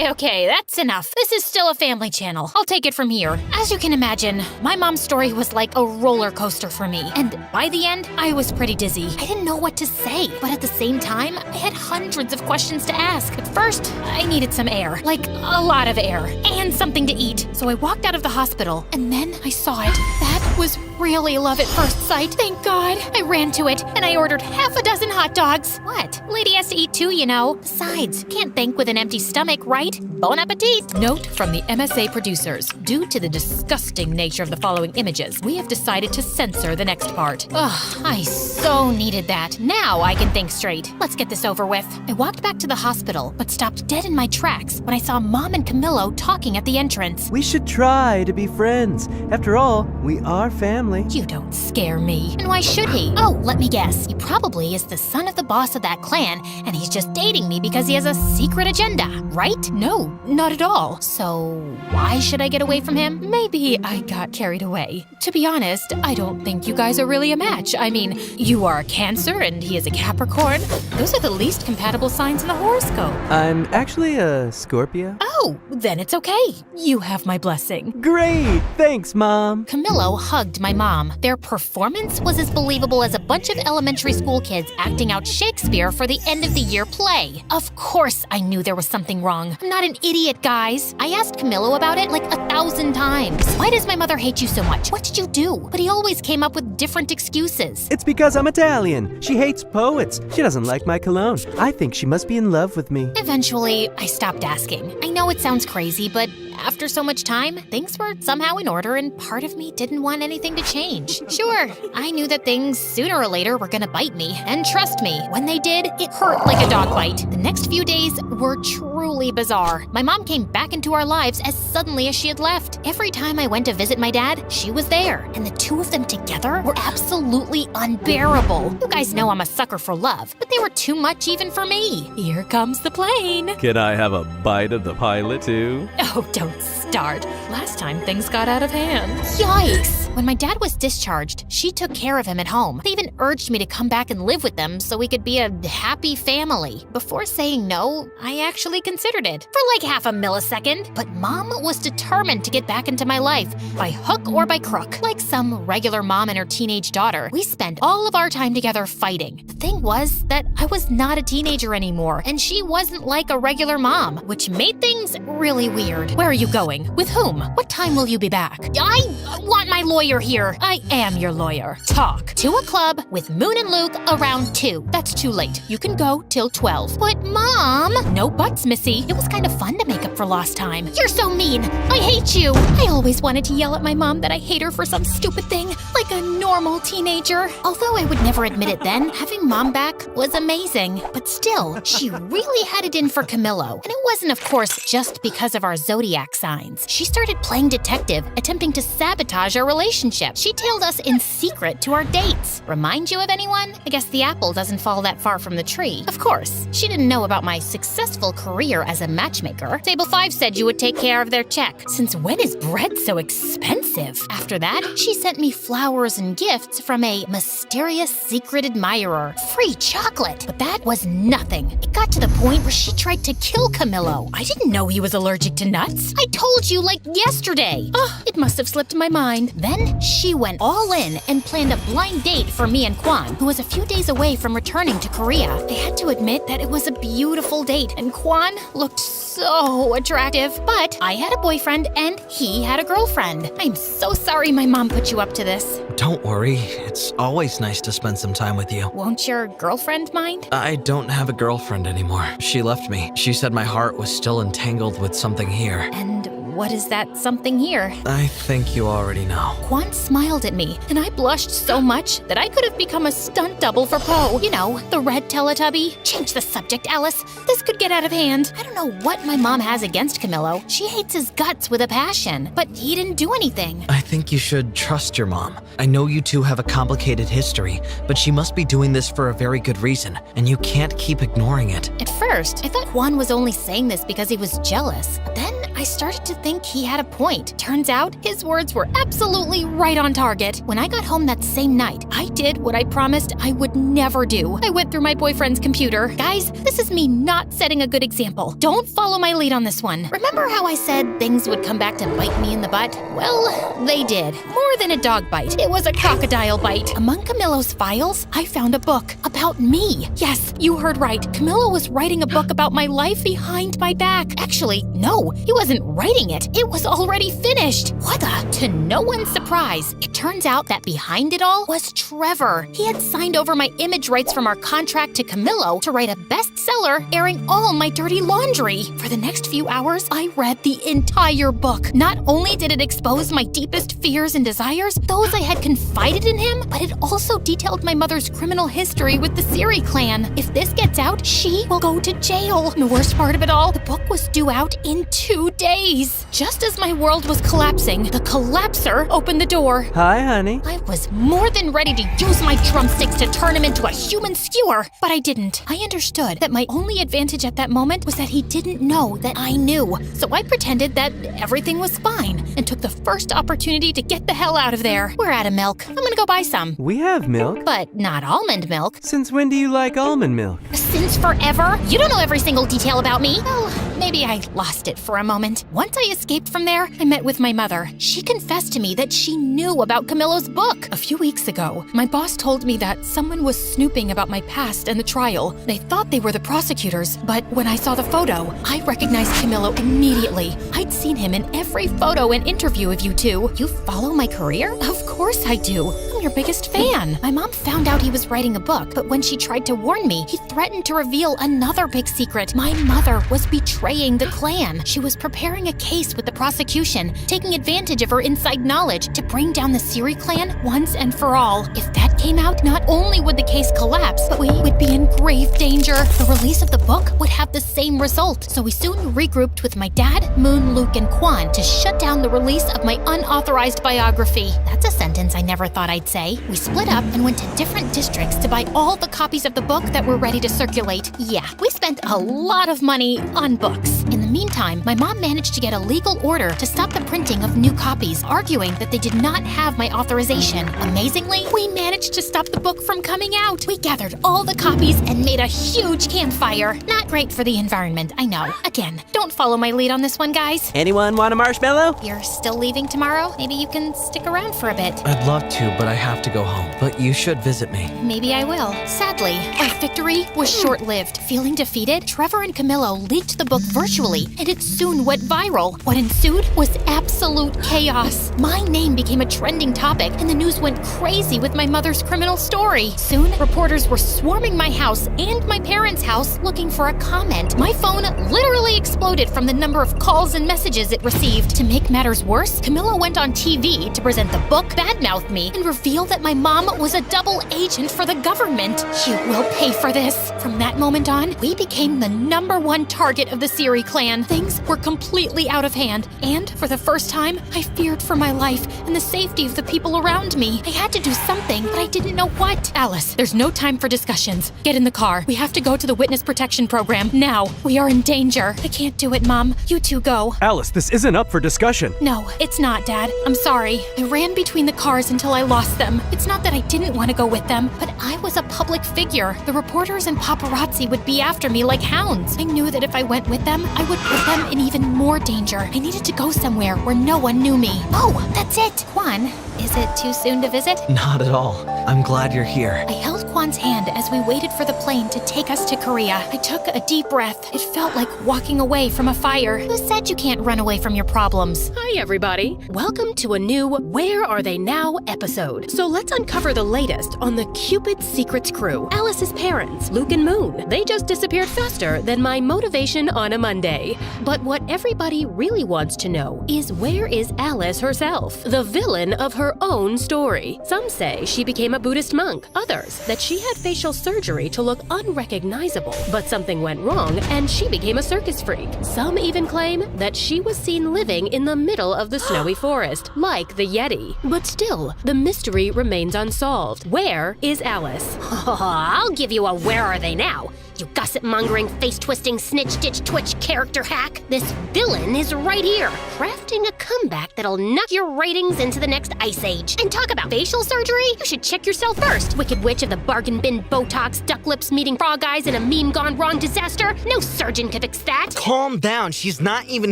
Okay, that's enough. This is still a family channel. I'll take it from here. As you can imagine, my mom's story was like a roller coaster for me. And by the end, I was pretty dizzy. I didn't know what to say, but at the same time, I had hundreds of questions to ask. At first, I needed some air, like a lot of air, and something to eat. So I walked out of the hospital, and then I saw it. That was really love at first sight. Thank God. I ran to it, and I ordered half a dozen hot dogs. What? Lady has to eat too, you know. Besides, can't think with an empty stomach, right? Bon appetit. Note from the MSA producers. Due to the disgusting nature of the following images, we have decided to censor the next part. Ugh, I so needed that. Now I can think straight. Let's get this over with. I walked back to the hospital, but stopped dead in my tracks when I saw Mom and Camillo talking at the entrance. We should try to be friends. After all, we are family. You don't scare me. And why should he? Oh, let me guess. He probably is the son of the boss of that clan, and he's just dating me because he has a secret agenda, right? No, not at all. So why should I get away from him? Maybe I got carried away. To be honest, I don't think you guys are really a match. I mean, you are a Cancer and he is a Capricorn. Those are the least compatible signs in the horoscope. I'm actually a Scorpio. Oh, then it's okay. You have my blessing. Great! Thanks, Mom. Camillo hugged my mom. Their performance was as believable as a bunch of elementary school kids acting out Shakespeare for the end of the year play. Of course I knew there was something wrong. I'm not an idiot, guys. I asked Camillo about it like 1,000 times. Why does my mother hate you so much? What did you do? But he always came up with different excuses. It's because I'm Italian. She hates poets. She doesn't like my cologne. I think she must be in love with me. Eventually, I stopped asking. I know it sounds crazy, but after so much time, things were somehow in order and part of me didn't want anything to change. Sure, I knew that things sooner or later were gonna bite me, and trust me, when they did, it hurt like a dog bite. The next few days were truly bizarre. My mom came back into our lives as suddenly as she had left. Every time I went to visit my dad, she was there, and the two of them together were absolutely unbearable. You guys know I'm a sucker for love, but they were too much even for me. Here comes the plane. Can I have a bite of the pilot too? Oh, don't start. Last time things got out of hand. Yikes! When my dad was discharged, she took care of him at home. They even urged me to come back and live with them so we could be a happy family. Before saying no, I actually considered it for like half a millisecond. But Mom was determined to get back into my life, by hook or by crook. Like some regular mom and her teenage daughter, we spent all of our time together fighting. The thing was that I was not a teenager anymore, and she wasn't like a regular mom, which made things really weird. Where are you going? With whom? What time will you be back? I want my lawyer here. I am your lawyer. Talk. To a club with Moon and Luke around 2. That's too late. You can go till 12. But Mom! No buts, Missy. It was kind of fun to make up for lost time. You're so mean. I hate you. I always wanted to yell at my mom that I hate her for some stupid thing, like a normal teenager. Although I would never admit it then, having Mom back was amazing. But still, she really had it in for Camillo. And it wasn't, of course, just because of our zodiac signs. She started playing detective, attempting to sabotage our relationship. relationship. She tailed us in secret to our dates. Remind you of anyone? I guess the apple doesn't fall that far from the tree. Of course, she didn't know about my successful career as a matchmaker. Table 5 said you would take care of their check. Since when is bread so expensive? After that, she sent me flowers and gifts from a mysterious secret admirer. Free chocolate. But that was nothing. It got to the point where she tried to kill Camillo. I didn't know he was allergic to nuts. I told you like yesterday. Oh, it must have slipped my mind. Then she went all in and planned a blind date for me and Kwan, who was a few days away from returning to Korea. I had to admit that it was a beautiful date, and Kwan looked so attractive. But I had a boyfriend and he had a girlfriend. I'm so sorry my mom put you up to this. Don't worry, it's always nice to spend some time with you. Won't your girlfriend mind? I don't have a girlfriend anymore. She left me. She said my heart was still entangled with something here. And what is that something here? I think you already know. Kwan smiled at me, and I blushed so much that I could have become a stunt double for Poe. You know, the red Teletubby. Change the subject, Alice. This could get out of hand. I don't know what my mom has against Camillo. She hates his guts with a passion, but he didn't do anything. I think you should trust your mom. I know you two have a complicated history, but she must be doing this for a very good reason, and you can't keep ignoring it. At first, I thought Kwan was only saying this because he was jealous. But then I started to think he had a point. Turns out, his words were absolutely right on target. When I got home that same night, I did what I promised I would never do. I went through my boyfriend's computer. Guys, this is me not setting a good example. Don't follow my lead on this one. Remember how I said things would come back to bite me in the butt? Well, they did. More than a dog bite. It was a crocodile bite. Among Camillo's files, I found a book about me. Yes, you heard right. Camillo was writing a book about my life behind my back. Actually, no, he wasn't writing it. It was already finished. What the? To no one's surprise, it turns out that behind it all was Trevor. He had signed over my image rights from our contract to Camillo to write a bestseller airing all my dirty laundry. For the next few hours, I read the entire book. Not only did it expose my deepest fears and desires, those I had confided in him, but it also detailed my mother's criminal history with the Siri clan. If this gets out, she will go to jail. And the worst part of it all, the book was due out in 2 days. Just as my world was collapsing, the collapser opened the door. Hi, honey. I was more than ready to use my drumsticks to turn him into a human skewer, but I didn't. I understood that my only advantage at that moment was that he didn't know that I knew. So I pretended that everything was fine and took the first opportunity to get the hell out of there. We're out of milk. I'm gonna go buy some. We have milk. But not almond milk. Since when do you like almond milk? Since forever? You don't know every single detail about me. Well, maybe I lost it for a moment. Once I escaped from there, I met with my mother. She confessed to me that she knew about Camillo's book. A few weeks ago, my boss told me that someone was snooping about my past and the trial. They thought they were the prosecutors, but when I saw the photo, I recognized Camillo immediately. I'd seen him in every photo and interview of you two. You follow my career? Of course I do. I'm your biggest fan. My mom found out he was writing a book, but when she tried to warn me, he threatened to reveal another big secret. My mother was betraying the clan. She was preparing a case with the prosecution, taking advantage of her inside knowledge to bring down the Siri clan once and for all. If that came out, not only would the case collapse, but we would be in grave danger. The release of the book would have the same result. So we soon regrouped with my dad, Moon, Luke, and Kwan to shut down the release of my unauthorized biography. That's a sentence I never thought I'd say. We split up and went to different districts to buy all the copies of the book that were ready to circulate. Yeah, we spent a lot of money on books. In the meantime, my mom managed to get a legal order to stop the printing of new copies, arguing that they did not have my authorization. Amazingly, we managed to stop the book from coming out. We gathered all the copies and made a huge campfire. Not great for the environment, I know. Again, don't follow my lead on this one, guys. Anyone want a marshmallow? You're still leaving tomorrow? Maybe you can stick around for a bit. I'd love to, but I have to go home. But you should visit me. Maybe I will. Sadly, our victory was short-lived. Feeling defeated, Trevor and Camillo leaked the book virtually, and it soon went viral. What ensued was absolute chaos. My name became a trending topic, and the news went crazy with my mother's criminal story. Soon, reporters were swarming my house and my parents' house looking for a comment. My phone literally exploded from the number of calls and messages it received. To make matters worse, Camillo went on TV to present the book, badmouth me, and reveal that my mom was a double agent for the government. You will pay for this. From that moment on, we became the #1 target of the Siri clan. plan. Things were completely out of hand, and for the first time, I feared for my life and the safety of the people around me. I had to do something, but I didn't know what. Alice, there's no time for discussions. Get in the car. We have to go to the witness protection program now. We are in danger. I can't do it, Mom. You two go. Alice, this isn't up for discussion. No, it's not, Dad. I'm sorry. I ran between the cars until I lost them. It's not that I didn't want to go with them, but I was a public figure. The reporters and paparazzi would be after me like hounds. I knew that if I went with them, I would put them in even more danger. I needed to go somewhere where no one knew me. Oh, that's it. Quan, is it too soon to visit? Not at all. I'm glad you're here. I held Kwan's hand as we waited for the plane to take us to Korea. I took a deep breath. It felt like walking away from a fire. Who said you can't run away from your problems? Hi, everybody. Welcome to a new Where Are They Now episode. So let's uncover the latest on the Cupid Secrets crew. Alice's parents, Luke and Moon. They just disappeared faster than my motivation on a Monday. But what everybody really wants to know is where is Alice herself, the villain of her own story? Some say she became a Buddhist monk. Others that she had facial surgery to look unrecognizable. But something went wrong and she became a circus freak. Some even claim that she was seen living in the middle of the snowy forest, like the Yeti. But still, the mystery remains unsolved. Where is Alice? I'll give you a where are they now, you gossip-mongering, face-twisting, snitch-ditch-twitch character hack. This villain is right here, crafting a comeback that'll knock your ratings into the next ice age. And talk about facial surgery? You should check yourself first, wicked witch of the bargain bin Botox, duck lips meeting frog eyes, and a meme gone wrong disaster. No surgeon could fix that. Calm down. She's not even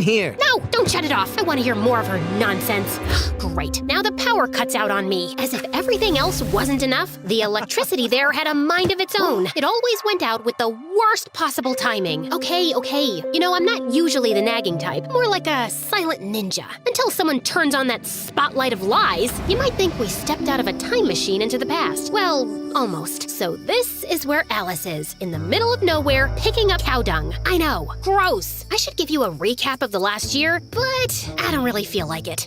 here. No, don't shut it off. I want to hear more of her nonsense. Great. Now the power cuts out on me. As if everything else wasn't enough, the electricity there had a mind of its own. It always went out with the worst possible timing. Okay. You know, I'm not usually the nagging type. More like a silent ninja. Until someone turns on that spotlight of lies, you might think we stepped out of a time machine into the past. Well, almost. So this is where Alice is, in the middle of nowhere, picking up cow dung. I know, gross. I should give you a recap of the last year, but I don't really feel like it.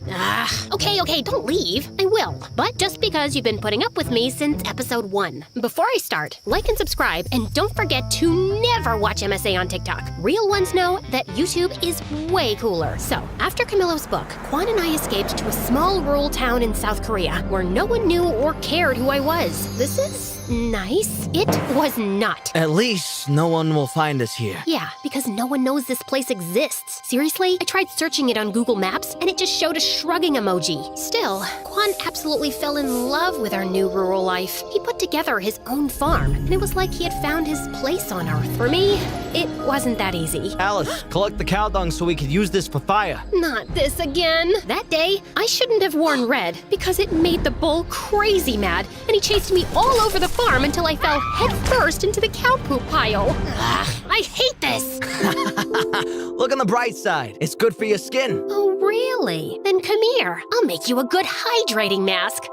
Okay, don't leave. I will. But just because you've been putting up with me since episode 1. Before I start, like and subscribe, and don't forget to never watch MSA on TikTok. Real ones know that YouTube is way cooler. So, after Camillo's book, Quan and I escaped to a small rural town in South Korea where no one knew or cared who I was. This is nice. It was not. At least no one will find us here. Yeah, because no one knows this place exists. Seriously, I tried searching it on Google Maps and it just showed a shrugging emoji. Still, Quan absolutely fell in love with our new rural life. He put together his own farm, and it was like he had found his place on Earth. For me, it wasn't that easy. Alice, collect the cow dung so we could use this for fire. Not this again. That day, I shouldn't have worn red because it made the bull crazy mad, and he chased me all over the farm until I fell headfirst into the cow poop pile. Ugh, I hate this. Look on the bright side. It's good for your skin. Oh, really? Then come here. I'll make you a good hydrating mask.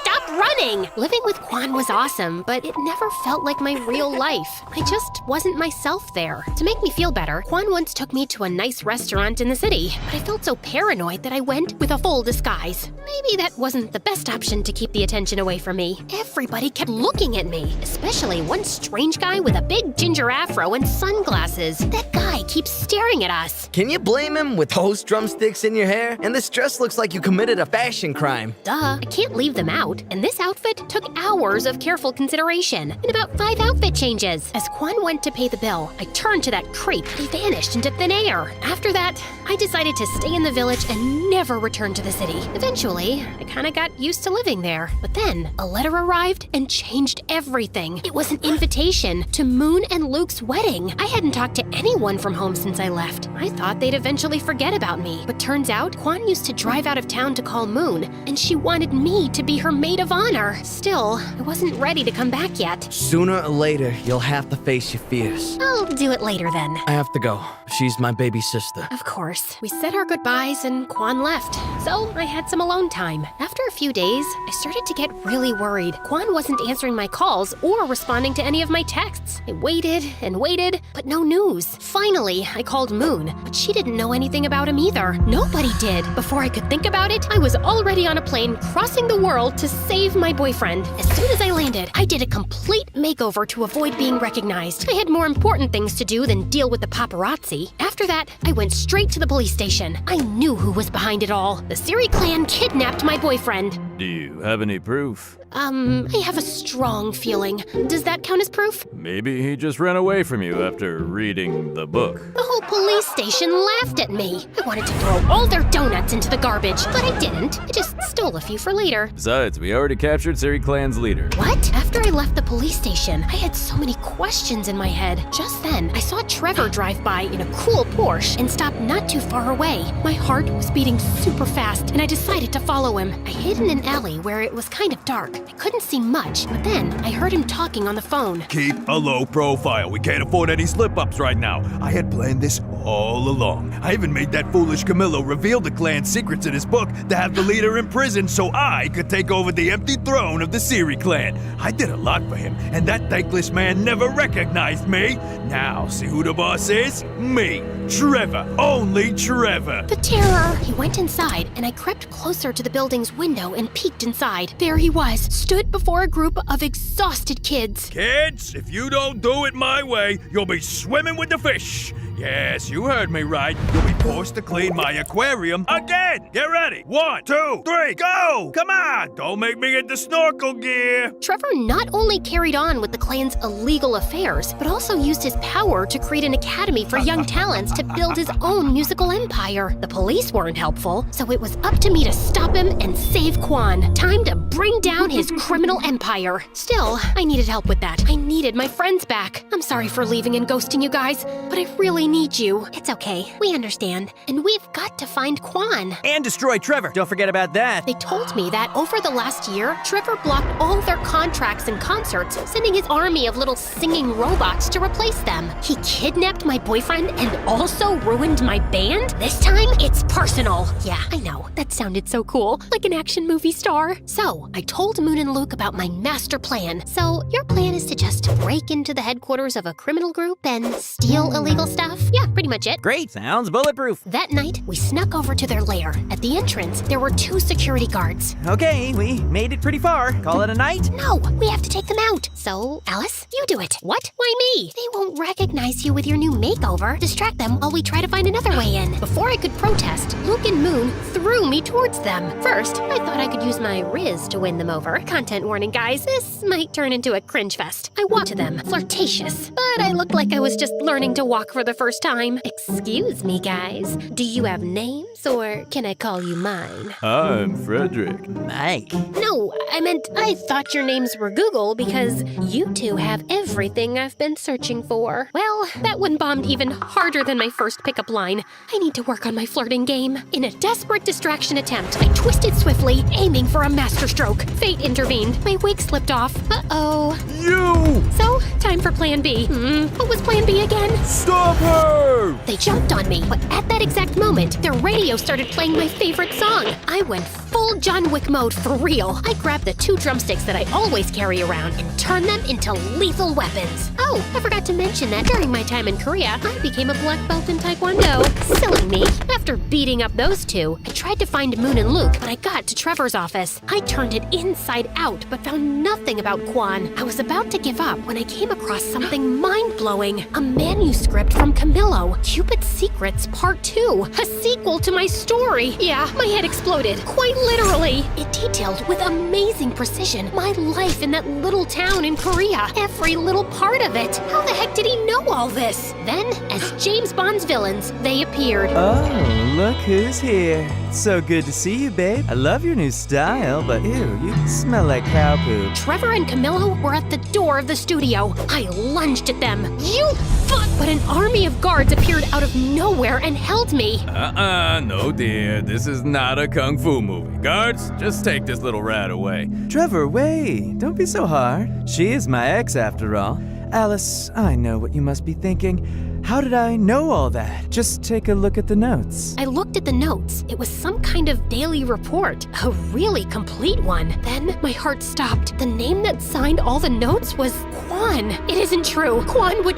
Stop running! Living with Quan was awesome, but it never felt like my real life. I just wasn't myself there. To make me feel better, Quan once took me to a nice restaurant in the city, but I felt so paranoid that I went with a full disguise. Maybe that wasn't the best option to keep the attention away from me. Everybody kept looking at me, especially one strange guy with a big ginger afro and sunglasses. That guy keeps staring at us. Can you blame him with those drumsticks in your hair? And this dress looks like you committed a fashion crime. Duh, I can't leave them out. And this outfit took hours of careful consideration and about 5 outfit changes. As Quan went to pay the bill, I turned to that creep, but he vanished into thin air. After that, I decided to stay in the village and never return to the city. Eventually, I kinda got used to living there. But then, a letter arrived and changed everything. It was an invitation to Moon and Luke's wedding. I hadn't talked to anyone from home since I left. I thought they'd eventually forget about me. But turns out, Quan used to drive out of town to call Moon, and she wanted me to be her maid of honor. Still, I wasn't ready to come back yet. Sooner or later, you'll have to face your fears. I'll do it later then. I have to go. She's my baby sister. Of course. We said our goodbyes and Quan left, so I had some alone time. After a few days, I started to get really worried. Quan wasn't answering my calls or responding to any of my texts. I waited and waited, but no news. Finally, I called Moon, but she didn't know anything about him either. Nobody did. Before I could think about it, I was already on a plane crossing the world to save my boyfriend. As soon as I landed, I did a complete makeover to avoid being recognized. I had more important things to do than deal with the paparazzi. After After that, I went straight to the police station. I knew who was behind it all. The Siri clan kidnapped my boyfriend. Do you have any proof? I have a strong feeling. Does that count as proof? Maybe he just ran away from you after reading the book. The whole police station laughed at me. I wanted to throw all their donuts into the garbage, but I didn't. I just stole a few for later. Besides, we already captured Siri Clan's leader. What? After I left the police station, I had so many questions in my head. Just then, I saw Trevor drive by in a cool Porsche and stop not too far away. My heart was beating super fast, and I decided to follow him. I hid in an alley where it was kind of dark. I couldn't see much, but then I heard him talking on the phone. Keep a low profile. We can't afford any slip-ups right now. I had planned this all along. I even made that foolish Camillo reveal the clan's secrets in his book to have the leader in prison so I could take over the empty throne of the Siri clan. I did a lot for him, and that thankless man never recognized me. Now, see who the boss is? Me, Trevor, only Trevor. The terror! He went inside, and I crept closer to the building's window and peeked inside. There he was, stood before a group of exhausted kids. Kids, if you don't do it my way, you'll be swimming with the fish. Yes, you heard me right. You'll be forced to clean my aquarium again. Get ready. 1, 2, 3, go! Come on, don't make me get the snorkel gear. Trevor not only carried on with the clan's illegal affairs, but also used his power to create an academy for young talents to build his own musical empire. The police weren't helpful, so it was up to me to stop him and save Quan. Time to bring down his criminal empire. Still, I needed help with that. I needed my friends back. I'm sorry for leaving and ghosting you guys, but I really need you. It's okay. We understand. And we've got to find Quan. And destroy Trevor. Don't forget about that. They told me that over the last year, Trevor blocked all their contracts and concerts, sending his army of little singing robots to replace them. He kidnapped my boyfriend and also ruined my band? This time, it's personal. Yeah, I know. That sounded so cool. Like an action movie star. So, I told Moon and Luke about my master plan. So, your plan is to just break into the headquarters of a criminal group and steal illegal stuff? Yeah, pretty much it. Great, sounds bulletproof. That night, we snuck over to their lair. At the entrance, there were 2 security guards. Okay, we made it pretty far. Call it a night? No, we have to take them out. So, Alice, you do it. What? Why me? They won't recognize you with your new makeover. Distract them while we try to find another way in. Before I could protest, Luke and Moon threw me towards them. First, I thought I could use my Riz to win them over. Content warning, guys. This might turn into a cringe fest. I walked to them, flirtatious, but I looked like I was just learning to walk for the first time. Excuse me, guys. Do you have names, or can I call you mine? I'm Frederick. Mike. No, I meant I thought your names were Google because you two have everything I've been searching for. Well, that one bombed even harder than my first pickup line. I need to work on my flirting game. In a desperate distraction attempt, I twisted swiftly, aiming for a masterstroke. Fate intervened. My wig slipped off. Uh-oh. You! So, time for plan B. What was plan B again? Stop her! They jumped on me, but at that exact moment, their radio started playing my favorite song. I went full John Wick mode for real. I grabbed the 2 drumsticks that I always carry around and turned them into lethal weapons. Oh, I forgot to mention that during my time in Korea, I became a black belt in Taekwondo. Silly me. After beating up those 2, I tried to find Moon and Luke, but I got to Trevor's office. I turned it inside out, but found nothing about Quan. I was about to give up when I came across something mind-blowing. A manuscript from Camillo, Cupid's Secrets Part 2. A sequel to my story. Yeah, my head exploded. Quite literally. It detailed with amazing precision my life in that little town in Korea. Every little part of it. How the heck did he know all this? Then, as James Bond's villains, they appeared. Oh, look who's here. So good to see you, babe. I love your new style, but ew, you smell like cow poop. Trevor and Camillo were at the door of the studio. I lunged at them. You fuck! But an army of guards appeared out of nowhere and held me. No dear, this is not a kung fu movie. Guards, just take this little rat away. Trevor, wait. Don't be so hard. She is my ex after all. Alice, I know what you must be thinking. How did I know all that? Just take a look at the notes. I looked at the notes. It was some kind of daily report, a really complete one. Then my heart stopped. The name that signed all the notes was Quan. It isn't true. Quan would